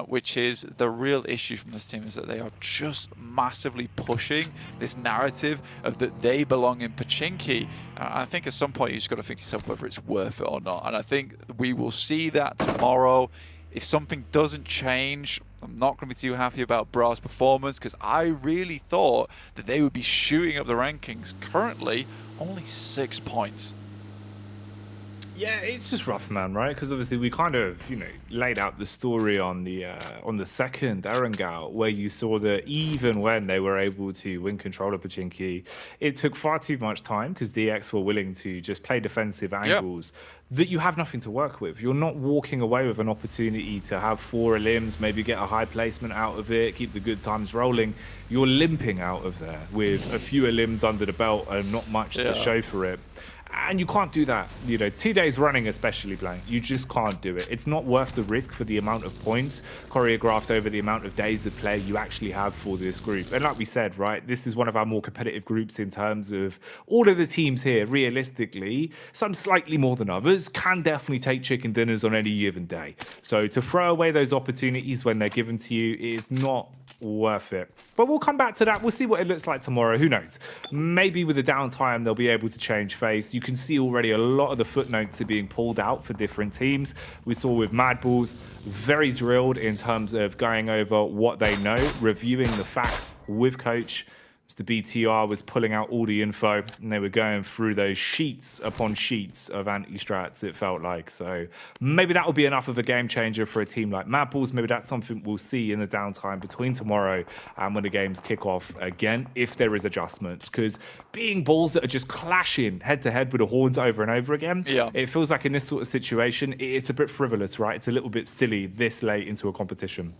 which is the real issue from this team, is that they are just massively pushing this narrative of that they belong in Pachinki. I think at some point you just got to think to yourself whether it's worth it or not. And I think we will see that tomorrow. If something doesn't change, I'm not going to be too happy about Bra's performance, because I really thought that they would be shooting up the rankings. Currently, only 6 points. Yeah, it's just rough, man, right? Because obviously we kind of, you know, laid out the story on the second Erangel, where you saw that even when they were able to win control of Pachinki, it took far too much time because DX were willing to just play defensive angles that you have nothing to work with. You're not walking away with an opportunity to have 4 limbs, maybe get a high placement out of it, keep the good times rolling. You're limping out of there with a fewer limbs under the belt and not much to show for it. And you can't do that, you know, 2 days running, especially Blank. You just can't do it. It's not worth the risk for the amount of points choreographed over the amount of days of play you actually have for this group. And like we said, right, this is one of our more competitive groups in terms of all of the teams here. Realistically, some slightly more than others can definitely take chicken dinners on any given day. So to throw away those opportunities when they're given to you is not worth it. But we'll come back to that. We'll see what it looks like tomorrow. Who knows? Maybe with the downtime, they'll be able to change face. You can see already a lot of the footnotes are being pulled out for different teams. We saw with Mad Balls, very drilled in terms of going over what they know, reviewing the facts with coach. Mr. BTR was pulling out all the info, and they were going through those sheets upon sheets of anti-strats, it felt like. So maybe that will be enough of a game changer for a team like Mad Balls. Maybe that's something we'll see in the downtime between tomorrow and when the games kick off again, if there is adjustments. Because being balls that are just clashing head-to-head with the horns over and over again, it feels like in this sort of situation, it's a bit frivolous, right? It's a little bit silly this late into a competition.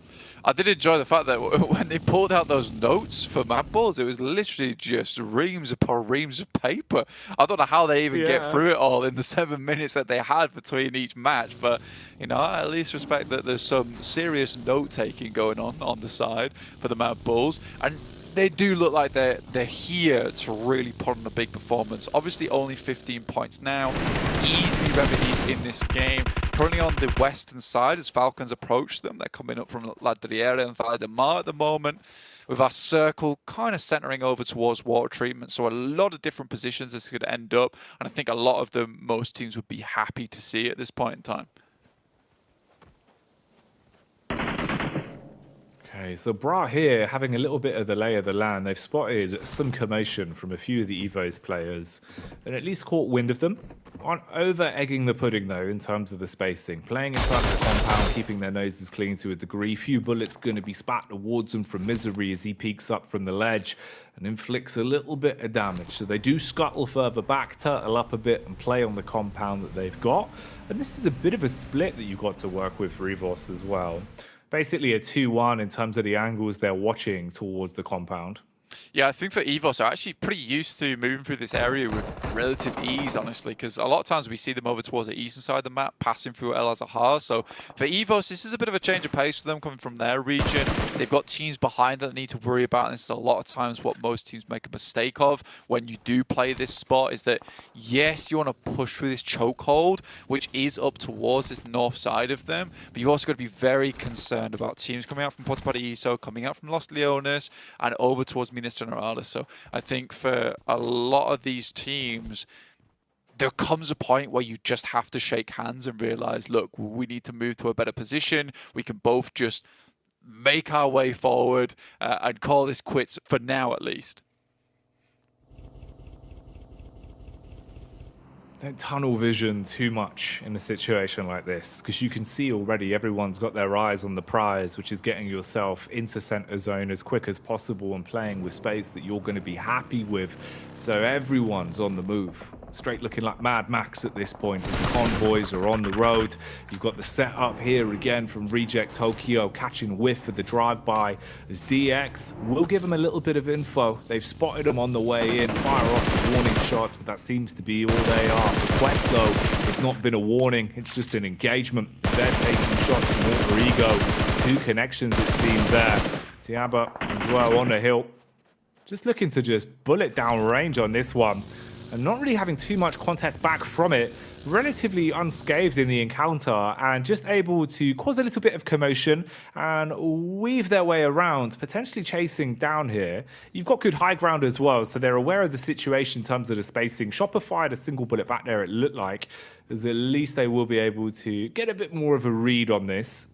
I did enjoy the fact that when they pulled out those notes for Mad Balls, it was literally just reams upon reams of paper. I don't know how they even get through it all in the 7 minutes that they had between each match, but you know, I at least respect that there's some serious note-taking going on the side for the Mad Bulls, and they do look like they're here to really put on a big performance. Obviously only 15 points now, easily remedied in this game. Currently on the western side as Falcons approach them. They're coming up from La Driera and Valle de Mar at the moment, with our circle kind of centering over towards water treatment. So a lot of different positions this could end up, and I think a lot of them, most teams would be happy to see at this point in time. Okay, so Bra here having a little bit of the lay of the land. They've spotted some commotion from a few of the Evo's players and at least caught wind of them. Aren't over-egging the pudding though in terms of the spacing. Playing inside the compound, keeping their noses clean to a degree. Few bullets going to be spat towards them from Misery as he peeks up from the ledge and inflicts a little bit of damage. So they do scuttle further back, turtle up a bit and play on the compound that they've got. And this is a bit of a split that you've got to work with for EVOS as well. Basically a 2-1 in terms of the angles they're watching towards the compound. Yeah, I think for EVOS are actually pretty used to moving through this area with relative ease, honestly, because a lot of times we see them over towards the eastern side of the map, passing through El Azhar. So for EVOS, this is a bit of a change of pace for them coming from their region. They've got teams behind that they need to worry about, and this is a lot of times what most teams make a mistake of when you do play this spot, is that, yes, you want to push through this chokehold, which is up towards this north side of them, but you've also got to be very concerned about teams coming out from Porto Paraíso, coming out from Los Leones, and over towards Minas Gerais. So I think for a lot of these teams, there comes a point where you just have to shake hands and realize, look, we need to move to a better position. We can both just make our way forward and call this quits for now, at least. Don't tunnel vision too much in a situation like this, because you can see already everyone's got their eyes on the prize, which is getting yourself into center zone as quick as possible and playing with space that you're going to be happy with. So everyone's on the move. Straight looking like Mad Max at this point. The convoys are on the road. You've got the setup here again from Reject Tokyo, catching whiff for the drive-by as DX will give them a little bit of info. They've spotted them on the way in, fire off the warning shots, but that seems to be all they are. The quest, though, it's not been a warning, it's just an engagement. They're taking shots from Alter Ego. 2 connections, it seems there. Tiaba as well on the hill. Just looking to just bullet down range on this one. And not really having too much contest back from it, relatively unscathed in the encounter and just able to cause a little bit of commotion and weave their way around, potentially chasing down here. You've got good high ground as well, so they're aware of the situation in terms of the spacing. Chopper fired a single bullet back there, it looked like, as at least they will be able to get a bit more of a read on this.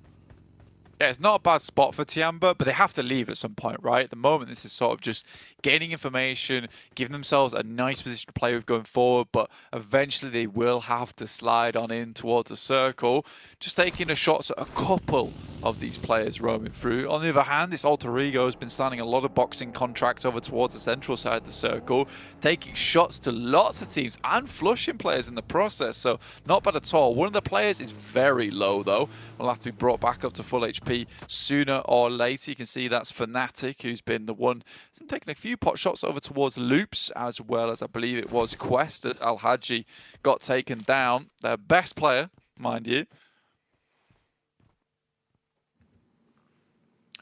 Yeah, it's not a bad spot for Tiamba, but they have to leave at some point, right? At the moment, this is sort of just gaining information, giving themselves a nice position to play with going forward, but eventually they will have to slide on in towards a circle, just taking a shot at a couple of these players roaming through. On the other hand, this Alter Ego has been signing a lot of boxing contracts over towards the central side of the circle, taking shots to lots of teams and flushing players in the process, so not bad at all. One of the players is very low, though. Will have to be brought back up to full HP sooner or later. You can see that's Fnatic, who's been the one taking a few pot shots over towards Loops, as well as I believe it was Quest, as Al Hadji got taken down. Their best player, mind you.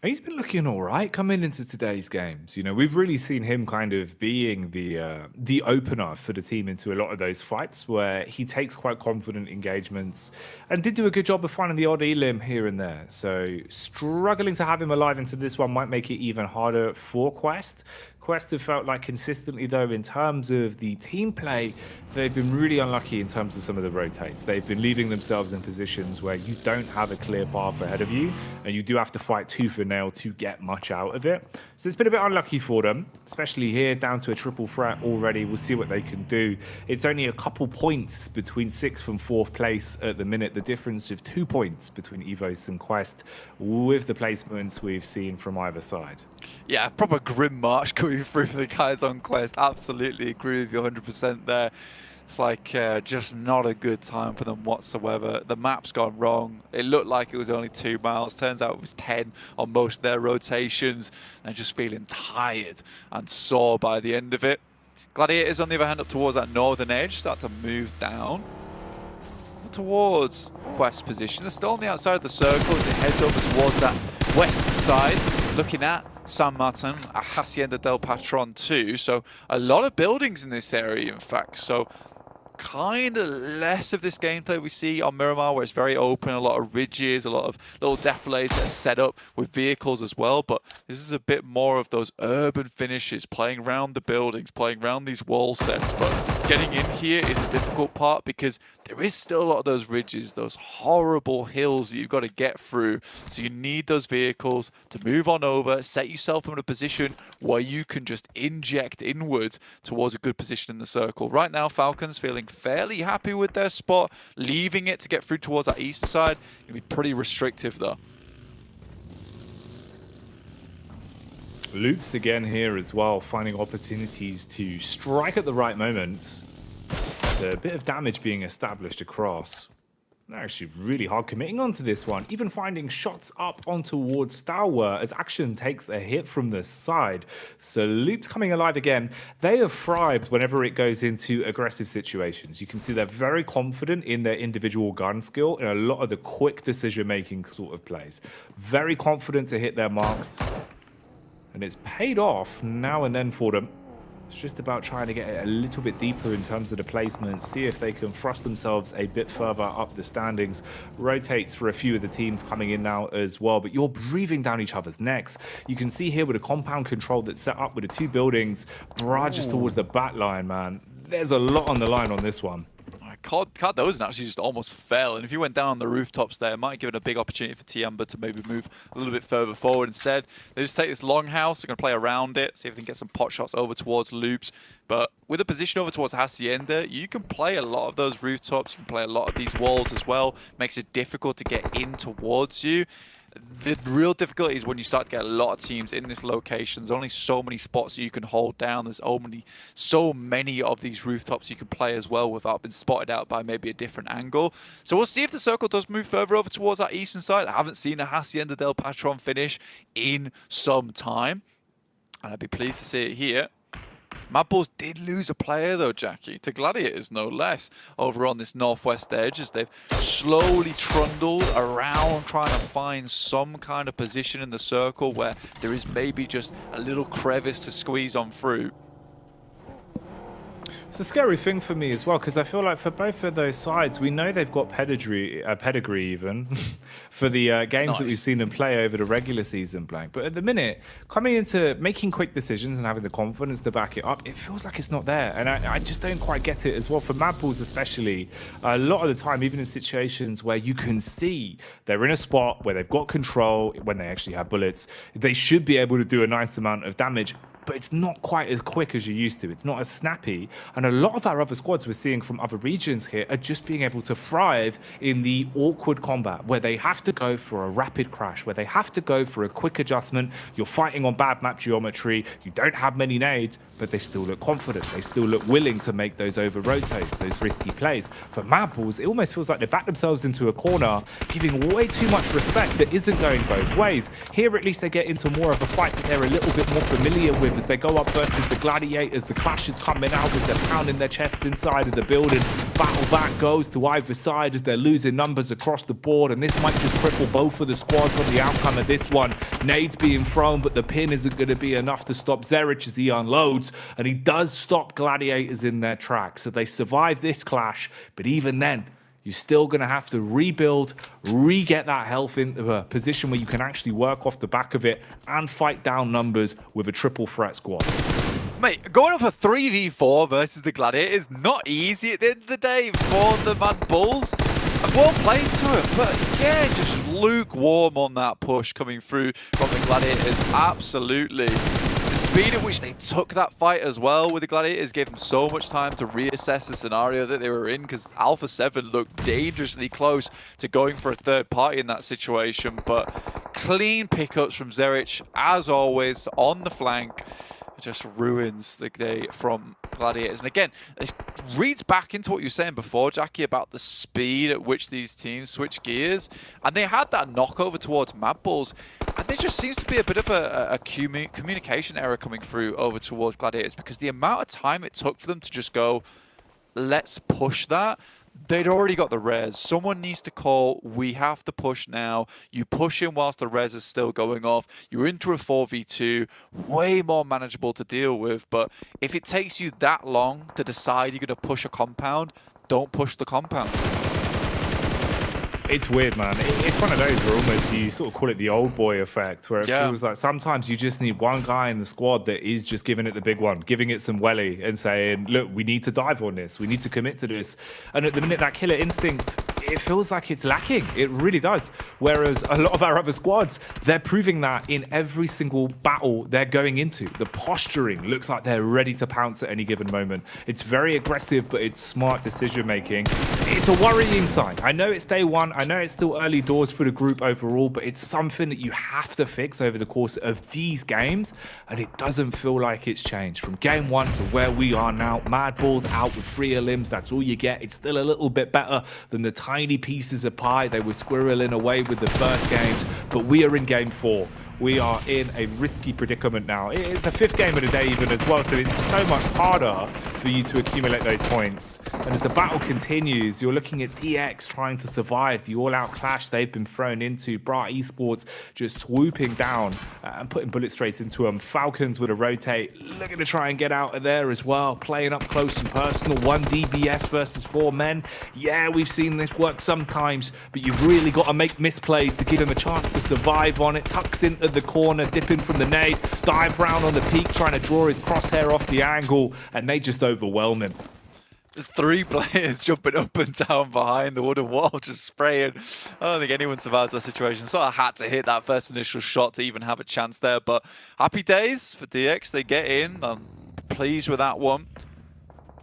He's been looking all right coming into today's games. You know, we've really seen him kind of being the opener for the team into a lot of those fights where he takes quite confident engagements and did do a good job of finding the odd elim here and there. So struggling to have him alive into this one might make it even harder for Quest. Quest have felt like consistently, though, in terms of the team play, they've been really unlucky in terms of some of the rotates. They've been leaving themselves in positions where you don't have a clear path ahead of you, and you do have to fight tooth and nail to get much out of it. So it's been a bit unlucky for them, especially here, down to a triple threat already. We'll see what they can do. It's only a couple points between 6th and 4th place at the minute. The difference of 2 points between EVOS and Quest with the placements we've seen from either side. Yeah, proper grim march going through for the guys on Quest. Absolutely agree with you 100% there. It's like just not a good time for them whatsoever. The map's gone wrong. It looked like it was only 2 miles. Turns out it was 10 on most of their rotations. And just feeling tired and sore by the end of it. Gladiators, on the other hand, up towards that northern edge, start to move down towards Quest position. They're still on the outside of the circle as it heads over towards that western side, looking at San Martin, Hacienda del Patron too. So a lot of buildings in this area, in fact. So kind of less of this gameplay we see on Miramar, where it's very open, a lot of ridges, a lot of little defiles that are set up with vehicles as well. But this is a bit more of those urban finishes, playing around the buildings, playing around these wall sets. But getting in here is the difficult part, because there is still a lot of those ridges, those horrible hills that you've got to get through. So you need those vehicles to move on over, set yourself in a position where you can just inject inwards towards a good position in the circle. Right now, Falcons feeling fairly happy with their spot, leaving it to get through towards that east side. It'll be pretty restrictive though. Loops again here as well, finding opportunities to strike at the right moments. A bit of damage being established across. They're actually really hard committing onto this one, even finding shots up on towards Stour as Action takes a hit from the side. So Loops coming alive again. They have thrived whenever it goes into aggressive situations. You can see they're very confident in their individual gun skill and a lot of the quick decision-making sort of plays. Very confident to hit their marks. And it's paid off now and then for them. It's just about trying to get it a little bit deeper in terms of the placement, see if they can thrust themselves a bit further up the standings. Rotates for a few of the teams coming in now as well, but you're breathing down each other's necks. You can see here with a compound control that's set up with the two buildings, barrages towards the back line, man. There's a lot on the line on this one. Cardozo actually just almost fell, and if you went down on the rooftops there, it might give it a big opportunity for Tiamba to maybe move a little bit further forward. Instead, they just take this longhouse, they're going to play around it, see if they can get some pot shots over towards Loops. But with a position over towards Hacienda, you can play a lot of those rooftops, you can play a lot of these walls as well. Makes it difficult to get in towards you. The real difficulty is when you start to get a lot of teams in this location. There's only so many spots that you can hold down. There's only so many of these rooftops you can play as well without being spotted out by maybe a different angle. So we'll see if the circle does move further over towards that eastern side. I haven't seen a Hacienda del Patron finish in some time, and I'd be pleased to see it here. Mad Bulls did lose a player though, Jackie, to Gladiators no less, over on this northwest edge, as they've slowly trundled around trying to find some kind of position in the circle where there is maybe just a little crevice to squeeze on through. It's a scary thing for me as well, because I feel like for both of those sides, we know they've got pedigree even, for the games that we've seen them play over the regular season, Blank. But at the minute, coming into making quick decisions and having the confidence to back it up, it feels like it's not there. And I just don't quite get it as well. For Mad Bulls especially, a lot of the time, even in situations where you can see they're in a spot where they've got control, when they actually have bullets, they should be able to do a nice amount of damage. But it's not quite as quick as you used to. It's not as snappy. And a lot of our other squads we're seeing from other regions here are just being able to thrive in the awkward combat where they have to go for a rapid crash, where they have to go for a quick adjustment. You're fighting on bad map geometry. You don't have many nades, but they still look confident. They still look willing to make those over rotates, those risky plays. For Mad Bulls, it almost feels like they back themselves into a corner, giving way too much respect that isn't going both ways. Here, at least they get into more of a fight that they're a little bit more familiar with as they go up versus the Gladiators. The clash is coming out as they're pounding their chests inside of the building. Battle back goes to either side as they're losing numbers across the board, and this might just cripple both of the squads on the outcome of this one. Nades being thrown, but the pin isn't going to be enough to stop Zerich as he unloads, and he does stop Gladiators in their tracks. So they survive this clash, but even then, you're still going to have to rebuild, re-get that health into a position where you can actually work off the back of it and fight down numbers with a triple threat squad. Mate, going up a 3v4 versus the Gladiators is not easy at the end of the day for the Mad Bulls. And well played to it, but again, just lukewarm on that push coming through from the Gladiators. Absolutely. The speed at which they took that fight as well with the Gladiators gave them so much time to reassess the scenario that they were in, because Alpha 7 looked dangerously close to going for a third party in that situation. But clean pickups from Zerich, as always, on the flank. Just ruins the day from Gladiators. And again, it reads back into what you were saying before, Jackie, about the speed at which these teams switch gears. And they had that knockover towards Mad Bulls. And there just seems to be a bit of a communication error coming through over towards Gladiators, because the amount of time it took for them to just go, let's push that, they'd already got the res. Someone needs to call, we have to push now. You push in whilst the res is still going off. You're into a 4v2, way more manageable to deal with. But if it takes you that long to decide you're going to push a compound, don't push the compound. It's weird, man. It's one of those where almost you sort of call it the old boy effect, where it feels like sometimes you just need one guy in the squad that is just giving it the big one, giving it some welly and saying, look, we need to dive on this. We need to commit to this. And at the minute, that killer instinct, it feels like it's lacking. It really does. Whereas a lot of our other squads, they're proving that in every single battle they're going into. The posturing looks like they're ready to pounce at any given moment. It's very aggressive, but it's smart decision making. It's a worrying sign. I know it's day one. I know it's still early doors for the group overall, but it's something that you have to fix over the course of these games, and it doesn't feel like it's changed. From game one to where we are now, Mad Ball's out with 3 limbs, that's all you get. It's still a little bit better than the tiny pieces of pie they were squirreling away with the first games, but we are in game 4. We are in a risky predicament now. It's the 5th game of the day even as well, so it's so much harder for you to accumulate those points. And as the battle continues, you're looking at DX trying to survive the all-out clash they've been thrown into. Bra Esports just swooping down and putting bullet strays into them. Falcons with a rotate, looking to try and get out of there as well, playing up close and personal. 1 DBS versus 4 men. Yeah, we've seen this work sometimes, but you've really got to make misplays to give him a chance to survive on it. Tucks into the corner, dipping from the nade, dive round on the peak, trying to draw his crosshair off the angle, and they just overwhelm him. There's 3 players jumping up and down behind the wooden wall, just spraying. I don't think anyone survives that situation. So I had to hit that first initial shot to even have a chance there. But happy days for DX. They get in. I'm pleased with that one.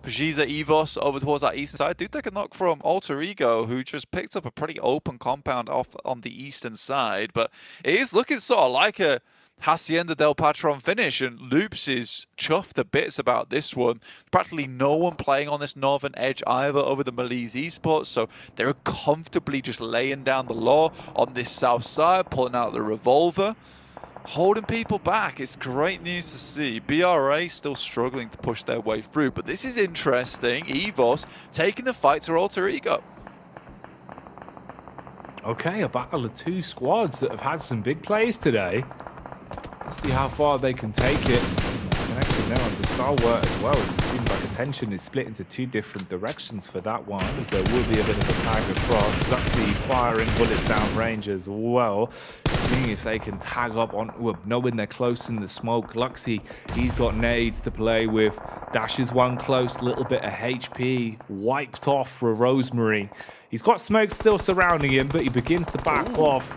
Pajiza Evos over towards that eastern side. Do take a knock from Alter Ego, who just picked up a pretty open compound off on the eastern side. But it is looking sort of like a Hacienda del Patron finish, and Loops is chuffed to bits about this one. Practically no one playing on this northern edge either over the Malise Esports, so they're comfortably just laying down the law on this south side, pulling out the revolver, holding people back. It's great news to see. BRA still struggling to push their way through, but this is interesting. Evos taking the fight to Alter Ego. Okay, a battle of 2 squads that have had some big plays today. Let's see how far they can take it. Connection now onto Stalwart as well, as it seems like attention is split into 2 different directions for that one, as there will be a bit of a tag across. Zuxi firing bullets down range as well, seeing if they can tag up on, well, knowing they're close in the smoke. Luxy, he's got nades to play with. Dash is one close, little bit of HP, wiped off for Rosemary. He's got smoke still surrounding him, but he begins to back off.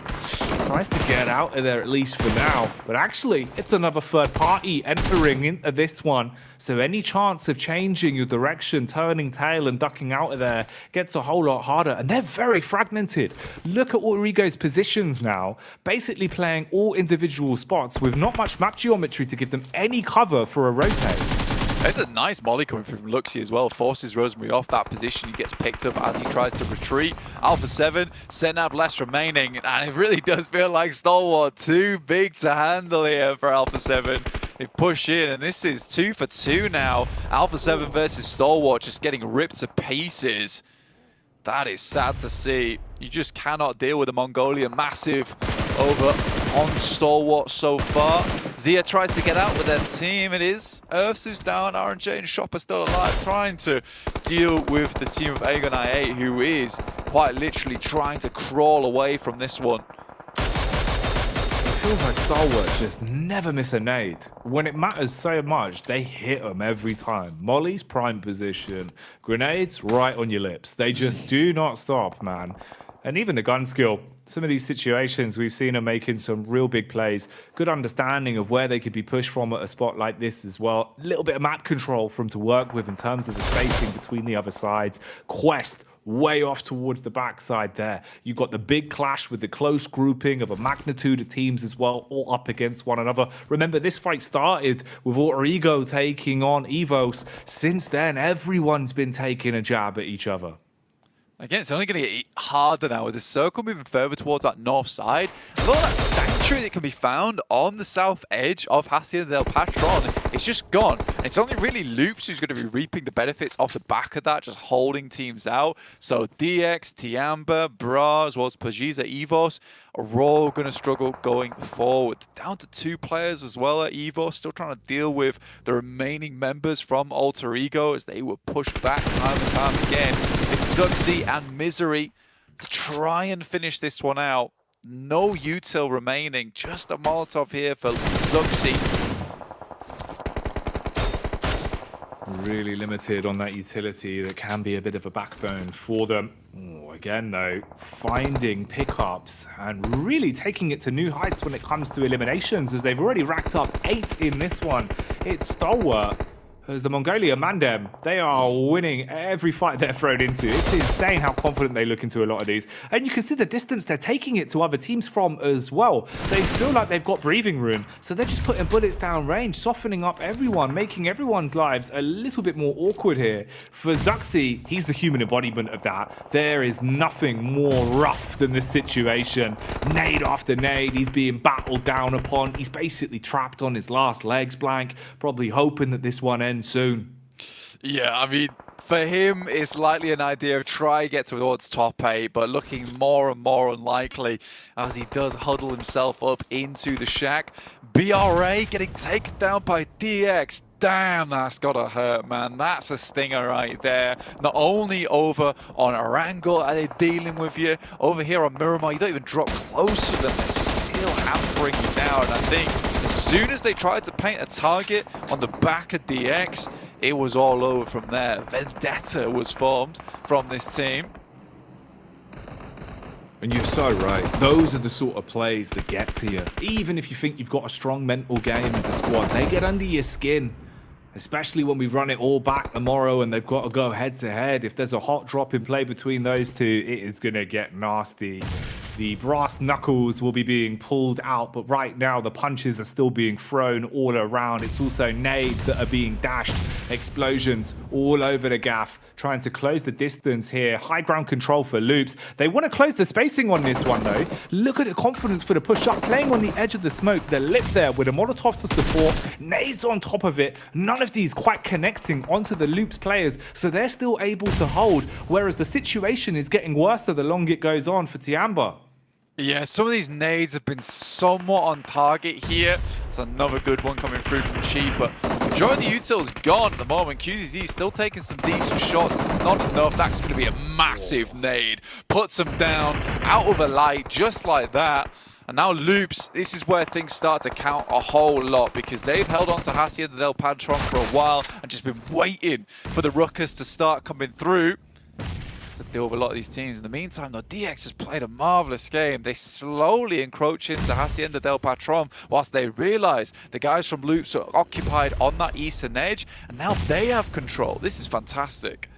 Tries to get out of there, at least for now. But actually, it's another third party entering into this one. So any chance of changing your direction, turning tail and ducking out of there gets a whole lot harder. And they're very fragmented. Look at Origo's positions now. Basically playing all individual spots with not much map geometry to give them any cover for a rotate. There's a nice molly coming from Luxy as well. Forces Rosemary off that position. He gets picked up as he tries to retreat. Alpha 7, Senab less remaining. And it really does feel like Stalwart too big to handle here for Alpha 7. They push in, and this is 2 for 2 now. Alpha 7 versus Stalwart just getting ripped to pieces. That is sad to see. You just cannot deal with the Mongolian massive over on Stalwart so far. Zia tries to get out with their team. It is Earthsu's down, RNJ and Shopper still alive, trying to deal with the team of Aegon I8, who is quite literally trying to crawl away from this one. It feels like Stalwart just never miss a nade. When it matters so much, they hit them every time. Molly's prime position, grenades right on your lips. They just do not stop, man. And even the gun skill. Some of these situations, we've seen them making some real big plays. Good understanding of where they could be pushed from at a spot like this as well. A little bit of map control for them to work with in terms of the spacing between the other sides. Quest way off towards the backside there. You've got the big clash with the close grouping of a magnitude of teams as well, all up against one another. Remember, this fight started with Alter Ego taking on Evos. Since then, everyone's been taking a jab at each other. Again, it's only going to get harder now with the circle moving further towards that north side. And all that sanctuary that can be found on the south edge of Hacienda del Patron, it's just gone. And it's only really Loops who's going to be reaping the benefits off the back of that, just holding teams out. So DX, Tiamba, Bra, as well as Pajiza, Evos are all going to struggle going forward. Down to 2 players as well at Evos, still trying to deal with the remaining members from Alter Ego as they were pushed back time and time again. It's Zuxi and Misery to try and finish this one out. No util remaining, just a Molotov here for Zuxi. Really limited on that utility that can be a bit of a backbone for them. Oh, again though, finding pickups and really taking it to new heights when it comes to eliminations, as they've already racked up 8 in this one. It's Stalwart as the Mongolia Mandem, they are winning every fight they're thrown into. It's insane how confident they look into a lot of these. And you can see the distance they're taking it to other teams from as well. They feel like they've got breathing room, so they're just putting bullets down range, softening up everyone, making everyone's lives a little bit more awkward here. For Zuxi, he's the human embodiment of that. There is nothing more rough than this situation. Nade after nade, he's being battled down upon. He's basically trapped on his last legs, Blank, probably hoping that this one ends soon. Yeah, I mean, for him, it's likely an idea of try get towards top 8, but looking more and more unlikely as he does huddle himself up into the shack. BRA getting taken down by DX. Damn, that's gotta hurt, man. That's a stinger right there. Not only over on Erangel are they dealing with you, over here on Miramar, you don't even drop close to them. They're still hammering you down. I think as soon as they tried to paint a target on the back of DX, it was all over from there. Vendetta was formed from this team. And you're so right. Those are the sort of plays that get to you. Even if you think you've got a strong mental game as a squad, they get under your skin. Especially when we run it all back tomorrow and they've got to go head to head. If there's a hot drop in play between those two, it is going to get nasty. The brass knuckles will be being pulled out, but right now the punches are still being thrown all around. It's also nades that are being dashed, explosions all over the gaff, trying to close the distance here. High ground control for Loops. They want to close the spacing on this one though. Look at the confidence for the push up, playing on the edge of the smoke. They're lit there with the Molotovs to support, nades on top of it. None of these quite connecting onto the Loops players, so they're still able to hold, whereas the situation is getting worse the longer it goes on for Tiamba. Yeah, some of these nades have been somewhat on target here. It's another good one coming through from Chief, but the majority of the util's gone at the moment. QZZ still taking some decent shots, but not enough. That's going to be a massive nade. Puts them down, out of the light, just like that. And now Loops, this is where things start to count a whole lot, because they've held on to Hacienda del Patron for a while and just been waiting for the ruckus to start coming through to deal with a lot of these teams. In the meantime, though, DX has played a marvelous game. They slowly encroach into Hacienda del Patron whilst they realize the guys from Loops are occupied on that eastern edge, and now they have control. This is fantastic.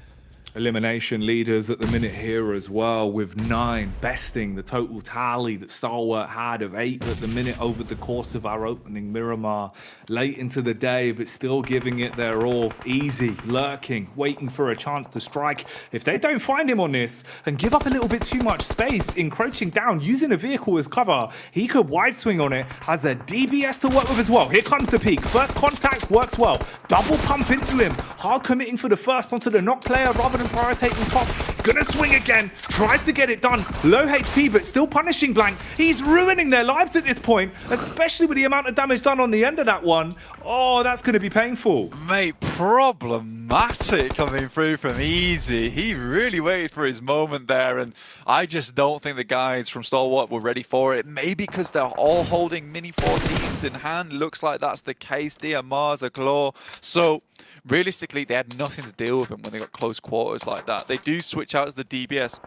Elimination leaders at the minute here as well, with 9 besting the total tally that Stalwart had of 8 at the minute over the course of our opening Miramar. Late into the day, but still giving it their all. Easy, lurking, waiting for a chance to strike. If they don't find him on this and give up a little bit too much space, encroaching down, using a vehicle as cover, he could wide swing on it, has a DBS to work with as well. Here comes the peak. First contact works well. Double pump into him. Hard committing for the first onto the knock player rather than prioritizing tops. Gonna swing again. Tries to get it done. Low HP, but still punishing Blank. He's ruining their lives at this point, especially with the amount of damage done on the end of that one. Oh, that's gonna be painful. Mate, problematic coming through from Easy. He really waited for his moment there, and I just don't think the guys from Stalwart were ready for it. Maybe because they're all holding Mini 14s in hand. Looks like that's the case. DMR's a claw. So realistically, they had nothing to deal with him when they got close quarters like that. They do switch out to the DBS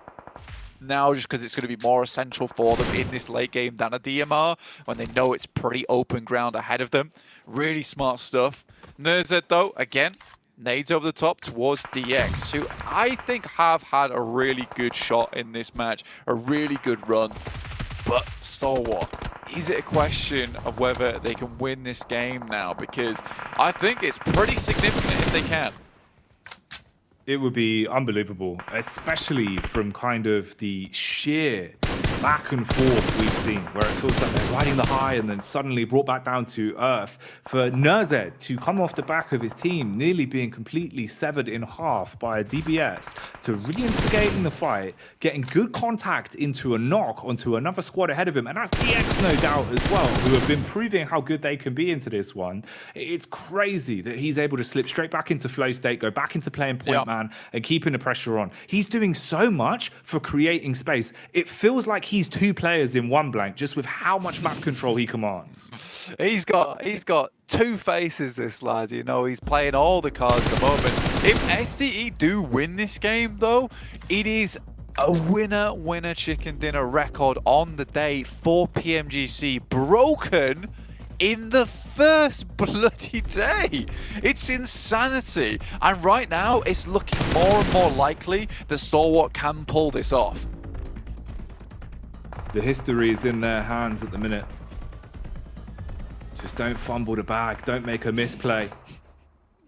now just because it's going to be more essential for them in this late game than a DMR when they know it's pretty open ground ahead of them. Really smart stuff. Nerzed, though, again, nades over the top towards DX, who I think have had a really good shot in this match, a really good run. But Stalwart, is it a question of whether they can win this game now? Because I think it's pretty significant if they can. It would be unbelievable, especially from kind of the sheer back and forth we've seen, where it feels like they're riding the high and then suddenly brought back down to earth. For Nerzed to come off the back of his team nearly being completely severed in half by a DBS, to really instigating the fight, getting good contact into a knock onto another squad ahead of him, and that's DX no doubt as well, who have been proving how good they can be into this one. It's crazy that he's able to slip straight back into flow state, go back into playing point man, and keeping the pressure on. He's doing so much for creating space. It feels like he's two players in one, Blank, just with how much map control he commands. He's got two faces, this lad. You know, he's playing all the cards at the moment. If STE do win this game, though, it is a winner chicken dinner record on the day for PMGC, broken in the first bloody day. It's insanity. And right now, it's looking more and more likely that Stalwart can pull this off. The history is in their hands at the minute. Just don't fumble the bag. Don't make a misplay.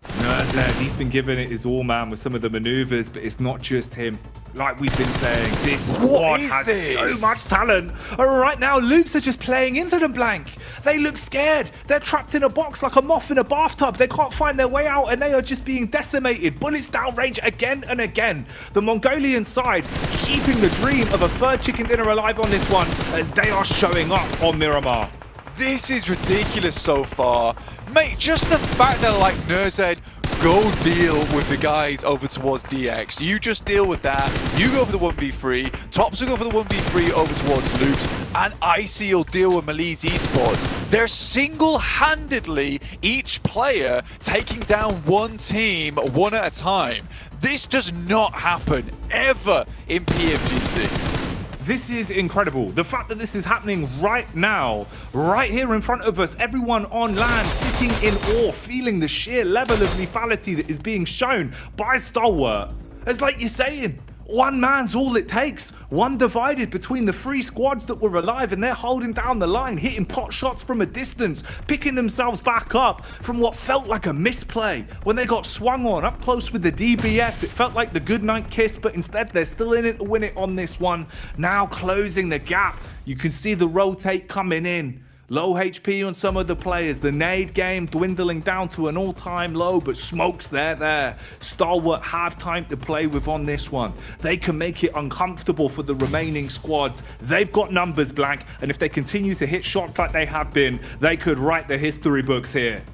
Nerzed, he's been giving it his all, man, with some of the maneuvers, but it's not just him. Like we've been saying, this squad has so much talent. And right now, Lukes are just playing into them, Blank. They look scared. They're trapped in a box like a moth in a bathtub. They can't find their way out, and they are just being decimated. Bullets downrange again and again. The Mongolian side keeping the dream of a third chicken dinner alive on this one, as they are showing up on Miramar. This is ridiculous so far. Mate, just the fact that, like, Nerzed, go deal with the guys over towards DX. You just deal with that. You go for the 1v3. Tops will go for the 1v3 over towards Loot. And Icy will deal with Malice Esports. They're single-handedly, each player, taking down one team one at a time. This does not happen ever in PMGC. This is incredible. The fact that this is happening right now, right here in front of us, everyone on land sitting in awe, feeling the sheer level of lethality that is being shown by Stalwart. It's like you're saying, one man's all it takes. One divided between the three squads that were alive, and they're holding down the line, hitting pot shots from a distance, picking themselves back up from what felt like a misplay. When they got swung on up close with the DBS, it felt like the goodnight kiss, but instead they're still in it to win it on this one. Now closing the gap. You can see the rotate coming in. Low HP on some of the players. The nade game dwindling down to an all-time low, but Smoke's there. Stalwart have time to play with on this one. They can make it uncomfortable for the remaining squads. They've got numbers, Blank, and if they continue to hit shots like they have been, they could write the history books here.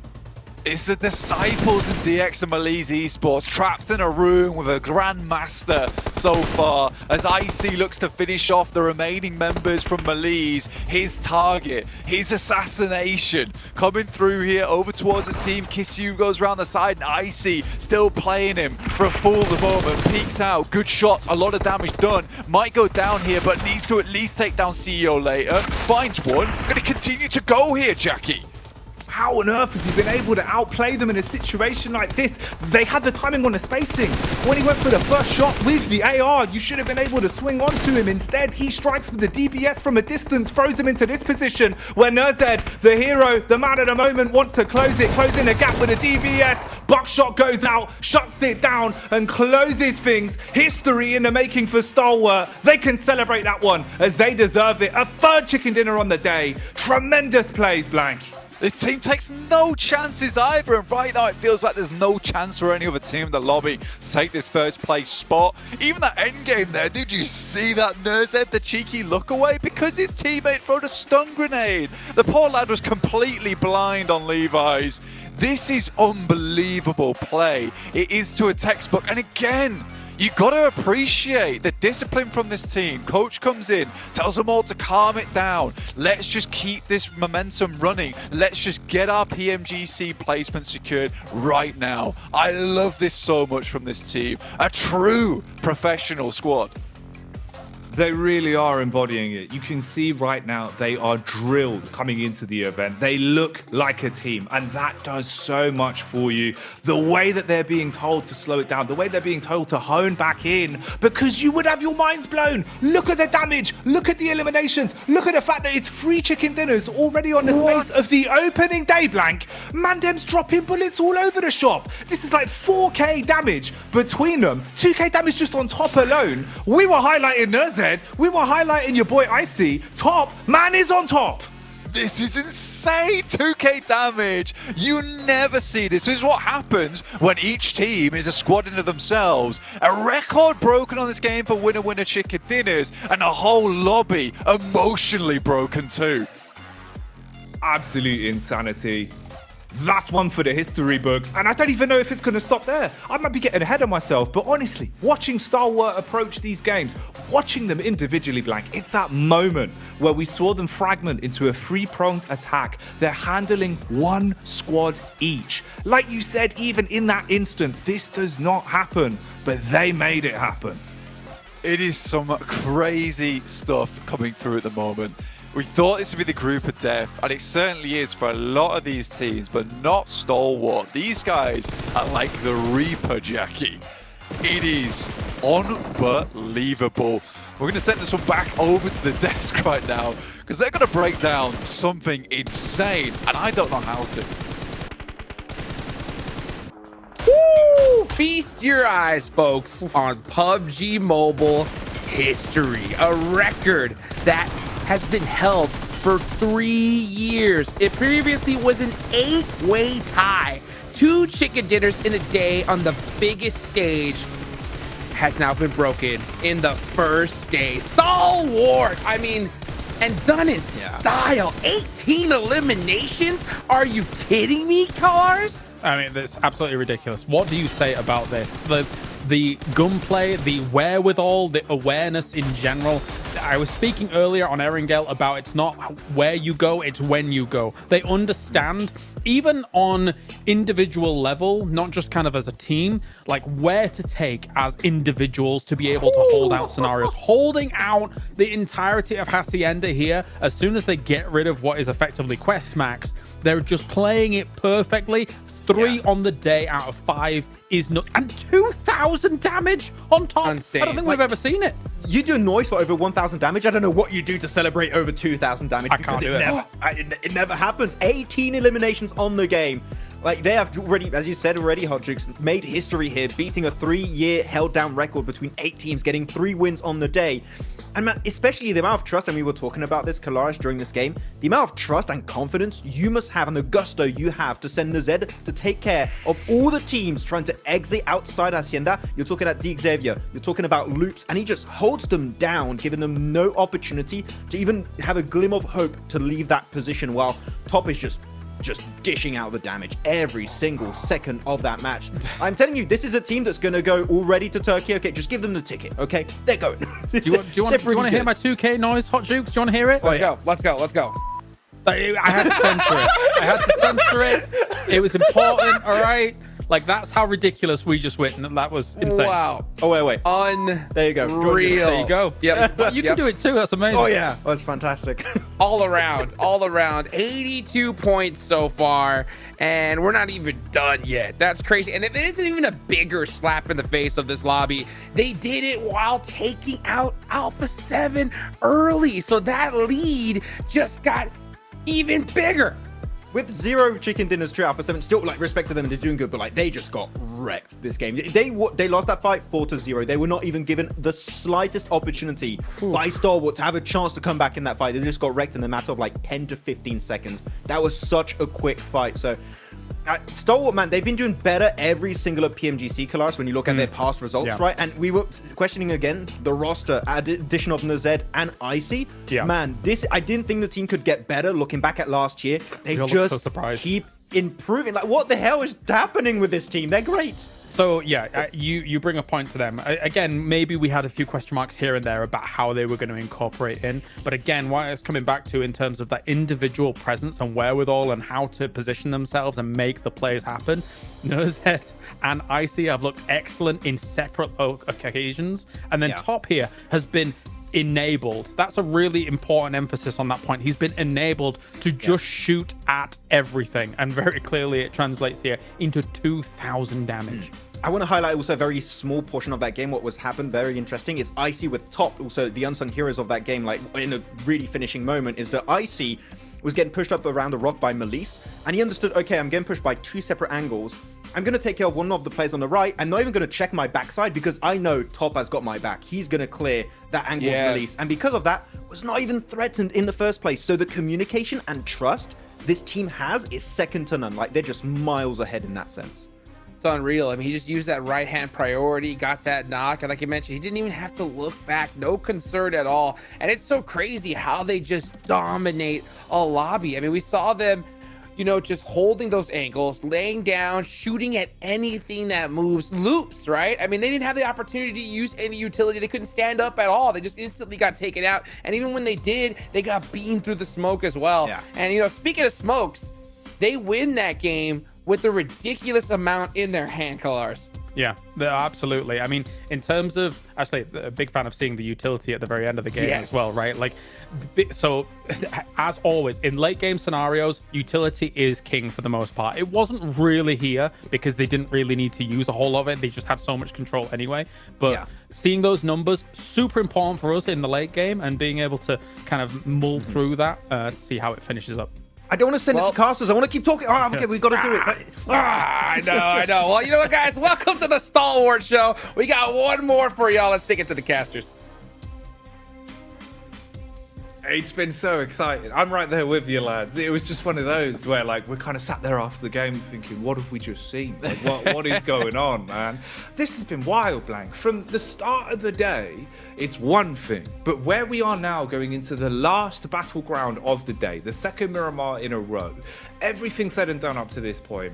It's the disciples in DX and Malice Esports trapped in a room with a Grandmaster so far, as Icy looks to finish off the remaining members from Malice. His target, his assassination, coming through here over towards his team. Kisyu goes around the side, and Icy still playing him for a fool the moment. Peeks out, good shots, a lot of damage done. Might go down here, but needs to at least take down CEO later. Finds one, gonna continue to go here, Jackie. How on earth has he been able to outplay them in a situation like this? They had the timing on the spacing. When he went for the first shot with the AR, you should have been able to swing onto him. Instead, he strikes with the DBS from a distance, throws him into this position where Nerzed, the hero, the man of the moment, wants to close it, closing the gap with a DBS. Buckshot goes out, shuts it down, and closes things. History in the making for Stalwart. They can celebrate that one as they deserve it. A third chicken dinner on the day. Tremendous plays, Blank. This team takes no chances either, and right now it feels like there's no chance for any other team in the lobby to take this first place spot. Even that end game there, did you see that Nerzed, the cheeky look away? Because his teammate throwed a stun grenade. The poor lad was completely blind on Levi's. This is unbelievable play. It is to a textbook, and again, you got to appreciate the discipline from this team. Coach comes in, tells them all to calm it down. Let's just keep this momentum running. Let's just get our PMGC placement secured right now. I love this so much from this team. A true professional squad. They really are embodying it. You can see right now they are drilled coming into the event. They look like a team, and that does so much for you. The way that they're being told to slow it down, the way they're being told to hone back in, because you would have your minds blown. Look at the damage, look at the eliminations, look at the fact that it's 3 chicken dinners already on the space of the opening day blank. Mandem's dropping bullets all over the shop. This is like 4k damage between them, 2k damage just on top alone. We were highlighting Nurzed. We were highlighting your boy Icy. Top man is on top. This is insane! 2k damage! You never see this. This is what happens when each team is a squad into themselves. A record broken on this game for winner chicken dinners, and a whole lobby emotionally broken too. Absolute insanity. That's one for the history books, and I don't even know if it's going to stop there. I might be getting ahead of myself, but honestly, watching Stalwart approach these games, watching them individually blank, it's that moment where we saw them fragment into a 3-pronged attack. They're handling 1 squad each. Like you said, even in that instant, this does not happen, but they made it happen. It is some crazy stuff coming through at the moment. We thought this would be the group of death, and it certainly is for a lot of these teams, but not Stalwart. These guys are like the Reaper, Jackie. It is unbelievable. We're going to send this one back over to the desk right now, because they're going to break down something insane, and I don't know how to. Woo! Feast your eyes, folks, on PUBG Mobile history. A record that has been held for 3 years. It previously was an 8-way tie. 2 chicken dinners in a day on the biggest stage has now been broken in the first day. Stalwart, I mean, and done in style. 18 eliminations? Are you kidding me, Cars? I mean, that's absolutely ridiculous. What do you say about this? The gunplay, the wherewithal, the awareness in general. I was speaking earlier on Erangel about it's not where you go, it's when you go. They understand, even on individual level, not just kind of as a team, like where to take as individuals to be able to hold out scenarios. Holding out the entirety of Hacienda here, as soon as they get rid of what is effectively Quest Max, they're just playing it perfectly. 3 on the day out of 5 is nuts. And 2,000 damage on top. Insane. I don't think we've ever seen it. You do a noise for over 1,000 damage. I don't know what you do to celebrate over 2,000 damage. I can't do it. It never happens. 18 eliminations on the game. Like, they have already, as you said already, Hodrix, made history here, beating a 3-year held down record between 8 teams, getting 3 wins on the day. And man, especially the amount of trust, and we were talking about this, Kalaris, during this game, the amount of trust and confidence you must have and the gusto you have to send Nazed to take care of all the teams trying to exit outside Hacienda. You're talking about D. Xavier, you're talking about Loops, and he just holds them down, giving them no opportunity to even have a glimmer of hope to leave that position, while Top is just dishing out the damage every single second of that match. I'm telling you, this is a team that's going to go already to Turkey. Okay, just give them the ticket, okay? They're going. Do you want to hear my 2K noise, Hot Jukes? Do you want to hear it? Let's go. I had to censor it. It was important, all right? Like, that's how ridiculous we just went, and that was insane. Wow. Oh, wait. There you go. There you go. Yep. You can do it too. That's amazing. Oh, yeah. Oh, it's fantastic. all around 82 points so far, and we're not even done yet. That's crazy. And if it isn't even a bigger slap in the face of this lobby, they did it while taking out Alpha 7 early, so that lead just got even bigger. With 0 chicken dinners to Alpha 7, still, like, respect to them, they're doing good, but, like, they just got wrecked this game. They lost that fight 4-0. They were not even given the slightest opportunity by Stalwart to have a chance to come back in that fight. They just got wrecked in a matter of, like, 10 to 15 seconds. That was such a quick fight. So, Stalwart, man, they've been doing better every single PMGC class when you look at their past results, right? And we were questioning again the roster, addition of Nazed and Icy. Man, I didn't think the team could get better looking back at last year. They just keep improving. Like, what the hell is happening with this team? They're great. So yeah, you bring a point to them. Again, maybe we had a few question marks here and there about how they were going to incorporate in. But again, what it's coming back to in terms of that individual presence and wherewithal and how to position themselves and make the plays happen. Nuzed and Icy have looked excellent in separate occasions. And then Top here has been enabled. That's a really important emphasis on that point. He's been enabled to just shoot at everything, and very clearly it translates here into 2,000 damage. I want to highlight also a very small portion of that game. What was happened, very interesting, is Icy with top, also the unsung heroes of that game, like in a really finishing moment, is that Icy was getting pushed up around the rock by Melise, and he understood, okay, I'm getting pushed by 2 separate angles. I'm going to take care of one of the players on the right. I'm not even going to check my backside because I know Top has got my back. He's going to clear that angle of Melise. And because of that, was not even threatened in the first place. So the communication and trust this team has is second to none. Like, they're just miles ahead in that sense. It's unreal. I mean, he just used that right-hand priority, got that knock, and like you mentioned, he didn't even have to look back. No concern at all. And it's so crazy how they just dominate a lobby. I mean, we saw them, you know, just holding those angles, laying down, shooting at anything that moves, loops, right? I mean, they didn't have the opportunity to use any utility. They couldn't stand up at all. They just instantly got taken out. And even when they did, they got beamed through the smoke as well. Yeah. And, you know, speaking of smokes, they win that game with a ridiculous amount in their hand colors. Yeah, absolutely. I mean, in terms of, actually, a big fan of seeing the utility at the very end of the game as well, right? Like, so as always, in late game scenarios, utility is king for the most part. It wasn't really here because they didn't really need to use a whole lot of it. They just had so much control anyway. But seeing those numbers, super important for us in the late game, and being able to kind of mull through that to see how it finishes up. I don't want to send it to casters. I want to keep talking. Oh, okay, we've got to do it. I know. Well, you know what, guys? Welcome to the Stalwart Show. We got one more for y'all. Let's take it to the casters. It's been so exciting. I'm right there with you, lads. It was just one of those where, like, we kind of sat there after the game thinking, what have we just seen? Like, what is going on, man? This has been wild, Blank. From the start of the day, it's one thing. But where we are now going into the last battleground of the day, the second Miramar in a row, everything said and done up to this point,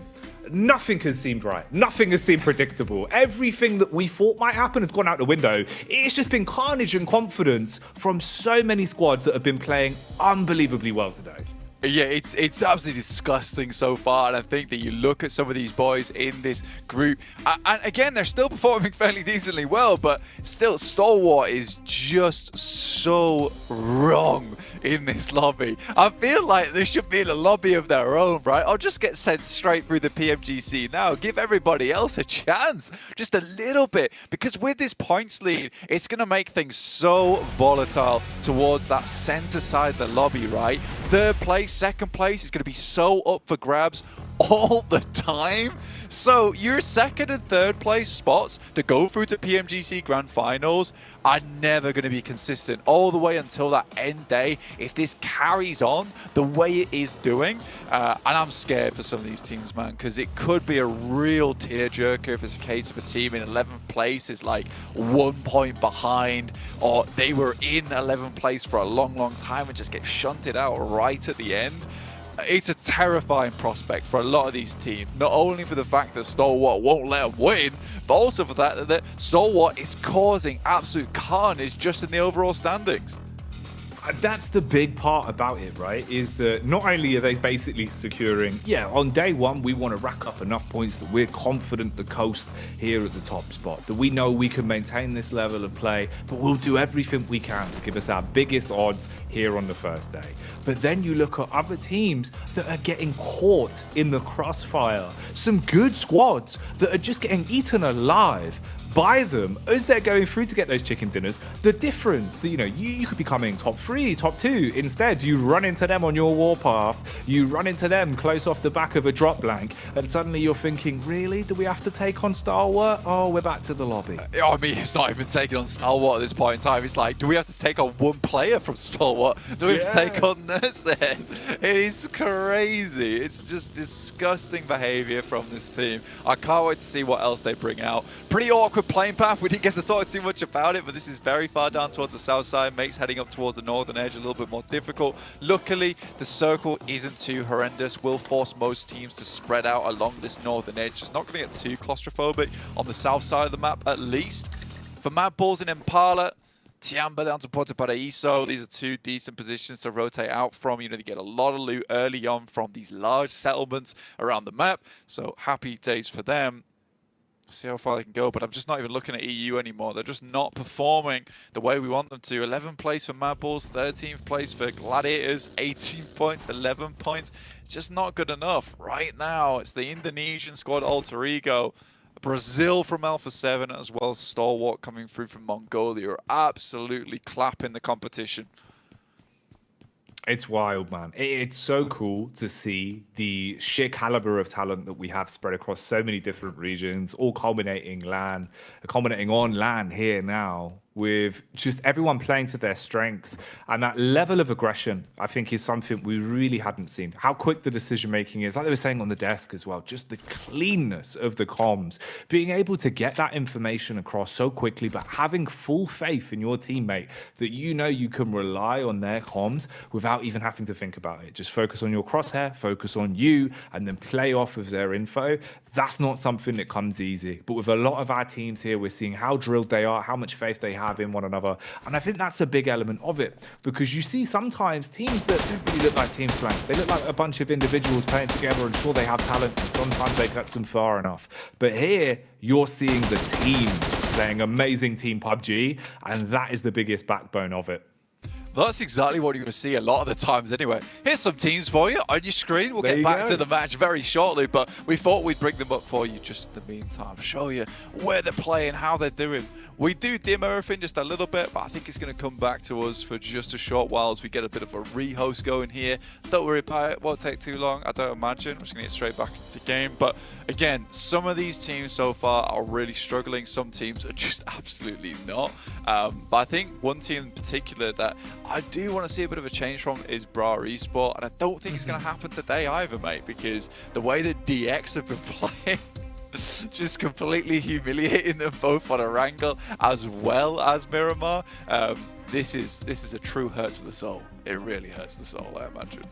nothing has seemed right. Nothing has seemed predictable. Everything that we thought might happen has gone out the window. It's just been carnage and confidence from so many squads that have been playing unbelievably well today. Yeah, it's absolutely disgusting so far, and I think that you look at some of these boys in this group, and again, they're still performing fairly decently well, but still, Stalwart is just so wrong in this lobby. I feel like they should be in a lobby of their own, right? Or just get sent straight through the PMGC now. Give everybody else a chance, just a little bit, because with this points lead, it's going to make things so volatile towards that center side of the lobby, right? Third place, second place is going to be so up for grabs all the time. So your second and third place spots to go through to PMGC Grand Finals are never going to be consistent all the way until that end day if this carries on the way it is doing. And I'm scared for some of these teams, man, because it could be a real tearjerker if it's a case of a team in 11th place is like 1 point behind, or they were in 11th place for a long time and just get shunted out right at the end. It's a terrifying prospect for a lot of these teams, not only for the fact that Stalwart won't let them win, but also for that Stalwart is causing absolute carnage just in the overall standings. That's the big part about it, right? Is that not only are they basically securing, on day one, we want to rack up enough points that we're confident the coast here at the top spot, that we know we can maintain this level of play, but we'll do everything we can to give us our biggest odds here on the first day. But then you look at other teams that are getting caught in the crossfire. Some good squads that are just getting eaten alive by them as they're going through to get those chicken dinners. The difference that, you could be coming top 3, top 2. Instead, you run into them on your warpath, you run into them close off the back of a drop blank, and suddenly you're thinking, really? Do we have to take on Stalwart? Oh, we're back to the lobby. I mean, it's not even taking on Stalwart at this point in time. It's like, do we have to take on one player from Stalwart? Do we have to take on Nursehead? It is crazy. It's just disgusting behavior from this team. I can't wait to see what else they bring out. Pretty awkward playing path. We didn't get to talk too much about it, but this is very far down towards the south side, makes heading up towards the northern edge a little bit more difficult. Luckily, the circle isn't too horrendous. Will force most teams to spread out along this northern edge. It's not going to get too claustrophobic on the south side of the map, at least. For Mad Bulls and Impala, Tiamba down to Puerto Paraíso. These are two decent positions to rotate out from. They get a lot of loot early on from these large settlements around the map, so happy days for them. See how far they can go, but I'm just not even looking at EU anymore. They're just not performing the way we want them to. 11th place for Mad Bulls, 13th place for Gladiators, 18 points, 11 points. Just not good enough. Right now, it's the Indonesian squad Alter Ego, Brazil from Alpha 7, as well as Stalwart coming through from Mongolia, are absolutely clapping the competition. It's wild, man. It's so cool to see the sheer caliber of talent that we have spread across so many different regions, all culminating on LAN here now, with just everyone playing to their strengths. And that level of aggression, I think, is something we really hadn't seen. How quick the decision making is, like they were saying on the desk as well, just the cleanness of the comms, being able to get that information across so quickly, but having full faith in your teammate that you know you can rely on their comms without even having to think about it. Just focus on your crosshair, focus on you, and then play off of their info. That's not something that comes easy. But with a lot of our teams here, we're seeing how drilled they are, how much faith they have in one another. And I think that's a big element of it, because you see sometimes teams that don't really look like teams playing. They look like a bunch of individuals playing together, and sure, they have talent, and sometimes they cut them far enough. But here, you're seeing the teams playing amazing team PUBG, and that is the biggest backbone of it. That's exactly what you're going to see a lot of the times anyway. Here's some teams for you on your screen. We'll get back to the match very shortly, but we thought we'd bring them up for you just in the meantime. Show you where they're playing, how they're doing. We do dim everything just a little bit, but I think it's going to come back to us for just a short while as we get a bit of a rehost going here. Don't worry about it. Won't take too long, I don't imagine. We're just going to get straight back into the game. But again, some of these teams so far are really struggling. Some teams are just absolutely not. But I think one team in particular that I do want to see a bit of a change from is Bra Esport. And I don't think it's going to happen today either, mate, because the way that DX have been playing, just completely humiliating them both on a wrangle as well as Miramar. This is a true hurt to the soul. It really hurts the soul, I imagine.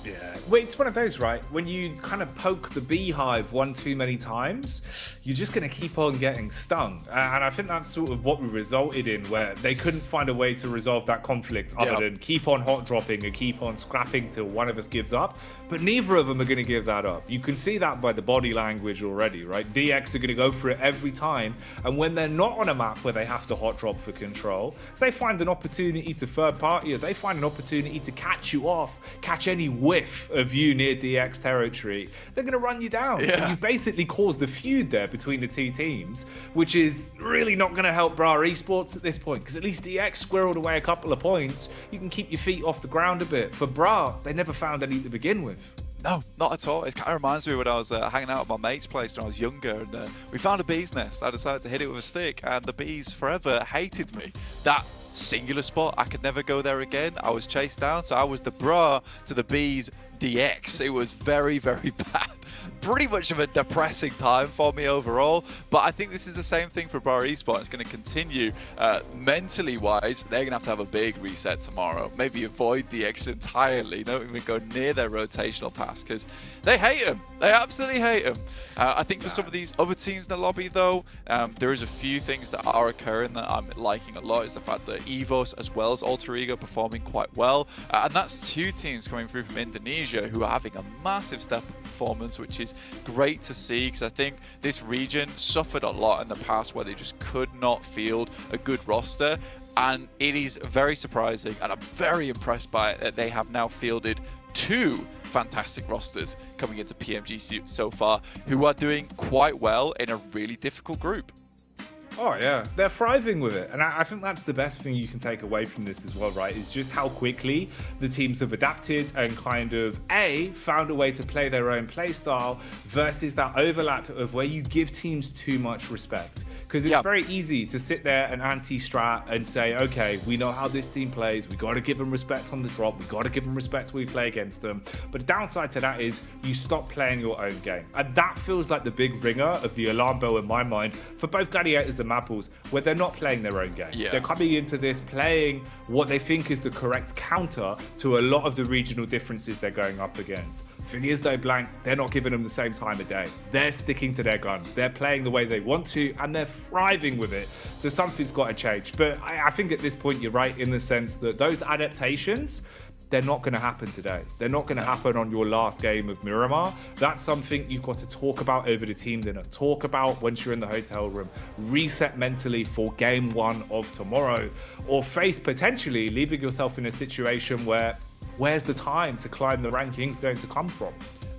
Yeah, well, it's one of those, right? When you kind of poke the beehive one too many times, you're just going to keep on getting stung. And I think that's sort of what we resulted in, where they couldn't find a way to resolve that conflict other than keep on hot dropping and keep on scrapping till one of us gives up. But neither of them are going to give that up. You can see that by the body language already, right? DX are going to go for it every time. And when they're not on a map where they have to hot drop for control, if they find an opportunity to third party, or they find an opportunity to catch you off, catch any whiff of you near DX territory, they're going to run you down. And you've basically caused a feud there between the two teams, which is really not going to help Bra Esports at this point, because at least DX squirreled away a couple of points. You can keep your feet off the ground a bit. For Bra, they never found any to begin with. No, not at all. It kind of reminds me when I was hanging out at my mate's place when I was younger, and we found a bee's nest. I decided to hit it with a stick, and the bees forever hated me. That singular spot, I could never go there again. I was chased down, so I was the Bra to the bees DX. It was very, very bad. Pretty much of a depressing time for me overall, but I think this is the same thing for Bra Esports. It's going to continue mentally wise. They're going to have a big reset tomorrow. Maybe avoid DX entirely. Don't even go near their rotational pass because they hate him. They absolutely hate him. I think for some of these other teams in the lobby though, there is a few things that are occurring that I'm liking a lot. Is the fact that EVOS as well as Alter Ego performing quite well, and that's two teams coming through from Indonesia who are having a massive step up performance, which is great to see, because I think this region suffered a lot in the past where they just could not field a good roster, and it is very surprising, and I'm very impressed by it that they have now fielded two fantastic rosters coming into PMGC so far, who are doing quite well in a really difficult group. Oh yeah, they're thriving with it, and I think that's the best thing you can take away from this as well, right? Is just how quickly the teams have adapted and kind of found a way to play their own play style versus that overlap of where you give teams too much respect. Because it's very easy to sit there and anti-strat and say, okay, we know how this team plays, we got to give them respect on the drop, we got to give them respect when we play against them. But the downside to that is you stop playing your own game. And that feels like the big ringer of the alarm bell in my mind for both Gladiators and Mad Bulls, where they're not playing their own game. They're coming into this playing what they think is the correct counter to a lot of the regional differences they're going up against. Thing is though, Blank, they're not giving them the same time of day. They're sticking to their guns. They're playing the way they want to, and they're thriving with it. So something's got to change. But I think at this point you're right in the sense that those adaptations, they're not going to happen today. They're not going to happen on your last game of Miramar. That's something you've got to talk about over the team dinner. Talk about once you're in the hotel room. Reset mentally for game 1 of tomorrow, or face potentially leaving yourself in a situation where where's the time to climb the rankings going to come from?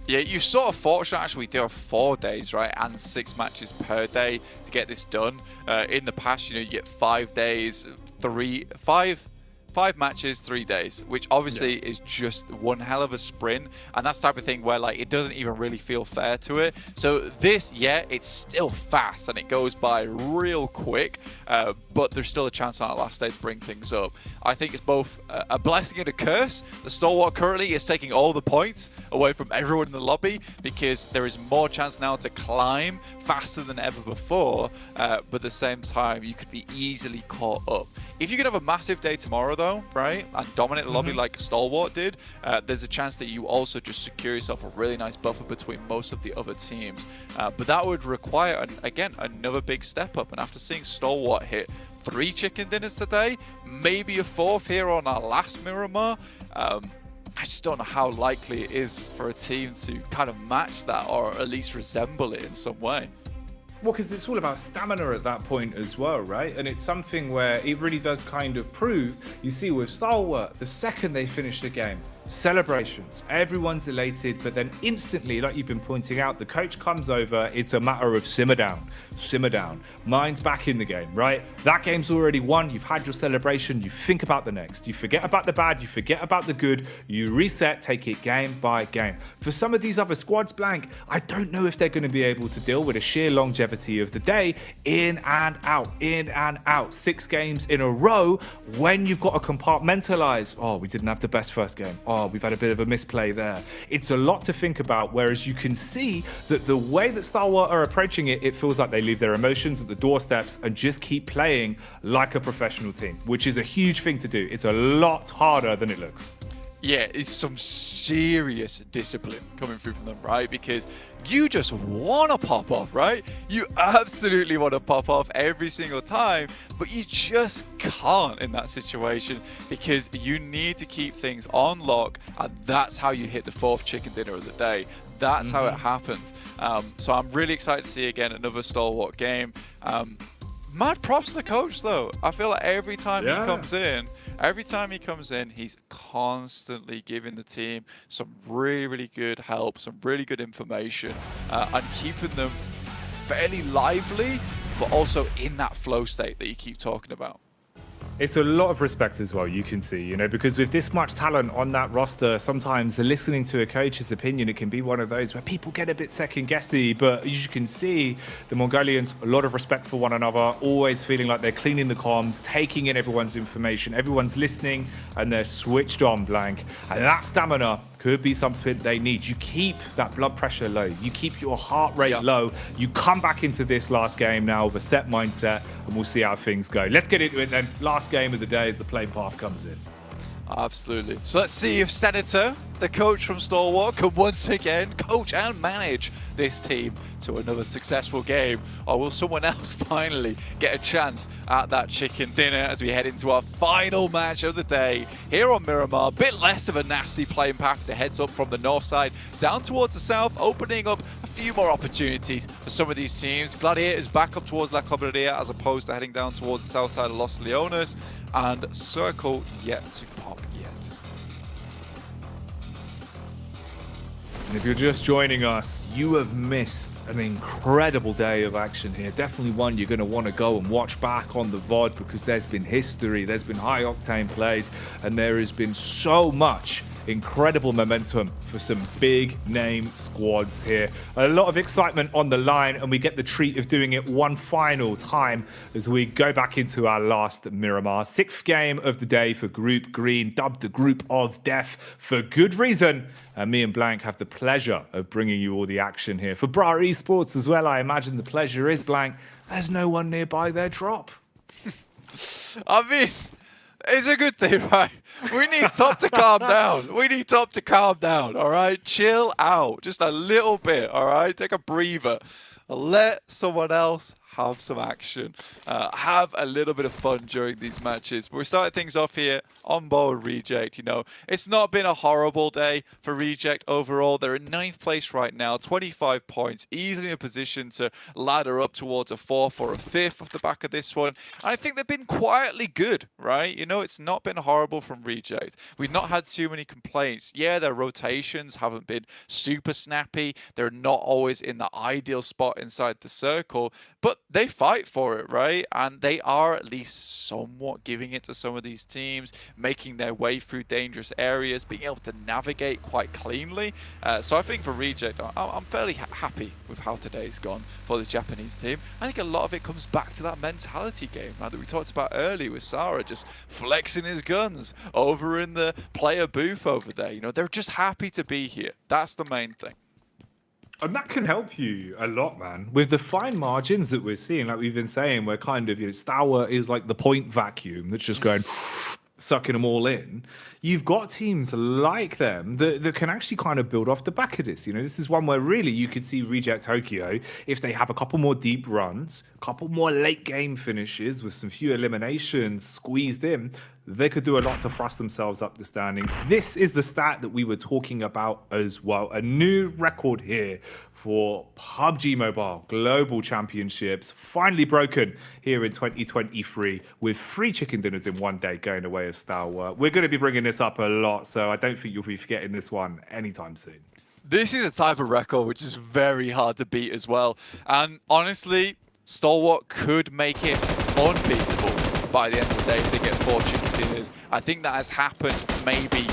Yeah, you're sort of fortunate actually. We do have 4 days, right, and 6 matches per day to get this done. In the past, you get 5 days, 5 matches, 3 days, which obviously is just one hell of a sprint, and that's the type of thing where like it doesn't even really feel fair to it. So this, it's still fast and it goes by real quick, but there's still a chance on that last day to bring things up. I think it's both a blessing and a curse. The Stalwart currently is taking all the points away from everyone in the lobby because there is more chance now to climb faster than ever before, but at the same time you could be easily caught up. If you could have a massive day tomorrow though, right, and dominate the lobby like Stalwart did, there's a chance that you also just secure yourself a really nice buffer between most of the other teams. But that would require, again, another big step up, and after seeing Stalwart hit 3 chicken dinners today, maybe a 4th here on our last Miramar, I just don't know how likely it is for a team to kind of match that or at least resemble it in some way. Well, because it's all about stamina at that point as well, right? And it's something where it really does kind of prove, you see with Stalwart, the second they finish the game, celebrations, everyone's elated, but then instantly, like you've been pointing out, the coach comes over, it's a matter of simmer down, mind's back in the game, right? That game's already won, you've had your celebration, you think about the next, you forget about the bad, you forget about the good, you reset, take it game by game. For some of these other squads, Blank, I don't know if they're going to be able to deal with the sheer longevity of the day, in and out, 6 games in a row, when you've got to compartmentalize, oh, we didn't have the best first game, oh, we've had a bit of a misplay there. It's a lot to think about, whereas you can see that the way that Stalwart are approaching it, it feels like they leave their emotions at the doorsteps and just keep playing like a professional team, which is a huge thing to do. It's a lot harder than it looks. Yeah, it's some serious discipline coming through from them, right? Because you just want to pop off, right? You absolutely want to pop off every single time, but you just can't in that situation because you need to keep things on lock, and that's how you hit the 4th chicken dinner of the day. That's how it happens. So I'm really excited to see again another Stalwart game. Mad props to the coach though. I feel like every time he comes in, he's constantly giving the team some really, really good help, some really good information, and keeping them fairly lively, but also in that flow state that you keep talking about. It's a lot of respect as well, you can see, because with this much talent on that roster, sometimes listening to a coach's opinion, it can be one of those where people get a bit second-guessy, but as you can see, the Mongolians, a lot of respect for one another, always feeling like they're cleaning the comms, taking in everyone's information, everyone's listening, and they're switched on, Blank. And that stamina could be something they need. You keep that blood pressure low. You keep your heart rate low. You come back into this last game now with a set mindset, and we'll see how things go. Let's get into it then. Last game of the day as the play path comes in. Absolutely. So let's see if Senator, the coach from Stalwart, can once again coach and manage this team to another successful game, or will someone else finally get a chance at that chicken dinner as we head into our final match of the day here on Miramar? A bit less of a nasty playing path as it heads up from the north side down towards the south, opening up a few more opportunities for some of these teams. Gladiators back up towards La Cobreria as opposed to heading down towards the south side of Los Leones, and Circle yet to pop yet. And if you're just joining us, you have missed an incredible day of action here. Definitely one you're going to want to go and watch back on the VOD, because there's been history, there's been high octane plays, and there has been so much incredible momentum for some big name squads here. A lot of excitement on the line, and we get the treat of doing it one final time as we go back into our last Miramar. 6th game of the day for Group Green, dubbed the Group of Death for good reason. And me and Blank have the pleasure of bringing you all the action here. For Bra Esports as well, I imagine the pleasure is, Blank, there's no one nearby their drop. I mean, it's a good thing, right? We need Top to calm down. We need Top to calm down, all right? Chill out just a little bit, all right? Take a breather. Let someone else have some action, have a little bit of fun during these matches. We're starting things off here on board Reject. You know, it's not been a horrible day for Reject overall. They're in 9th place right now, 25 points, easily in a position to ladder up towards a 4th or a 5th off the back of this one. And I think they've been quietly good, right? You know, it's not been horrible from Reject. We've not had too many complaints. Yeah, their rotations haven't been super snappy. They're not always in the ideal spot inside the circle, but they fight for it, right? And they are at least somewhat giving it to some of these teams, making their way through dangerous areas, being able to navigate quite cleanly. So I think for Reject, I'm fairly happy with how today's gone for the Japanese team. I think a lot of it comes back to that mentality game, right, that we talked about earlier with Sarah just flexing his guns over in the player booth over there. You know, they're just happy to be here. That's the main thing. And that can help you a lot, man. With the fine margins that we're seeing, like we've been saying, we're kind of, you know, Stour is like the point vacuum that's just going sucking them all in. You've got teams like them that can actually kind of build off the back of this. You know, this is one where really you could see Reject Tokyo, if they have a couple more deep runs, a couple more late game finishes with some few eliminations squeezed in, they could do a lot to thrust themselves up the standings. This is the stat that we were talking about as well. A new record here for PUBG Mobile Global Championships, finally broken here in 2023 with 3 chicken dinners in one day going away of Stour. We're going to be bringing this up a lot, so I don't think you'll be forgetting this one anytime soon. This is a type of record which is very hard to beat as well. And honestly, Stalwart could make it unbeatable by the end of the day if they get 4 chicken dinners. I think that has happened maybe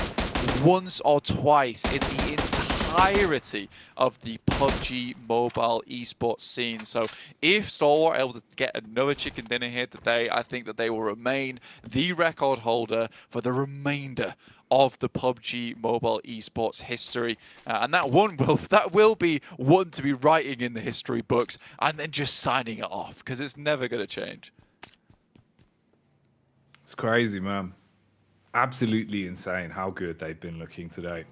once or twice in the entirety of the PUBG Mobile esports scene. So if Stalwart are able to get another chicken dinner here today, I think that they will remain the record holder for the remainder of the PUBG Mobile esports history, and that will be one to be writing in the history books and then just signing it off, because it's never going to change. It's crazy, man. Absolutely insane how good they've been looking today.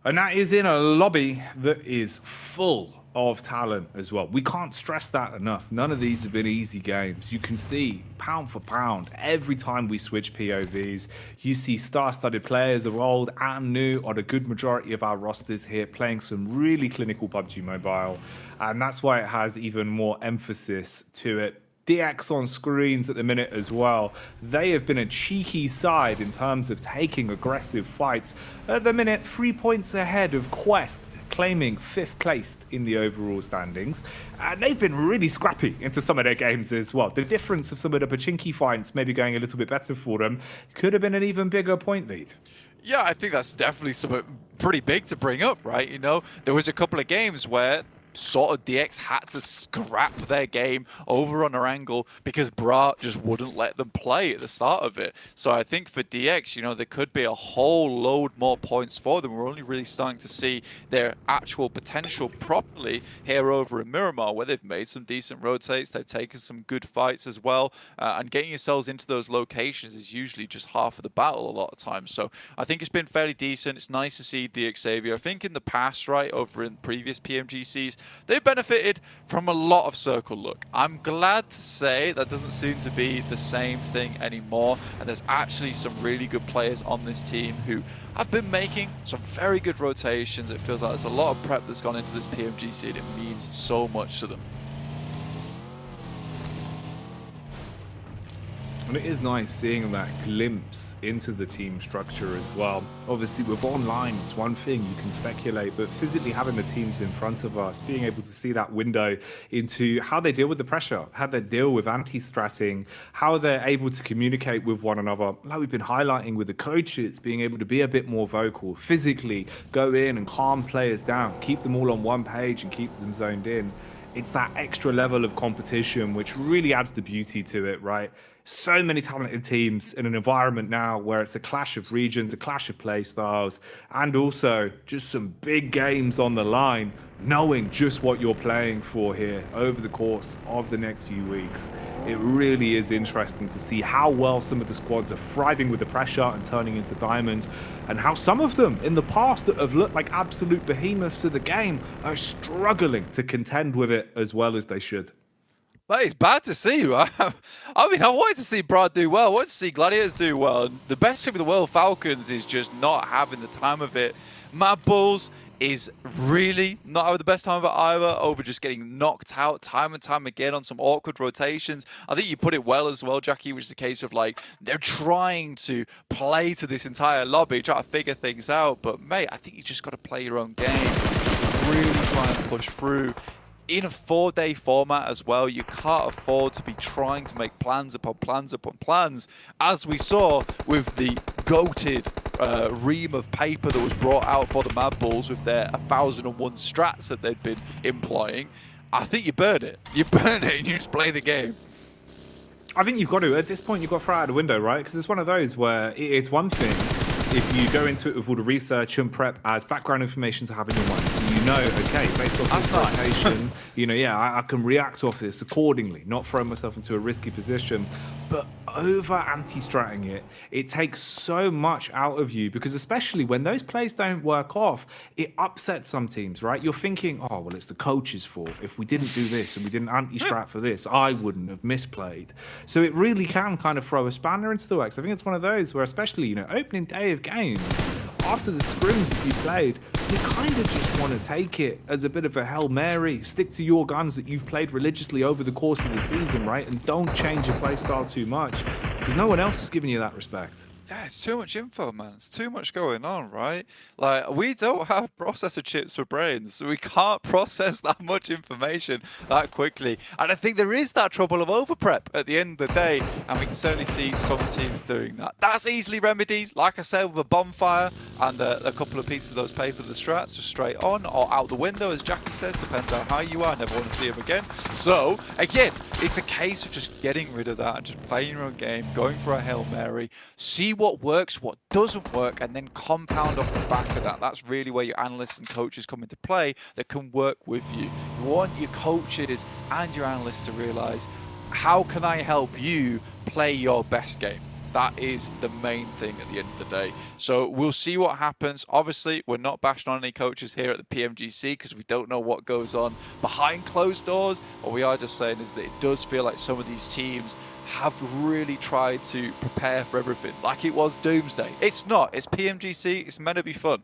And that is in a lobby that is full of talent as well. We can't stress that enough. None of these have been easy games. You can see, pound for pound, every time we switch POVs, you see star-studded players of old and new on a good majority of our rosters here playing some really clinical PUBG Mobile. And that's why it has even more emphasis to it. DX on screens at the minute as well. They have been a cheeky side in terms of taking aggressive fights. At the minute, 3 points ahead of Quest, claiming 5th place in the overall standings. And they've been really scrappy into some of their games as well. The difference of some of the Pachinki fights maybe going a little bit better for them could have been an even bigger point lead. Yeah, I think that's definitely something pretty big to bring up, right? You know, there was a couple of games where sort of DX had to scrap their game over on their angle because Brat just wouldn't let them play at the start of it. So I think for DX, you know, there could be a whole load more points for them. We're only really starting to see their actual potential properly here over in Miramar, where they've made some decent rotates, they've taken some good fights as well, and getting yourselves into those locations is usually just half of the battle a lot of times. So I think it's been fairly decent. It's nice to see DX Xavier. I think in the past, right, over in previous PMGCs, they benefited from a lot of circle luck. I'm glad to say that doesn't seem to be the same thing anymore, and there's actually some really good players on this team who have been making some very good rotations. It feels like there's a lot of prep that's gone into this PMGC, and it means so much to them. And it is nice seeing that glimpse into the team structure as well. Obviously, with online, it's one thing, you can speculate, but physically having the teams in front of us, being able to see that window into how they deal with the pressure, how they deal with anti-stratting, how they're able to communicate with one another, like we've been highlighting with the coaches, being able to be a bit more vocal, physically go in and calm players down, keep them all on one page and keep them zoned in. It's that extra level of competition which really adds the beauty to it, right? So many talented teams in an environment now where it's a clash of regions, a clash of play styles, and also just some big games on the line, knowing just what you're playing for here over the course of the next few weeks. It really is interesting to see how well some of the squads are thriving with the pressure and turning into diamonds, and how some of them in the past that have looked like absolute behemoths of the game are struggling to contend with it as well as they should. Well, it's bad to see, right? I mean, I wanted to see Brad do well. I wanted to see Gladiators do well. And the best team in the world, Falcons, is just not having the time of it. Mad Bulls is really not having the best time of it either, over just getting knocked out time and time again on some awkward rotations. I think you put it well as well, Jackie, which is the case of, like, they're trying to play to this entire lobby, try to figure things out. But, mate, I think you just got to play your own game. Just really try and push through. In a 4-day format as well, you can't afford to be trying to make plans upon plans upon plans, as we saw with the goated ream of paper that was brought out for the Mad Bulls with their 1001 strats that they'd been employing. I think you burn it. You burn it and you just play the game. I think you've got to, at this point, you've got to throw it out the window, right? Because it's one of those where it's one thing if you go into it with all the research and prep as background information to have in your mind. So you know, okay, based off this rotation, you know, yeah, I can react off this accordingly, not throw myself into a risky position. But over anti-stratting it, it takes so much out of you, because especially when those plays don't work off, it upsets some teams, right? You're thinking, oh, well, it's the coach's fault. If we didn't do this and we didn't anti-strat for this, I wouldn't have misplayed. So it really can kind of throw a spanner into the works. I think it's one of those where, especially, you know, opening day of games, after the scrims that you played, you kind of just want to take it as a bit of a Hail Mary, stick to your guns that you've played religiously over the course of the season, right? And don't change your play style too much, because no one else is giving you that respect. Yeah, it's too much info, man. It's too much going on, right? Like, we don't have processor chips for brains, so we can't process that much information that quickly. And I think there is that trouble of overprep at the end of the day, and we can certainly see some teams doing that. That's easily remedied, like I said, with a bonfire and a couple of pieces of those paper, the strats, just straight on or out the window, as Jackie says, depends on how you are. Never want to see him again. So, again, it's a case of just getting rid of that and just playing your own game, going for a Hail Mary, see what works, what doesn't work, and then compound off the back of that. That's really where your analysts and coaches come into play that can work with you. You want your coaches and your analysts to realize, how can I help you play your best game? That is the main thing at the end of the day. So we'll see what happens. Obviously, we're not bashing on any coaches here at the PMGC because we don't know what goes on behind closed doors. What we are just saying is that it does feel like some of these teams have really tried to prepare for everything, like it was Doomsday. It's not. It's PMGC. It's meant to be fun.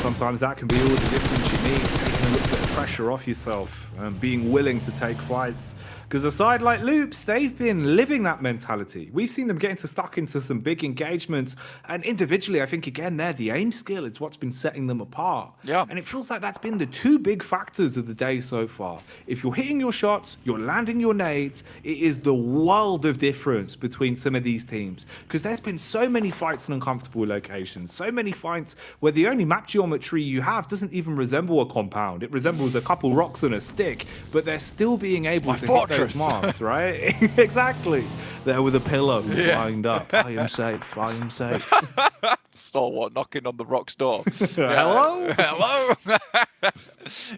Sometimes that can be all the difference you need, taking a little bit of pressure off yourself and being willing to take fights. Because a side like Loops, they've been living that mentality. We've seen them getting stuck into some big engagements, and individually, I think, again, the aim skill is what's been setting them apart. Yeah. And it feels like that's been the two big factors of the day so far. If you're hitting your shots, you're landing your nades, it is the world of difference between some of these teams. Because there's been so many fights in uncomfortable locations, so many fights where the only map geometry you have doesn't even resemble a compound. It resembles a couple rocks and a stick, but they're still being able to hit those marks, right? Exactly. There with the pillows lined up. I am safe. I am safe. Stalwart knocking on the rock's door. Hello? Hello?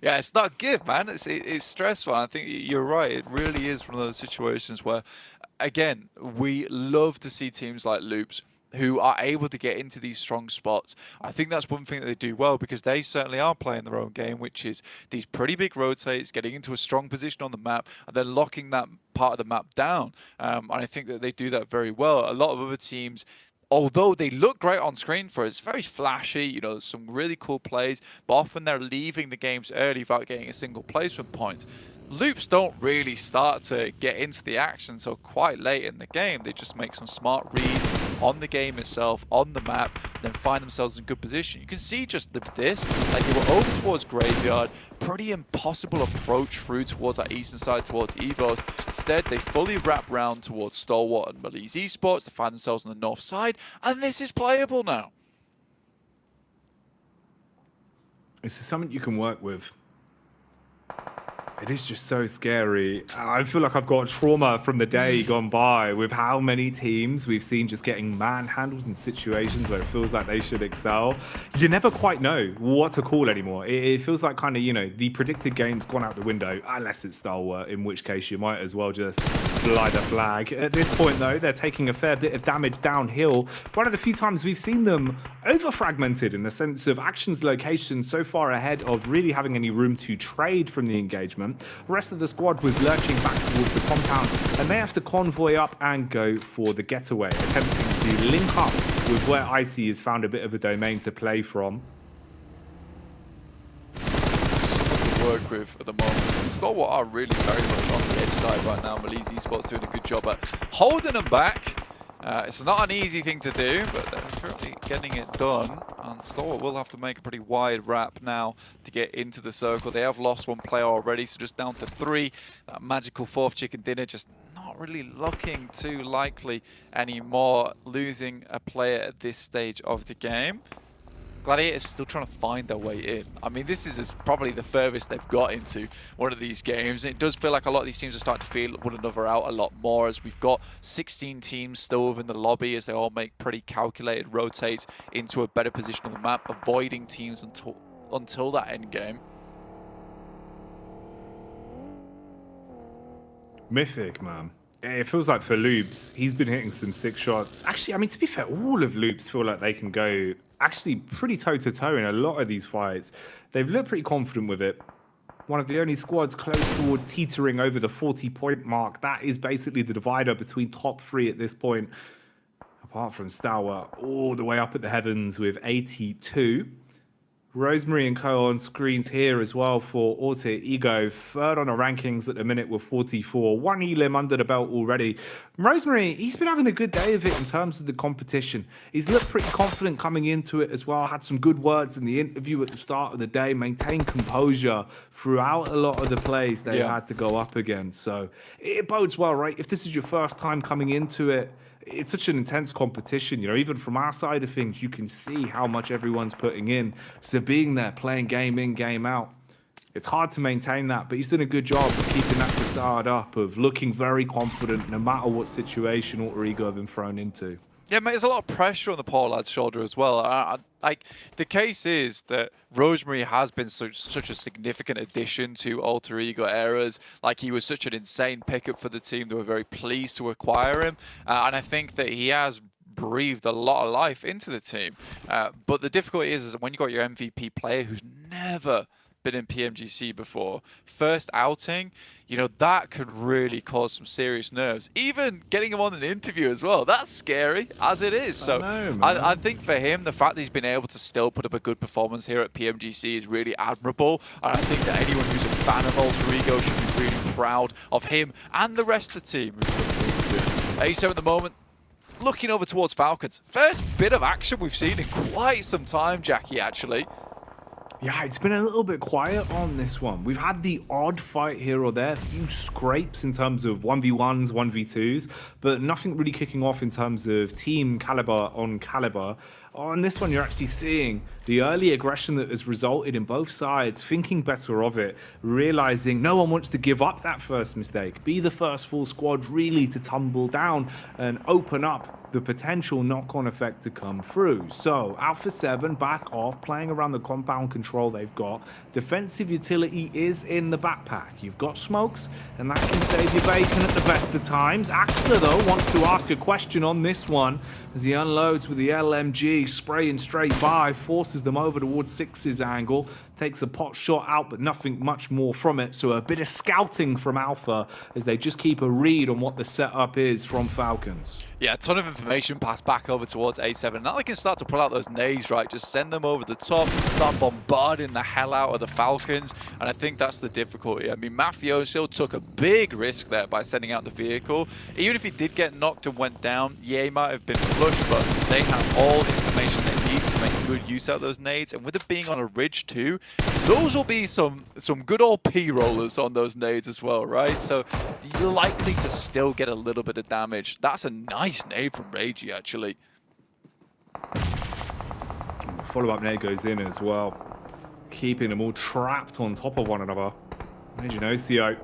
Yeah, it's not good, man. It's stressful. I think you're right. It really is one of those situations where, again, we love to see teams like Loops who are able to get into these strong spots. I think that's one thing that they do well, because they certainly are playing their own game, which is these pretty big rotates, getting into a strong position on the map, and then locking that part of the map down. And I think that they do that very well. A lot of other teams, although they look great on screen for it, it's very flashy, you know, some really cool plays, but often they're leaving the games early without getting a single placement point. Loops don't really start to get into the action until quite late in the game. They just make some smart reads on the game itself, on the map, then find themselves in good position. You can see just this, like they were over towards Graveyard, pretty impossible approach through towards that eastern side, towards Evos. Instead, they fully wrap round towards Stalwart and Malise Esports to find themselves on the north side, and this is playable now. This is something you can work with. It is just so scary. I feel like I've got trauma from the day gone by with how many teams we've seen just getting manhandled in situations where it feels like they should excel. You never quite know what to call anymore. It feels like kind of, you know, the predicted game's gone out the window, unless it's Stalwart, in which case you might as well just fly the flag. At this point, though, they're taking a fair bit of damage downhill. One of the few times we've seen them over-fragmented in the sense of actions location so far ahead of really having any room to trade from the engagement. The rest of the squad was lurching back towards the compound, and they have to convoy up and go for the getaway, attempting to link up with where Icy has found a bit of a domain to play from. Work with at the moment. And Stalwart are really very much on the edge side right now. Maliz Esports doing a good job at holding them back. It's not an easy thing to do, but they're certainly getting it done. And Stalwart will have to make a pretty wide wrap now to get into the circle. They have lost one player already, so just down to 3. That magical 4th chicken dinner just not really looking too likely anymore. Losing a player at this stage of the game. Gladiators still trying to find their way in. I mean, this is probably the furthest they've got into one of these games. It does feel like a lot of these teams are starting to feel one another out a lot more, as we've got 16 teams still within the lobby as they all make pretty calculated rotates into a better position on the map, avoiding teams until that end game. Mythic, man. It feels like for Loops, he's been hitting some sick shots. Actually, I mean, to be fair, all of Loops feel like they can go actually pretty toe-to-toe in a lot of these fights. They've looked pretty confident with it. One of the only squads close towards teetering over the 40-point mark. That is basically the divider between top 3 at this point. Apart from Stalwart, all the way up at the heavens with 82. Rosemary and Co on screens here as well for Alter Ego. 3rd on the rankings at the minute with 44. 1 elim under the belt already. Rosemary, he's been having a good day of it in terms of the competition. He's looked pretty confident coming into it as well. Had some good words in the interview at the start of the day. Maintained composure throughout a lot of the plays they had to go up against. So it bodes well, right? If this is your first time coming into it, it's such an intense competition, you know, even from our side of things, you can see how much everyone's putting in. So being there, playing game in, game out, it's hard to maintain that, but he's done a good job of keeping that facade up, of looking very confident no matter what situation Alter Ego have been thrown into. Yeah, mate, there's a lot of pressure on the poor lad's shoulder as well. Like, the case is that Rosemary has been such a significant addition to Alter Ego eras. Like, he was such an insane pickup for the team. They were very pleased to acquire him. And I think that he has breathed a lot of life into the team. But the difficulty is that when you got your MVP player who's never been in PMGC before, first outing, you know, that could really cause some serious nerves. Even getting him on an interview as well, that's scary as it is. So I think for him, the fact that he's been able to still put up a good performance here at PMGC is really admirable. And I think that anyone who's a fan of Alter Ego should be really proud of him and the rest of the team. ASO at the moment, looking over towards Falcons. First bit of action we've seen in quite some time, Jackie, actually. Yeah, it's been a little bit quiet on this one. We've had the odd fight here or there, a few scrapes in terms of 1v1s, 1v2s, but nothing really kicking off in terms of team caliber on caliber. On this one, you're actually seeing the early aggression that has resulted in both sides thinking better of it, realizing no one wants to give up that first mistake, be the first full squad really to tumble down and open up the potential knock-on effect to come through. So Alpha 7 back off, playing around the compound control they've got. Defensive utility is in the backpack. You've got smokes, and that can save you bacon at the best of times. Axa, though, wants to ask a question on this one as he unloads with the LMG, spraying straight by, forces them over towards Six's angle, takes a pot shot out, but nothing much more from it. So a bit of scouting from Alpha as they just keep a read on what the setup is from Falcons. Yeah, a ton of information passed back over towards A7. Now they can start to pull out those nades, right? Just send them over the top, start bombarding the hell out of the Falcons. And I think that's the difficulty. I mean, Mafioso took a big risk there by sending out the vehicle. Even if he did get knocked and went down, yeah, he might have been flushed, but they have all the information they need to make good use out of those nades. And with it being on a ridge too, those will be some good old P-rollers on those nades as well, right? So you're likely to still get a little bit of damage. That's a nice nade from Ragey, actually. Follow-up nade goes in as well, keeping them all trapped on top of one another. As you know, CO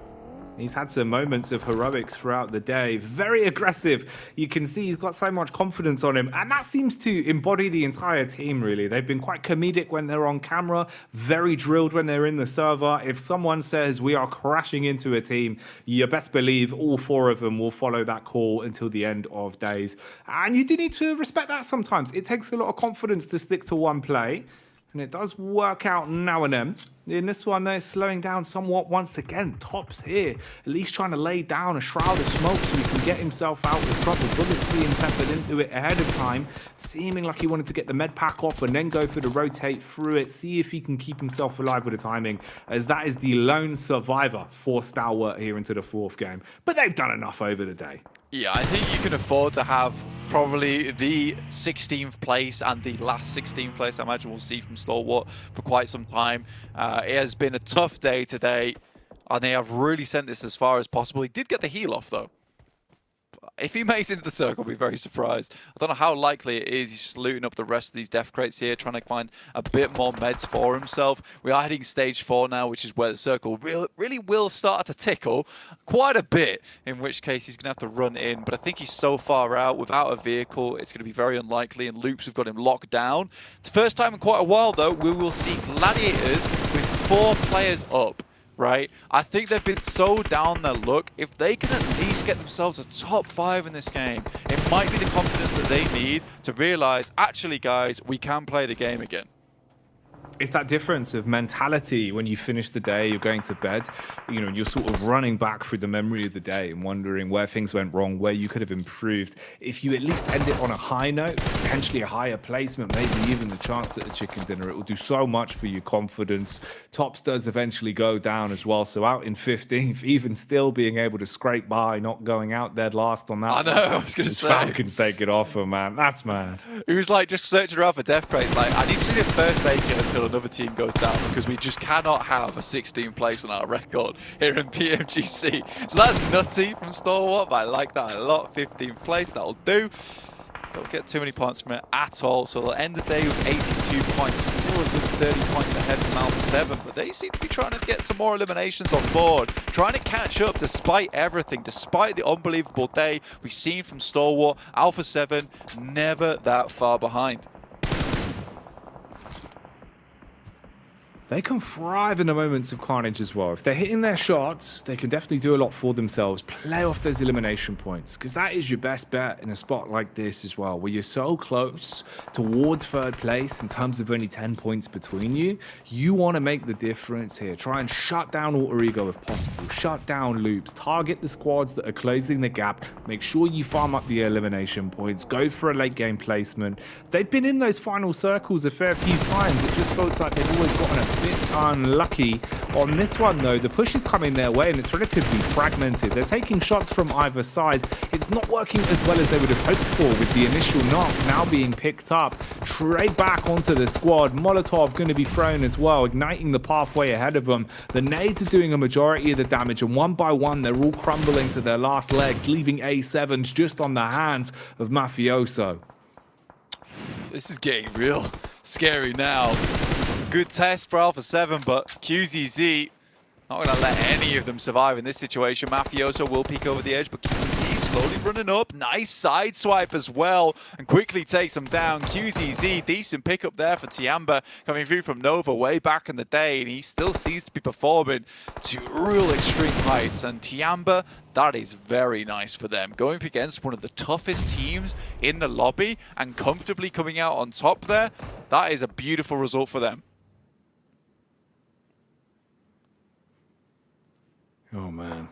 He's had some moments of heroics throughout the day. Very aggressive. You can see he's got so much confidence on him. And that seems to embody the entire team, really. They've been quite comedic when they're on camera, very drilled when they're in the server. If someone says we are crashing into a team, you best believe all 4 of them will follow that call until the end of days. And you do need to respect that sometimes. It takes a lot of confidence to stick to one play. And it does work out now and then. In this one, they're slowing down somewhat once again. Top's here, at least trying to lay down a shroud of smoke so he can get himself out with trouble. Bullets being peppered into it ahead of time, seeming like he wanted to get the med pack off and then go for the rotate through it, see if he can keep himself alive with the timing, as that is the lone survivor for Stalwart here into the 4th game. But they've done enough over the day. Yeah, I think you can afford to have probably the 16th place and the last 16th place I imagine we'll see from Stalwart for quite some time. It has been a tough day today, and they have really sent this as far as possible. He did get the heal off, though. If he makes it into the circle, I'll be very surprised. I don't know how likely it is. He's just looting up the rest of these death crates here, trying to find a bit more meds for himself. We are heading stage 4 now, which is where the circle really will start to tickle quite a bit, in which case he's going to have to run in. But I think he's so far out without a vehicle, it's going to be very unlikely. And Loops have got him locked down. It's the first time in quite a while, though, we will see Gladiators with 4 players up. Right? I think they've been so down their luck. If they can at least get themselves a top 5 in this game, it might be the confidence that they need to realize, actually, guys, we can play the game again. It's that difference of mentality when you finish the day, you're going to bed, you know, you're sort of running back through the memory of the day and wondering where things went wrong, where you could have improved. If you at least end it on a high note, potentially a higher placement, maybe even the chance at a chicken dinner, it will do so much for your confidence. Tops does eventually go down as well, so out in 15th, even still being able to scrape by, not going out dead last on that. I know, I was going to say. Falcons take it off him, man. That's mad. He was like just searching around for death crates, like, I need to see the first aid kit until another team goes down, because we just cannot have a 16th place on our record here in PMGC. So that's nutty from Stalwart, but I like that a lot. 15th place, that'll do. Don't get too many points from it at all. So they'll end the day with 82 points, still a good 30 points ahead from Alpha 7, but they seem to be trying to get some more eliminations on board, trying to catch up despite everything, despite the unbelievable day we've seen from Stalwart. Alpha 7 never that far behind. They can thrive in the moments of carnage as well. If they're hitting their shots, they can definitely do a lot for themselves. Play off those elimination points, because that is your best bet in a spot like this as well, where you're so close towards 3rd place in terms of only 10 points between you. You want to make the difference here. Try and shut down Alter Ego if possible. Shut down Loops. Target the squads that are closing the gap. Make sure you farm up the elimination points. Go for a late game placement. They've been in those final circles a fair few times. It just feels like they've always gotten a bit unlucky. On this one, though, the push is coming their way and it's relatively fragmented. They're taking shots from either side. It's not working as well as they would have hoped for, with the initial knock now being picked up. Trade back onto the squad. Molotov going to be thrown as well, igniting the pathway ahead of them. The nades are doing a majority of the damage, and one by one, they're all crumbling to their last legs, leaving A7s just on the hands of Mafioso. This is getting real scary now. Good test for Alpha 7, but QZZ not going to let any of them survive in this situation. Mafioso will peek over the edge, but QZZ slowly running up. Nice side swipe as well, and quickly takes him down. QZZ, decent pickup there for Tiamba, coming through from Nova way back in the day, and he still seems to be performing to real extreme heights. And Tiamba, that is very nice for them. Going up against one of the toughest teams in the lobby and comfortably coming out on top there, that is a beautiful result for them. Oh, man.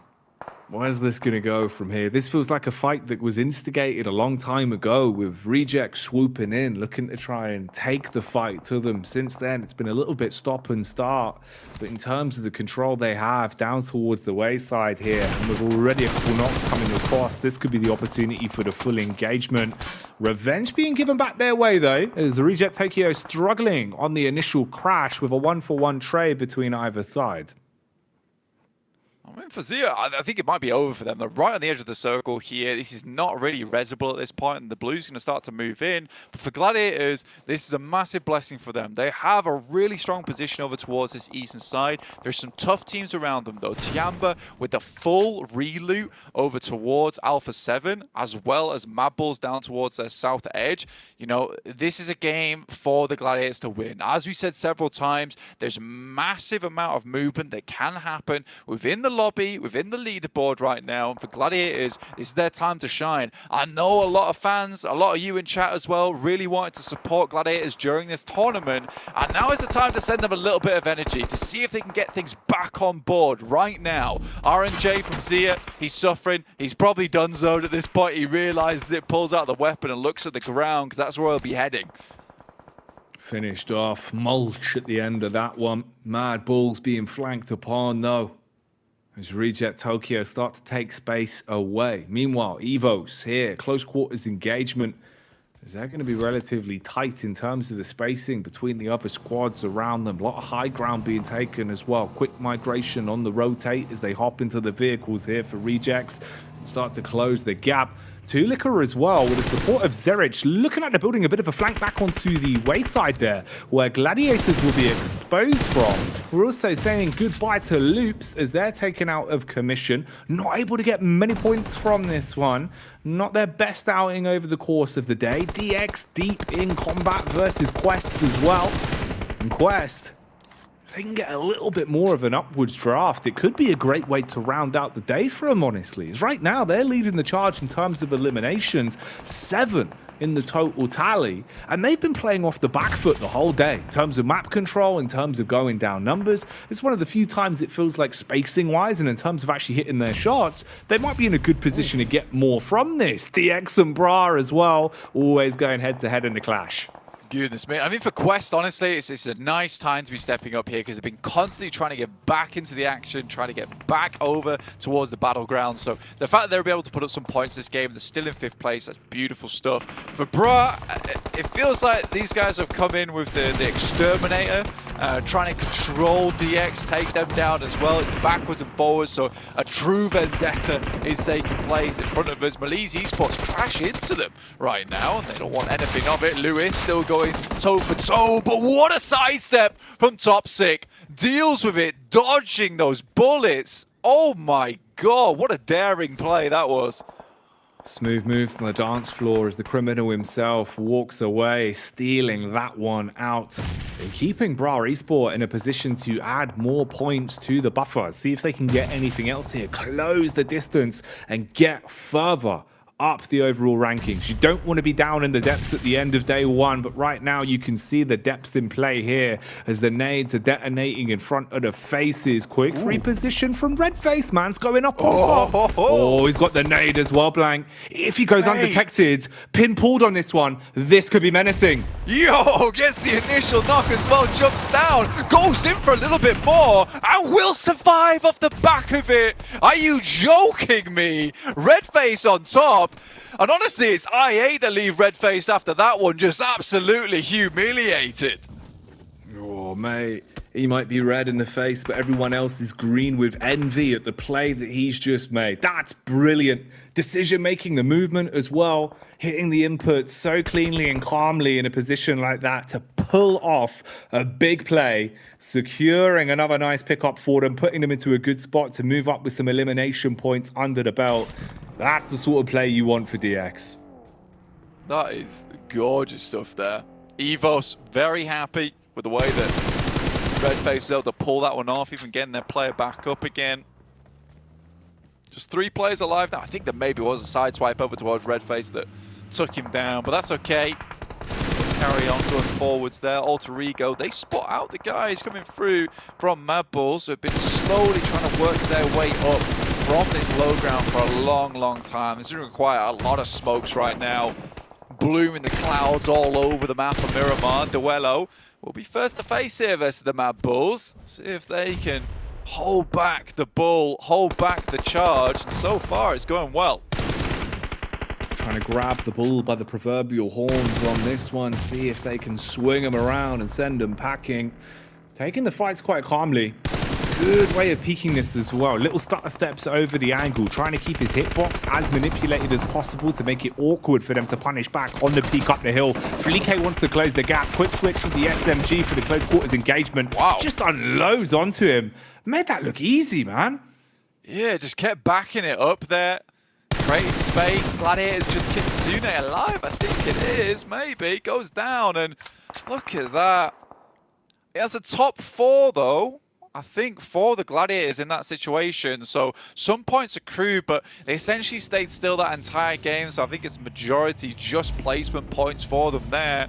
Where's this going to go from here? This feels like a fight that was instigated a long time ago, with Reject swooping in, looking to try and take the fight to them. Since then, it's been a little bit stop and start. But in terms of the control they have down towards the wayside here, and with already a couple knocks coming across, this could be the opportunity for the full engagement. Revenge being given back their way, though, as Reject Tokyo struggling on the initial crash with a 1-for-1 trade between either side. I mean, for Zia, I think it might be over for them. They're right on the edge of the circle here. This is not really reasonable at this point, and the Blues going to start to move in. But for Gladiators, this is a massive blessing for them. They have a really strong position over towards this eastern side. There's some tough teams around them, though. Tiamba with the full reloot over towards Alpha 7, as well as Mad Bulls down towards their south edge. You know, this is a game for the Gladiators to win. As we said several times, there's a massive amount of movement that can happen within the lobby, within the leaderboard right now. And for Gladiators, it's their time to shine. I know a lot of fans, a lot of you in chat as well, really wanted to support Gladiators during this tournament. And now is the time to send them a little bit of energy to see if they can get things back on board right now. RNJ from Zia, he's suffering. He's probably done so at this point. He realizes it, pulls out the weapon and looks at the ground because that's where he'll be heading. Finished off. Mulch at the end of that one. Mad Bulls being flanked upon, though, as Reject Tokyo start to take space away. Meanwhile, Evos here, close quarters engagement. Is that going to be relatively tight in terms of the spacing between the other squads around them? A lot of high ground being taken as well. Quick migration on the rotate as they hop into the vehicles here for Rejects. Start to close the gap. Tulika as well, with the support of Zerich, looking at the building a bit of a flank back onto the wayside there, where Gladiators will be exposed from. We're also saying goodbye to Loops as they're taken out of commission. Not able to get many points from this one. Not their best outing over the course of the day. DX deep in combat versus Quests as well. And Quest, if they can get a little bit more of an upwards draft, it could be a great way to round out the day for them, honestly. As right now, they're leading the charge in terms of eliminations, 7 in the total tally. And they've been playing off the back foot the whole day in terms of map control, in terms of going down numbers. It's one of the few times it feels like spacing-wise and in terms of actually hitting their shots, they might be in a good position to get more from this. DX and Bra as well, always going head-to-head in the clash. Goodness me. I mean, for Quest, honestly, it's a nice time to be stepping up here because they've been constantly trying to get back into the action, trying to get back over towards the battleground. So the fact that they'll be able to put up some points this game, they're still in 5th place, that's beautiful stuff. For Bra, it feels like these guys have come in with the Exterminator, trying to control DX, take them down as well. It's backwards and forwards, so a true vendetta is taking place in front of us. Malise Esports crash into them right now, and they don't want anything of it. Lewis still going toe for toe, but what a sidestep from Toxic. Deals with it, dodging those bullets. Oh my god, what a daring play that was. Smooth moves on the dance floor as the criminal himself walks away, stealing that one out and keeping Bra Esport in a position to add more points to the buffer. See if they can get anything else here, close the distance and get further up the overall rankings. You don't want to be down in the depths at the end of day one, but right now you can see the depths in play here as the nades are detonating in front of the faces. Quick reposition from Redface. Man's going up on top. Oh, he's got the nade as well, Blank. If he goes undetected, pin pulled on this one, this could be menacing. Yo, gets the initial knock as well, jumps down, goes in for a little bit more, and will survive off the back of it. Are you joking me? Redface on top. And honestly, it's IA that leave Redface after that one just absolutely humiliated. Oh, mate. He might be red in the face, but everyone else is green with envy at the play that he's just made. That's brilliant. Decision-making, the movement as well. Hitting the input so cleanly and calmly in a position like that to pull off a big play. Securing another nice pickup for them, putting them into a good spot to move up with some elimination points under the belt. That's the sort of play you want for DX. That is gorgeous stuff there. Evos very happy with the way that Redface was able to pull that one off, even getting their player back up again. Just 3 players alive now. I think there maybe was a side swipe over towards Redface that took him down, but that's okay. Carry on going forwards there. Alter Ego, they spot out the guys coming through from Mad Bulls who have been slowly trying to work their way up from this low ground for a long, long time. This is going to require a lot of smokes right now. Bloom in the clouds all over the map of Miramar. Duello will be first to face here versus the Mad Bulls. See if they can hold back the bull, hold back the charge. And so far, it's going well. Trying to grab the bull by the proverbial horns on this one. See if they can swing him around and send him packing. Taking the fights quite calmly. good way of peaking this as well. Little stutter steps over the angle, trying to keep his hitbox as manipulated as possible to make it awkward for them to punish back on the peak up the hill. Felique wants to close the gap. Quick switch with the SMG for the close quarters engagement. Wow. Just unloads onto him. Made that look easy, man. Yeah, just kept backing it up there. Created space. Gladiator's just Kitsune alive, I think it is. Maybe. Goes down, and look at that. It has a top 4, though. I think for the Gladiators in that situation. So some points accrued, but they essentially stayed still that entire game. So I think it's majority just placement points for them there.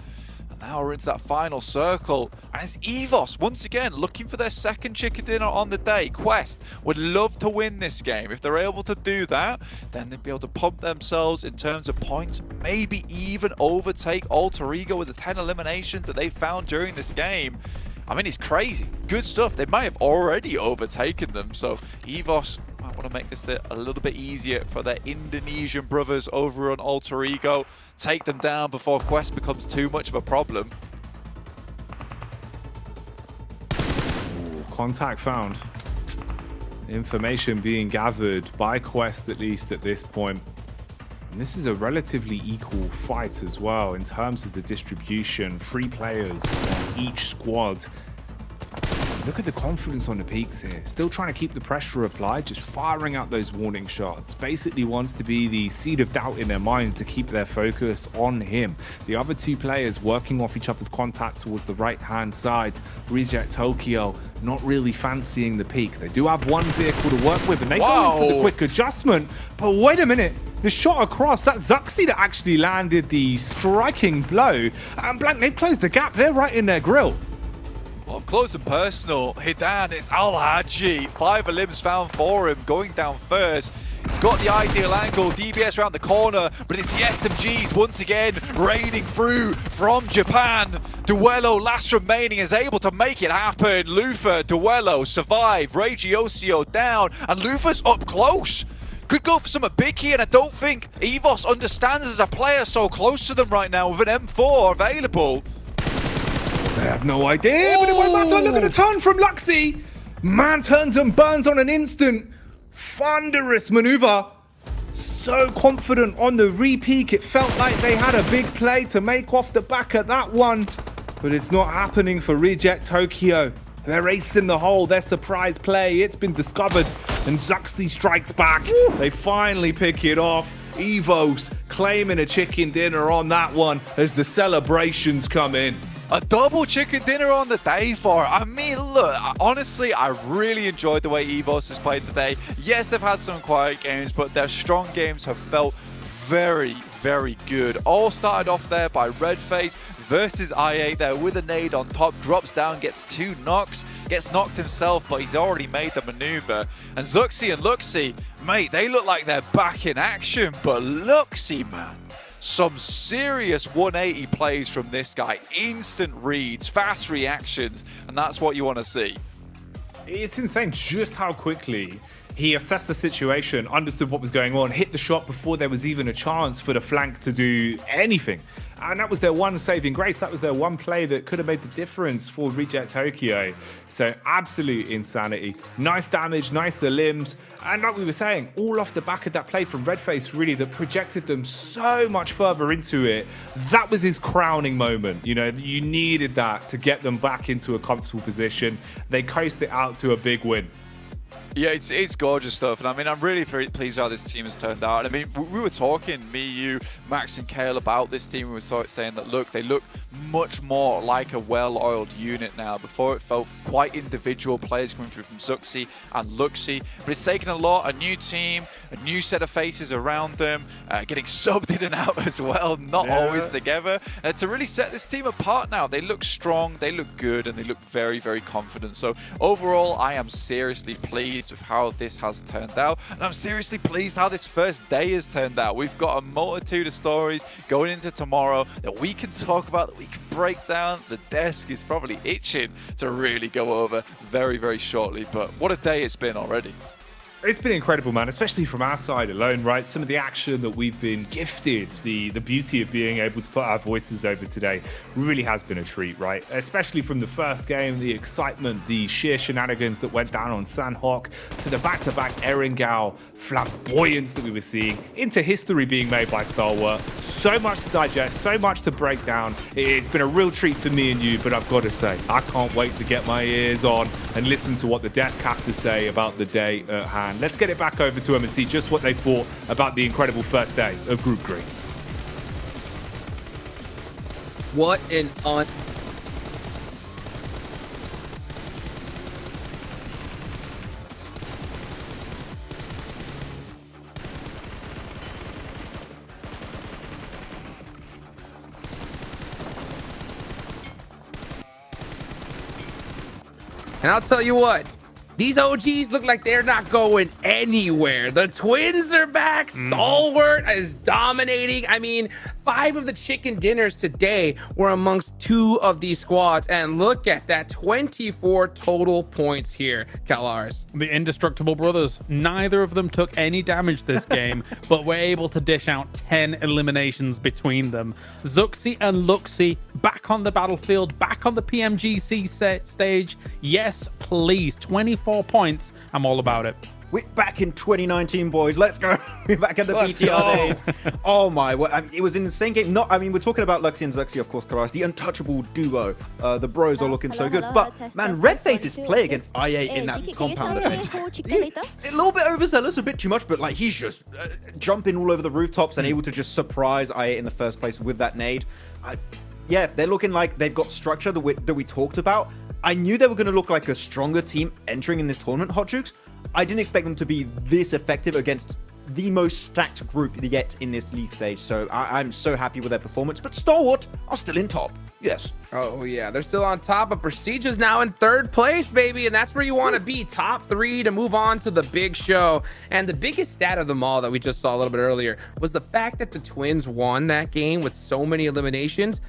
And now we're into that final circle. And it's EVOS, once again, looking for their second chicken dinner on the day. Quest would love to win this game. If they're able to do that, then they'd be able to pump themselves in terms of points, maybe even overtake Alter Ego with the 10 eliminations that they found during this game. I mean, it's crazy. Good stuff. They might have already overtaken them. So EVOS might want to make this a little bit easier for their Indonesian brothers over on Alter Ego. Take them down before Quest becomes too much of a problem. Ooh, contact found. Information being gathered by Quest, at least at this point. And this is a relatively equal fight as well in terms of the distribution. 3 players on each squad. Look at the confidence on the peaks here. Still trying to keep the pressure applied, just firing out those warning shots. Basically wants to be the seed of doubt in their mind to keep their focus on him. The other 2 players working off each other's contact towards the right-hand side. Reject Tokyo not really fancying the peak. They do have one vehicle to work with, and they go in for the quick adjustment. But wait a minute. The shot across, that's Zuxi that actually landed the striking blow. And Blank, they've closed the gap. They're right in their grill. Well, close and personal. Hidan, it's Al-Haji. 5 limbs found for him, going down first. He's got the ideal angle, DBS around the corner, but it's the SMGs once again raining through from Japan. Duello, last remaining, is able to make it happen. Lufa, Duello, survive. Regiosio down, and Lufa's up close. Could go for something big here, and I don't think EVOS understands as a player so close to them right now with an M4 available. They have no idea, but it went back to look at the turn from Luxy. Man turns and burns on an instant. Thunderous maneuver. So confident on the re-peak. It felt like they had a big play to make off the back of that one. But it's not happening for Reject Tokyo. They're ace in the hole, their surprise play, it's been discovered, and Zuxi strikes back. They finally pick it off. EVOS claiming a chicken dinner on that one as the celebrations come in. A double chicken dinner on the day for it. I mean, look, honestly, I really enjoyed the way EVOS has played today. Yes, they've had some quiet games, but their strong games have felt very, very good. All started off there by Redface versus IA there with a nade on top, drops down, gets 2 knocks, gets knocked himself, but he's already made the maneuver. And Zuxi and Luxy, mate, they look like they're back in action, but Luxy, man, some serious 180 plays from this guy, instant reads, fast reactions, and that's what you want to see. It's insane just how quickly he assessed the situation, understood what was going on, hit the shot before there was even a chance for the flank to do anything. And that was their one saving grace. That was their one play that could have made the difference for Reject Tokyo. So absolute insanity. Nice damage, nicer limbs. And like we were saying, all off the back of that play from Redface, really, that projected them so much further into it. That was his crowning moment. You know, you needed that to get them back into a comfortable position. They coast it out to a big win. Yeah, it's gorgeous stuff, and I mean, I'm really pleased how this team has turned out. I mean, we were talking, me, you, Max, and Kale, about this team. We were saying that, look, they look much more like a well-oiled unit now. Before, it felt quite individual players coming through from Zuxi and Luxy, but it's taken a lot, a new team, a new set of faces around them, getting subbed in and out as well, not always together, to really set this team apart now. They look strong, they look good, and they look very, very confident. So overall, I am seriously pleased with how this has turned out, and I'm seriously pleased how this first day has turned out. We've got a multitude of stories going into tomorrow that we can talk about, that we can break down. The desk is probably itching to really go over very, very shortly, but what a day it's been already. It's been incredible, man, especially from our side alone, right? Some of the action that we've been gifted, the beauty of being able to put our voices over today really has been a treat, right? Especially from the first game, the excitement, the sheer shenanigans that went down on Sandhawk, to the back-to-back Erangel flamboyance that we were seeing, into history being made by Stalwart. So much to digest, so much to break down. It's been a real treat for me and you, but I've got to say, I can't wait to get my ears on and listen to what the desk have to say about the day at hand. Let's get it back over to them and see just what they thought about the incredible first day of Group Green. What an And I'll tell you what, these OGs look like they're not going anywhere. The twins are back. Stalwart is dominating. I mean, 5 of the chicken dinners today were amongst 2 of these squads. And look at that, 24 total points here, Kalars. The indestructible brothers, neither of them took any damage this game, but were able to dish out 10 eliminations between them. Zuxi and Luxi back on the battlefield, back on the PMGC stage. Yes, please, 24 points. I'm all about it. We're back in 2019, boys. Let's go. We're back at the Let's BTR go. days. Oh my! It was in the same game. We're talking about Luxi and Zuxi, of course, Karas, the untouchable duo. The bros are looking so good. But man, Red Face's play against IA in that compound defense, a little bit overzealous, a bit too much. But like he's just jumping all over the rooftops and able to just surprise IA in the first place with that nade. Yeah, they're looking like they've got structure that we talked about. I knew they were going to look like a stronger team entering in this tournament, Hot Jukes. I didn't expect them to be this effective against the most stacked group yet in this league stage. So I'm so happy with their performance. But Stalwart are still in top. Yes. Oh, yeah. They're still on top, but Prestige's now in 3rd place, baby. And that's where you want to be. Top 3 to move on to the big show. And the biggest stat of them all that we just saw a little bit earlier was the fact that the Twins won that game with so many eliminations,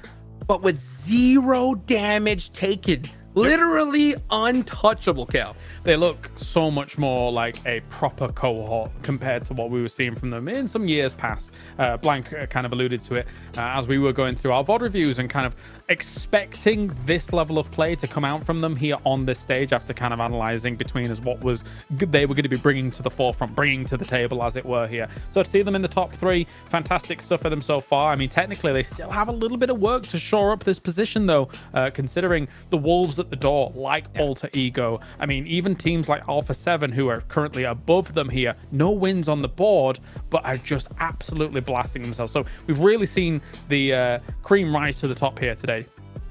but with 0 damage taken. Literally untouchable, Cal. They look so much more like a proper cohort compared to what we were seeing from them in some years past. Blank kind of alluded to it as we were going through our VOD reviews and kind of expecting this level of play to come out from them here on this stage after kind of analyzing between us what was they were going to be bringing to the forefront, bringing to the table, as it were, here. So to see them in the top 3, fantastic stuff for them so far. I mean, technically, they still have a little bit of work to shore up this position, though, considering the Wolves at the door, like Alter Ego. I mean, even teams like Alpha 7, who are currently above them here, no wins on the board, but are just absolutely blasting themselves. So we've really seen the cream rise to the top here today.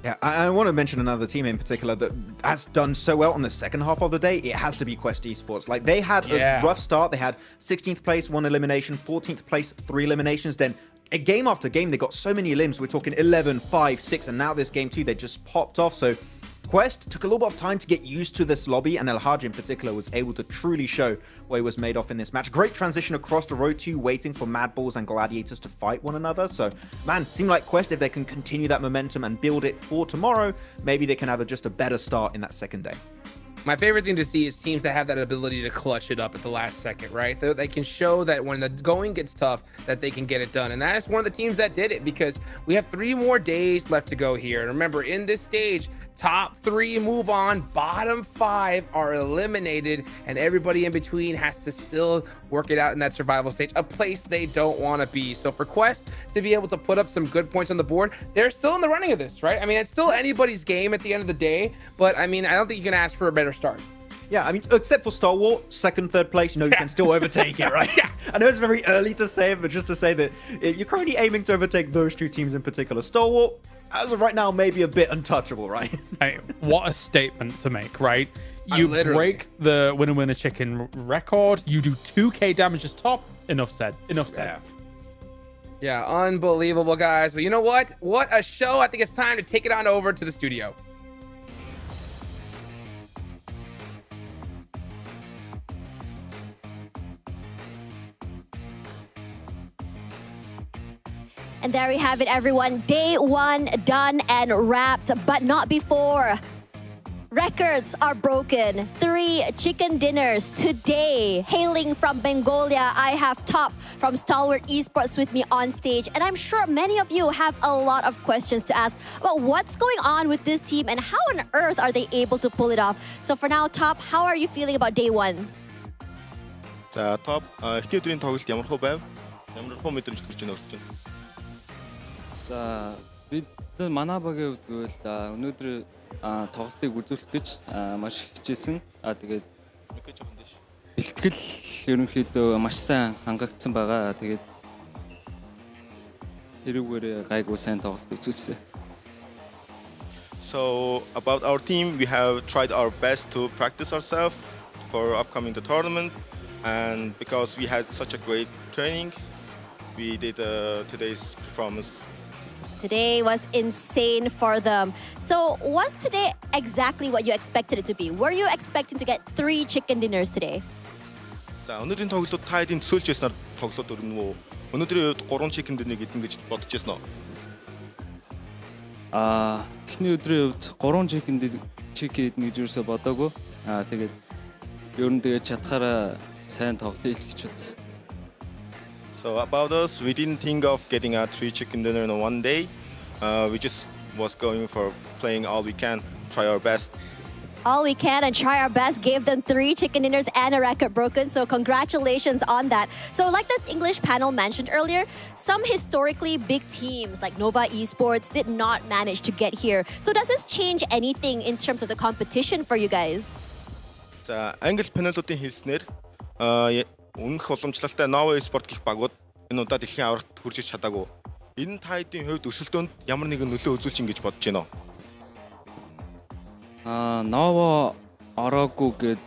Yeah, I want to mention another team in particular that has done so well on the second half of the day. It has to be Quest Esports. Like, they had a rough start. They had 16th place, 1 elimination, 14th place, 3 eliminations. Then a game after game, they got so many elims. We're talking 11, 5, 6, and now this game too, they just popped off. So Quest took a little bit of time to get used to this lobby, and El Haj in particular was able to truly show what he was made of in this match. Great transition across the road 2, waiting for Mad Balls and Gladiators to fight one another. So, man, seemed like Quest, if they can continue that momentum and build it for tomorrow, maybe they can have just a better start in that second day. My favorite thing to see is teams that have that ability to clutch it up at the last second, right? They can show that when the going gets tough, that they can get it done. And that is one of the teams that did it, because we have 3 more days left to go here. And remember, in this stage, top 3 move on, bottom 5 are eliminated, and everybody in between has to still work it out in that survival stage, a place they don't want to be. So for Quest to be able to put up some good points on the board, they're still in the running of this, right? I mean, it's still anybody's game at the end of the day, but I mean, I don't think you can ask for a better start. Yeah, I mean, except for Stalwart, 2nd, 3rd place, you can still overtake it, right? Yeah. I know it's very early to say it, but just to say that you're currently aiming to overtake those 2 teams in particular. Stalwart, as of right now, maybe a bit untouchable, right? Hey, what a statement to make, right? You break the winner chicken record, you do 2k damage as top. Enough said. Yeah, unbelievable, guys. But you know what? What a show. I think it's time to take it on over to the studio. And there we have it, everyone. Day 1 done and wrapped, but not before Records are broken. 3 chicken dinners today. Hailing from Mongolia, I have Top from Stalwart Esports with me on stage. And I'm sure many of you have a lot of questions to ask about what's going on with this team and how on earth are they able to pull it off. So for now, Top, how are you feeling about day one? За топ эхний өдрийн тоглолт ямар хөө байв? Ямар хөө мэдрэмж төрж байна өрч байна. За бид манай багийн хувьд гэвэл өнөөдөр тоглолтыг үзүүлэх гэж маш их хичээсэн. Тэгээд бэлтгэл ерөнхийдөө маш сайн хангагдсан байгаа. Тэгээд тэрүүгээр гайгүй сайн тоглолт үзүүлсэн. So about our team, we have tried our best to practice ourselves for upcoming the tournament, and because we had such a great training, we did today's performance. Today was insane for them. So was today exactly what you expected it to be? Were you expecting to get 3 chicken dinners today? За өнөөдрийн тоглолтод та хэдийн төсөөлж байснаар тоглолтод өрнө үү? Өнөөдрийн үед 3 chicken dinner гэдэг ингэж бодож байсан уу? Эхний өдрийн хувьд 3 chicken гэж юусоо бодоагүй. Тэгээд ер нь тэгээд чадхаараа сайн тоглоё гэж үзсэн. So about us, we didn't think of getting a 3 chicken dinner in one day. We just was going for playing all we can, try our best. All we can and try our best gave them 3 chicken dinners and a record broken. So congratulations on that. So like the English panel mentioned earlier, some historically big teams like Nova Esports did not manage to get here. So does this change anything in terms of the competition for you guys? За англи панелуудын хэлснээр өмнөх уламжлалтай Nova Esports гэх багууд энэ удаа дэлхийн аврагт хүрч иж чадаагүй. Энэ та хэдийн хувьд өсөлтөнд ямар нэгэн нөлөө үзүүлж ин гэж бодож байна уу? Nova ороогүй гэд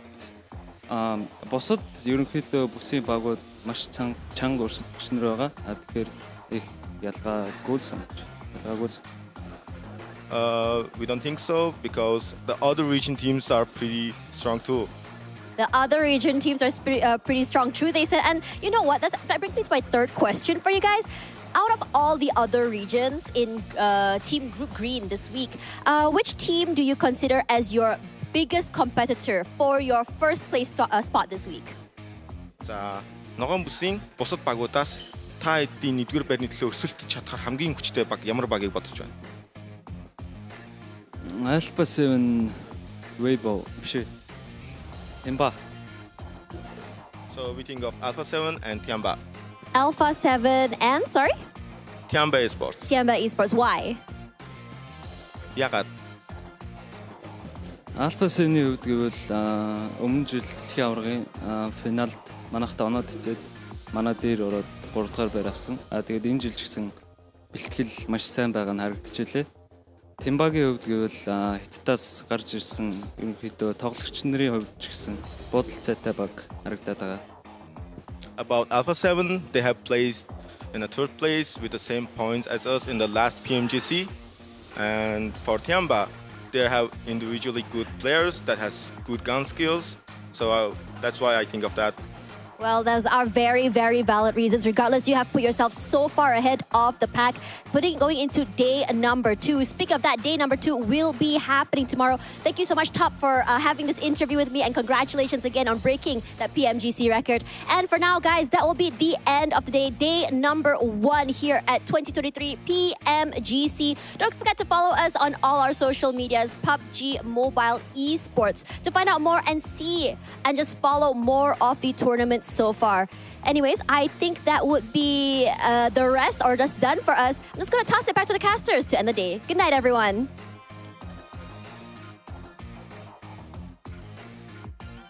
бусад ерөнхийдөө бүсийн багууд маш чанга өрсөлдөгчнөр байгаа. Тэгэхээр их ялгаагүй санаж. We don't think so because the other region teams are pretty strong too. The other region teams are pretty strong, true, they said. And you know what? That brings me to my third question for you guys. Out of all the other regions in Team Group Green this week, which team do you consider as your biggest competitor for your first place spot this week? За, ногоон бүсийн бусад багуудаас та хэдийн 1-р байрны төлөө өрсөлдөж чадхаар хамгийн хүчтэй баг ямар багийг бодож байна? Alpha 7 Weibo биш. Tiamba. So we think of Alpha 7 and Tiamba. Alpha 7 and, sorry? Tiamba Esports. Tiamba Esports. Why? Ягаад? Alpha 7-ийн хувьд гэвэл өмнө жил дэлхийн аваргын финалд манайхтай оноод цэцээд манай дээр ороод 3 дугаар байр авсан. Тэгээд энэ жил ч гэсэн бэлтгэл маш сайн байгаа нь харагдчихлээ. Тимбагийн хувьд гэвэл Хятадаас гарч ирсэн ерөнхийдөө тоглогч нарын хувьд ч гэсэн бодолцоотой баг харагдаад байгаа. About Alpha 7, they have placed in a 3rd place with the same points as us in the last PMGC. And for Tiamba, they have individually good players that has good gun skills. So that's why I think of that. Well, those are very, very valid reasons. Regardless, you have put yourself so far ahead of the pack, going into day number 2. Speaking of that, day number 2 will be happening tomorrow. Thank you so much, Top, for having this interview with me, and congratulations again on breaking that PMGC record. And for now, guys, that will be the end of the day, day number 1 here at 2023 PMGC. Don't forget to follow us on all our social medias, PUBG Mobile Esports, to find out more and see and just follow more of the tournament so far. Anyways, I think that would be the rest, or just done for us. I'm just going to toss it back to the casters to end the day. Good night, everyone.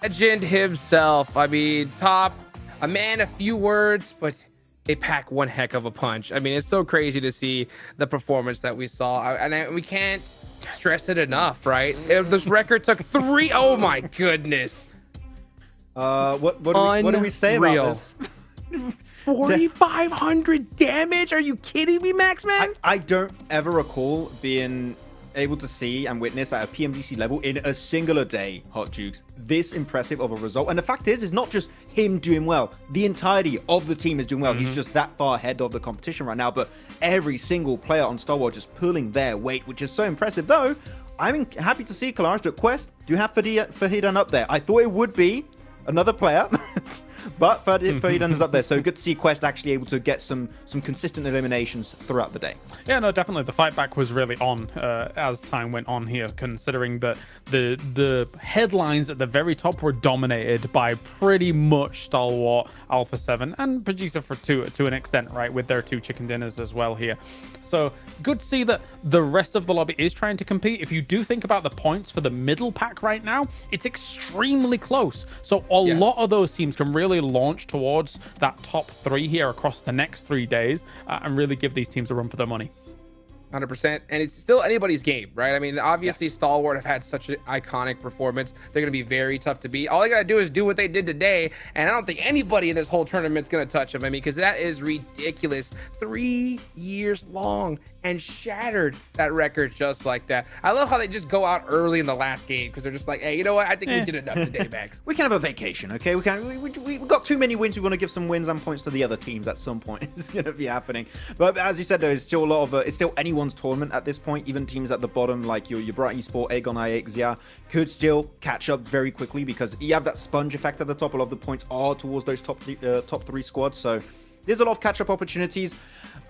Legend himself. I mean, Top, a man of few words, but they pack one heck of a punch. I mean, it's so crazy to see the performance that we saw. We can't stress it enough, right? This record took 3. Oh my goodness. What do we say about this? 4,500 damage? Are you kidding me, Max, man? I don't ever recall being able to see and witness at a PMGC level in a singular day, Hot Jukes, this impressive of a result. And the fact is, it's not just him doing well. The entirety of the team is doing well. He's just that far ahead of the competition right now. But every single player on Star Wars is pulling their weight, which is so impressive. Though, I'm happy to see Kalaris. Look, Quest, do you have Fahidan up there? I thought it would be another player. But Fahidan is up there, so good to see Quest actually able to get some consistent eliminations throughout the day. Yeah, no, definitely. The fight back was really on as time went on here, considering that the headlines at the very top were dominated by pretty much stalwart Alpha 7 and Producer for to an extent, right, with their 2 chicken dinners as well here. So good to see that the rest of the lobby is trying to compete. If you do think about the points for the middle pack right now, it's extremely close. So a lot of those teams can really launch towards that top 3 here across the next 3 days and really give these teams a run for their money. 100%, and it's still anybody's game, right? I mean, obviously Stalwart have had such an iconic performance. They're going to be very tough to beat. All they got to do is do what they did today, and I don't think anybody in this whole tournament's going to touch them. I mean, because that is ridiculous. 3 years long and shattered that record just like that. I love how they just go out early in the last game because they're just like, hey, you know what? I think we did enough today, Max. We can have a vacation, okay? We got too many wins. We want to give some wins and points to the other teams at some point. It's going to be happening. But as you said, though, it's still a lot of it's still anyone's tournament at this point. Even teams at the bottom like your Bright Esport, Aegon IX, yeah, could still catch up very quickly because you have that sponge effect at the top. A lot of the points are towards those top 3 squads, so there's a lot of catch-up opportunities.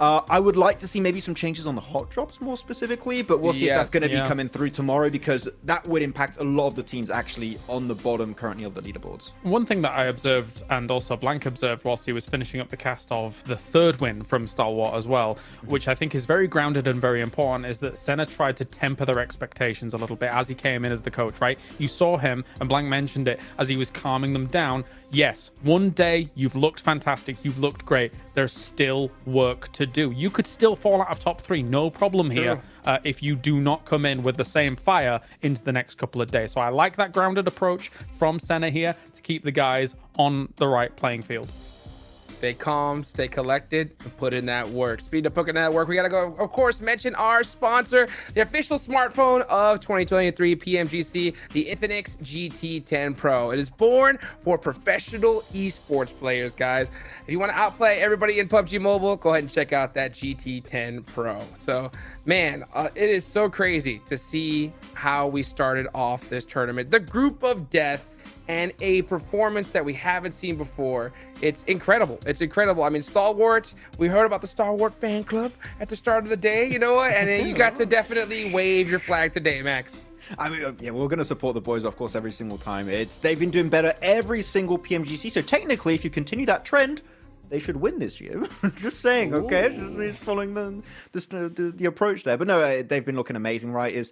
I would like to see maybe some changes on the hot drops more specifically, but we'll see if that's going to be coming through tomorrow because that would impact a lot of the teams actually on the bottom currently of the leaderboards. One thing that I observed and also Blank observed whilst he was finishing up the cast of the 3rd win from Stalwart as well, which I think is very grounded and very important, is that Senna tried to temper their expectations a little bit as he came in as the coach, right? You saw him, and Blank mentioned it, as he was calming them down. Yes, one day you've looked fantastic, you've looked great. There's still work to do. You could still fall out of top 3, no problem here, if you do not come in with the same fire into the next couple of days. So I like that grounded approach from Senna here to keep the guys on the right playing field. Stay calm, stay collected, and put in that work. Speed of putting in that work. We got to go, of course, mention our sponsor, the official smartphone of 2023 PMGC, the Infinix GT10 Pro. It is born for professional esports players, guys. If you want to outplay everybody in PUBG Mobile, go ahead and check out that GT10 Pro. So, man, it is so crazy to see how we started off this tournament. The group of death and a performance that we haven't seen before. It's incredible. It's incredible. I mean, Stalwart, we heard about the Stalwart fan club at the start of the day, you know what? And then you got to definitely wave your flag today, Max. I mean, yeah, we're going to support the boys, of course, every single time. They've been doing better every single PMGC. So technically, if you continue that trend, they should win this year. Just saying, okay? It's following the approach there. But no, they've been looking amazing, right?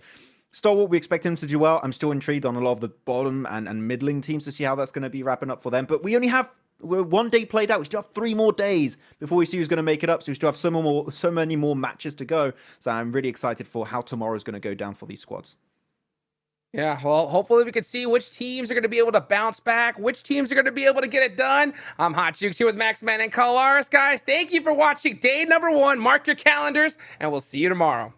Stalwart, we expect him to do well. I'm still intrigued on a lot of the bottom and middling teams to see how that's going to be wrapping up for them. But we're 1 day played out. We still have 3 more days before we see who's going to make it up. So we still have so many more matches to go. So I'm really excited for how tomorrow's going to go down for these squads. Yeah, well, hopefully we can see which teams are going to be able to bounce back, which teams are going to be able to get it done. I'm Hot Jukes here with Maxman and Kalaris, guys. Thank you for watching day number 1. Mark your calendars, and we'll see you tomorrow.